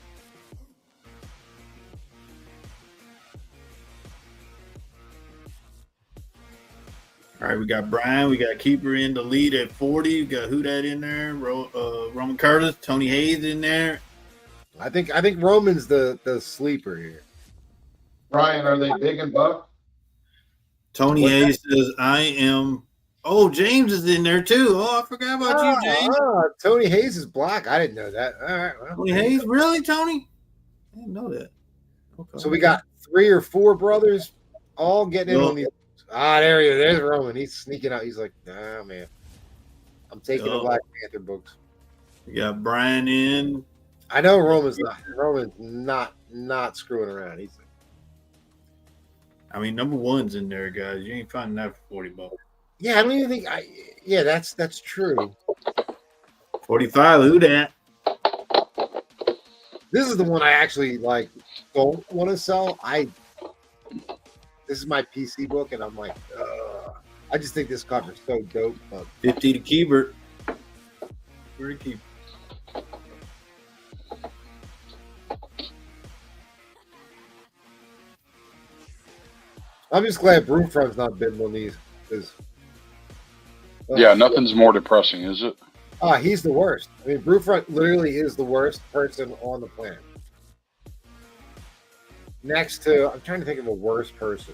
S9: All right, we got Brian. We got Keeper in the lead at 40. We got Who Dat in there. Roman Curtis, Tony Hayes in there.
S13: I think Roman's the sleeper here.
S2: Brian, are they big and buff?
S9: Tony Hayes says, I am. Oh, James is in there too. Oh, I forgot about you, James.
S13: Tony Hayes is black. I didn't know that. All right. Well,
S9: Tony Hayes? Really, Tony? I didn't know that. Okay.
S13: So we got 3 or 4 brothers all getting in on these. There he is. There's Roman. He's sneaking out. He's like, nah, man. I'm taking the Black Panther books.
S9: We got Brian in.
S13: I know Roman's not screwing around. He's like,
S9: I mean, number 1's in there, guys. You ain't finding that for $40.
S13: yeah, I don't even think yeah, that's true.
S9: 45, Who Dat?
S13: This is the one I actually don't want to sell. This is my PC book, and I'm like, I just think this cover's so dope.
S9: 50 to Keeper. Where to keep?
S13: I'm just glad Broomfront's not bidding on these.
S4: Yeah, nothing's more depressing, is it?
S13: He's the worst. I mean, Broomfront literally is the worst person on the planet. Next to, I'm trying to think of a worse person.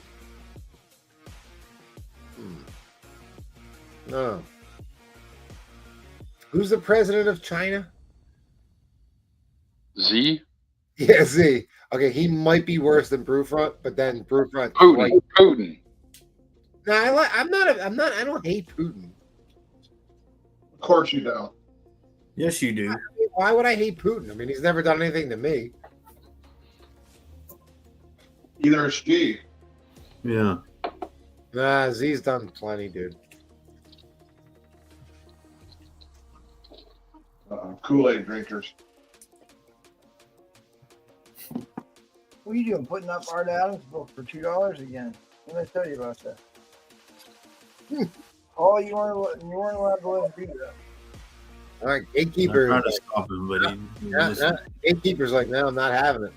S13: No. Who's the president of China?
S4: Z?
S13: Yeah, Z. Okay, he might be worse than Brewfront, but then Brewfront.
S4: Putin.
S13: No, I don't hate Putin.
S2: Of course you don't.
S9: Yes, you do.
S13: Why would I hate Putin? I mean, he's never done anything to me.
S2: Either is she.
S9: Yeah.
S13: Nah, Z's done plenty, dude.
S2: Kool-Aid drinkers.
S1: What are you doing? Putting up Art Adams' book for $2 again? What did I tell you about that? Oh, you weren't allowed to let him do that.
S13: All right, Gatekeeper.
S9: I'm trying to stop him, but
S13: Gatekeeper's like, no, I'm not having it.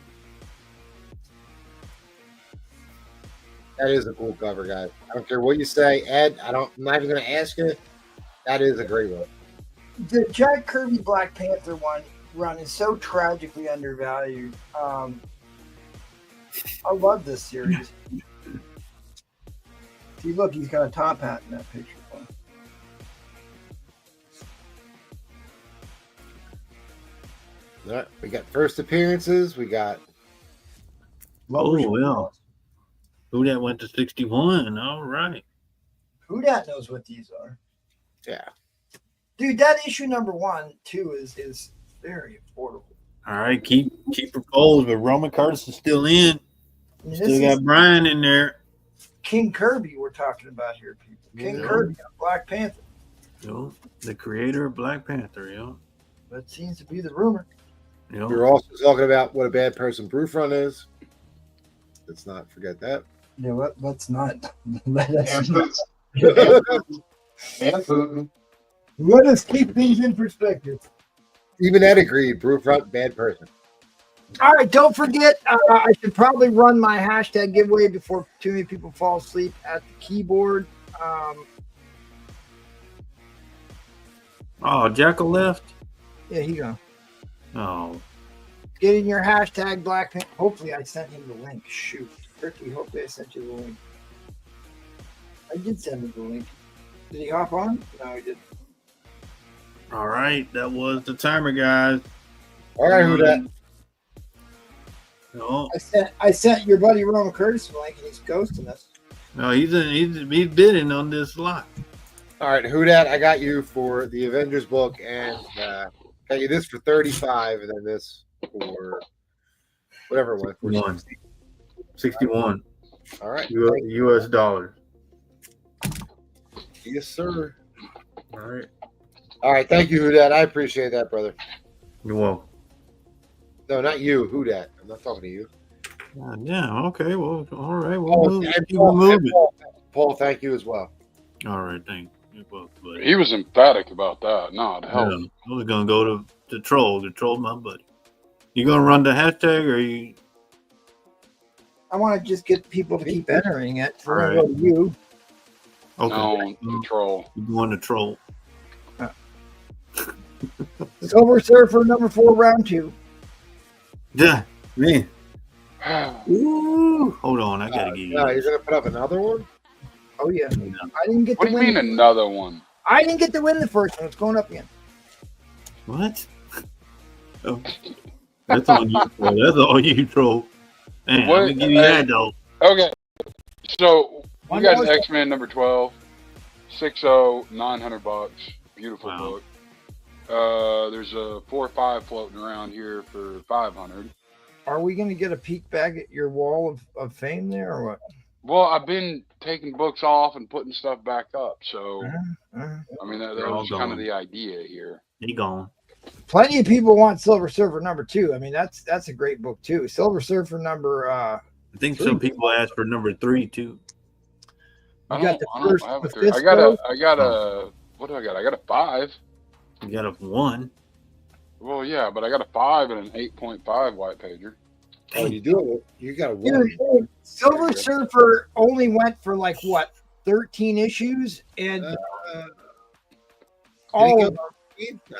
S13: That is a cool cover, guys. I don't care what you say, Ed. I'm not even going to ask you. That is a great one.
S1: The Jack Kirby Black Panther run is so tragically undervalued. I love this series. See, look, he's got a top hat in that picture.
S13: All right, we got first appearances. We got.
S9: Oh, well. Who that went to 61? All right.
S1: Who that knows what these are?
S13: Yeah.
S1: Dude, that issue number 1, too, is very affordable.
S9: All right, keep proposed, but Roman Curtis is still in. Still got Brian in there.
S1: King Kirby we're talking about here, people. King Kirby on Black Panther.
S9: Yo, the creator of Black Panther, yo.
S1: That seems to be the rumor.
S9: Yo.
S13: We're also talking about what a bad person Brewfront is. Let's not forget that.
S1: Yeah, let's not. Let us,
S2: And Putin.
S1: let us keep things in perspective.
S13: Even Ed agreed. Brew front, bad person.
S1: All right, don't forget, I should probably run my hashtag giveaway before too many people fall asleep at the keyboard.
S9: Oh, Jackal left.
S1: Yeah, here you go.
S9: Oh,
S1: Get in your hashtag Blackpink. Hopefully, I sent him the link. Shoot, Turkey. Hopefully, I sent you the link. I did send him the link. Did he hop on? No, he didn't.
S9: all right. That was the timer, guys.
S13: All right, who that?
S9: No,
S1: I sent your buddy Roman Curtis the link, and he's ghosting us.
S9: no, he's bidding on this lot.
S13: All right, who that? I got you for the Avengers book, and got you this for 35, and then this for whatever it went for
S9: 61.
S13: All right,
S9: U.S. dollars.
S13: yes, sir.
S9: All right.
S13: All right, thank you, who that? I appreciate that, brother.
S9: You're welcome.
S13: No, not you, who that? I'm not talking to you.
S9: Yeah. Okay. Well. All right.
S13: Paul, thank you as well.
S9: All right. Thank you both. Buddy.
S4: He was emphatic about that. No, the hell.
S9: Yeah, I was gonna go to troll my buddy. You gonna run the hashtag or you?
S1: I want to just get people to keep entering it. So
S9: All
S1: I'm going to go to you.
S9: Okay.
S4: No, the troll.
S9: You going to troll?
S1: Silver Surfer number 4, round 2.
S9: Yeah, man. Ooh, hold on, I gotta get you.
S13: You're gonna put up another one?
S1: Oh yeah. I didn't get.
S4: What
S1: to
S4: do you
S1: win
S4: mean another one?
S1: I didn't get to win the first one. It's going up again.
S9: What? Oh, that's on you. Troll. That's all you, troll. Man, let me give you that though.
S4: Okay, so we
S1: One
S4: got
S1: more
S4: an X-Men number 12, 6/0, $900. Beautiful book. There's a 4/5 floating around here for 500.
S1: Are we going to get a peek back at your wall of fame there, or what?
S4: Well, I've been taking books off and putting stuff back up, so I mean that was kind of the idea here.
S9: He gone.
S1: Plenty of people want Silver Surfer number 2. I mean, that's a great book too. Silver Surfer number.
S9: I think some people asked for number 3 too.
S4: I got a 3. I got a. What do I got? I got a 5.
S9: You got a 1.
S4: Well, yeah, but I got a 5 and an 8.5 white pager.
S13: Oh, you do it. You got a 1.
S1: Dude, Silver Surfer only went for like what 13 issues, and all of them.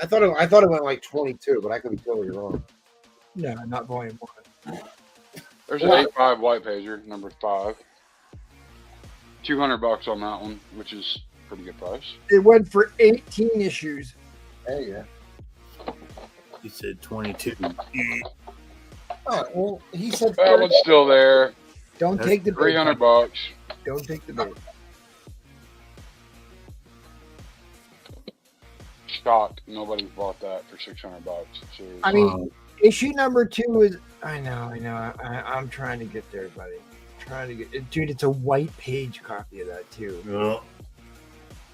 S13: I thought it went like 22, but I could be totally wrong.
S1: No, not volume 1.
S4: There's an 8.5 white pager, number 5. $200 on that one, which is pretty good price.
S1: It went for 18 issues.
S13: There you go.
S9: He said 22.
S13: Oh, well, he said
S4: that one's still there.
S1: Don't take the
S4: $300.
S1: Don't take the bait.
S4: Shocked nobody bought that for $600. Seriously.
S1: I mean, issue number 2 is. I know. I'm trying to get there, buddy. Trying to get, dude. It's a white page copy of that too.
S9: Yeah.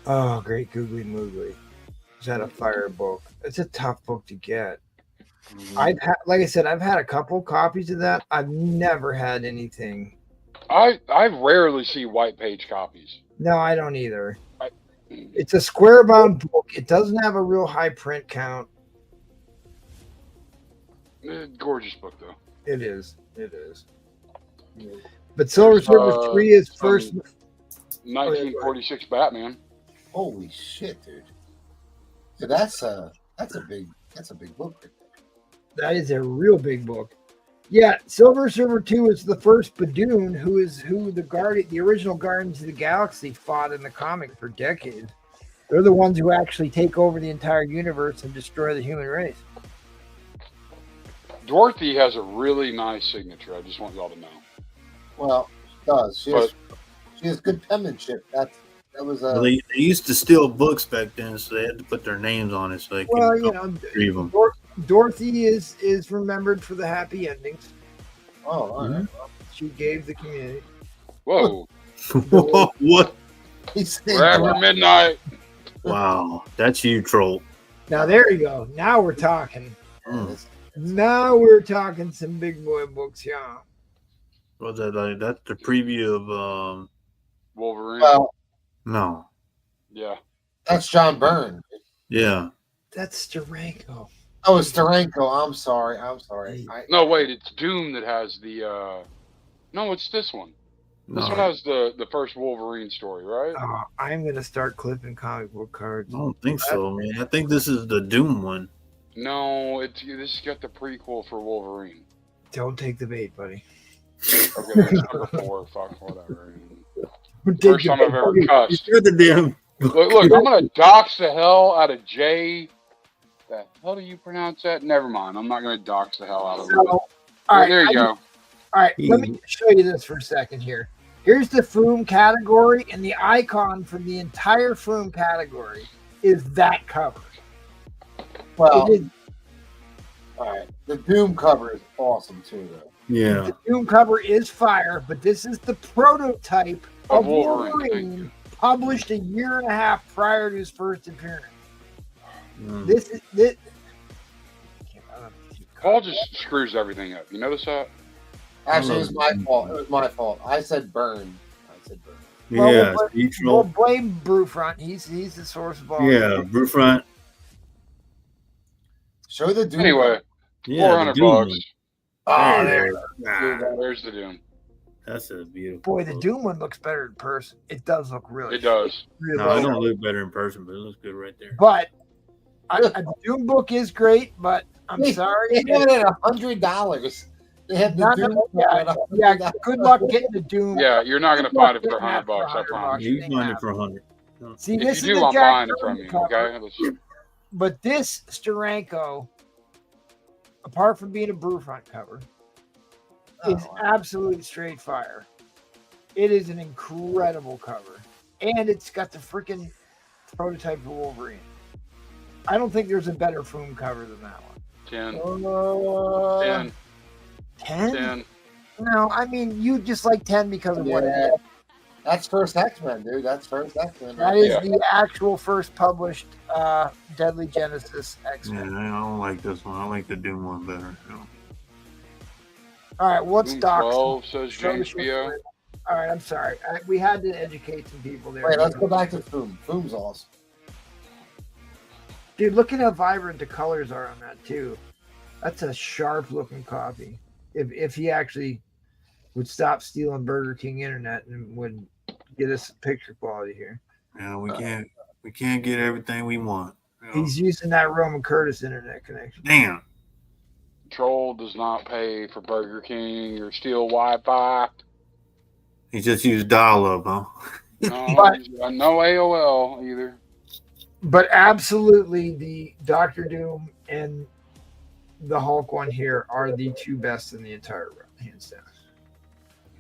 S1: Oh, great googly moogly. Is that a fire book? It's a tough book to get. I've had, like I said, I've had a couple copies of that. I've never had anything.
S4: I rarely see white page copies.
S1: No, I don't either. It's a square bound book. It doesn't have a real high print count.
S4: Gorgeous book though.
S1: It is. But Silver Surfer 3 is first.
S4: 1946 Batman.
S13: Holy shit, dude! So that's a big book.
S1: That is a real big book. Yeah, Silver Surfer 2 is the first Badoon, who the original Guardians of the Galaxy fought in the comic for decades. They're the ones who actually take over the entire universe and destroy the human race.
S4: Dorothy has a really nice signature. I just want y'all to know.
S13: Well, she does. She has good penmanship. That was a.
S9: Well, they used to steal books back then, so they had to put their names on it so they could retrieve them.
S1: Dorothy is remembered for the happy endings.
S13: Oh, all right.
S1: She gave the community.
S4: Whoa.
S9: What?
S4: We're after midnight.
S9: Wow, that's you, troll.
S1: Now there you go. Now we're talking. Now we're talking some big boy books, yeah.
S9: Was that like that's the preview of
S4: Wolverine.
S13: Well,
S9: no.
S4: Yeah.
S13: that's John Byrne.
S9: Yeah.
S1: That's Steranko.
S13: Oh, it's Steranko. I'm sorry.
S4: No, wait, it's Doom that has the no, it's this one. This one has the first Wolverine story, right?
S1: I'm gonna start clipping comic book cards.
S9: I don't think so, man. I think this is the Doom one.
S4: No, this has got the prequel for Wolverine.
S1: Don't take the bait, buddy.
S4: Okay, that's number 4. Fuck, whatever.
S1: Take
S4: First
S1: the
S4: time I've
S1: bait,
S4: ever
S1: buddy.
S4: cussed.
S9: You're the damn.
S4: Look, I'm gonna dox the hell out of Jay. The hell do you pronounce that? Never mind. I'm not gonna dox the hell out of him.
S1: All right,
S4: There you go.
S1: All right, let me show you this for a second here. Here's the Foom category, and the icon from the entire Foom category is that cover.
S13: Well,
S1: It is-
S13: all right. The Doom cover is awesome too, though.
S9: Yeah.
S1: the Doom cover is fire, but this is the prototype of Wolverine published a year and a half prior to his first appearance. This is this.
S4: Paul just screws everything up. You notice that?
S13: Actually, it was my fault. It was my fault. I said Byrne.
S9: Yeah.
S1: We'll blame Brewfront. He's the source of all.
S9: Yeah. Brewfront.
S13: Show the Doom.
S4: Anyway,
S9: Yeah,
S4: 400
S9: the Doom
S4: bucks.
S9: one.
S1: Oh,
S4: There's the Doom.
S9: That's a beautiful.
S1: Boy, the Doom one looks better in person. It does look really.
S4: It does.
S1: Really
S9: No, it
S1: good.
S9: don't look better in person, but it looks good right there.
S1: But the Doom book is great. But I'm sorry.
S13: They had it at $100. They had the Doom.
S1: Yeah, good luck getting the Doom.
S4: Yeah, you're not gonna
S1: Good luck
S4: find it for
S1: getting that
S4: 100 bucks. I promise.
S9: You find it for 100.
S1: See,
S4: If
S1: this
S4: you
S1: is
S4: do,
S1: the
S4: I'm
S1: Jack
S4: buying it
S1: Kirby
S4: from you.
S1: cover.
S4: Okay. Let's-
S1: But this Steranko, apart from being a Brewfront cover, is absolute straight fire. It is an incredible cover. And it's got the freaking prototype of Wolverine. I don't think there's a better Foom cover than that one.
S4: 10. 10.
S1: 10?
S4: 10.
S1: No, I mean, you just like 10 because of what it
S13: Yeah.
S1: is.
S13: That's first X-Men, dude. That's first X-Men.
S1: That is the actual first published Deadly Genesis
S9: Yeah,
S1: X-Men.
S9: I don't like this one. I like the Doom one better.
S1: All right, what's
S4: Doom
S1: Doc?
S4: 12 says
S1: Show the
S4: James
S1: shit
S4: Bio.
S1: for it. All right, I'm sorry. We had to educate some people there.
S13: Wait, let's go back to Foom. Foom's awesome.
S1: Dude, look at how vibrant the colors are on that too. That's a sharp looking copy. If he actually would stop stealing Burger King internet and would get us picture quality here.
S9: Yeah, we can't get everything we want.
S1: He's using that Roman Curtis internet connection.
S9: Damn.
S4: Troll does not pay for Burger King or steal Wi-Fi.
S9: He just used dial-up, huh?
S4: No AOL either.
S1: But absolutely, the Doctor Doom and the Hulk one here are the two best in the entire run, hands down.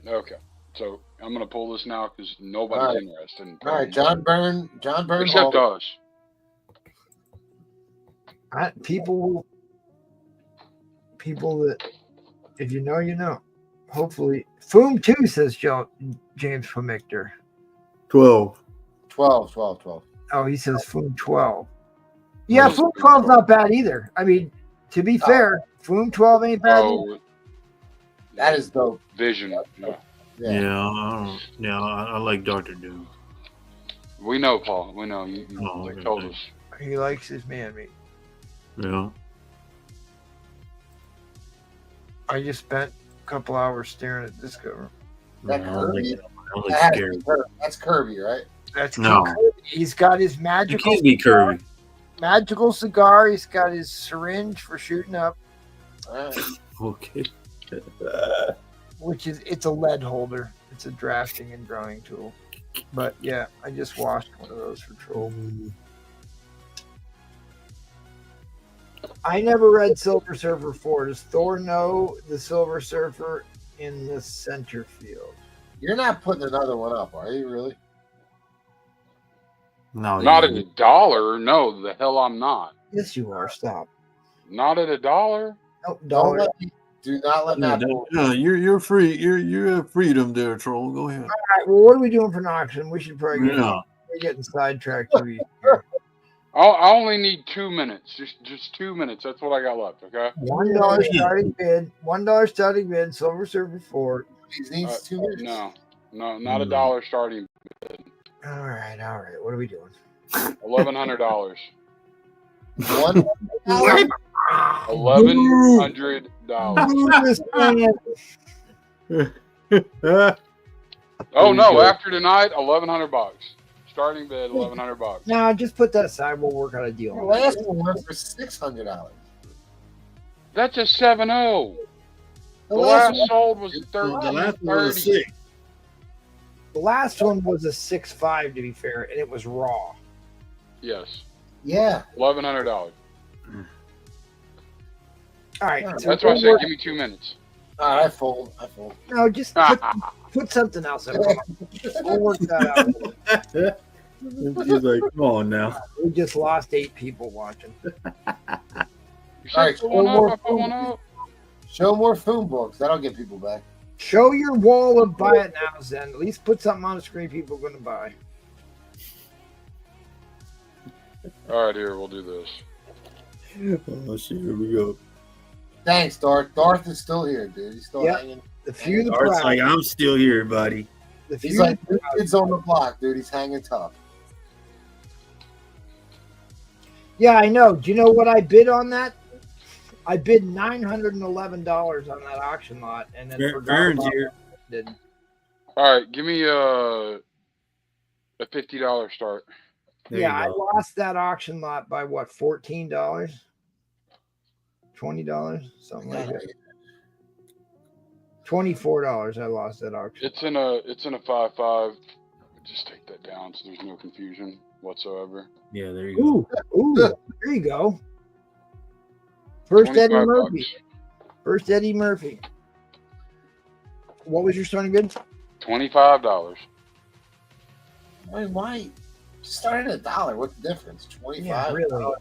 S4: Okay, so I'm gonna pull this now because nobody's interested. In
S13: All right, John Byrne.
S4: Except
S13: Hulk.
S4: us.
S1: People that, if you know, you know. Hopefully, Foom 2 says James Fomictor.
S9: 12.
S13: 12.
S1: Oh, he says Foom 12. Yeah, Foom 12's not bad either. I mean, to be fair, Foom 12 ain't bad either.
S13: That is dope.
S4: Vision. Yeah.
S9: I like Dr. Doom.
S4: We know, Paul. We know. You told us.
S1: He likes his man meat.
S9: Yeah.
S1: I just spent a couple hours staring at this cover.
S13: That
S9: Yeah,
S13: Kirby?
S9: I like scary.
S13: That's Kirby, right?
S1: That's
S9: No.
S1: Kirby. He's got his
S9: It
S1: magical
S9: can't be Kirby.
S1: magical cigar. He's got his syringe for shooting up,
S9: Okay.
S1: which is it's a lead holder. It's a drafting and drawing tool. But yeah, I just washed one of those for Troll. I never read Silver Surfer 4. Does Thor know the Silver Surfer in the center field?
S13: You're not putting another one up, are you really?
S9: No.
S4: Not at $1. No, the hell I'm not.
S1: Yes, you are. Stop.
S4: Not at $1.
S1: Nope,
S13: Don't
S1: dollar.
S13: let me, do not let
S9: Yeah,
S13: that.
S9: you're free. You have freedom there, Troll. Go ahead.
S1: All right. Well, what are we doing for an auction? We should probably get,
S9: Yeah.
S1: we're getting sidetracked too easy.
S4: I only need 2 minutes. Just 2 minutes. That's what I got left. Okay.
S1: $1 starting bid. $1 starting bid. Silver Surfer 4.
S13: These needs 2 minutes.
S4: No, not a dollar starting bid.
S1: All right. What are we doing?
S4: $1,100.
S13: What?
S4: $1,100. Oh no! After tonight, $1,100. Starting bid, $1,100.
S1: No, just put that aside. We'll work out a deal.
S13: The last one went for $600.
S4: That's a 7.0. The
S13: last
S4: last sold was
S9: The last one was
S4: 13.30.
S9: 6.
S1: The last one was a 6.5, to be fair, and it was raw.
S4: Yes,
S13: Yeah.
S4: $1,100.
S1: All right. So
S4: That's why I said give me 2 minutes.
S13: All right, I fold.
S1: No, just put something else up. We'll work that out.
S9: He's like, come on now.
S1: We just lost 8 people watching.
S4: You
S13: All
S4: said
S13: right,
S4: put one up, I put one up.
S13: Show more phone books. That'll get people back.
S1: Show your wall of buy it now, Zen. At least put something on the screen people are going to buy.
S4: All right, here we'll do this.
S9: Oh shit, here we go.
S13: Thanks, Darth. Darth is still here, dude. He's still
S1: Yep.
S13: hanging.
S1: The few, the
S9: Art's
S1: proud.
S9: like, I'm still here, buddy.
S1: The
S13: He's
S1: few,
S13: like
S1: the
S13: new
S1: proud.
S13: kids on the block, dude. He's hanging tough.
S1: Yeah, I know. Do you know what I bid on that? I bid $911 on that auction lot, and then forgot
S9: Aaron's
S1: about
S9: here.
S1: it.
S4: All right, give me a $50 start.
S9: There
S1: Yeah, I
S9: you go.
S1: lost that auction lot by what, $14? $20? Something like that. $24 I lost that auction.
S4: It's in a 5.5. Just take that down so there's no confusion whatsoever.
S9: Yeah, there you go.
S1: Ooh, there you go. First Eddie
S4: 25
S1: Murphy.
S4: bucks.
S1: First Eddie Murphy. What was your starting bid?
S4: $25.
S13: Why? Start at $1. What's the difference? 25.
S1: Yeah, really.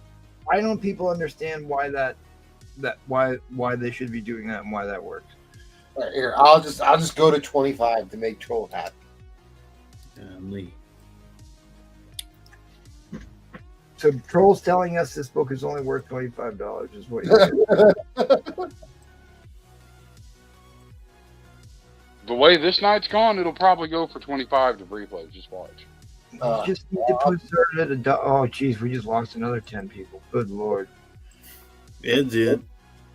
S1: Why don't people understand why why they should be doing that and why that works?
S13: All right, here, I'll just go to 25 to make Troll happy.
S9: Lee.
S1: So Troll's telling us this book is only worth $25 is what you're
S4: The way this night's gone, it'll probably go for 25 to replay. Just watch.
S1: You just need to put certain at a oh geez, we just lost another 10 people. Good lord.
S9: It did.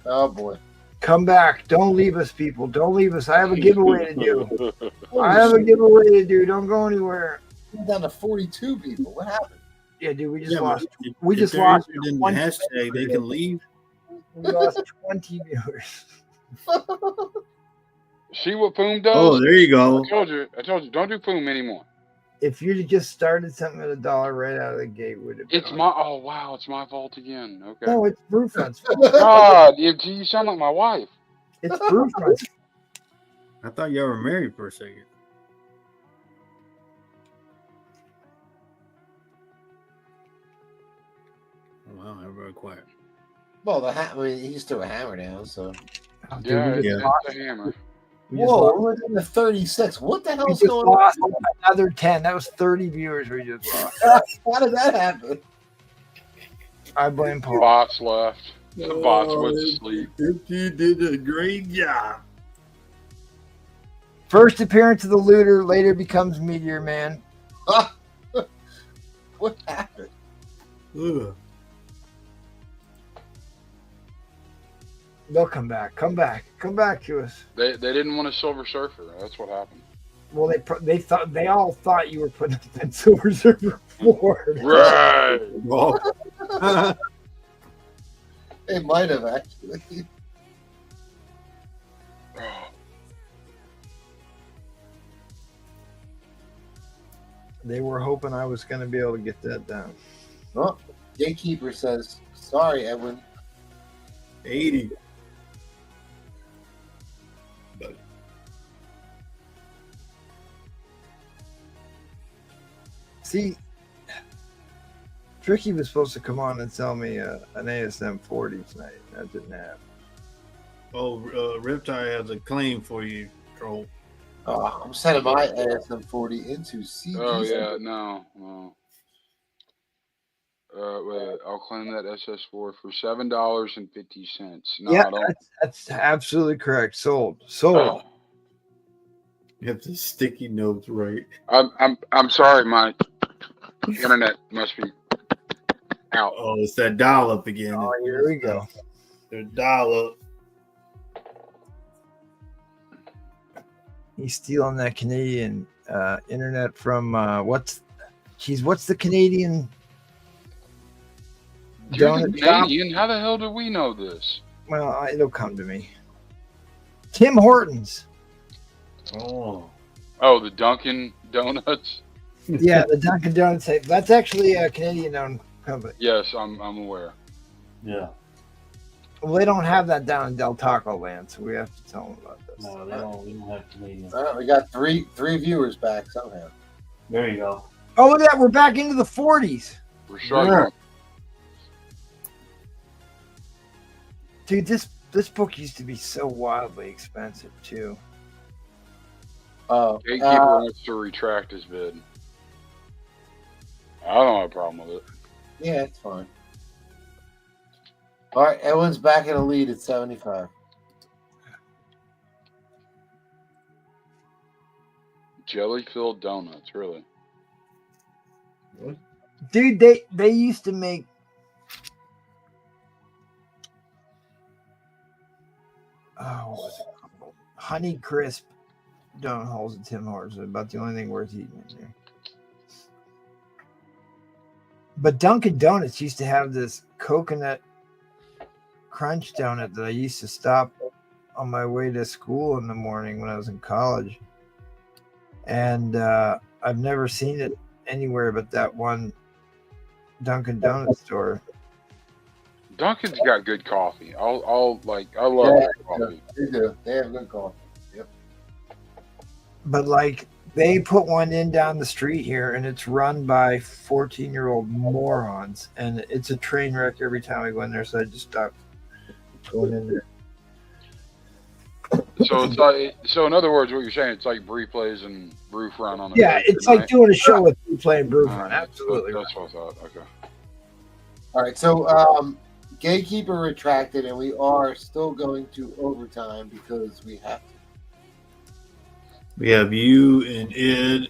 S13: Oh boy.
S1: Come back. Don't leave us, people. Don't leave us. I have a giveaway to do. I have a giveaway to do. Don't go anywhere.
S13: We're down to 42 people. What happened?
S1: Yeah, dude, we just
S9: Yeah,
S1: lost.
S9: but
S1: We
S9: if
S1: just
S9: they're
S1: lost.
S9: interested in the
S1: 20
S9: hashtag, they can leave.
S1: We lost 20 viewers.
S4: See what Poom does?
S9: Oh, there you go.
S4: I told you, don't do Poom anymore.
S1: If you'd have just started something at $1 right out of the gate, would have been.
S4: It's my wow, it's my fault again. Okay.
S1: No, it's Brewfront's fault.
S4: God, you sound like my wife.
S1: It's Brewfront's.
S9: I thought y'all were married for a second. Oh, wow, everybody quiet.
S13: Well, I mean, he just threw a hammer down, so.
S4: Yeah,
S1: we
S4: it's
S1: just
S4: a hammer.
S13: Whoa, we're in the 36. What the
S1: We
S13: hell's
S1: just
S13: going
S1: lost
S13: on?
S1: another 10. That was 30 viewers we just lost.
S13: How did that happen?
S1: I blame Paul.
S4: Bots left. The bots went to sleep.
S9: You did a great job.
S1: First appearance of the looter, later becomes Meteor Man.
S13: What happened?
S9: Ugh.
S1: They'll come back. Come back. Come back to us.
S4: They didn't want a Silver Surfer. That's what happened.
S1: Well, they all thought you were putting up that Silver Surfer board.
S4: Right.
S9: Oh.
S13: They might have actually.
S1: They were hoping I was going to be able to get that down.
S13: Well, Gatekeeper says, "Sorry, Edwin."
S9: 80.
S1: See, Tricky was supposed to come on and sell me an ASM 40 tonight. That didn't happen.
S9: Oh, Riptide has a claim for you, Troll.
S13: Oh, I'm sending my ASM 40 into CP.
S4: Oh yeah, no. Wait, I'll claim that SS4 for $7.50. No,
S1: Yeah,
S4: I don't.
S1: that's absolutely correct. Sold.
S9: You have the sticky notes right.
S4: I'm sorry, my internet must be out.
S9: Oh, it's that dial up again.
S1: Oh, here we go.
S9: The dial up.
S1: He's stealing that Canadian internet from what's the Canadian
S4: You're the
S1: donut shop?
S4: Canadian. How the hell do we know this?
S1: Well, it'll come to me. Tim Hortons.
S9: Oh,
S4: the Dunkin' Donuts.
S1: Yeah, the Dunkin' Donuts. That's actually a Canadian-owned company.
S4: Yes, I'm aware.
S9: yeah.
S1: Well, they don't have that down in Del Taco Land, so we have to tell them about this.
S9: No, they don't. We don't have Canadian.
S13: We got three viewers back somehow.
S9: There you go.
S1: Oh, look at that. We're back into the 40s.
S4: We're struggling.
S1: Dude, this book used to be so wildly expensive, too.
S4: Gatekeeper wants to retract his bid. I don't have a problem with it.
S13: Yeah, it's fine. All right, everyone's back in the lead at 75.
S4: Jelly-filled donuts, really?
S1: Dude, they used to make what was it called? Honey Crisp donut holes at Tim Hortons. About the only thing worth eating in there. But Dunkin' Donuts used to have this coconut crunch donut that I used to stop on my way to school in the morning when I was in college. And I've never seen it anywhere but that one Dunkin' Donuts store.
S4: Dunkin's got good coffee. I love their coffee.
S13: They do. They have good coffee. Yep.
S1: But like they put one in down the street here, and it's run by 14-year-old morons, and it's a train wreck every time I go in there. So I just stopped going in there.
S4: So it's like, in other words, what you're saying, it's like replays and Brew Run on the
S1: it's like doing a show with Replay and Brew Run. Absolutely.
S4: That's what I thought. Okay.
S13: All right, so Gatekeeper retracted, and we are still going to overtime because we have to.
S9: We have you and Ed.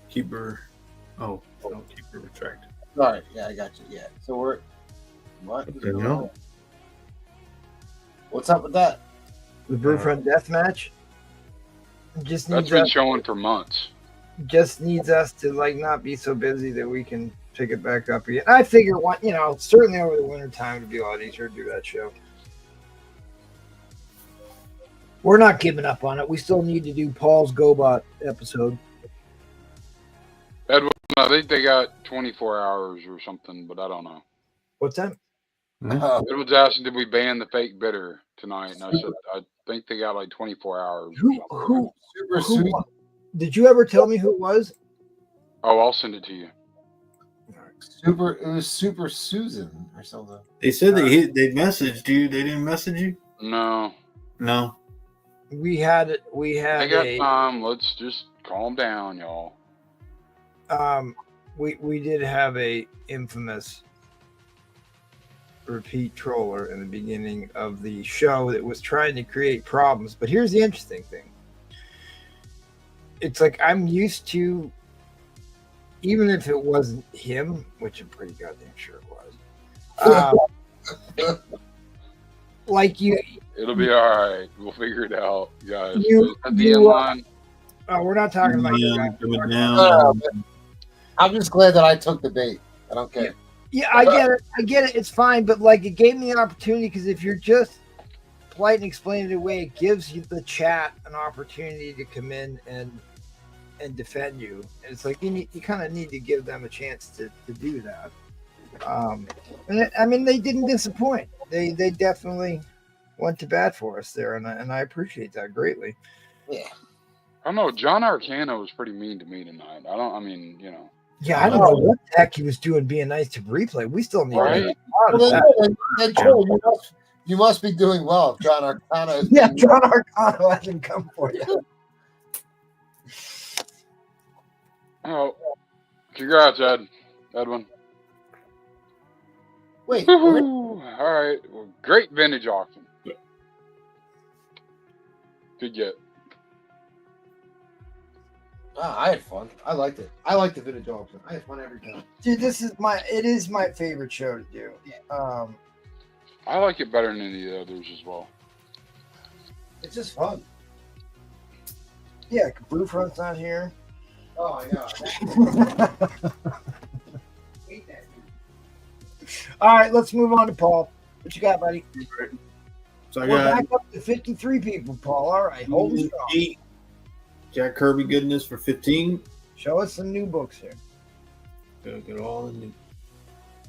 S9: Keeper. Oh, no, Keeper retracted.
S13: All right, yeah, I got you. Yeah, so we're what?
S9: Okay, no.
S13: What's up with that?
S1: The Brew Front Death Match. Just
S4: That's
S1: needs
S4: been
S1: us,
S4: showing for months.
S1: just needs us to like not be so busy that we can pick it back up again. I figure certainly over the winter time it'd be a lot easier to do that show. We're not giving up on it. We still need to do Paul's GoBot episode.
S4: Edwin, I think they got 24 hours or something, but I don't know.
S1: What's that?
S4: Edwin's asking, did we ban the fake bitter tonight? And I said, I think they got like 24 hours.
S1: Who did you ever tell me who it was?
S4: Oh, I'll send it to you.
S13: It was Super Susan or something.
S9: They said they messaged you. They didn't message you?
S4: No.
S1: We had
S4: I got time. Let's just calm down, y'all.
S1: We did have a infamous repeat troller in the beginning of the show that was trying to create problems. But here's the interesting thing. It's like I'm used to, even if it wasn't him, which I'm pretty goddamn sure it was. Like you.
S4: It'll be all right. We'll figure it out, guys. At the
S1: you,
S4: end line.
S1: We're not talking about you guys.
S13: I'm just glad that I took the bait. I don't care.
S1: Yeah, I get it. It's fine, but like it gave me an opportunity because if you're just polite and explain it away, it gives you the chat an opportunity to come in and defend you. And it's like you kind of need to give them a chance to do that. I mean, they didn't disappoint. They definitely went to bat for us there, and I appreciate that greatly.
S13: Yeah.
S4: I don't know. John Arcano was pretty mean to me tonight.
S1: Yeah, I don't know what the heck he was doing being nice to Replay. We still need to
S13: then Joel, you must be doing well. John Arcano.
S1: John Arcano hasn't come for you.
S4: Oh, congrats, Edwin.
S13: Wait.
S4: All right. Well, great vintage auction. Good get.
S13: I had fun. I liked it. I liked the vintage auction. I had fun every time.
S1: Dude, it is my favorite show to do.
S4: I like it better than any of the others as well.
S13: It's just fun.
S1: Yeah, Brewfront's not here.
S13: Oh, I know.
S1: All right, let's move on to Paul. What you got, buddy?
S9: So I
S1: We're
S9: got
S1: back up to 53 people, Paul. All right, hold it strong.
S9: 8 Jack Kirby goodness for 15.
S1: Show us some new books here.
S9: Get all the new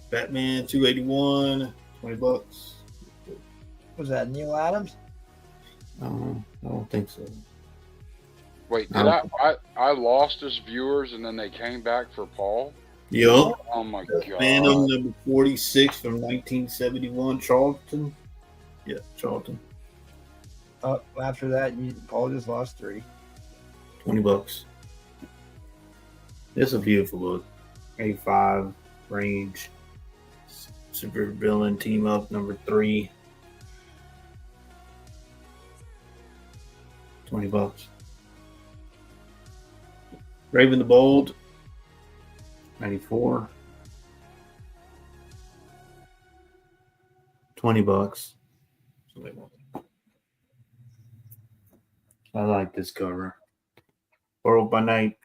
S9: Batman 281, $20.
S1: Was that Neil Adams?
S9: I don't think so.
S4: Wait, did I lost his viewers and then they came back for Paul?
S9: Yup.
S4: Oh my god.
S9: Phantom number 46 from 1971, Charlton. Yeah, Charlton.
S1: After that, Paul just lost 3.
S9: $20. It's a beautiful book. 85 range. Super villain team up number 3. $20. Raven the Bold. 94. $20. I like this cover. World by Night,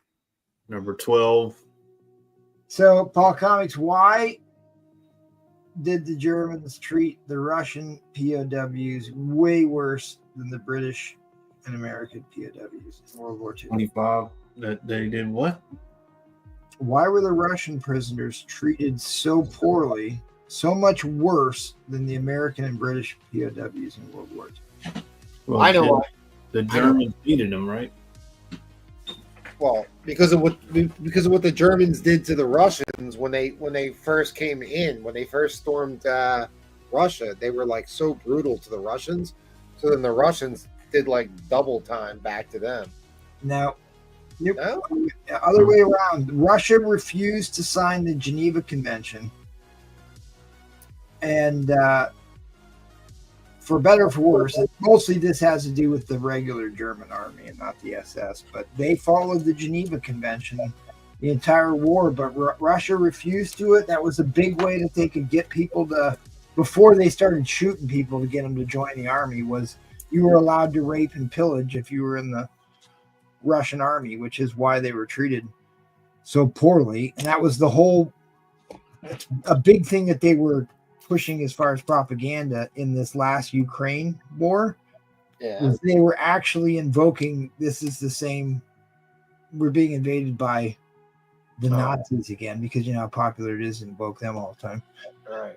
S9: number 12.
S1: So, Paul Comics, why did the Germans treat the Russian POWs way worse than the British and American POWs in World War II?
S9: 25. That they did what?
S1: Why were the Russian prisoners treated so poorly, so much worse than the American and British POWs in World War II?
S9: Well,
S13: I know why.
S9: The Germans beated them, right?
S13: Well, because of what the Germans did to the Russians when they first came in, when they first stormed Russia, they were like so brutal to the Russians. So then the Russians did like double time back to them.
S1: Now, other way around. Russia refused to sign the Geneva Convention, and for better or for worse, and mostly this has to do with the regular German army and not the SS, but they followed the Geneva Convention the entire war, but Russia refused to it. That was a big way that they could get people to, before they started shooting people to get them to join the army, was you were allowed to rape and pillage if you were in the Russian army, which is why they were treated so poorly. And that was a big thing that they were pushing as far as propaganda in this last Ukraine war.
S13: Yeah,
S1: they were actually invoking, this is the same, we're being invaded by the Nazis again, because you know how popular it is to invoke them all the time.
S13: right.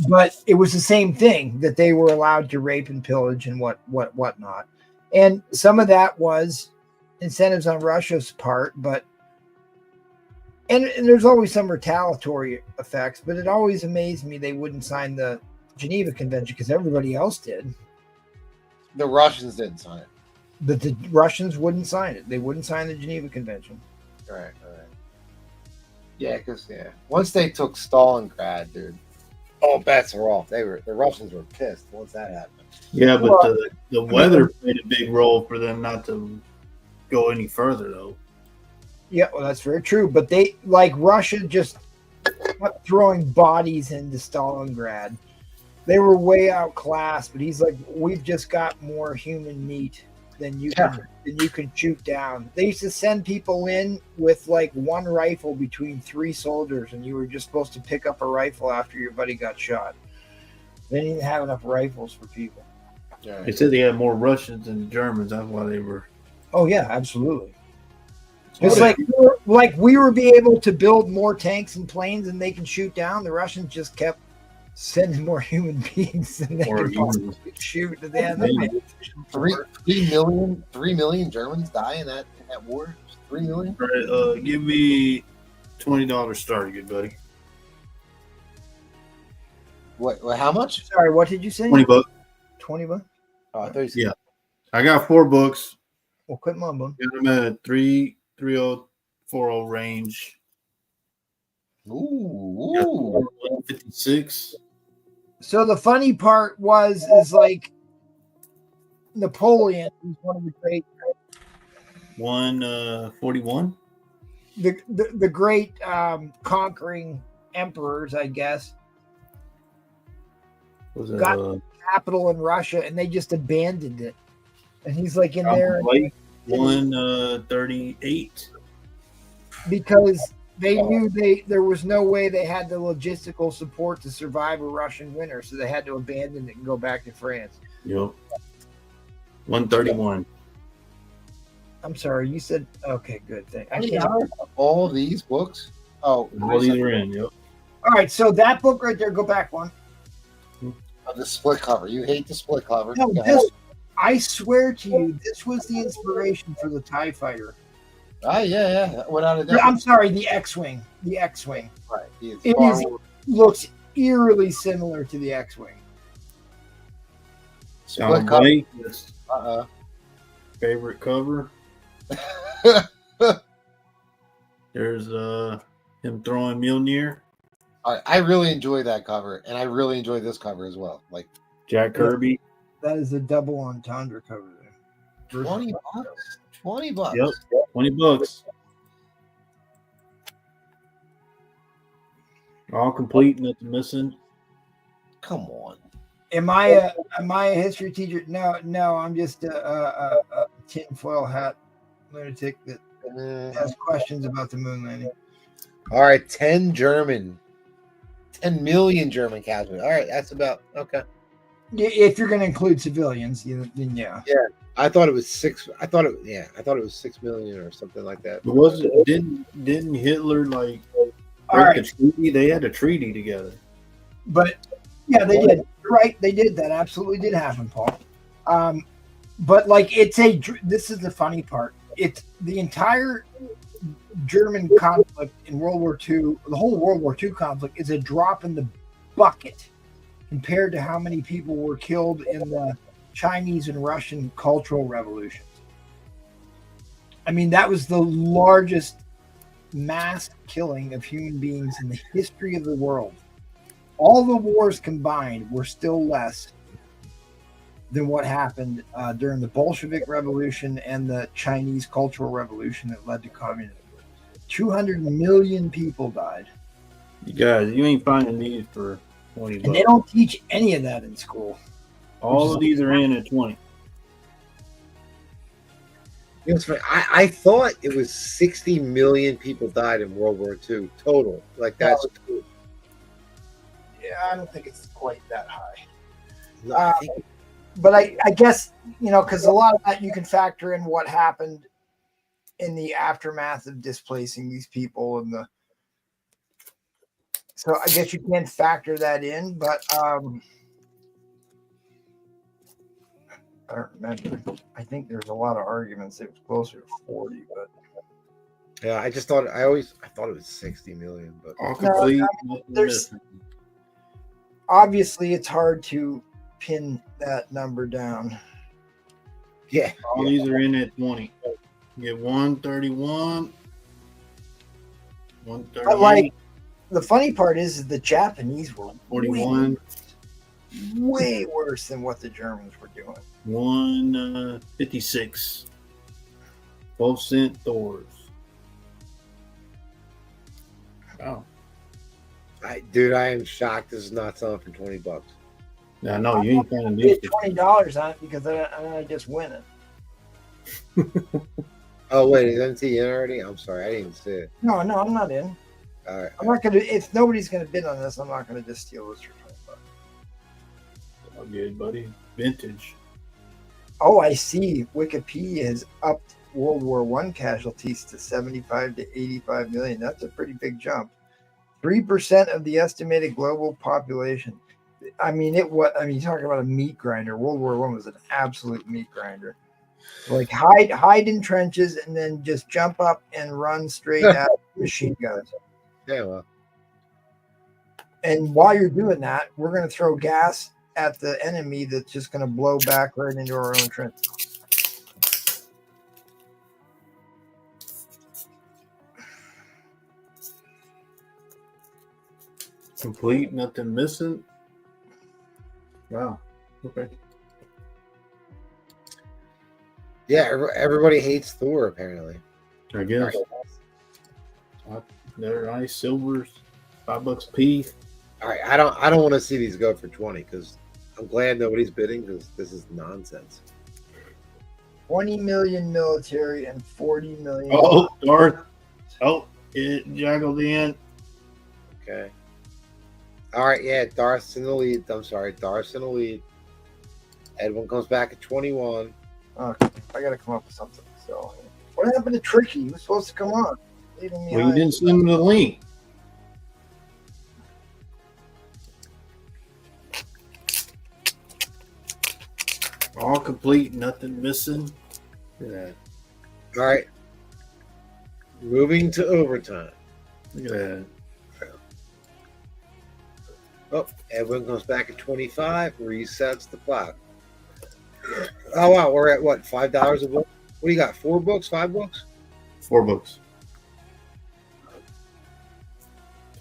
S1: But it was the same thing, that they were allowed to rape and pillage and whatnot. And some of that was incentives on Russia's part, but and there's always some retaliatory effects, but it always amazed me they wouldn't sign the Geneva Convention because everybody else did.
S13: The Russians didn't sign it.
S1: But the Russians wouldn't sign it. They wouldn't sign the Geneva Convention.
S13: Right. Yeah, because once they took Stalingrad, dude, all bets are off. The Russians were pissed once that happened.
S9: Yeah, but the weather played a big role for them not to go any further, though.
S1: Yeah, well, that's very true. But they, like Russia, just kept throwing bodies into Stalingrad. They were way outclassed, but he's like, we've just got more human meat than you can shoot down. They used to send people in with like one rifle between 3 soldiers, and you were just supposed to pick up a rifle after your buddy got shot. They didn't have enough rifles for people.
S13: Yeah.
S9: They said they had more Russians than Germans. That's why they were.
S1: Oh yeah, absolutely. It's like we were be able to build more tanks and planes and they can shoot down. The Russians just kept sending more human beings than they could possibly shoot. They had
S13: 3 million Germans die in that war. 3 million.
S9: All right, give me $20 start, good buddy.
S13: What? How much?
S1: Sorry, what did you say?
S9: $20.
S1: 20 bucks.
S13: Oh, I thought you said.
S9: Yeah, I got 4 books.
S1: Well, quit mumbling.
S9: I'm at a 3.3040 range.
S13: Ooh.
S9: 156.
S1: So the funny part is like Napoleon was one of the great
S9: 141.
S1: The great conquering emperors, I guess,
S9: Was
S1: got capital in Russia and they just abandoned it. And he's like in there
S9: 138.
S1: Because they knew there was no way they had the logistical support to survive a Russian winter, so they had to abandon it and go back to France.
S9: Yep. 131.
S1: I'm sorry, you said okay, good thing. I
S13: How
S1: can't.
S13: many all these books? Oh,
S9: All these are in. Yep.
S1: All right, so that book right there, go back one.
S13: The split cover. You hate the split cover.
S1: No, this, I swear to you, this was the inspiration for the TIE Fighter.
S13: Ah, yeah. Without a doubt.
S1: I'm sorry, the X-Wing. The X-Wing.
S13: Right.
S1: Looks eerily similar to the X-Wing.
S13: Split cover.
S9: Yes. Favorite cover. There's him throwing Mjolnir.
S13: I really enjoy that cover, and I really enjoy this cover as well. Like
S9: Jack Kirby.
S1: That is a double entendre cover there.
S13: $20. $20.
S9: Yep. $20. All complete, nothing missing.
S13: Come on.
S1: Am I a history teacher? No, I'm just a tinfoil hat lunatic that has questions about the moon landing.
S13: All right, 10 million German casualties. All right, that's about okay.
S1: If you're going to include civilians, then yeah.
S13: Yeah, I thought it was 6. I thought it was 6 million or something like that.
S9: Was it? Didn't Hitler like
S1: All right.
S9: the treaty? They had a treaty together.
S1: But yeah, they did. You're right, they did. That absolutely did happen, Paul. But like, this is the funny part. It's the entire German conflict in World War II. The whole World War II conflict is a drop in the bucket compared to how many people were killed in the Chinese and Russian cultural revolutions. I mean, that was the largest mass killing of human beings in the history of the world. All the wars combined were still less than what happened during the Bolshevik Revolution and the Chinese Cultural Revolution that led to communism. 200 million people died.
S9: You guys, you ain't finding these for $20.
S1: And they don't teach any of that in school.
S9: All of these are in at 20.
S13: You know, it's funny. I thought it was 60 million people died in World War II total. Like that's
S1: Yeah, I don't think it's quite that high.
S13: I think
S1: But I guess, because a lot of that you can factor in what happened in the aftermath of displacing these people so I guess you can factor that in, but I don't remember. I think there's a lot of arguments it was closer to 40, but
S13: yeah, I thought it was 60 million, but
S9: All complete.
S1: there's obviously it's hard to pin that number down.
S13: Yeah.
S9: All these are in at 20. You get 131. 138.
S1: But like the funny part is the Japanese were
S9: 41.
S1: way worse than what the Germans were doing.
S9: 156. 12-cent Thors. Wow.
S13: I am shocked this is not selling for $20.
S9: Now, no, you ain't finding
S1: I
S9: these.
S1: did $20 on it because I just win it.
S13: Oh wait, is MT in already? I'm sorry, I didn't see it.
S1: No, I'm not in.
S13: All right.
S1: I'm not gonna. If nobody's gonna bid on this, I'm not gonna just steal this for $20.
S9: All good, buddy. Vintage.
S1: Oh, I see. Wikipedia has upped World War I casualties to 75 to 85 million. That's a pretty big jump. 3% of the estimated global population. I mean, you talking about a meat grinder. World War I was an absolute meat grinder. Like hide in trenches and then just jump up and run straight at machine guns.
S13: Yeah, well.
S1: And while you're doing that, we're going to throw gas at the enemy that's just going to blow back right into our own trench.
S9: Complete, nothing missing. Wow. Okay.
S13: Yeah, everybody hates Thor apparently.
S9: I guess. They're nice silvers, $5 a piece.
S13: All right, I don't want to see these go for 20 because I'm glad nobody's bidding because this is nonsense.
S1: 20 million military and 40 million.
S9: Oh, Darth. Oh, it juggled in.
S13: Okay. All right, yeah, Darth's in the lead. I'm sorry, Darth's in the lead. Edwin comes back at 21.
S1: Okay, I got to come up with something. So, what happened to Tricky? He was supposed to come on. Leaving me
S9: Well, you
S1: high.
S9: didn't send him the link. All complete, nothing missing.
S13: Yeah. All right. Moving to overtime.
S9: Look at that.
S13: Oh, Edwin comes back at 25, resets the clock. Oh, wow. We're at what? $5 a book? What do you got? 4 books? 5 books?
S9: 4 books.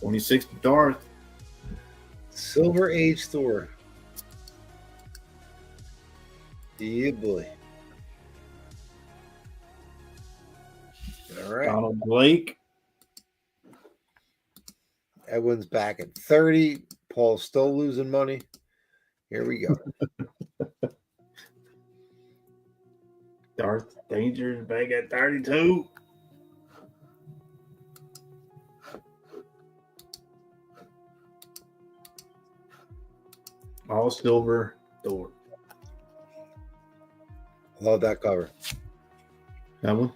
S9: 26 to Darth.
S13: Silver Age Thor. Yeah, boy. All right.
S9: Donald Blake.
S13: Edwin's back at 30. Paul's still losing money. Here we go.
S9: Darth Danger's back at 32. All silver Thor.
S13: Love that cover.
S9: That one?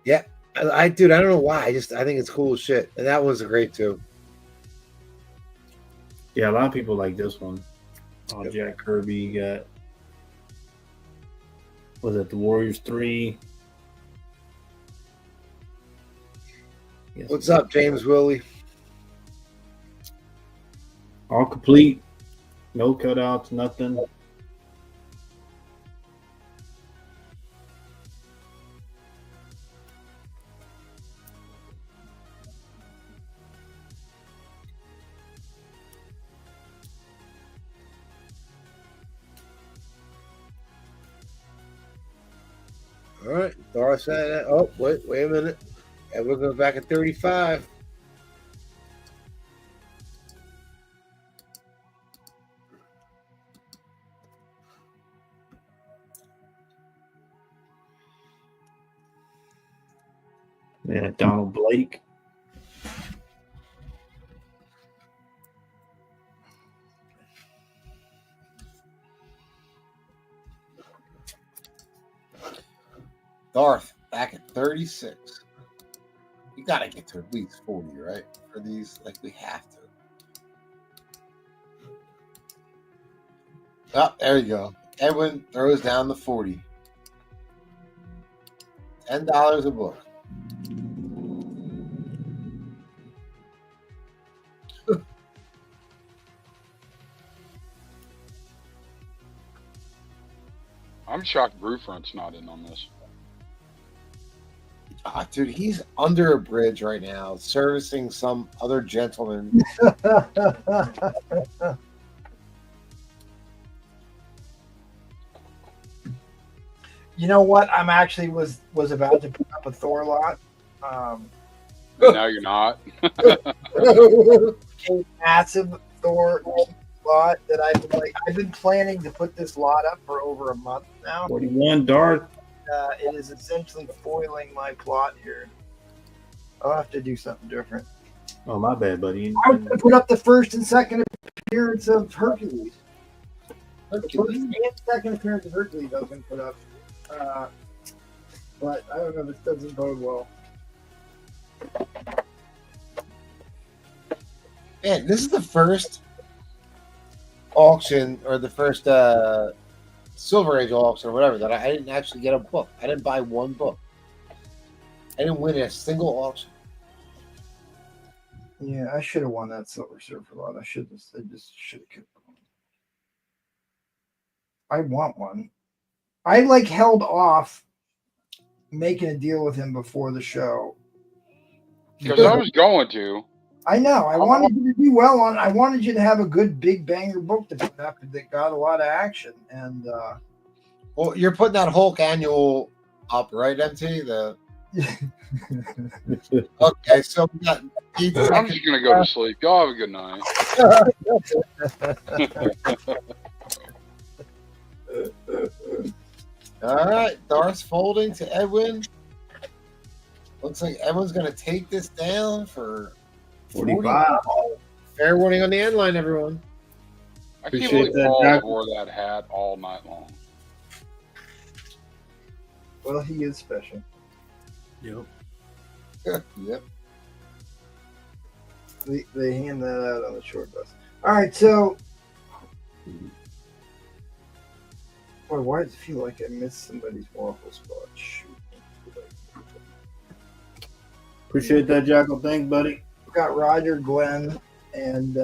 S13: Yeah. Dude, I don't know why. I think it's cool as shit. And that one's great too.
S9: Yeah, a lot of people like this one. Oh, Jack Kirby got, was it the Warriors 3? Yes.
S13: What's up, James Willie?
S9: All complete. No cutouts, nothing.
S13: All right. Darth said that. Oh, wait a minute. And we're going back at 35.
S9: Yeah, Donald Blake.
S13: Darth back at 36. You got to get to at least 40, right? For these, like, we have to. Oh, there you go. Edwin throws down the 40. $10 a book.
S4: I'm shocked Brewfront's not in on this.
S13: Dude, he's under a bridge right now, servicing some other gentleman.
S1: You know what? I'm actually was about to put up a Thor lot.
S4: Now you're not.
S1: A massive Thor lot that I've been planning to put this lot up for over a month now.
S9: 41 Darth.
S1: It is essentially foiling my plot here. I'll have to do something different.
S9: Oh, my bad, buddy.
S1: I was going to put up the first and second appearance of Hercules. The first and second appearance of Hercules I was going to put up. But I don't know if this doesn't bode well.
S13: Man, this is the first auction or the first Silver Age auction or whatever that I didn't actually get a book. I didn't buy one book. I didn't win a single auction.
S1: Yeah, I should have won that Silver Surfer lot. I just should have kept going. I want one. I held off making a deal with him before the show.
S4: Because I was going to.
S1: I know. I wanted you to do well on. I wanted you to have a good big banger book to put up that got a lot of action. And
S13: well, you're putting that Hulk annual
S3: Up, right, MT? Okay, so we got pizza.
S4: I'm just gonna go to sleep. Y'all have a good night.
S3: All right, Darth folding to Edwin. Looks like Edwin's going to take this down for 45. Fair warning on the end line, everyone.
S4: I can't
S9: Appreciate
S4: believe
S9: that,
S4: Paul
S9: Jack.
S4: wore that hat all night long.
S1: Well, he is special.
S9: Yep.
S3: Yep.
S1: They hand that out on the short bus. All right, so. Boy, why does it feel like I missed somebody's waffle spot? Shoot.
S9: Appreciate that, Jackal. Thanks, buddy.
S1: We've got Roger, Glenn, and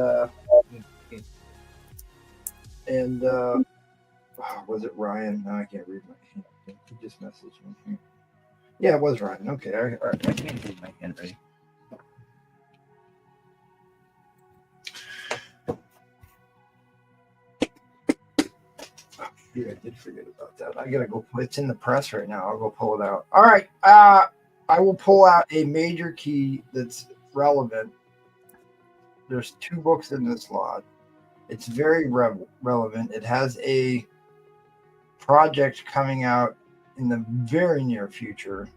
S1: was it Ryan? No, I can't read my hand. He just messaged me here. Yeah, it was Ryan. Okay, all right. I can't read my handwriting. Yeah, I did forget about that. I gotta go. It's in the press right now. I'll go pull it out. All right. I will pull out a major key that's relevant. There's 2 books in this lot. It's very relevant. It has a project coming out in the very near future.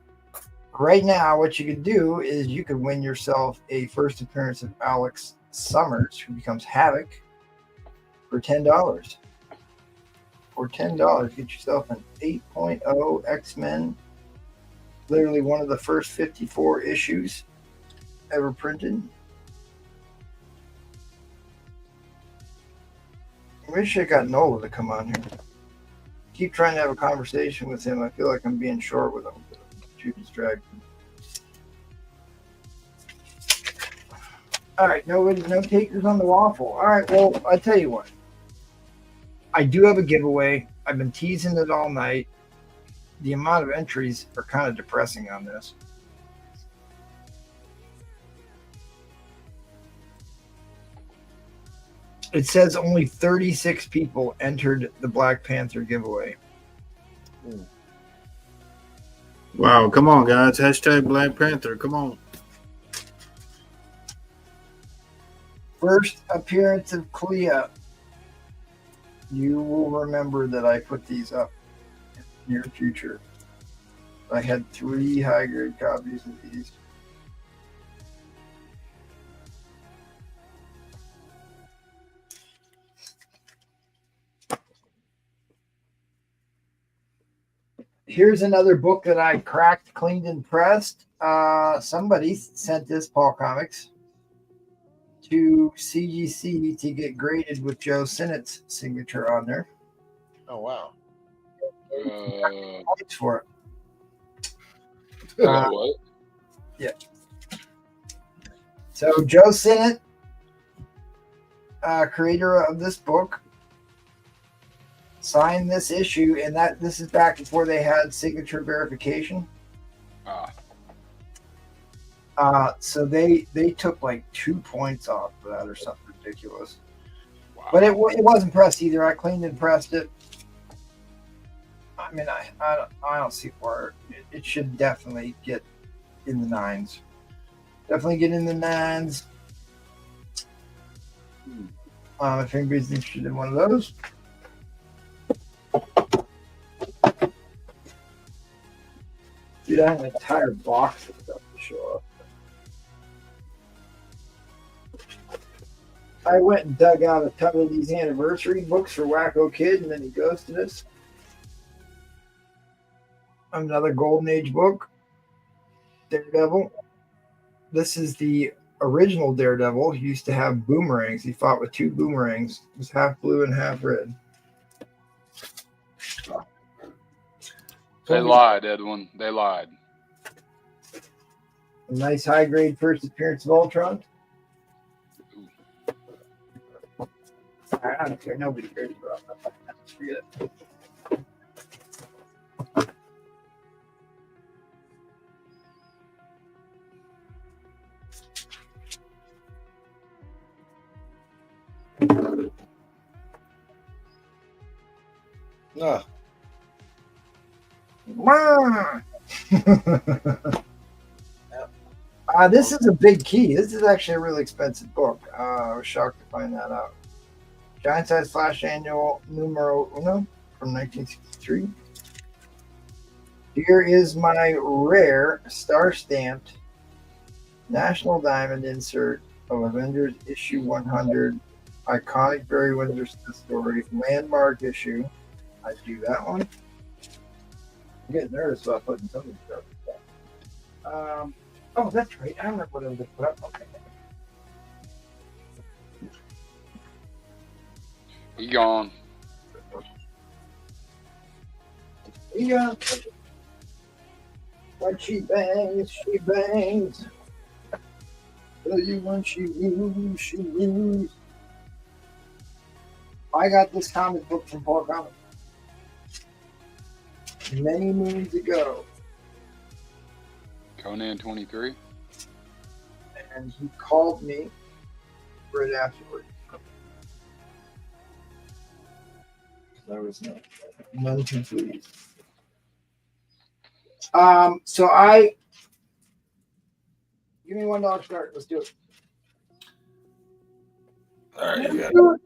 S1: Right now, what you could do is you could win yourself a first appearance of Alex Summers, who becomes Havoc, for $10. For $10, get yourself an 8.0 X-Men. Literally one of the first 54 issues ever printed. I wish I got Nola to come on here. Keep trying to have a conversation with him. I feel like I'm being short with him. Too distracted. All right, no takers on the waffle. All right, well, I tell you what. I do have a giveaway. I've been teasing it all night. The amount of entries are kind of depressing on this. It says only 36 people entered the Black Panther giveaway.
S9: Wow, come on, guys. Hashtag Black Panther. Come on.
S1: First appearance of Clea. You will remember that I put these up in the near future. I had 3 high-grade copies of these. Here's another book that I cracked, cleaned, and pressed. Somebody sent this, Paul Comics, to CGC to get graded with Joe Sinnott's signature on there.
S3: Oh, wow.
S1: Points for it.
S4: What?
S1: Yeah. So Joe Sinnott, creator of this book, signed this issue, and this is back before they had signature verification. So they took like 2 points off for that or something ridiculous. Wow. But it wasn't pressed either. I cleaned and pressed it. I mean, I don't see where it should definitely get in the 9s. Definitely get in the 9s. If anybody's interested in one of those. Dude, I have an entire box of stuff to show off. I went and dug out a ton of these anniversary books for Wacko Kid, and then he ghosted us. Another Golden Age book, Daredevil. This is the original Daredevil. He used to have boomerangs. He fought with 2 boomerangs. It was half blue and half red.
S4: They lied, Edwin. They lied.
S1: A nice high-grade first appearance of Ultron. I don't care. Nobody cares about that. Forget it. This is a big key. This is actually a really expensive book. I was shocked to find that out. Giant Size Flash Annual Numero Uno from 1963. Here is my rare star-stamped National Diamond insert of Avengers issue 100. Iconic Barry Windsor story. Landmark issue. I do that one. I'm getting nervous about putting some of these stuff. Oh, that's right. I remember what I was going to put up. Okay.
S4: He gone.
S1: Yeah. When she bangs, she bangs. Tell you when she moves, she moves. I got this comic book from Paul Comic many moons ago.
S4: Conan 23.
S1: And he called me right afterwards. I was none too pleased. So I give me $1 start. Let's do it.
S9: All right, you got
S1: it.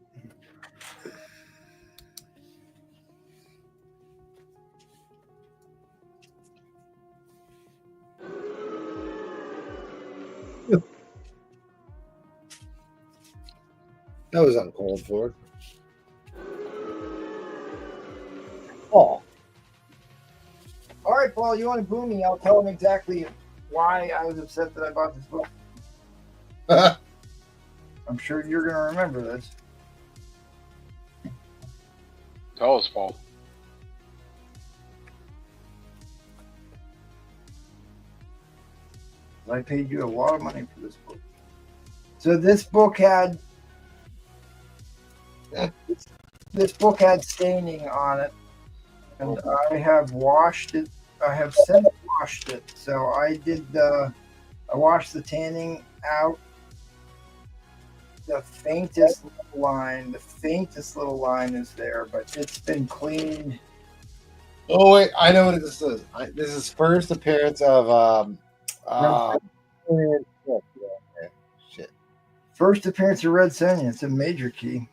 S13: That was uncalled for.
S1: Oh. All right, Paul, you want to boo me? I'll tell him exactly why I was upset that I bought this book. I'm sure you're going to remember this.
S4: Tell us, Paul.
S1: I paid you a lot of money for this book. So this book had staining on it, and I have washed it. I have since washed it. So I washed the tanning out. The faintest little line is there, but it's been cleaned.
S13: Oh wait, I know what this is. This is first appearance of shit.
S1: First appearance of Red Sonja. It's a major key.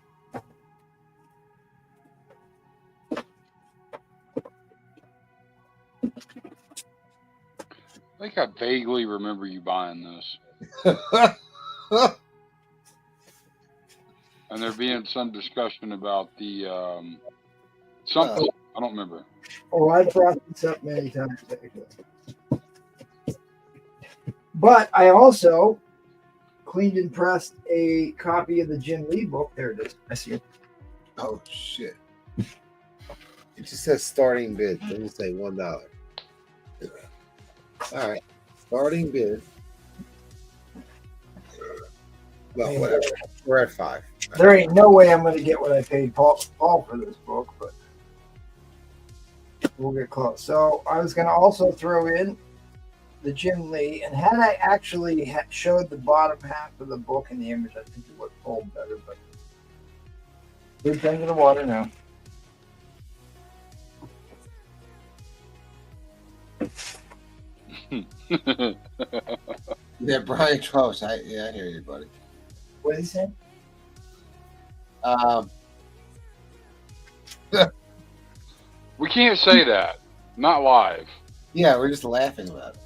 S4: I think I vaguely remember you buying this. And there being some discussion about the something. I don't remember.
S1: Oh, I brought this up many times. But I also cleaned and pressed a copy of the Jim Lee book. There it is. I see it.
S13: Oh shit! It just says starting bid. Doesn't say $1. All right, starting bid. Well, whatever. We're at 5.
S1: There ain't no way I'm going to get what I paid Paul for this book, but we'll get close. So I was going to also throw in the Jim Lee, and had I actually showed the bottom half of the book in the image, I think it would fold better. But good thing in the water now.
S13: Yeah, Brian Close. I hear you, buddy.
S1: What did he say?
S4: We can't say that. Not live.
S13: Yeah, we're just laughing about it.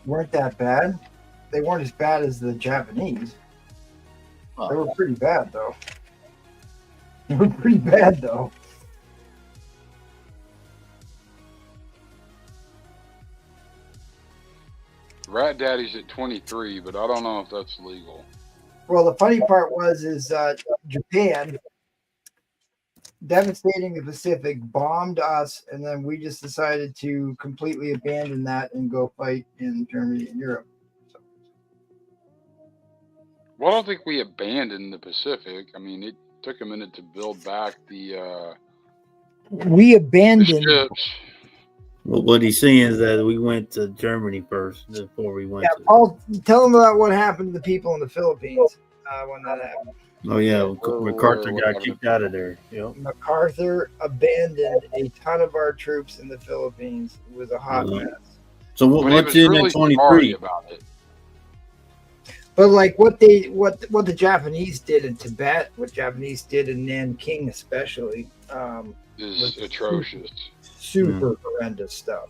S1: Weren't that bad. They weren't as bad as the Japanese.
S13: Oh.
S1: They were pretty bad, though. They were pretty bad, though.
S4: Rat Daddy's at 23, but I don't know if that's legal.
S1: Well, the funny part is Japan, devastating the Pacific, bombed us, and then we just decided to completely abandon that and go fight in Germany and Europe. So.
S4: Well, I don't think we abandoned the Pacific. I mean, it took a minute to build back the
S1: we abandoned
S4: the ships.
S9: Well, what he's saying is that we went to Germany first before we went to.
S1: Paul, tell them about what happened to the people in the Philippines when that happened.
S9: Oh yeah,
S4: Where
S9: MacArthur got
S4: whatever.
S9: kicked out of there. Yep.
S1: MacArthur abandoned a ton of our troops in the Philippines. It was a hot
S9: Uh-huh.
S1: mess.
S9: So
S4: But he
S9: what's
S4: was
S9: in
S4: really
S9: at
S4: sorry
S9: 23?
S4: about it.
S1: But like what the Japanese did in Tibet, what Japanese did in Nanking especially,
S4: Is
S1: was
S4: atrocious.
S1: super horrendous stuff.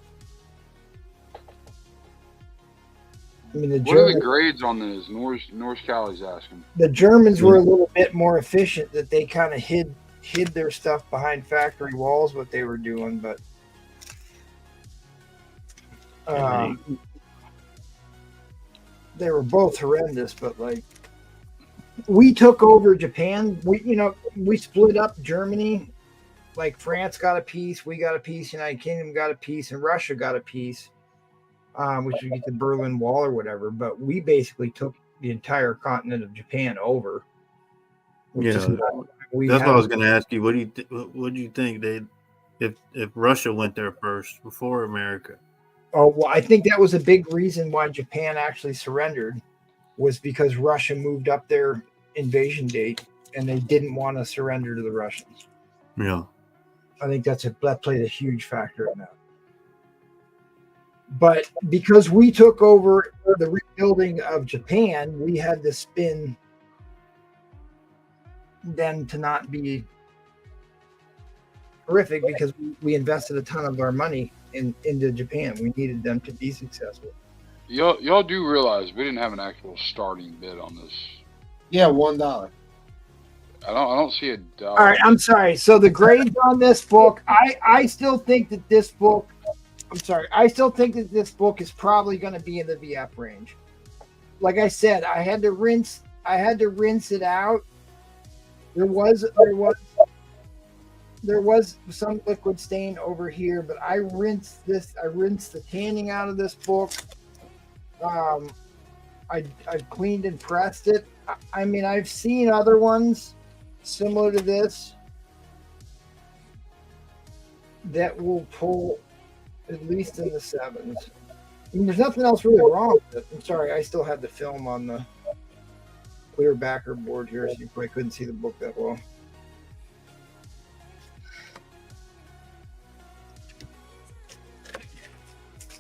S1: I mean,
S4: What are the grades on this? North Cali's asking.
S1: the Germans were a little bit more efficient, that they kind of hid their stuff behind factory walls, what they were doing, but they were both horrendous. But like, we took over Japan. We split up Germany. Like France got a piece, we got a piece, United Kingdom got a piece, and Russia got a piece, which would get the Berlin Wall or whatever. But we basically took the entire continent of Japan over.
S9: Yeah,
S1: that's
S9: what I was going to ask you. What do you think if Russia went there first before America?
S1: Oh, well, I think that was a big reason why Japan actually surrendered, was because Russia moved up their invasion date and they didn't want to surrender to the Russians.
S9: Yeah.
S1: I think that played a huge factor in that. But because we took over the rebuilding of Japan, we had to spin them to not be horrific, because we invested a ton of our money into Japan. We needed them to be successful.
S4: Y'all do realize we didn't have an actual starting bid on this.
S13: Yeah, $1.
S4: I don't see a dollar.
S1: All right, I'm sorry. So the grades on this book, I still think that this book, I still think that this book is probably going to be in the VF range. Like I said, I had to rinse it out. There was some liquid stain over here, but I rinsed the tanning out of this book. I cleaned and pressed it. I mean, I've seen other ones similar to this that will pull at least in the 7s. I mean, there's nothing else really wrong with it. I'm sorry, I still had the film on the clear backer board here, so you probably couldn't see the book that well.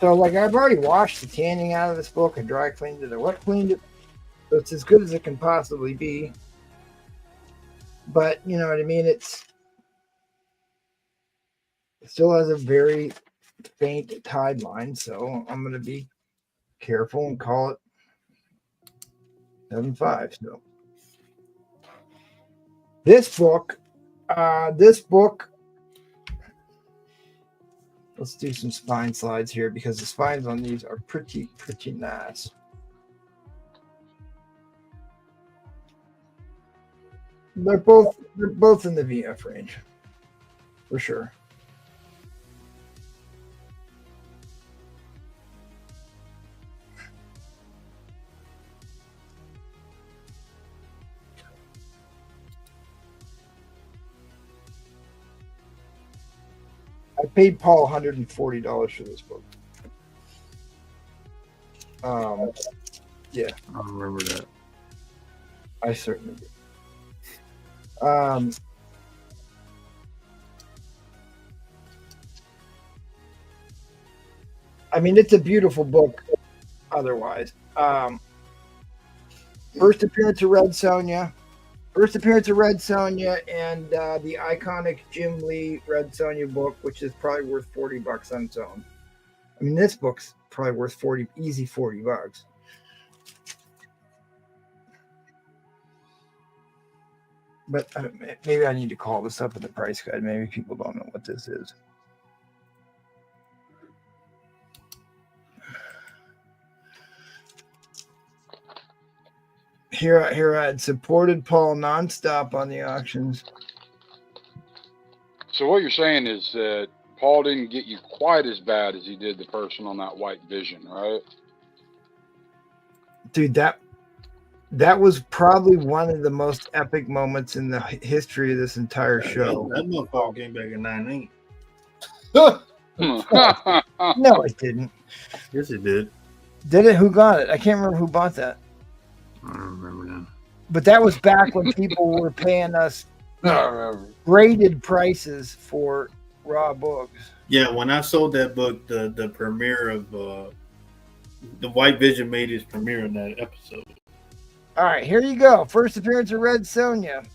S1: So, like, I've already washed the tanning out of this book. I dry cleaned it. I wet cleaned it. So it's as good as it can possibly be. But, you know what I mean? It still has a very faint tide line. So I'm going to be careful and call it 7.5. So this book, let's do some spine slides here, because the spines on these are pretty nice. They're both in the VF range, for sure. I paid Paul $140 for this book. Yeah,
S9: I remember that.
S1: I certainly do. I mean, it's a beautiful book otherwise. First appearance of Red Sonja, and the iconic Jim Lee Red Sonja book, which is probably worth $40 on its own. I mean, this book's probably worth easy $40. But maybe I need to call this up in the price guide. Maybe people don't know what this is. Here I had supported Paul nonstop on the auctions.
S4: So what you're saying is that Paul didn't get you quite as bad as he did the person on that white Vision, right?
S1: Dude, that was probably one of the most epic moments in the history of this entire show.
S9: That motherfucker came back in 9.8.
S1: No, it didn't.
S9: Yes, it did.
S1: Did it? Who got it? I can't remember who bought that.
S9: I don't remember now.
S1: But that was back when people were paying us graded prices for raw books.
S9: Yeah, when I sold that book, the premiere of the White Vision made his premiere in that episode.
S1: All right, here you go. First appearance of Red Sonja.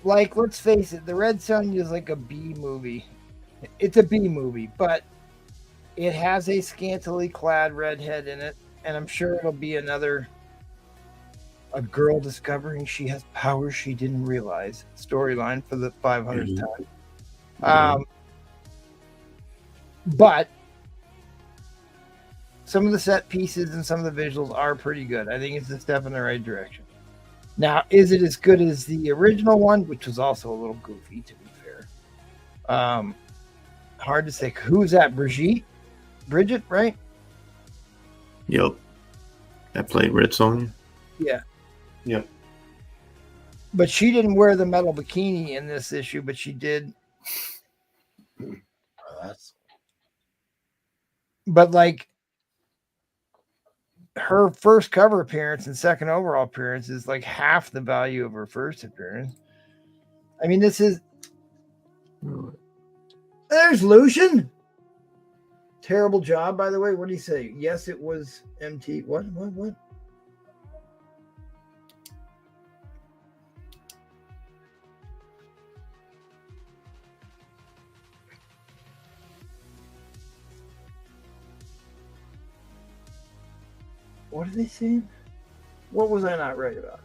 S1: Like, let's face it, the Red Sonja is like a B movie. It's a B movie, but it has a scantily clad redhead in it, and I'm sure it'll be a girl discovering she has powers she didn't realize storyline for the 500th time. But some of the set pieces and some of the visuals are pretty good. I think it's a step in the right direction. Now, is it as good as the original one, which was also a little goofy, to be fair? Hard to say. Who's that? Bridget, right?
S9: Yep. That played Red Sonja.
S1: Yeah.
S9: Yep.
S1: But she didn't wear the metal bikini in this issue, but she did. But like her first cover appearance and second overall appearance is like half the value of her first appearance. I mean, this is. There's Lucian. Terrible job, by the way. What do you say? Yes, it was MT. What? What are they saying? What was I not right about?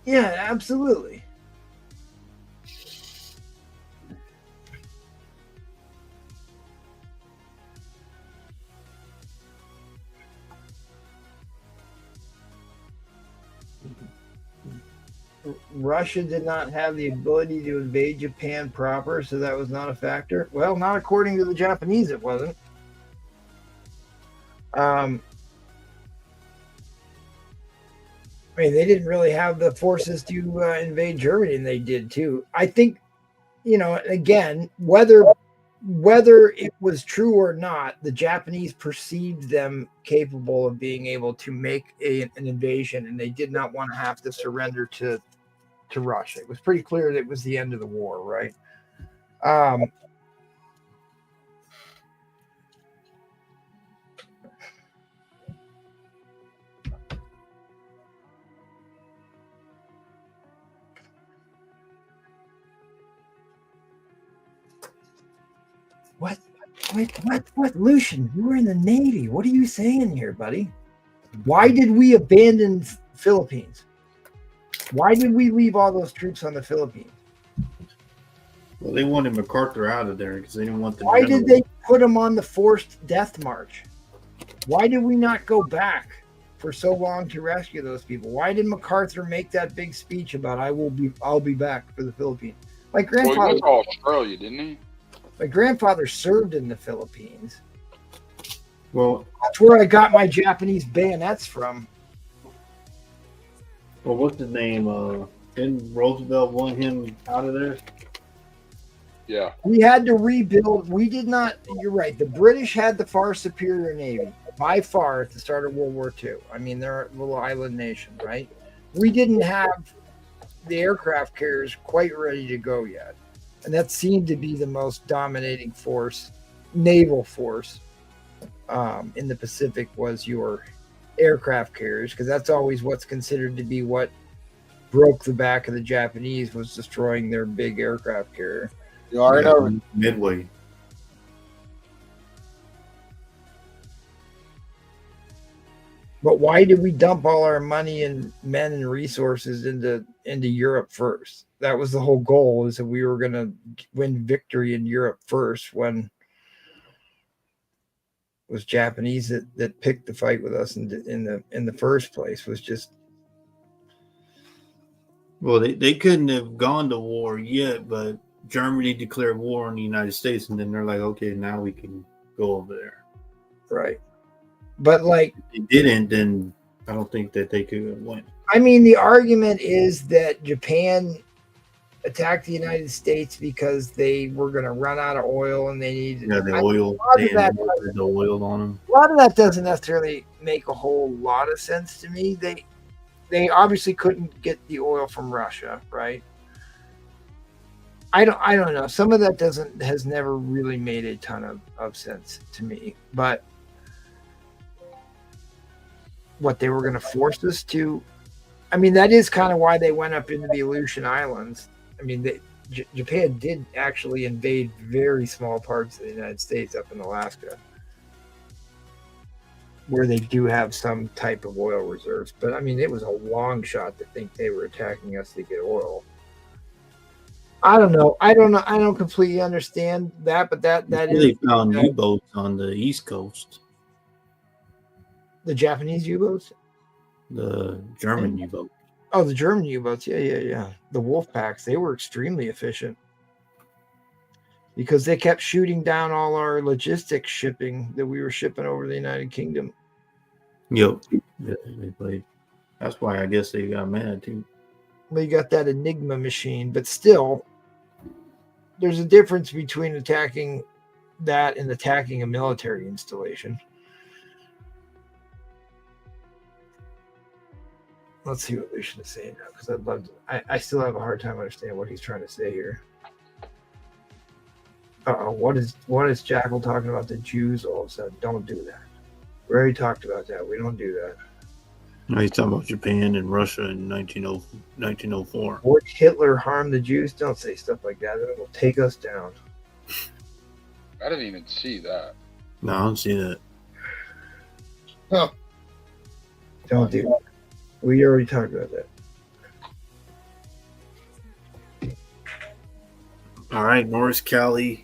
S1: Yeah, absolutely. Russia did not have the ability to invade Japan proper, so that was not a factor. Well, not according to the Japanese, it wasn't. I mean, they didn't really have the forces to invade Germany, and they did too. I think, again, whether it was true or not, the Japanese perceived them capable of being able to make an invasion, and they did not want to have to surrender to Russia. It was pretty clear that it was the end of the war, right? What? Wait, what? Lucian, you were in the Navy. What are you saying here, buddy? Why did we abandon Philippines? Why did we leave all those troops on the Philippines?
S9: Well, they wanted MacArthur out of there because they didn't want the.
S1: Why did they put him on the forced death march? Why did we not go back for so long to rescue those people? Why did MacArthur make that big speech about I'll be back for the Philippines? My grandfather.
S4: Well, he went to Australia, didn't he?
S1: My grandfather served in the Philippines.
S9: Well,
S1: that's where I got my Japanese bayonets from.
S9: Well, what's his name? Didn't Roosevelt want him out of there?
S4: Yeah.
S1: We had to rebuild. We did not. You're right. The British had the far superior navy by far at the start of World War II. I mean, they're a little island nation, right? We didn't have the aircraft carriers quite ready to go yet. And that seemed to be the most dominating force, naval force in the Pacific was your aircraft carriers, because that's always what's considered to be what broke the back of the Japanese, was destroying their big aircraft carrier.
S3: You already know.
S9: Midway.
S1: But why did we dump all our money and men and resources into Europe first? That was the whole goal, is that we were going to win victory in Europe first, when it was Japanese that picked the fight with us in the first place. Was just,
S9: well, they couldn't have gone to war yet, but Germany declared war on the United States, and then they're like, okay, now we can go over there.
S1: Right. But like,
S9: if they didn't, then I don't think that they could win.
S1: I mean, the argument is that Japan attacked the United States because they were going to run out of oil and they needed.
S9: Yeah, the oil. They had the oil on them.
S1: A lot of that doesn't necessarily make a whole lot of sense to me. They obviously couldn't get the oil from Russia, right? I don't know. Some of that has never really made a ton of sense to me. But what they were going to force us to, I mean, that is kind of why they went up into the Aleutian Islands. I mean, Japan did actually invade very small parts of the United States up in Alaska, where they do have some type of oil reserves. But I mean, it was a long shot to think they were attacking us to get oil. I don't know. I don't completely understand that, but that is.
S9: They found U-boats on the East Coast.
S1: The Japanese U-boats?
S9: The German U-boat.
S1: Oh, the German U-boats. Yeah. The wolf packs, they were extremely efficient because they kept shooting down all our logistics shipping that we were shipping over the United Kingdom.
S9: Yep. Yeah, they played. That's why I guess they got mad too.
S1: Well, you got that Enigma machine, but still, there's a difference between attacking that and attacking a military installation. Let's see what Lucian is saying now, because I'd love to. I still have a hard time understanding what he's trying to say here. What is Jackal talking about? The Jews all of a sudden? Don't do that. We already talked about that. We don't do that.
S9: No, he's talking about Japan and Russia in 1904.
S1: Would Hitler harm the Jews? Don't say stuff like that. It will take us down.
S4: I didn't even see that.
S9: No, I don't see that.
S1: Oh. Don't do that. We already talked about that.
S9: All right, Norris Cali.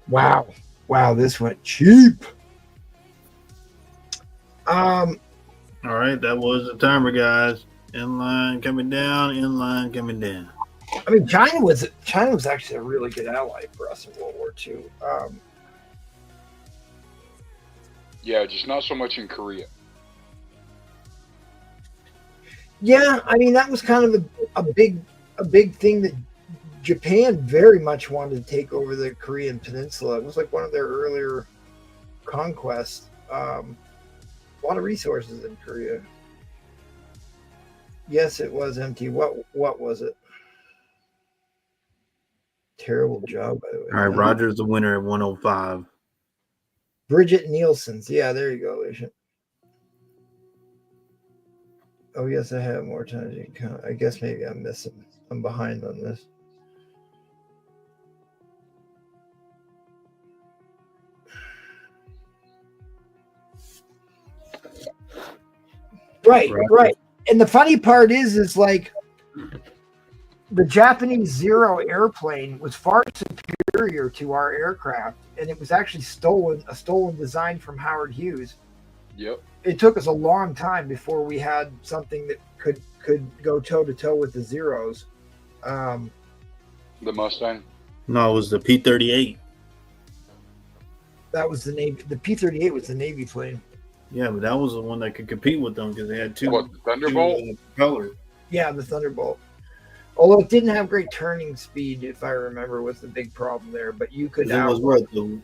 S1: Wow, this went cheap.
S9: All right, that was the timer, guys. Inline coming down, inline coming down.
S1: I mean, China was actually a really good ally for us in World War II.
S4: Yeah, just not so much in Korea.
S1: Yeah, I mean, that was kind of a big thing that Japan very much wanted to take over the Korean peninsula. It was like one of their earlier conquests. A lot of resources in Korea. Yes, it was empty. What was it? Terrible job, by the way.
S9: All right, Roger's the winner at 105.
S1: Bridget Nielsen's. Yeah, there you go, Lucian. Oh, yes, I have more time to count. I guess maybe I'm missing. I'm behind on this. Right. And the funny part is like the Japanese Zero airplane was far superior to our aircraft, and it was actually a stolen design from Howard Hughes.
S4: Yep.
S1: It took us a long time before we had something that could go toe to toe with the Zeros.
S4: The Mustang.
S9: No, it was the P-38.
S1: That was the Navy. The P-38 was the Navy plane.
S9: Yeah, but that was the one that could compete with them because they had two.
S4: What, the Thunderbolt?
S9: Colors.
S1: Yeah, the Thunderbolt. Although it didn't have great turning speed, if I remember, was the big problem there. But you could.
S9: It was what, the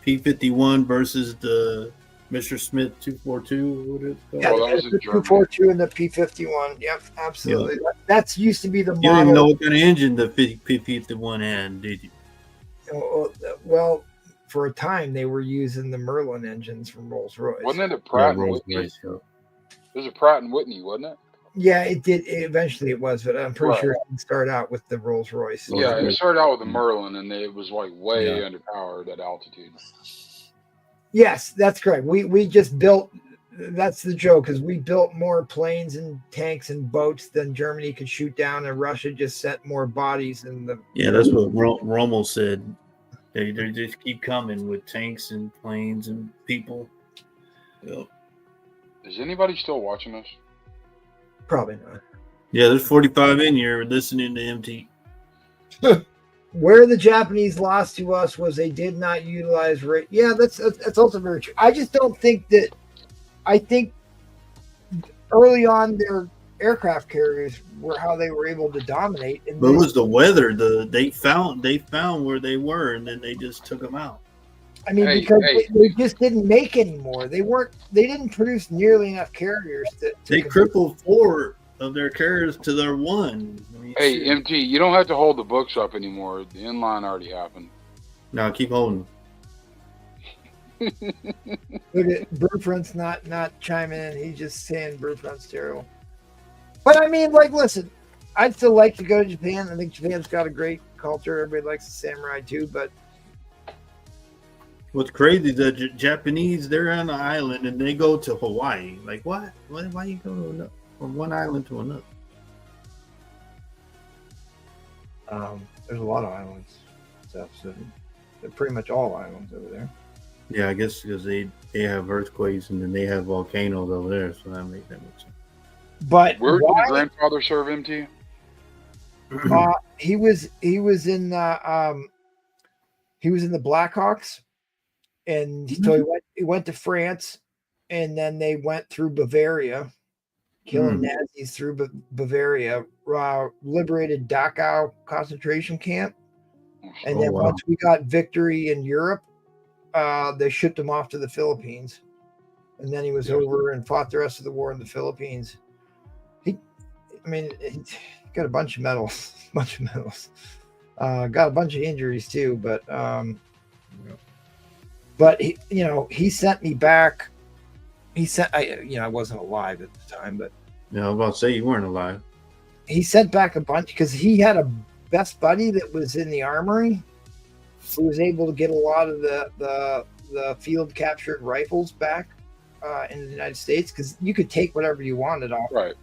S9: P-51 versus the Mr. Smith 242.
S1: Yeah, the 242 and the P-51. Yep, absolutely.
S9: Yeah.
S1: That's used to be the model.
S9: You didn't even know what kind of engine the P-51 had, did you?
S1: Well, for a time they were using the Merlin engines from Rolls-Royce.
S4: Wasn't it a Pratt and Whitney? It was a Pratt and Whitney, wasn't it?
S1: Yeah, it did. Eventually it was, but I'm pretty sure it didn't start out with the Rolls-Royce.
S4: Yeah, it started out with the Merlin, and it was like way underpowered at altitude.
S1: Yes, that's correct. We just built. That's the joke, because we built more planes and tanks and boats than Germany could shoot down, and Russia just sent more bodies in the.
S9: Yeah, that's what Rommel said. They just keep coming with tanks and planes and people. Yep.
S4: Is anybody still watching us?
S1: Probably not.
S9: Yeah, there's 45 in here listening to MT.
S1: Where the Japanese lost to us was they did not utilize. Yeah, that's also very true. I just don't think that. I think early on aircraft carriers were how they were able to dominate. And
S9: But it was the weather. They found where they were, and then they just took them out.
S1: I mean, because they just didn't make any more. They didn't produce nearly enough carriers to
S9: they crippled 4 of their carriers to their 1. I mean,
S4: hey, MT, you don't have to hold the books up anymore. The inline already happened.
S9: No, keep holding.
S1: Look at Brewfront's not chiming in. He's just saying Brewfront's terrible. But I mean, like, listen, I'd still like to go to Japan. I think Japan's got a great culture. Everybody likes the samurai too. But
S9: what's crazy is the Japanese, they're on an island and they go to Hawaii. Like, what? Why you go from one island to another?
S1: There's a lot of islands. So they're pretty much all islands over there.
S9: Yeah, I guess because they have earthquakes and then they have volcanoes over there, so that makes sense.
S1: But
S4: where did your grandfather serve, MT?
S1: He was in the Blackhawks, and so he went to France, and then they went through Bavaria, killing Nazis through Bavaria, liberated Dachau concentration camp, and then once we got victory in Europe, they shipped him off to the Philippines, and then he was over and fought the rest of the war in the Philippines. He got a bunch of medals, got a bunch of injuries too, but he sent me back. I wasn't alive at the time, but
S9: yeah, I was about to say you weren't alive.
S1: He sent back a bunch because he had a best buddy that was in the armory who was able to get a lot of the field captured rifles back in the United States, because you could take whatever you wanted off.
S4: Right.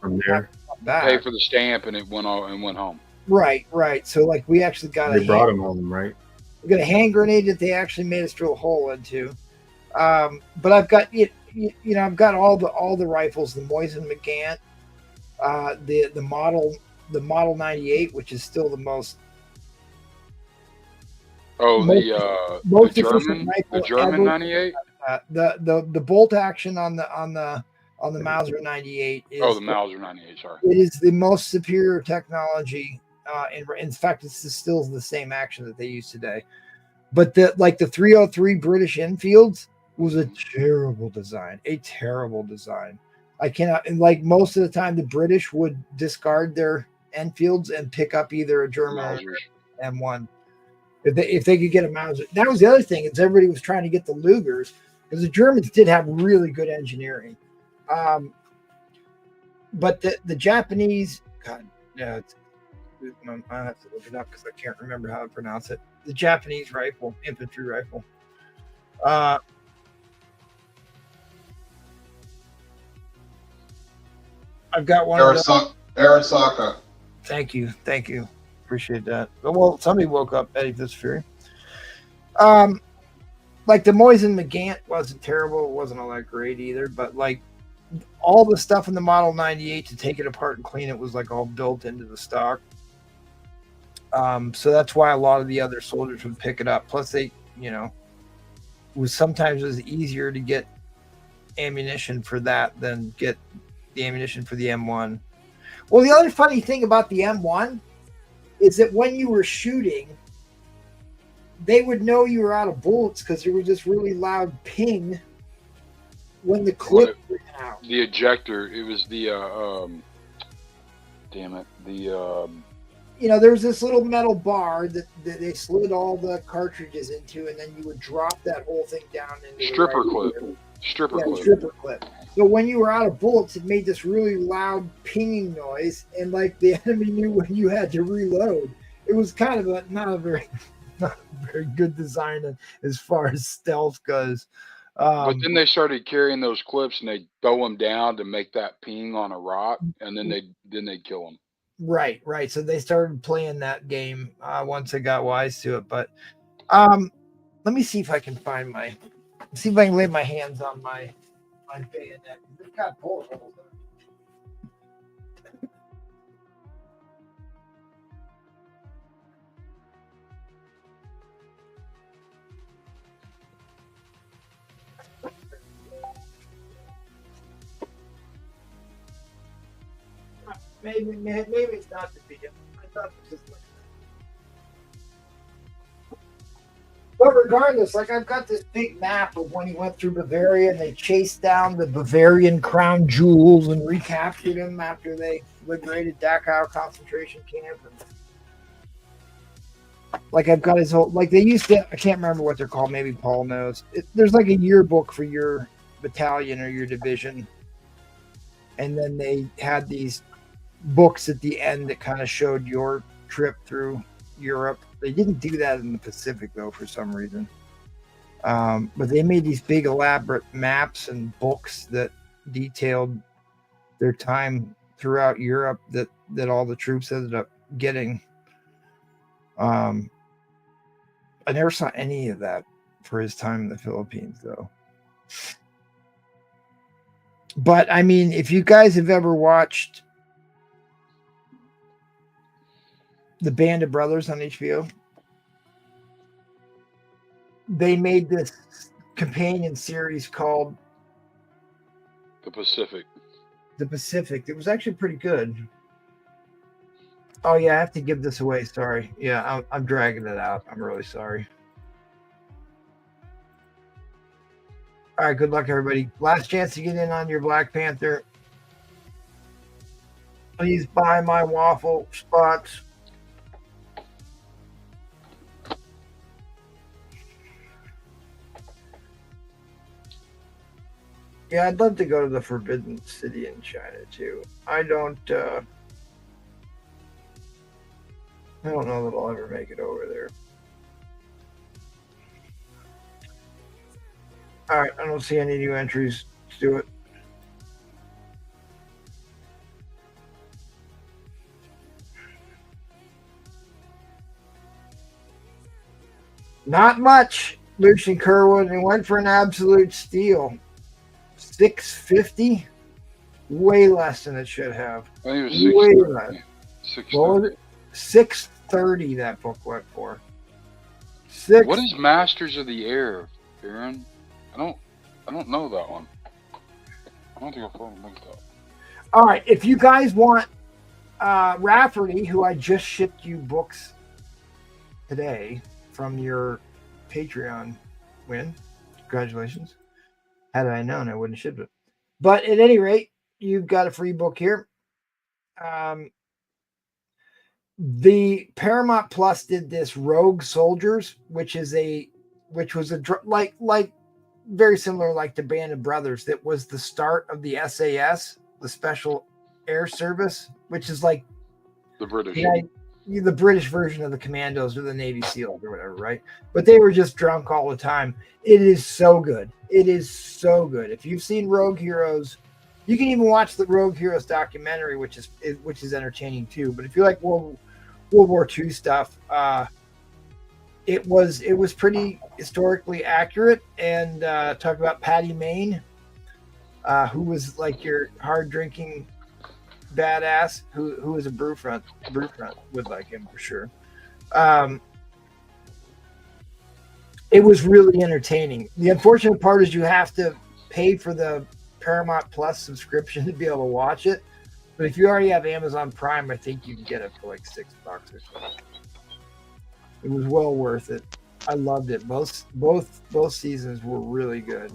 S9: From there.
S4: Pay for the stamp and it went home.
S1: Right. So like we actually got
S9: they brought them home, right?
S1: We got a hand grenade that they actually made us drill a hole into. But I've got I've got all the rifles, the Mosin McGant, the model 98, which is still the most.
S4: Oh, the German 98.
S1: The bolt action on the Mauser 98 is
S4: the Mauser 98. Sorry,
S1: it is the most superior technology. In fact, it's still the same action that they use today. But the 303 British Enfields was a terrible design. I cannot, and like most of the time, the British would discard their Enfields and pick up either a German or M1 if they could get a Mauser. That was the other thing, is everybody was trying to get the Lugers, because the Germans did have really good engineering. But the Japanese, God, yeah, I have to look it up because I can't remember how to pronounce it. The Japanese rifle, infantry rifle. I've got one.
S2: Arasaka.
S1: Thank you. Appreciate that. Well, somebody woke up Eddie this Fury. Like the Mosin McGant wasn't terrible. It wasn't all that great either. But like all the stuff in the Model 98 to take it apart and clean it was like all built into the stock. So that's why a lot of the other soldiers would pick it up. Plus they, sometimes it was easier to get ammunition for that than get the ammunition for the M1. Well, the other funny thing about the M1 is that when you were shooting, they would know you were out of bullets because there was this really loud ping when the clip ran out.
S4: The ejector, it was the
S1: there was this little metal bar that they slid all the cartridges into, and then you would drop that whole thing down into
S4: stripper clip.
S1: Stripper clip. So when you were out of bullets, it made this really loud pinging noise, and like the enemy knew when you had to reload. It was kind of not a very good design as far as stealth goes.
S4: But then they started carrying those clips and they throw them down to make that ping on a rock, and then they'd kill them.
S1: Right. So they started playing that game once they got wise to it. But let me see if I can lay my hands on my bayonet. It's got bullet holes in it. Maybe it's not the beginning. I thought it was just like. But regardless, like I've got this big map of when he went through Bavaria and they chased down the Bavarian crown jewels and recaptured him after they liberated Dachau concentration camp. And like I've got his whole, like they used to, I can't remember what they're called. Maybe Paul knows. There's like a yearbook for your battalion or your division. And then they had these books at the end that kind of showed your trip through Europe. They didn't do that in the Pacific though for some reason. But they made these big elaborate maps and books that detailed their time throughout Europe that all the troops ended up getting. I never saw any of that for his time in the Philippines though. But I mean, if you guys have ever watched The Band of Brothers on HBO, they made this companion series called
S4: The Pacific.
S1: The Pacific. It was actually pretty good. Oh yeah, I have to give this away. Sorry. Yeah, I'm dragging it out. I'm really sorry. All right, good luck, everybody. Last chance to get in on your Black Panther. Please buy my waffle spots. Yeah, I'd love to go to the Forbidden City in China too. I don't know that I'll ever make it over there. All right, I don't see any new entries. Let's do it. Not much, Lucian Kerwood, and went for an absolute steal. 650, way less than it should have.
S4: I think it was
S1: Way
S4: 630.
S1: less.
S4: 630.
S1: What was it? 630 that book went for.
S4: What is Masters of the Air, Aaron? I don't know that one. I don't think I'll probably link that.
S1: All right, if you guys want Rafferty, who I just shipped you books today from your Patreon win, congratulations. Had I known, I wouldn't have shipped it. But at any rate, you've got a free book here. The Paramount Plus did this Rogue Soldiers, which was like very similar like to Band of Brothers. That was the start of the SAS, the Special Air Service, which is like
S4: the British.
S1: The British version of the Commandos or the Navy SEALs or whatever, right? But they were just drunk all the time. It is so good. It is so good. If you've seen Rogue Heroes, you can even watch the Rogue Heroes documentary, which is entertaining too. But if you like World War II stuff, it was pretty historically accurate and talked about Patty Main, who was like your hard drinking badass who was a brew front would like him for sure. It was really entertaining. The unfortunate part is you have to pay for the Paramount Plus subscription to be able to watch it. But if you already have Amazon Prime, I think you can get it for like $6 or so. It was well worth it. I loved it. Both seasons were really good.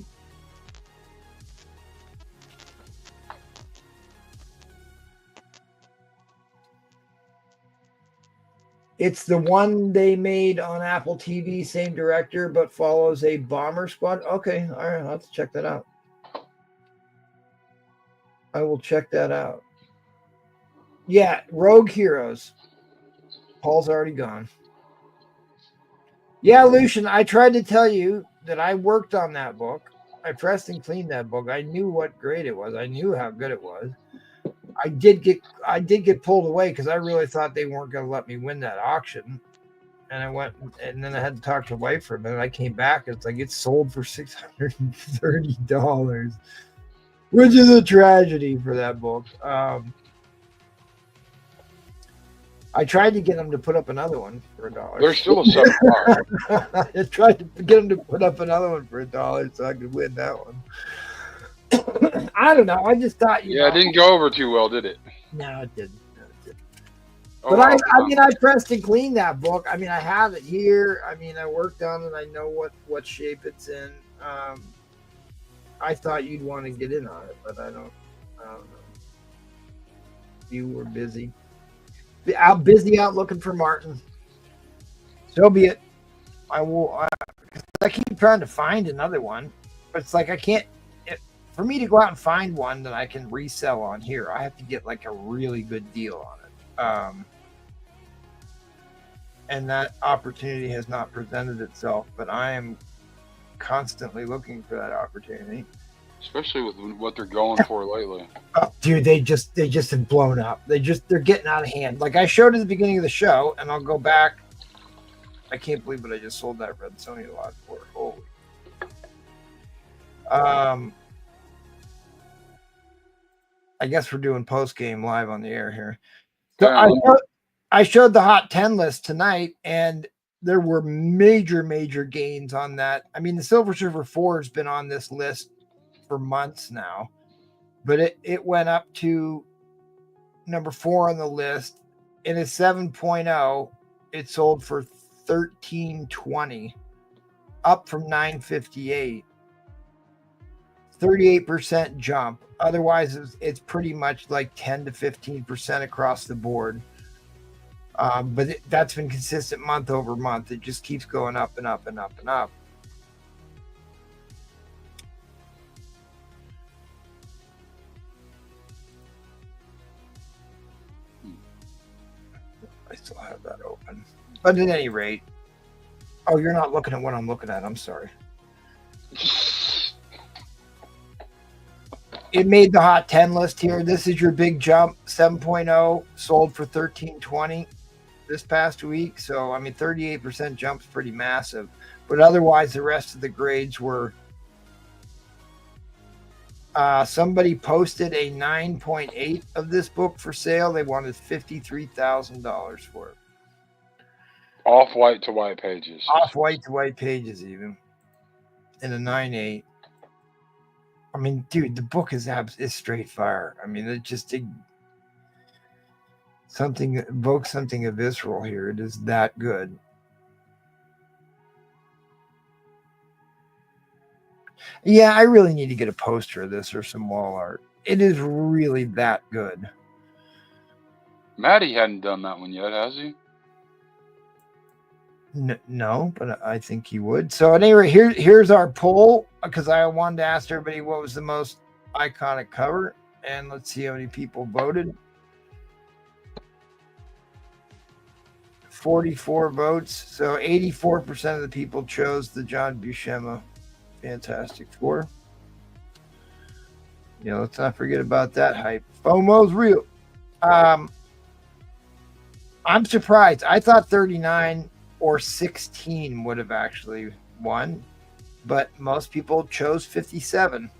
S1: It's the one they made on Apple TV, same director, but follows a bomber squad. Okay, all right, I'll have to check that out. I will check that out. Yeah, Rogue Heroes. Paul's already gone. Yeah, Lucian, I tried to tell you that I worked on that book. I pressed and cleaned that book. I knew what grade it was. I knew how good it was. I did get pulled away because I really thought they weren't going to let me win that auction. And I went, and then I had to talk to the wife for a minute. I came back, and it's like it's sold for $630, which is a tragedy for that book. I tried to get them to put up another one for $1.
S4: There's still a $7.
S1: I tried to get them to put up another one for $1 so I could win that one. I don't know. I just thought,
S4: it didn't go over too well, did it?
S1: No, it didn't. No, it didn't.
S4: Oh,
S1: But
S4: wow.
S1: I mean, I pressed and cleaned that book. I mean, I have it here. I mean, I worked on it. I know what shape it's in. I thought you'd want to get in on it, but I don't know. You were busy. Busy out looking for Martin. So be it. I will. I keep trying to find another one, but it's like I can't. For me to go out and find one that I can resell on here, I have to get like a really good deal on it. And that opportunity has not presented itself, but I am constantly looking for that opportunity.
S4: Especially with what they're going for lately.
S1: Oh, dude, they just have blown up. They're getting out of hand. Like I showed at the beginning of the show, and I'll go back. I can't believe what I just sold that red Sony lot for. Holy. I guess we're doing post game live on the air here. So I showed the hot 10 list tonight, and there were major gains on that. I mean, the Silver Surfer 4 has been on this list for months now, but it went up to number 4 on the list. In a 7.0, it sold for $13.20, up from $9.58. 38% jump. Otherwise, it's pretty much like 10 to 15% across the board. But that's been consistent month over month. It just keeps going up and up and up and up. I still have that open. But at any rate, oh, you're not looking at what I'm looking at. I'm sorry. It made the hot 10 list here. This is your big jump. 7.0 sold for $13.20 this past week. So, I mean, 38% jump's pretty massive. But otherwise, the rest of the grades were... somebody posted a 9.8 of this book for sale. They wanted $53,000 for it.
S4: Off-white to white pages.
S1: Off-white to white pages, even. And a 9.8. I mean, dude, the book is straight fire. I mean, it just evokes something visceral here. It is that good. Yeah, I really need to get a poster of this or some wall art. It is really that good.
S4: Maddie hadn't done that one yet, has he?
S1: No, but I think he would. So at any rate, here's our poll, because I wanted to ask everybody what was the most iconic cover, and let's see how many people voted. 44 votes, so 84% of the people chose the John Buscema Fantastic Four. Yeah, let's not forget about that hype. FOMO's real. I'm surprised. I thought 39 or 16 would have actually won, but most people chose 57.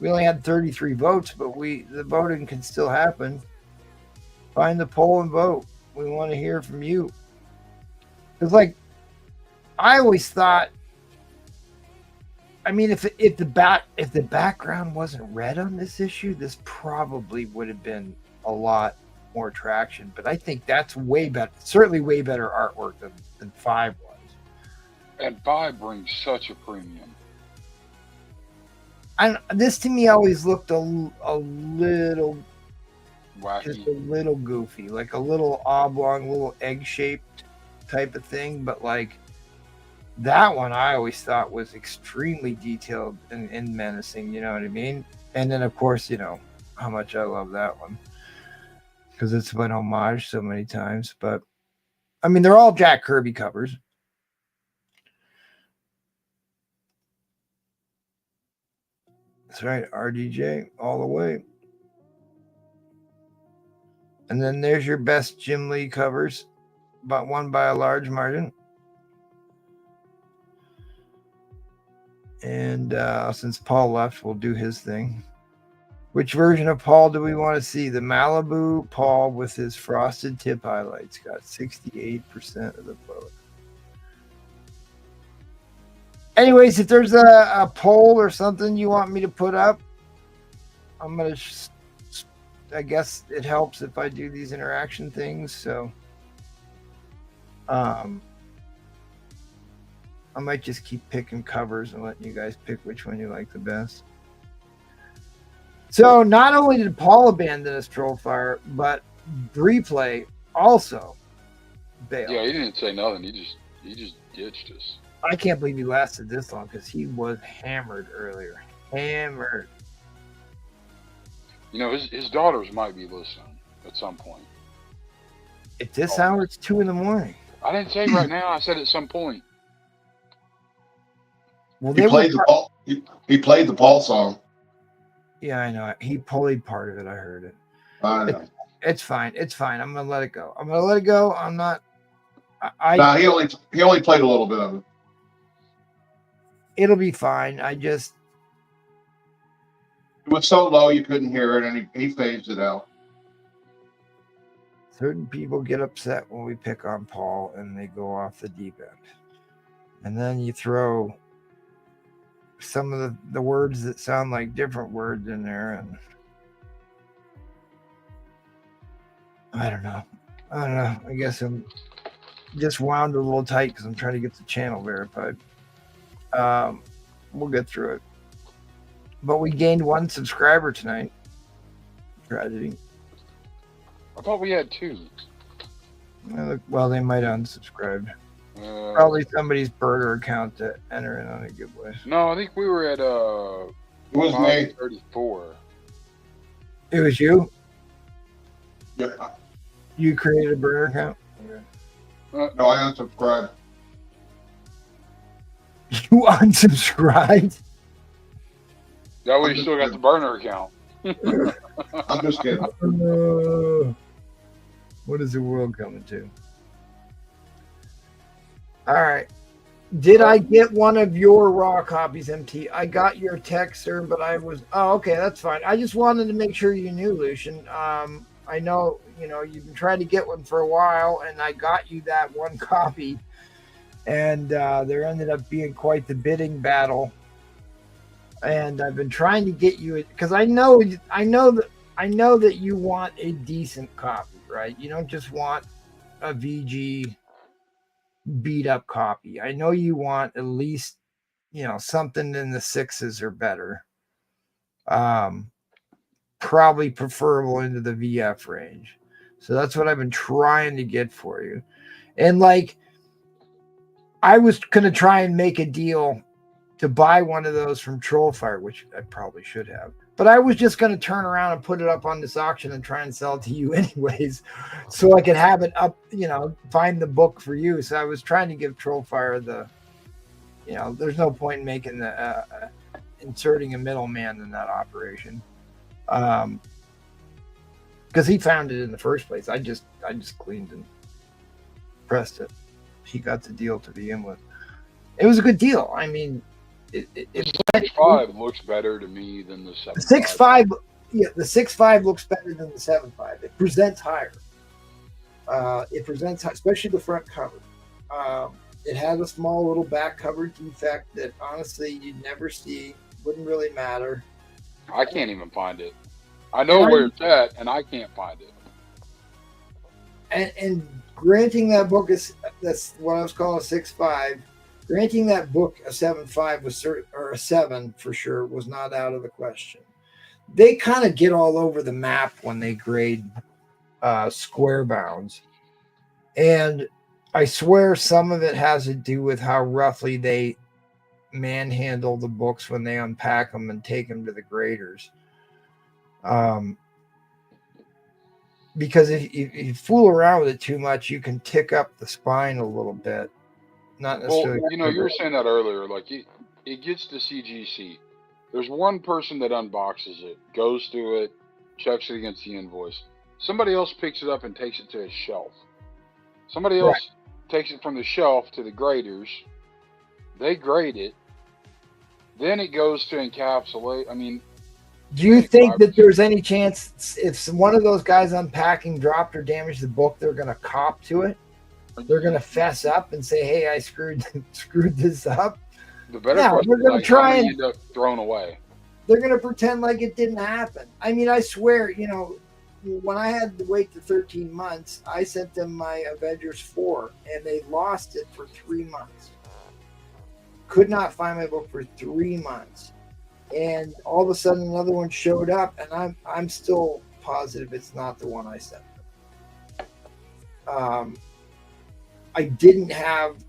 S1: We only had 33 votes, but the voting can still happen. Find the poll and vote. We want to hear from you. It's like, I always thought, I mean, if the background wasn't red on this issue, this probably would have been a lot more traction. But I think that's way better, certainly way better artwork than 5 was.
S4: And 5 brings such a premium.
S1: And this to me always looked a little
S4: wacky,
S1: just a little goofy, like a little oblong, little egg-shaped type of thing. But like that one, I always thought was extremely detailed and menacing. You know what I mean? And then of course, you know how much I love that one because it's been homaged so many times. But I mean, they're all Jack Kirby covers. That's right, RDJ all the way. And then there's your best Jim Lee covers, but won by a large margin. And since Paul left, we'll do his thing. Which version of Paul do we want to see? The Malibu Paul with his frosted tip highlights got 68% of the vote. Anyways, if there's a poll or something you want me to put up, I'm going to I guess it helps if I do these interaction things. So I might just keep picking covers and letting you guys pick which one you like the best. So not only did Paul abandon his troll fire, but Replay also bailed.
S4: Yeah, he didn't say nothing. He just ditched us.
S1: I can't believe he lasted this long because he was hammered earlier. Hammered.
S4: You know, his daughters might be listening at some point.
S1: At this hour, it's 2 a.m.
S4: I didn't say right now. I said at some point.
S1: Well,
S2: He played the Paul. He played the Paul song.
S1: Yeah, I know. He played part of it. I heard it.
S2: I know.
S1: It's fine. It's fine. I'm gonna let it go. I'm not.
S2: Nah, he only played a little bit of it.
S1: It'll be fine.
S2: It was so low you couldn't hear it, and he phased it out.
S1: Certain people get upset when we pick on Paul and they go off the deep end. And then you throw some of the words that sound like different words in there, and I don't know. I guess I'm just wound a little tight because I'm trying to get the channel verified. We'll get through it. But we gained 1 subscriber tonight. Tragedy.
S4: I thought we had 2.
S1: Well, they might unsubscribe. Probably somebody's burner account to enter in on a giveaway.
S4: No, I think we were at
S2: It was me.
S4: 34.
S1: It was you?
S2: Yeah.
S1: You created a burner account?
S2: No, I unsubscribed.
S1: You unsubscribed?
S4: That way you still got the burner account.
S2: I'm just kidding.
S1: What is the world coming to? All right. Did I get one of your raw copies, MT? I got your text, sir, but I was... Oh, okay, that's fine. I just wanted to make sure you knew, Lucian. I know, you've been trying to get one for a while, and I got you that 1 copy. And there ended up being quite the bidding battle. And I've been trying to get you... Because I know that you want a decent copy, right? You don't just want a VG... beat up copy. I know you want at least something in the 6s or better, probably preferable into the VF range. So that's what I've been trying to get for you. And I was gonna try and make a deal to buy one of those from Trollfire, which I probably should have, but I was just going to turn around and put it up on this auction and try and sell it to you anyways, so I could have it up, find the book for you. So I was trying to give Trollfire there's no point in making the, inserting a middleman in that operation. Because he found it in the first place. I just cleaned and pressed it. He got the deal to begin with. It was a good deal. I mean,
S4: the 6.5 looks better to me than the 7.5.
S1: 6.5, yeah, the 6.5 looks better than the 7.5. It presents higher. Especially the front cover. It has a small little back cover defect that honestly you'd never see. Wouldn't really matter.
S4: I can't even find it. I know where it's at, and I can't find it.
S1: And granting that book that's what I was calling a 6.5. Granting that book a 7.5 was or a 7 for sure was not out of the question. They kind of get all over the map when they grade square bounds, and I swear some of it has to do with how roughly they manhandle the books when they unpack them and take them to the graders. Because if you fool around with it too much, you can tick up the spine a little bit. Not necessarily.
S4: Well, you were saying that earlier. It gets to CGC. There's one person that unboxes it, goes through it, checks it against the invoice. Somebody else picks it up and takes it to a shelf. Somebody else takes it from the shelf to the graders. They grade it. Then it goes to encapsulate. I mean,
S1: do you think that there's any chance if one of those guys unpacking dropped or damaged the book, they're going to cop to it? They're going to fess up and say, "Hey, I screwed this up."
S4: The better question is, like, try and end up thrown away.
S1: They're going to pretend like it didn't happen. I mean, I swear, when I had to wait the 13 months, I sent them my Avengers 4, and they lost it for 3 months. Could not find my book for 3 months, and all of a sudden another one showed up, and I'm still positive it's not the one I sent them. I didn't have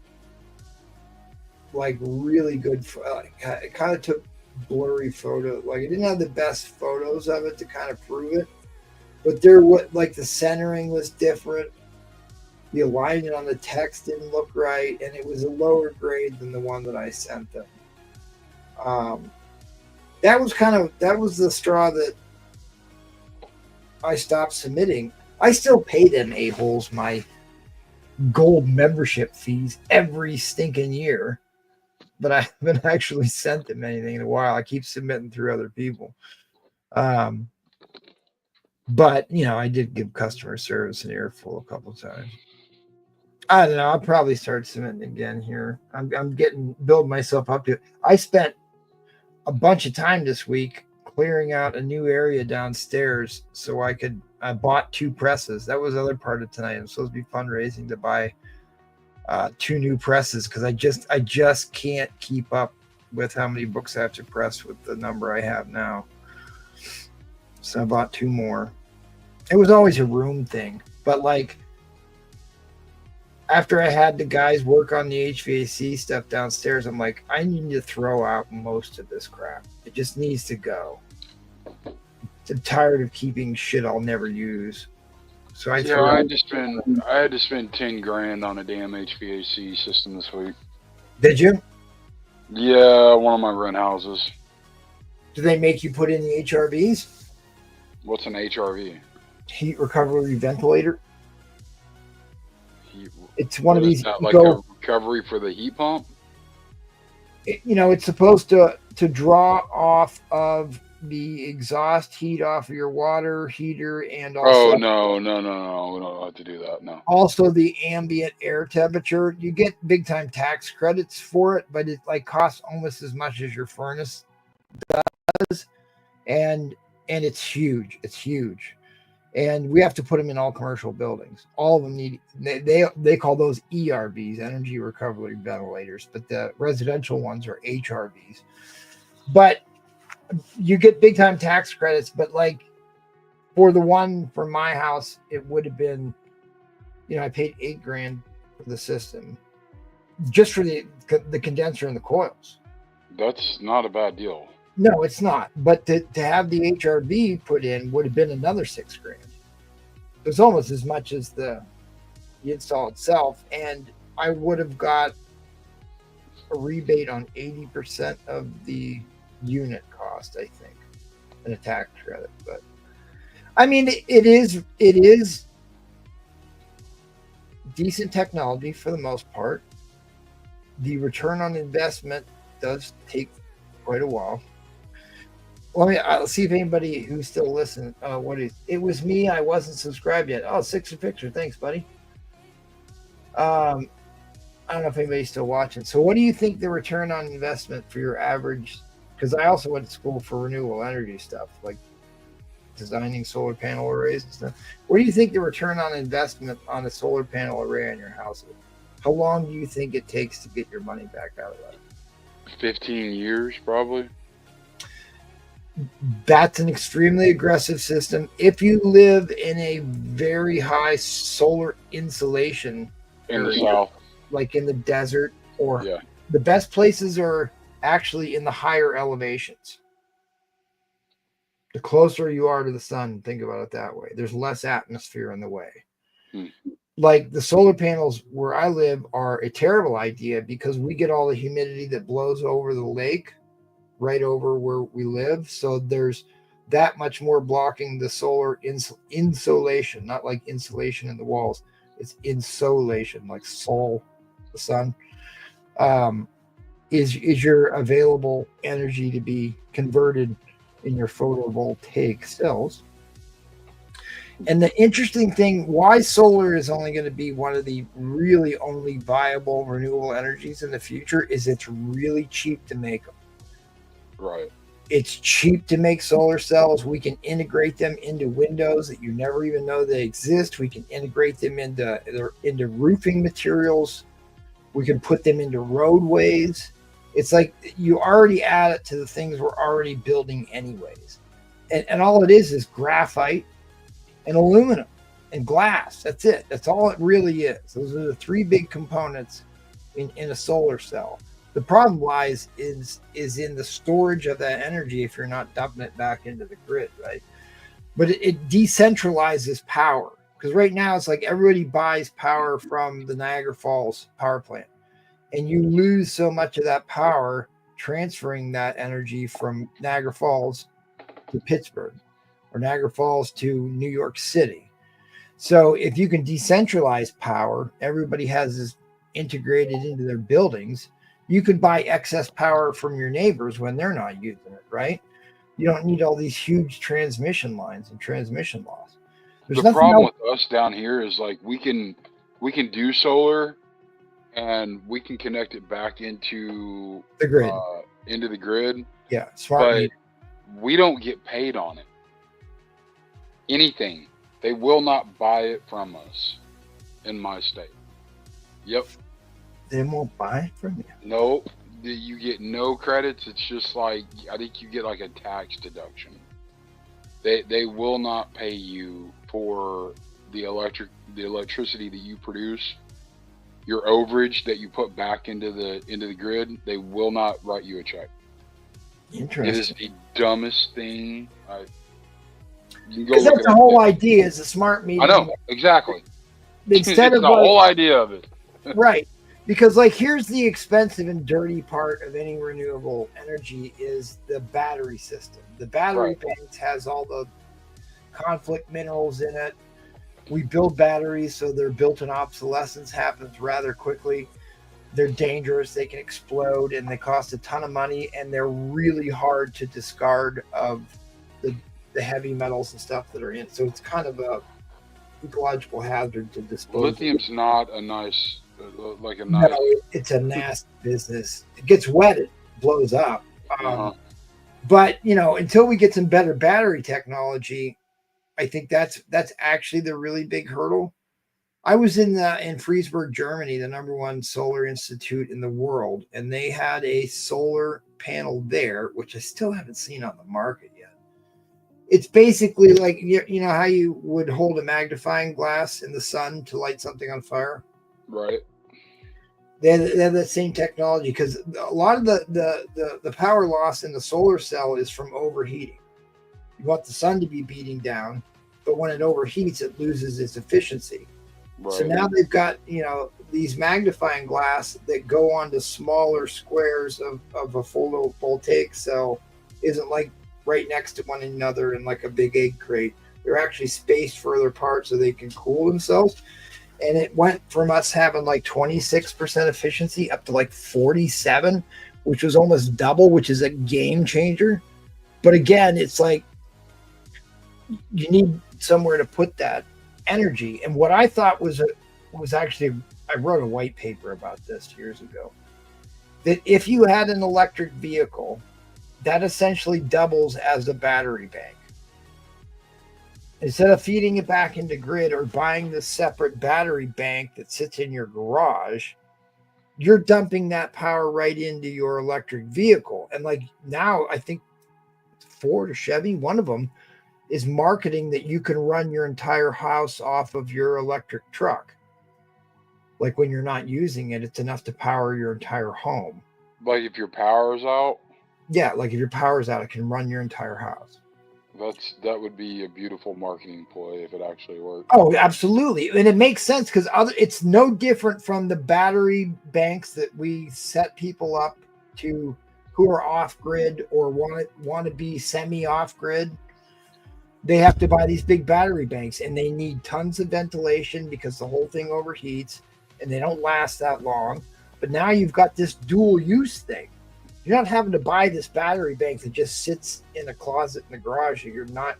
S1: like really good. It kind of took blurry photos. Like I didn't have the best photos of it to kind of prove it. But like the centering was different. The alignment on the text didn't look right, and it was a lower grade than the one that I sent them. That was the straw that I stopped submitting. I still pay them a-holes my gold membership fees every stinking year, but I haven't actually sent them anything in a while. I keep submitting through other people. But I did give customer service an earful a couple times. I don't know. I'll probably start submitting again here. I'm building myself up to it. I spent a bunch of time this week clearing out a new area downstairs so I bought 2 presses. That was the other part of tonight. I'm supposed to be fundraising to buy 2 new presses because I just can't keep up with how many books I have to press with the number I have now. So I bought 2 more. It was always a room thing, but like after I had the guys work on the HVAC stuff downstairs, I'm like, I need to throw out most of this crap. It just needs to go. I'm tired of keeping shit I'll never use. So I had
S4: to spend 10 grand on a damn HVAC system this week.
S1: Did you?
S4: Yeah, one of my rent houses.
S1: Do they make you put in the HRVs?
S4: What's an HRV?
S1: Heat recovery ventilator. It's one of these.
S4: Like a recovery for the heat pump.
S1: It's supposed to draw off of the exhaust heat off of your water heater, and also.
S4: Oh no! We don't have to do that. No.
S1: Also, the ambient air temperature. You get big time tax credits for it, but it costs almost as much as your furnace does, and it's huge. It's huge. And we have to put them in all commercial buildings. All of them need, they call those ERVs, energy recovery ventilators, but the residential ones are HRVs. But you get big time tax credits, but for the one for my house, it would have been, I paid $8 grand for the system just for the condenser and the coils.
S4: That's not a bad deal.
S1: No, it's not. But to have the HRV put in would have been another $6 grand. It was almost as much as the install itself, and I would have got a rebate on 80% of the unit cost, I think, and a tax credit. But I mean, it is decent technology for the most part. The return on investment does take quite a while. I'll see if anybody who's still listening. It was me. I wasn't subscribed yet. Oh, 6 a picture. Thanks, buddy. I don't know if anybody's still watching. So what do you think the return on investment for your average? Because I also went to school for renewable energy stuff, like designing solar panel arrays and stuff. What do you think the return on investment on a solar panel array on your house is? How long do you think it takes to get your money back out of that?
S4: 15 years, probably.
S1: That's an extremely aggressive system. If you live in a very high solar insulation
S4: in
S1: area,
S4: the south,
S1: like in the desert, or the best places are actually in the higher elevations. The closer you are to the sun, think about it that way. There's less atmosphere in the way. Like the solar panels where I live are a terrible idea because we get all the humidity that blows over the lake right over where we live. So there's that much more blocking the solar insolation, not like insulation in the walls. It's insolation, like sol, the sun, is your available energy to be converted in your photovoltaic cells. And the interesting thing, why solar is only going to be one of the really only viable renewable energies in the future, is it's really cheap to make them.
S4: Right.
S1: It's cheap to make solar cells. We can integrate them into windows that you never even know they exist. We can integrate them into roofing materials. We can put them into roadways. It's like you already add it to the things we're already building anyways. And all it is graphite and aluminum and glass. That's it. That's all it really is. Those are the three big components in a solar cell. The problem lies is in the storage of that energy if you're not dumping it back into the grid, right? But it decentralizes power, because right now it's like everybody buys power from the Niagara Falls power plant, and you lose so much of that power transferring that energy from Niagara Falls to Pittsburgh or Niagara Falls to New York City. So if you can decentralize power, everybody has this integrated into their buildings. You could buy excess power from your neighbors when they're not using it, right? You don't need all these huge transmission lines and transmission loss.
S4: The problem with us down here is like we can do solar and we can connect it back into
S1: the grid.
S4: Yeah,
S1: smart
S4: but
S1: meter.
S4: We don't get paid on it. Anything. They will not buy it from us in my state. Yep.
S1: They won't buy it from you.
S4: No, you get no credits. It's just like, I think you get like a tax deduction. They will not pay you for the electricity that you produce. Your overage that you put back into the grid, they will not write you a check.
S1: Interesting.
S4: It is the dumbest thing.
S1: Because that's the whole idea, is a smart meter.
S4: I know, exactly.
S1: Instead of
S4: the whole idea of it.
S1: Right. Because like here's the expensive and dirty part of any renewable energy is the battery system. The battery banks has all the conflict minerals in it. We build batteries so their built-in obsolescence happens rather quickly. They're dangerous, they can explode, and they cost a ton of money, and they're really hard to discard of the heavy metals and stuff that are in. So it's kind of a ecological hazard to dispose.
S4: Lithium's not a nice,
S1: No, it's a nasty business. It gets wet, it blows up. But until we get some better battery technology, I think that's actually the really big hurdle. I was in Friesburg, Germany, the #1 solar institute in the world, and they had a solar panel there, which I still haven't seen on the market yet. It's basically like you know how you would hold a magnifying glass in the sun to light something on fire.
S4: Right.
S1: They have that same technology, because a lot of the power loss in the solar cell is from overheating. You want the sun to be beating down, but when it overheats, it loses its efficiency. Right. So now they've got these magnifying glass that go onto smaller squares of a photovoltaic cell. Isn't like right next to one another in like a big egg crate. They're actually spaced further apart so they can cool themselves. And it went from us having like 26% efficiency up to like 47, which was almost double, which is a game changer. But again, it's like you need somewhere to put that energy. And what I thought was actually, I wrote a white paper about this years ago, that if you had an electric vehicle, that essentially doubles as a battery bank. Instead of feeding it back into grid or buying this separate battery bank that sits in your garage, you're dumping that power right into your electric vehicle. And like now, I think Ford or Chevy, one of them, is marketing that you can run your entire house off of your electric truck. Like when you're not using it, it's enough to power your entire home.
S4: Like if your power's out?
S1: Yeah, like if your power's out, it can run your entire house.
S4: That would be a beautiful marketing ploy if it actually worked.
S1: Oh, absolutely. And it makes sense because it's no different from the battery banks that we set people up to who are off grid or want to be semi off grid. They have to buy these big battery banks, and they need tons of ventilation because the whole thing overheats and they don't last that long. But now you've got this dual use thing. You're not having to buy this battery bank that just sits in a closet in the garage that you're not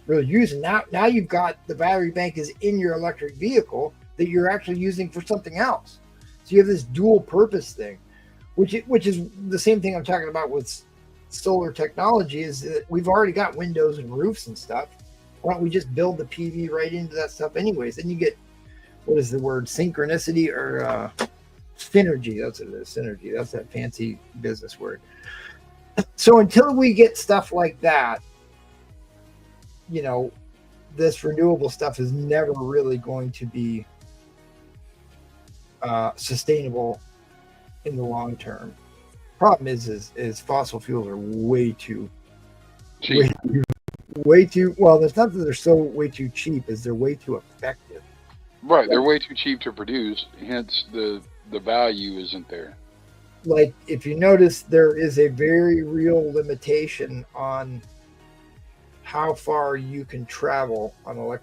S1: really using. Now you've got the battery bank is in your electric vehicle that you're actually using for something else. So you have this dual purpose thing, which is the same thing I'm talking about with solar technology is that we've already got windows and roofs and stuff. Why don't we just build the PV right into that stuff anyways? Then you get, what is the word, synchronicity or synergy? That's what it is, synergy. That's that fancy business word. So until we get stuff like that, you know, this renewable stuff is never really going to be sustainable in the long term. Problem is fossil fuels are way too
S4: cheap.
S1: Way too well. There's not that they're so way too cheap, is they're way too effective.
S4: Right, they're way too cheap to produce. Hence, the value isn't there.
S1: Like if you notice, there is a very real limitation on how far you can travel on an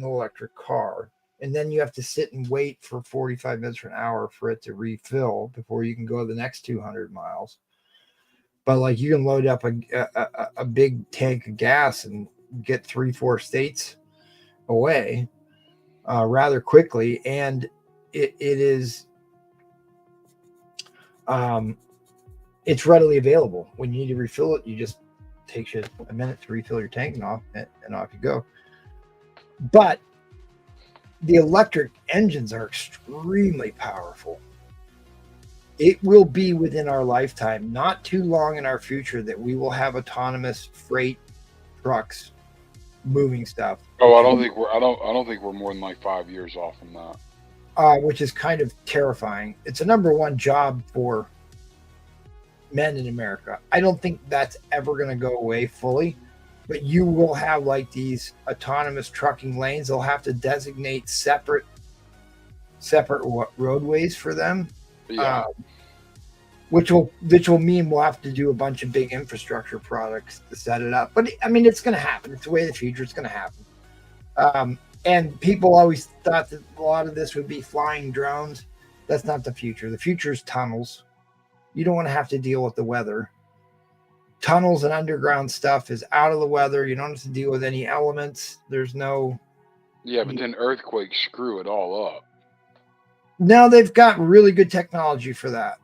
S1: electric car, and then you have to sit and wait for 45 minutes or an hour for it to refill before you can go the next 200 miles. But like you can load up a big tank of gas and get 3-4 states away rather quickly, and it is it's readily available. When you need to refill it, you just takes you a minute to refill your tank and off you go. But the electric engines are extremely powerful. It will be within our lifetime, not too long in our future, that we will have autonomous freight trucks moving stuff.
S4: Oh, I don't think we're more than like 5 years off from that.
S1: Which is kind of terrifying. It's a number one job for men in America. I don't think that's ever going to go away fully, but you will have like these autonomous trucking lanes. They'll have to designate separate roadways for them.
S4: Yeah.
S1: Which will mean we'll have to do a bunch of big infrastructure products to set it up. But I mean, it's going to happen. It's the way of the future. It's going to happen. And people always thought that a lot of this would be flying drones. That's not the future. The future is tunnels. You don't want to have to deal with the weather. Tunnels and underground stuff is out of the weather. You don't have to deal with any elements. There's no.
S4: Yeah, but then earthquakes screw it all up.
S1: Now they've got really good technology for that.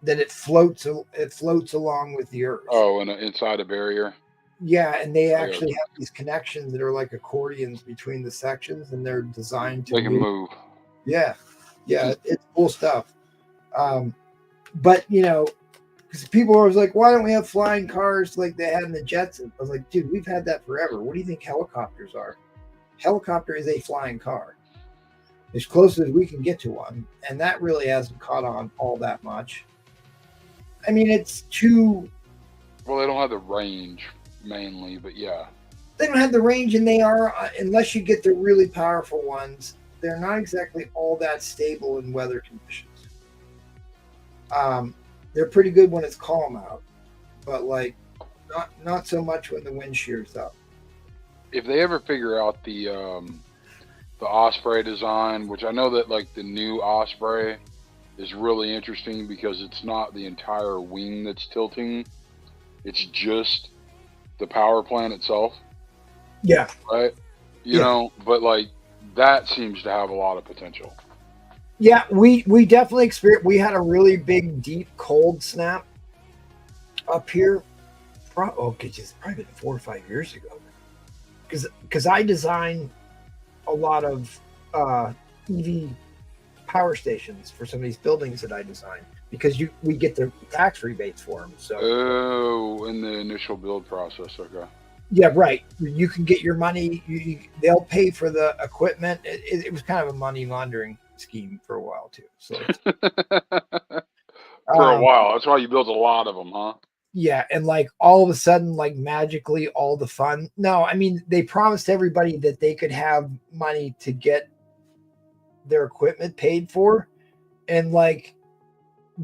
S1: That it floats along with the earth.
S4: Oh, and inside a barrier.
S1: Yeah, and they actually have these connections that are like accordions between the sections, and they're designed to
S4: move.
S1: Yeah, it's cool stuff. But you know, because people are always like, "Why don't we have flying cars like they had in the Jetsons?" I was like, "Dude, we've had that forever. What do you think helicopters are? Helicopter is a flying car, as close as we can get to one, and that really hasn't caught on all that much." I mean, it's too.
S4: Well, they don't have the range mainly, but yeah.
S1: They don't have the range, and they are, unless you get the really powerful ones, they're not exactly all that stable in weather conditions. They're pretty good when it's calm out, but like not so much when the wind shears up.
S4: If they ever figure out the Osprey design, which I know that like the new Osprey is really interesting because it's not the entire wing that's tilting, it's just the power plant itself.
S1: Yeah.
S4: Right? You know, but like that seems to have a lot of potential.
S1: Yeah, we definitely experienced. We had a really big, deep cold snap up here. Just probably 4 or 5 years ago. Because I designed a lot of EV power stations for some of these buildings that I designed, because we get the tax rebates for them. So
S4: in the initial build process, okay.
S1: Yeah, right. You can get your money. They'll pay for the equipment. It was kind of a money laundering scheme for a while too. So
S4: for a while, that's why you built a lot of them, huh?
S1: Yeah, and like all of a sudden, like magically, all the fun. No, I mean, they promised everybody that they could have money to get their equipment paid for, and like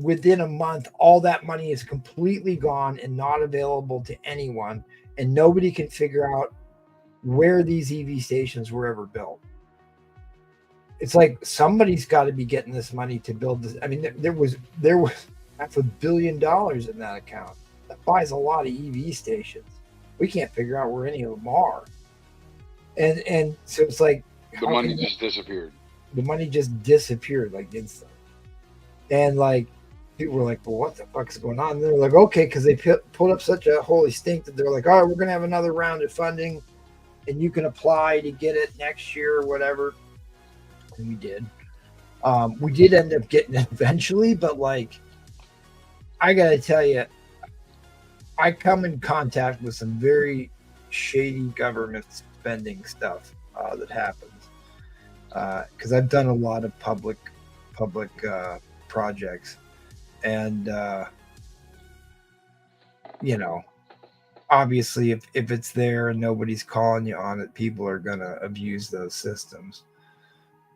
S1: within a month, all that money is completely gone and not available to anyone, and nobody can figure out where these EV stations were ever built. It's like somebody's got to be getting this money to build this. I mean, there was $500 million in that account. That buys a lot of EV stations. We can't figure out where any of them are. And so it's like
S4: the money just disappeared.
S1: The money just disappeared like instantly. And like people were like, well, what the fuck's going on? And they're like, okay, because they pulled up such a holy stink that they're like, all right, we're going to have another round of funding and you can apply to get it next year or whatever. And we did. We did end up getting it eventually, but like, I got to tell you, I come in contact with some very shady government spending stuff that happens because I've done a lot of public projects. And, you know, obviously if it's there and nobody's calling you on it, people are going to abuse those systems.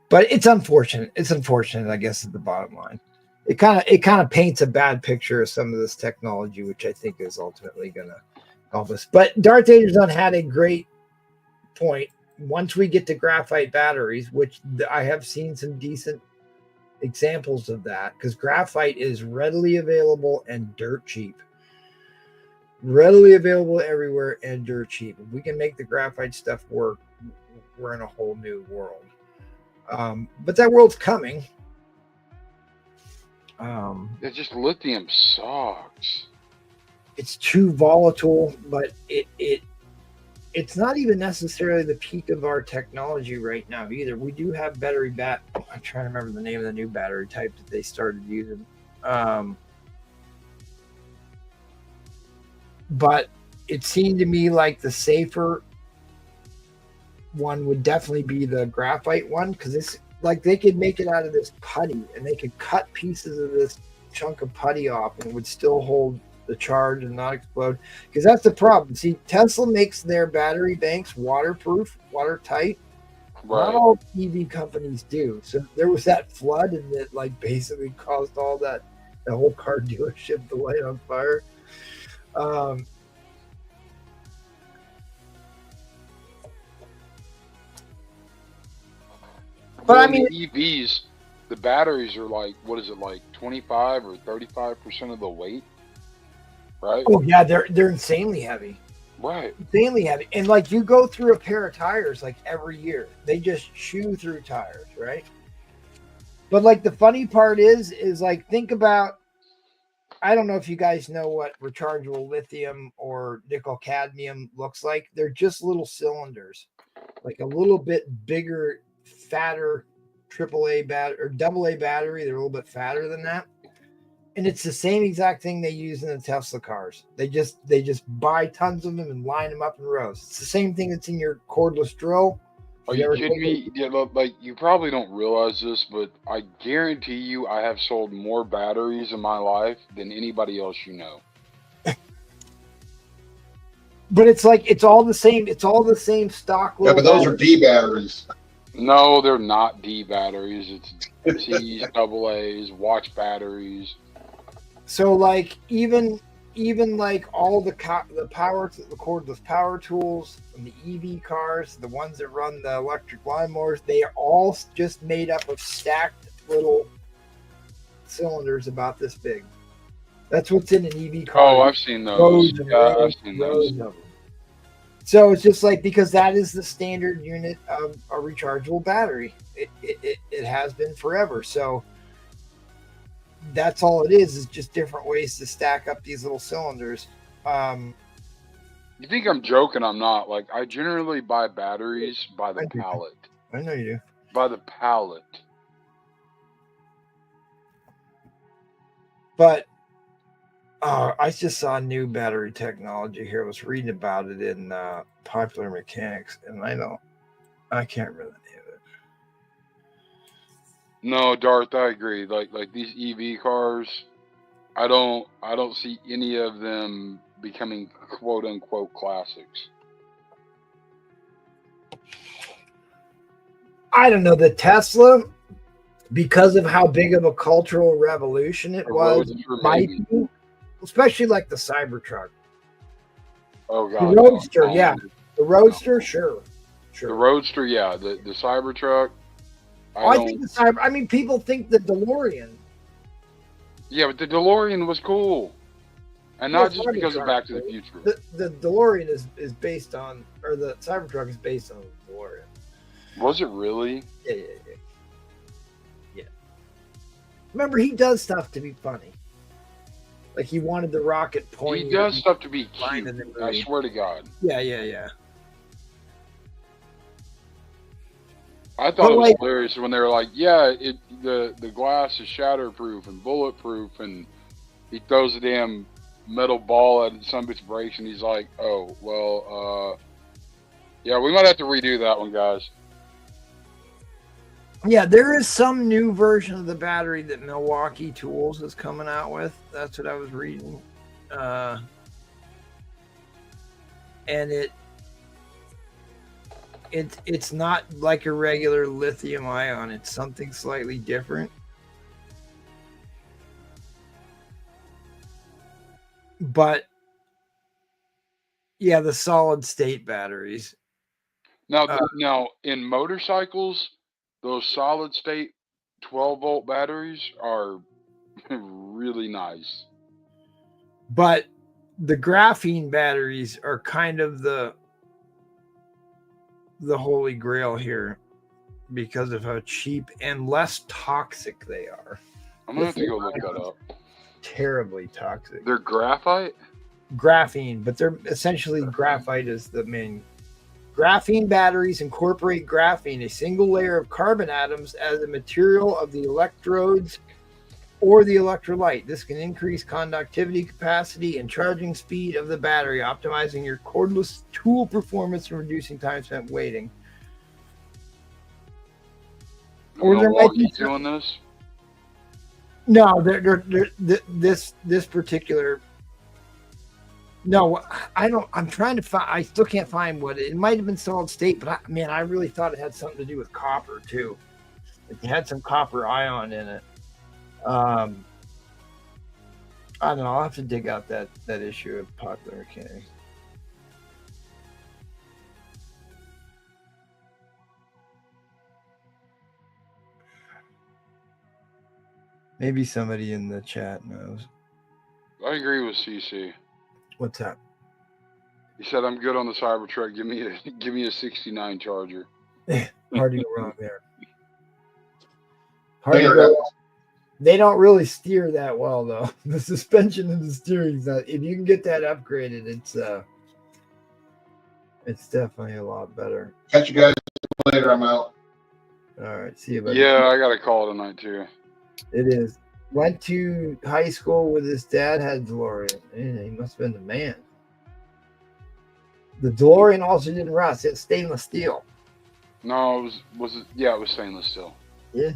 S1: But it's unfortunate. It's unfortunate, I guess, is the bottom line. It kind of paints a bad picture of some of this technology, which I think is ultimately going to help us. But Darth Vader Zone had a great point. Once we get to graphite batteries, which I have seen some decent examples of that, because graphite is readily available and dirt cheap. Readily available everywhere and dirt cheap. If we can make the graphite stuff work, we're in a whole new world. But that world's coming.
S4: It's just lithium sucks.
S1: It's too volatile, but it's not even necessarily the peak of our technology right now either. We do have I'm trying to remember the name of the new battery type that they started using. But it seemed to me like the safer one would definitely be the graphite one, because it's like they could make it out of this putty and they could cut pieces of this chunk of putty off and it would still hold the charge and not explode. Because that's the problem. See, Tesla makes their battery banks waterproof, watertight.
S4: Right.
S1: Not all EV companies do. So there was that flood and it like basically caused all that, the whole car dealership to light on fire.
S4: But I mean, EVs, the batteries are like, what is it, like 25 or 35% of the weight, right?
S1: Oh yeah, they're insanely heavy.
S4: Right.
S1: Insanely heavy. And like you go through a pair of tires like every year. They just chew through tires, right? But like the funny part is like think about, I don't know if you guys know what rechargeable lithium or nickel cadmium looks like. They're just little cylinders, like a little bit bigger, fatter AAA battery or AA battery. They're a little bit fatter than that. And it's the same exact thing they use in the Tesla cars. They just buy tons of them and line them up in rows. It's the same thing that's in your cordless drill.
S4: Are you kidding me? Yeah, like you probably don't realize this, but I guarantee you I have sold more batteries in my life than anybody else you know.
S1: But it's like it's all the same. It's all the same stock.
S2: Yeah, but those are D batteries.
S4: No, they're not D batteries. It's C's, AA's, watch batteries.
S1: So like even like all the cordless power tools and the EV cars, the ones that run the electric lawnmowers, they are all just made up of stacked little cylinders about this big. That's what's in an EV car.
S4: Oh, I've seen those. Yeah, I've seen those.
S1: So it's just like, because that is the standard unit of a rechargeable battery. It has been forever. So that's all it is just different ways to stack up these little cylinders.
S4: You think I'm joking? I'm not. Like, I generally buy batteries by the pallet.
S1: I know you do.
S4: By the pallet.
S1: But I just saw new battery technology here. I was reading about it in Popular Mechanics, and I can't remember the name of it.
S4: No, Darth, I agree. Like these EV cars, I don't see any of them becoming quote unquote classics.
S1: I don't know. The Tesla, because of how big of a cultural revolution it was, might be, especially like the Cybertruck.
S4: Oh God,
S1: the Roadster, yeah, the Roadster, sure.
S4: The Roadster, yeah, the Cybertruck.
S1: I think I mean, people think the DeLorean.
S4: Yeah, but the DeLorean was cool, and not just because of Back to the Future.
S1: The DeLorean is based on, or the Cybertruck is based on the DeLorean.
S4: Was it really?
S1: Yeah. Remember, he does stuff to be funny. Like he wanted the rocket pointing.
S4: He does stuff to be
S1: line
S4: cute.
S1: in the
S4: I
S1: movie.
S4: swear to God.
S1: Yeah.
S4: I
S1: But,
S4: thought it was
S1: like-
S4: hilarious when they were like, "Yeah, the glass is shatterproof and bulletproof," and he throws a damn metal ball at some bitch breaks, and he's like, "Oh, well, yeah, we might have to redo that one, guys."
S1: Yeah, there is some new version of the battery that Milwaukee Tools is coming out with. That's what I was reading. And it's not like a regular lithium ion. It's something slightly different. But yeah, the solid state batteries.
S4: Now, now in motorcycles, those solid state 12-volt batteries are really nice.
S1: But the graphene batteries are kind of the holy grail here because of how cheap and less toxic they are.
S4: I'm gonna have to go look that up.
S1: Terribly toxic.
S4: They're graphite?
S1: Graphene, but they're essentially graphite is the main. Graphene batteries incorporate graphene, a single layer of carbon atoms, as a material of the electrodes or the electrolyte. This can increase conductivity capacity and charging speed of the battery, optimizing your cordless tool performance and reducing time spent waiting. Or there might be
S4: doing this?
S1: No, this particular. No, I don't. I'm trying to find. I still can't find what it might have been solid state, but I really thought it had something to do with copper too. It had some copper ion in it. I don't know. I'll have to dig out that issue of Popular Mechanics. Maybe somebody in the chat knows.
S4: I agree with CC.
S1: What's that?
S4: He said, "I'm good on the Cybertruck. Give me a 69 Charger."
S1: Hard to go wrong there. Hard to go wrong. They don't really steer that well, though. The suspension and the steering is not. If you can get that upgraded, it's definitely a lot better.
S2: Catch you guys later. I'm out.
S1: All right, see you. Buddy.
S4: Yeah, I got a call tonight too.
S1: It is. Went to high school with his dad, had a DeLorean. Man, he must have been the man. The DeLorean also didn't rust. It's stainless steel.
S4: No, it was stainless steel.
S1: Yeah.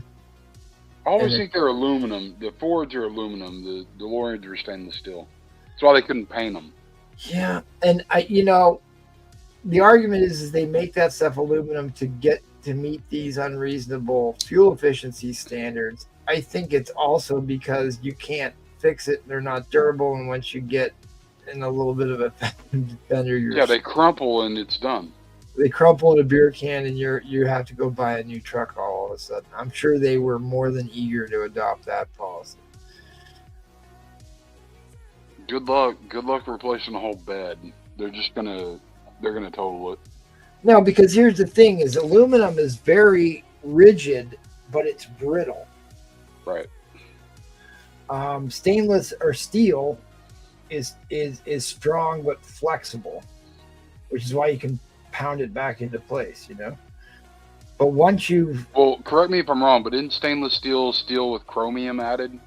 S4: I always think they're aluminum. The Fords are aluminum. The DeLoreans are stainless steel. That's why they couldn't paint them.
S1: Yeah, and the argument is they make that stuff aluminum to meet these unreasonable fuel efficiency standards. I think it's also because you can't fix it. They're not durable, and once you get in a little bit of a fender,
S4: they crumple and it's done.
S1: They crumple in a beer can, and you have to go buy a new truck all of a sudden. I'm sure they were more than eager to adopt that policy.
S4: Good luck replacing the whole bed. They're gonna total it.
S1: No, because here's the thing: is aluminum is very rigid, but it's brittle.
S4: Right.
S1: Stainless or steel is strong but flexible, which is why you can pound it back into place, But once
S4: well, correct me if I'm wrong, but isn't stainless steel with chromium added?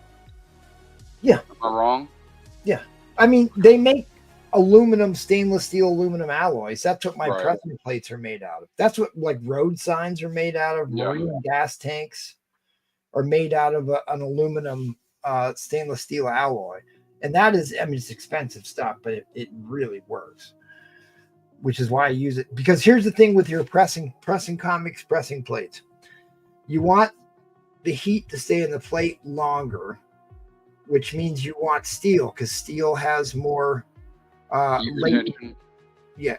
S1: Yeah.
S4: Am I wrong?
S1: Yeah. I mean, they make stainless steel aluminum alloys. That's what my pressing plates are made out of. That's what road signs are made out of. Marine gas tanks are made out of an aluminum stainless steel alloy. And that is, it's expensive stuff, but it really works. Which is why I use it. Because here's the thing with your pressing comics, pressing plates. You want the heat to stay in the plate longer, which means you want steel, because steel has more
S4: heat retention.
S1: Yeah,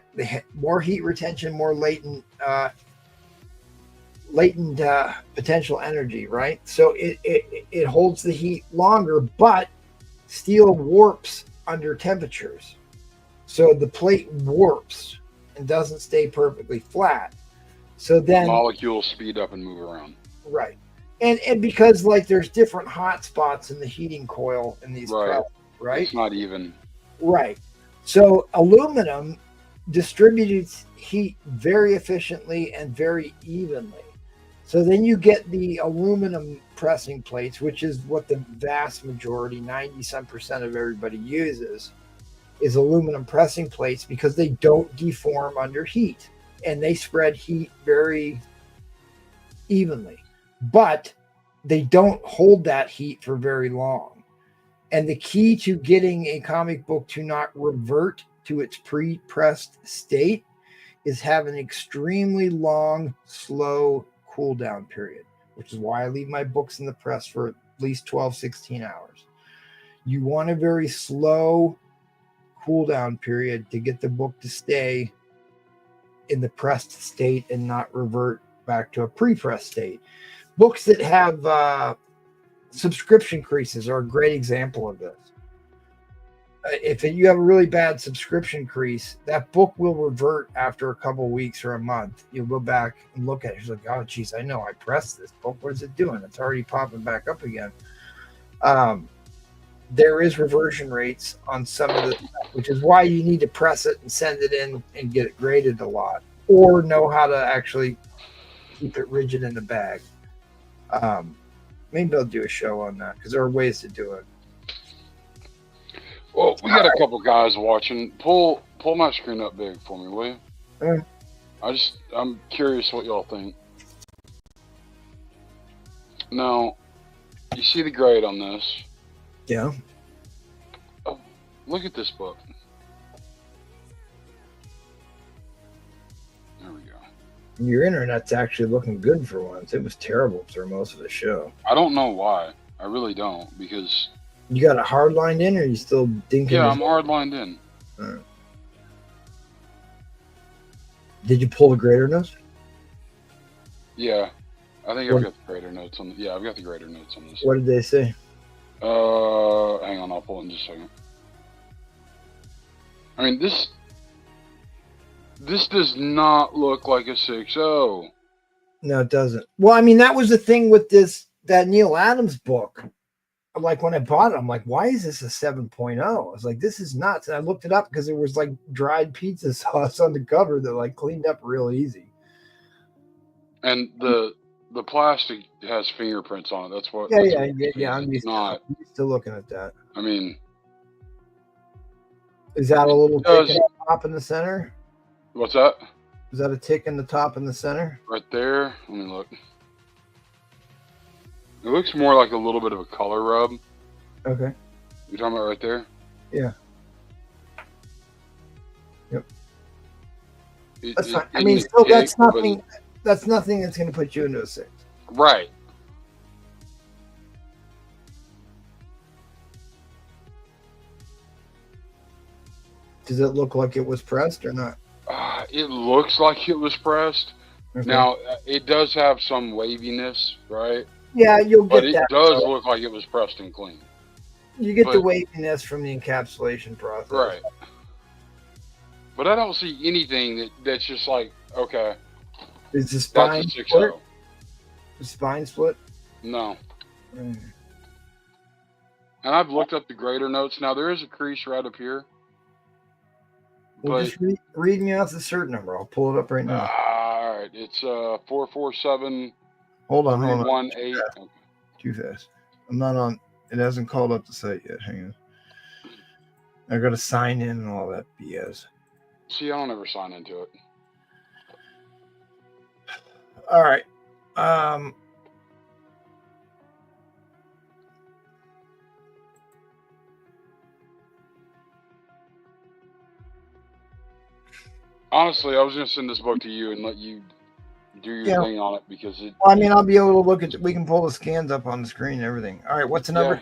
S1: more heat retention, more latent potential energy, right? So it holds the heat longer, but steel warps under temperatures. So the plate warps and doesn't stay perfectly flat. So then
S4: molecules speed up and move around.
S1: Right. And because there's different hot spots in the heating coil in these presses. right?
S4: It's not even.
S1: Right. So aluminum distributes heat very efficiently and very evenly. So then you get the aluminum pressing plates, which is what the vast majority, 90% of everybody uses, is aluminum pressing plates because they don't deform under heat and they spread heat very evenly. But they don't hold that heat for very long. And the key to getting a comic book to not revert to its pre-pressed state is have an extremely long, slow cool down period, which is why I leave my books in the press for at least 12, 16 hours. You want a very slow cool down period to get the book to stay in the pressed state and not revert back to a pre-pressed state. Books that have subscription creases are a great example of this. If you have a really bad subscription crease, that book will revert after a couple of weeks or a month. You'll go back and look at it. You're like, oh, geez, I know I pressed this book. What is it doing? It's already popping back up again. There is reversion rates on some of the stuff, which is why you need to press it and send it in and get it graded a lot, or know how to actually keep it rigid in the bag. Maybe I'll do a show on that because there are ways to do it.
S4: Well, we got a couple guys watching. Pull my screen up big for me, will you? I'm curious what y'all think. Now, you see the grade on this?
S1: Yeah.
S4: Oh, look at this book. There we go.
S1: Your internet's actually looking good for once. It was terrible through most of the show.
S4: I don't know why. I really don't, because...
S1: You got a hard lined in, or are you still dinking?
S4: Yeah, I'm hard lined in.
S1: Right. Did you pull the grader notes?
S4: Yeah, I think I've got the grader notes on. Yeah, I've got the grader notes on this.
S1: What did they say?
S4: Hang on, I'll pull it in just a second. I mean, this does not look like a 6.0.
S1: No, it doesn't. Well, I mean, that was the thing with that Neil Adams book. Like when I bought it, I'm like, why is this a 7.0? I was like, this is nuts. And I looked it up because there was like dried pizza sauce on the cover that like cleaned up real easy.
S4: And the plastic has fingerprints on it. That's what.
S1: Yeah. I'm used to looking at that.
S4: I mean,
S1: is that a little tick in the top in the center?
S4: What's that?
S1: Is that a tick in the top in the center?
S4: Right there. Let me look. It looks more like a little bit of a color rub.
S1: Okay.
S4: You're talking about right there?
S1: Yeah. Yep. That's fine. I mean, still, that's nothing. That's nothing that's going to put you into a 6.
S4: Right.
S1: Does it look like it was pressed or not?
S4: It looks like it was pressed. Okay. Now, it does have some waviness, right?
S1: Yeah, you'll get that.
S4: But it does look like it was pressed and clean.
S1: You get the waviness from the encapsulation process.
S4: Right. But I don't see anything that's just like, okay.
S1: Is the spine split? The spine split?
S4: No. And I've looked up the grader notes. Now, there is a crease right up here.
S1: Well, just read me off the cert number. I'll pull it up right now.
S4: All right. It's 447.
S1: Hold on.
S4: 318.
S1: Too fast. I'm not on. It hasn't called up the site yet. Hang on. I got to sign in and all that BS.
S4: See, I don't ever sign into it.
S1: All right.
S4: Honestly, I was going to send this book to you and let you do your thing on it because it.
S1: Well, I mean, I'll be able to look at. We can pull the scans up on the screen and everything. All right, what's the number?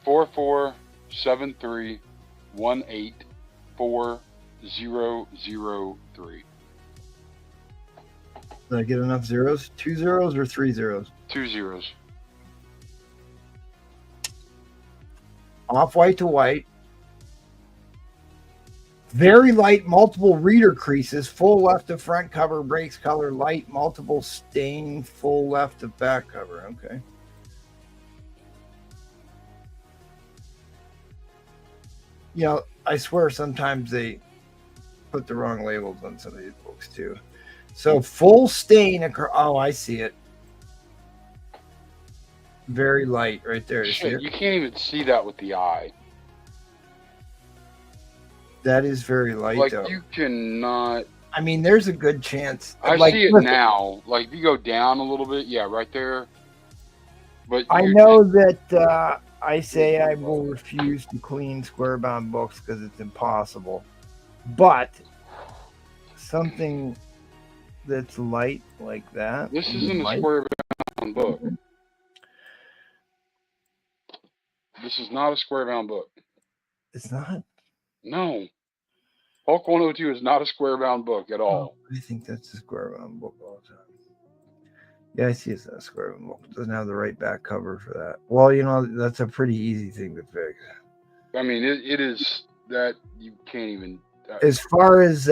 S4: 4473184003.
S1: Did I get enough zeros? 2 zeros or 3 zeros?
S4: 2 zeros.
S1: Off white to white. Very light, multiple reader creases, full left of front cover, breaks color, light, multiple stain, full left of back cover. Okay. You know, I swear sometimes they put the wrong labels on some of these books too. So full stain. Oh, I see it. Very light right there. You see
S4: Shit,
S1: it?
S4: you can't even see that with the eye.
S1: That is very light,
S4: Like,
S1: though.
S4: you cannot.
S1: I mean, there's a good chance.
S4: I
S1: like,
S4: see it
S1: listen,
S4: now. Like, if you go down a little bit, yeah, right there. But
S1: I
S4: you're
S1: know that I say I will refuse to clean square bound books because it's impossible. But something that's light like that.
S4: This isn't a square bound book. This is not a square bound book.
S1: It's not?
S4: No. Hulk 102 is not a square bound book at all.
S1: I think that's a square bound book all the time. Yeah, I see it's not a square bound book. It doesn't have the right back cover for that. Well, you know, that's a pretty easy thing to fix.
S4: I mean, it is that you can't even.
S1: As far as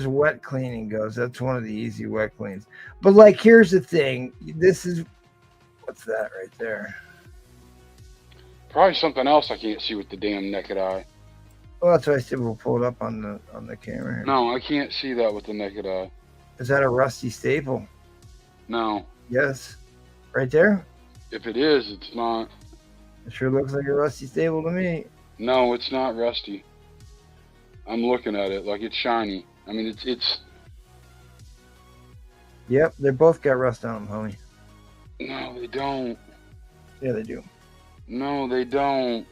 S1: wet cleaning goes, that's one of the easy wet cleans. But like, here's the thing. This is, what's that right there?
S4: Probably something else I can't see with the damn naked eye.
S1: Well, that's why I said we'll pull it up on the camera here.
S4: No, I can't see that with the naked eye.
S1: Is that a rusty staple?
S4: No.
S1: Yes. Right there?
S4: If it is, it's not.
S1: It sure looks like a rusty staple to me.
S4: No, it's not rusty. I'm looking at it like it's shiny. I mean, it's.
S1: Yep, they both got rust on them, homie.
S4: No, they don't.
S1: Yeah, they do.
S4: No, they don't.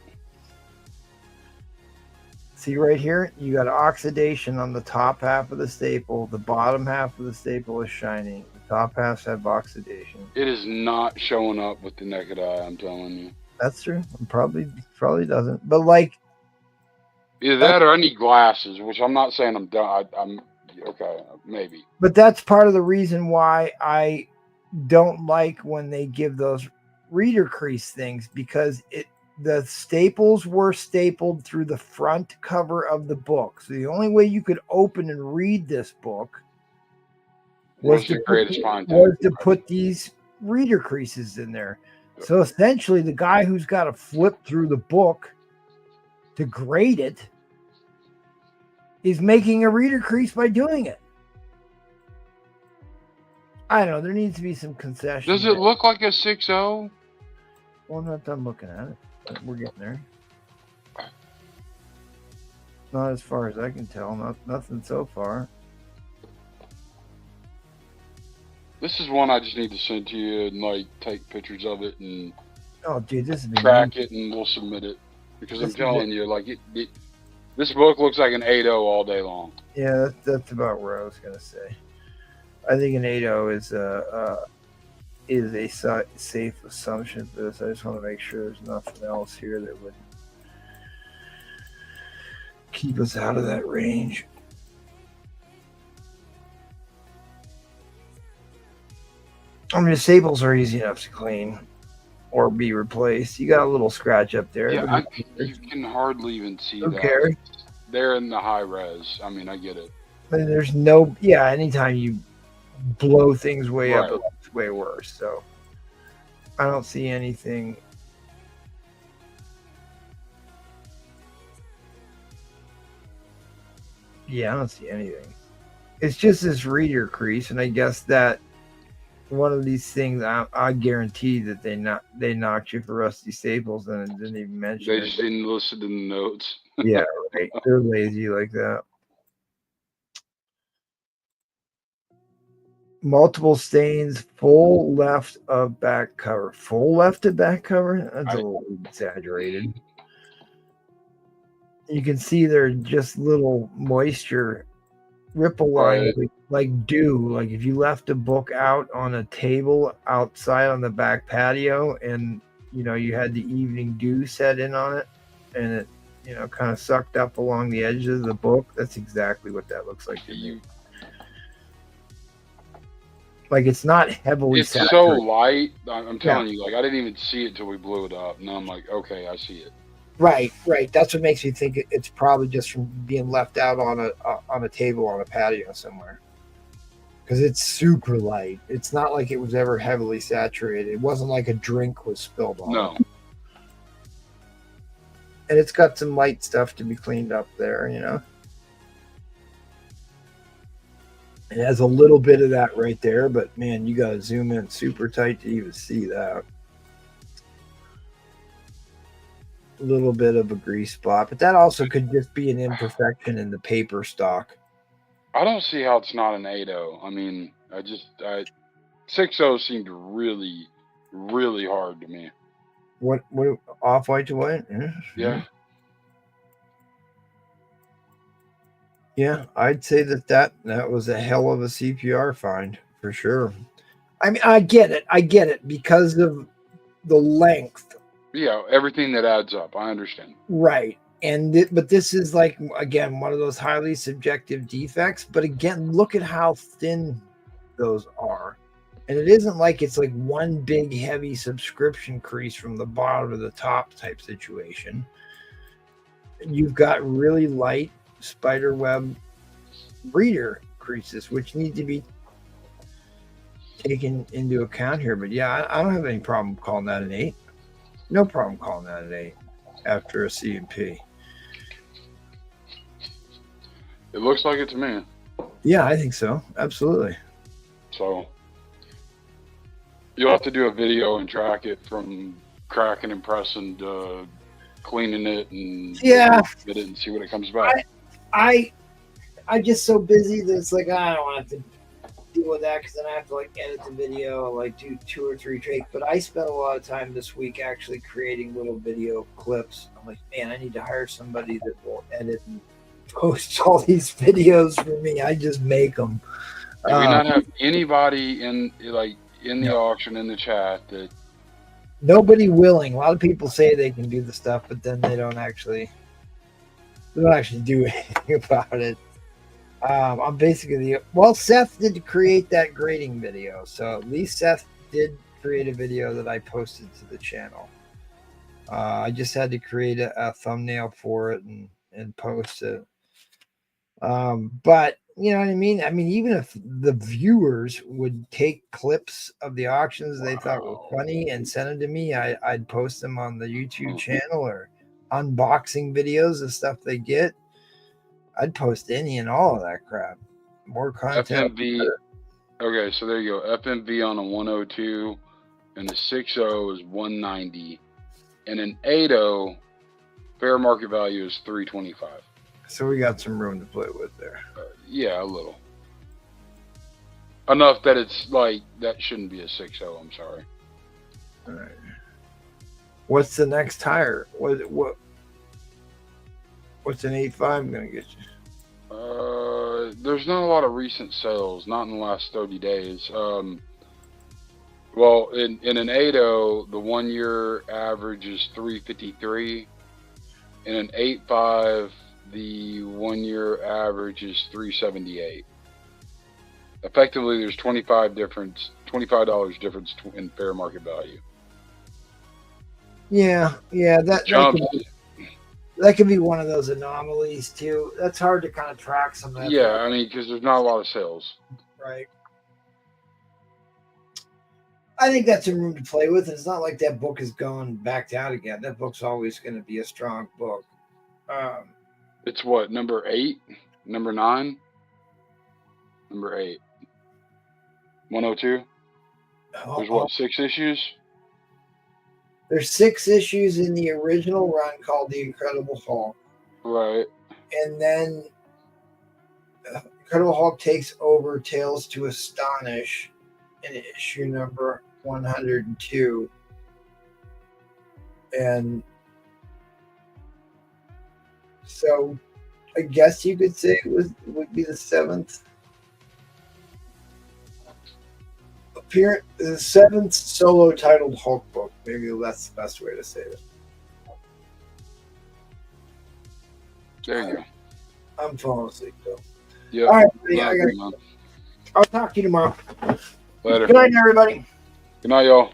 S1: See right here, you got oxidation on the top half of the staple. The bottom half of the staple is shiny. The top halves have oxidation.
S4: It is not showing up with the naked eye, I'm telling you.
S1: That's true. Probably doesn't. But like,
S4: either that or I need glasses, which I'm not saying I'm done. I'm okay, maybe.
S1: But that's part of the reason why I don't like when they give those reader crease things, because the staples were stapled through the front cover of the book. So the only way you could open and read this book was to put these reader creases in there. So essentially, the guy who's got to flip through the book to grade it is making a reader crease by doing it. I don't know. There needs to be some concession.
S4: Does it look like a 6.0?
S1: Well, I'm not done looking at it. But we're getting there. Not as far as I can tell. Nothing so far.
S4: This is one I just need to send to you and like take pictures of it and
S1: dude, this is
S4: track it and we'll submit it, because I'm telling you, like this book looks like an 8.0 all day long.
S1: Yeah, that's about where I was gonna say. I think an 8.0 is a safe assumption for this. I just want to make sure there's nothing else here that would keep us out of that range. I mean, the staples are easy enough to clean or be replaced. You got a little scratch up there.
S4: Yeah, you can hardly even see that.
S1: Care.
S4: They're in the high res. I mean, I get it.
S1: But there's anytime you blow things way up, it's way worse. So I don't see anything. Yeah, I don't see anything. It's just this reader crease, and I guess that one of these things, I guarantee that they knocked you for rusty staples, and it didn't even mention it.
S4: They just didn't listen to the notes.
S1: Yeah, right. They're lazy like that. Multiple stains, full left of back cover. Full left of back cover? That's a little exaggerated. You can see they're just little moisture ripple lines, like dew. Like if you left a book out on a table outside on the back patio and, you had the evening dew set in on it and it, kind of sucked up along the edges of the book. That's exactly what that looks like to me. Like it's not heavily saturated.
S4: So light. I'm telling you, like I didn't even see it till we blew it up. And I'm like, okay, I see it.
S1: Right. That's what makes me think it's probably just from being left out on a table on a patio somewhere. Because it's super light. It's not like it was ever heavily saturated. It wasn't like a drink was spilled on it. And it's got some light stuff to be cleaned up there, you know. It has a little bit of that right there, but man, you got to zoom in super tight to even see that. A little bit of a grease spot, but that also could just be an imperfection in the paper stock.
S4: I don't see how it's not an 8.0. I mean, 6.0 seemed really, really hard to me.
S1: What off-white to white?
S4: Yeah.
S1: Yeah, I'd say that was a hell of a CPR find for sure. I mean, I get it because of the length.
S4: Yeah, everything that adds up. I understand.
S1: Right. But this is like, again, one of those highly subjective defects. But again, look at how thin those are. And it isn't like it's like one big heavy subscription crease from the bottom to the top type situation. You've got really light spider web breeder creases, which need to be taken into account here. But yeah, I don't have any problem calling that an 8. No problem calling that an 8 after a C&P.
S4: It looks like it to me.
S1: Yeah, I think so. Absolutely.
S4: So you'll have to do a video and track it from cracking and pressing to cleaning it and it and see what it comes back.
S1: I'm just so busy that it's like I don't want to deal with that because then I have to like edit the video, like do 2 or 3 takes. But I spent a lot of time this week actually creating little video clips. I'm like, man, I need to hire somebody that will edit and post all these videos for me. I just make them.
S4: Do we not have anybody in the auction in the chat that?
S1: Nobody willing. A lot of people say they can do the stuff, but then they don't actually do anything about it. I'm basically Seth did create that grading video, so at least Seth did create a video that I posted to the channel. I just had to create a thumbnail for it and post it. But you know what I mean? I mean, even if the viewers would take clips of the auctions they thought were funny and send them to me, I'd post them on the YouTube channel or unboxing videos of stuff they get. I'd post any and all of that crap. More content.
S4: FMV. Okay, so there you go. FMV on a 102 and a 6.0 is 190. And an 8.0 fair market value is 325.
S1: So we got some room to play with there.
S4: Yeah, a little. Enough that it's like, that shouldn't be a 6.0, I'm sorry.
S1: All right. What's the next tire? What's an 8.5 going to get you?
S4: There's not a lot of recent sales, not in the last 30 days. Well, in an 8.0, the 1 year average is 353. In an 8.5, the 1 year average is 378. Effectively, there's $25 difference in fair market value.
S1: Yeah, that could be one of those anomalies too. That's hard to kind of track some of that.
S4: Yeah, I mean, because there's not a lot of sales.
S1: Right. I think that's some room to play with. It's not like that book is going back out again. That book's always going to be a strong book.
S4: It's what, number 8? Number 9? Number 8. 102? There's what, 6 issues?
S1: There's 6 issues in the original run called The Incredible Hulk.
S4: Right.
S1: And then Incredible Hulk takes over Tales to Astonish in issue number 102. And so I guess you could say it would be the 7th appearance, the 7th solo titled Hulk book. Maybe that's the best way to say it.
S4: There you go.
S1: I'm falling asleep though.
S4: Yeah.
S1: All right, buddy, I'll talk to you tomorrow.
S4: Later.
S1: Good night, everybody.
S4: Good night, y'all.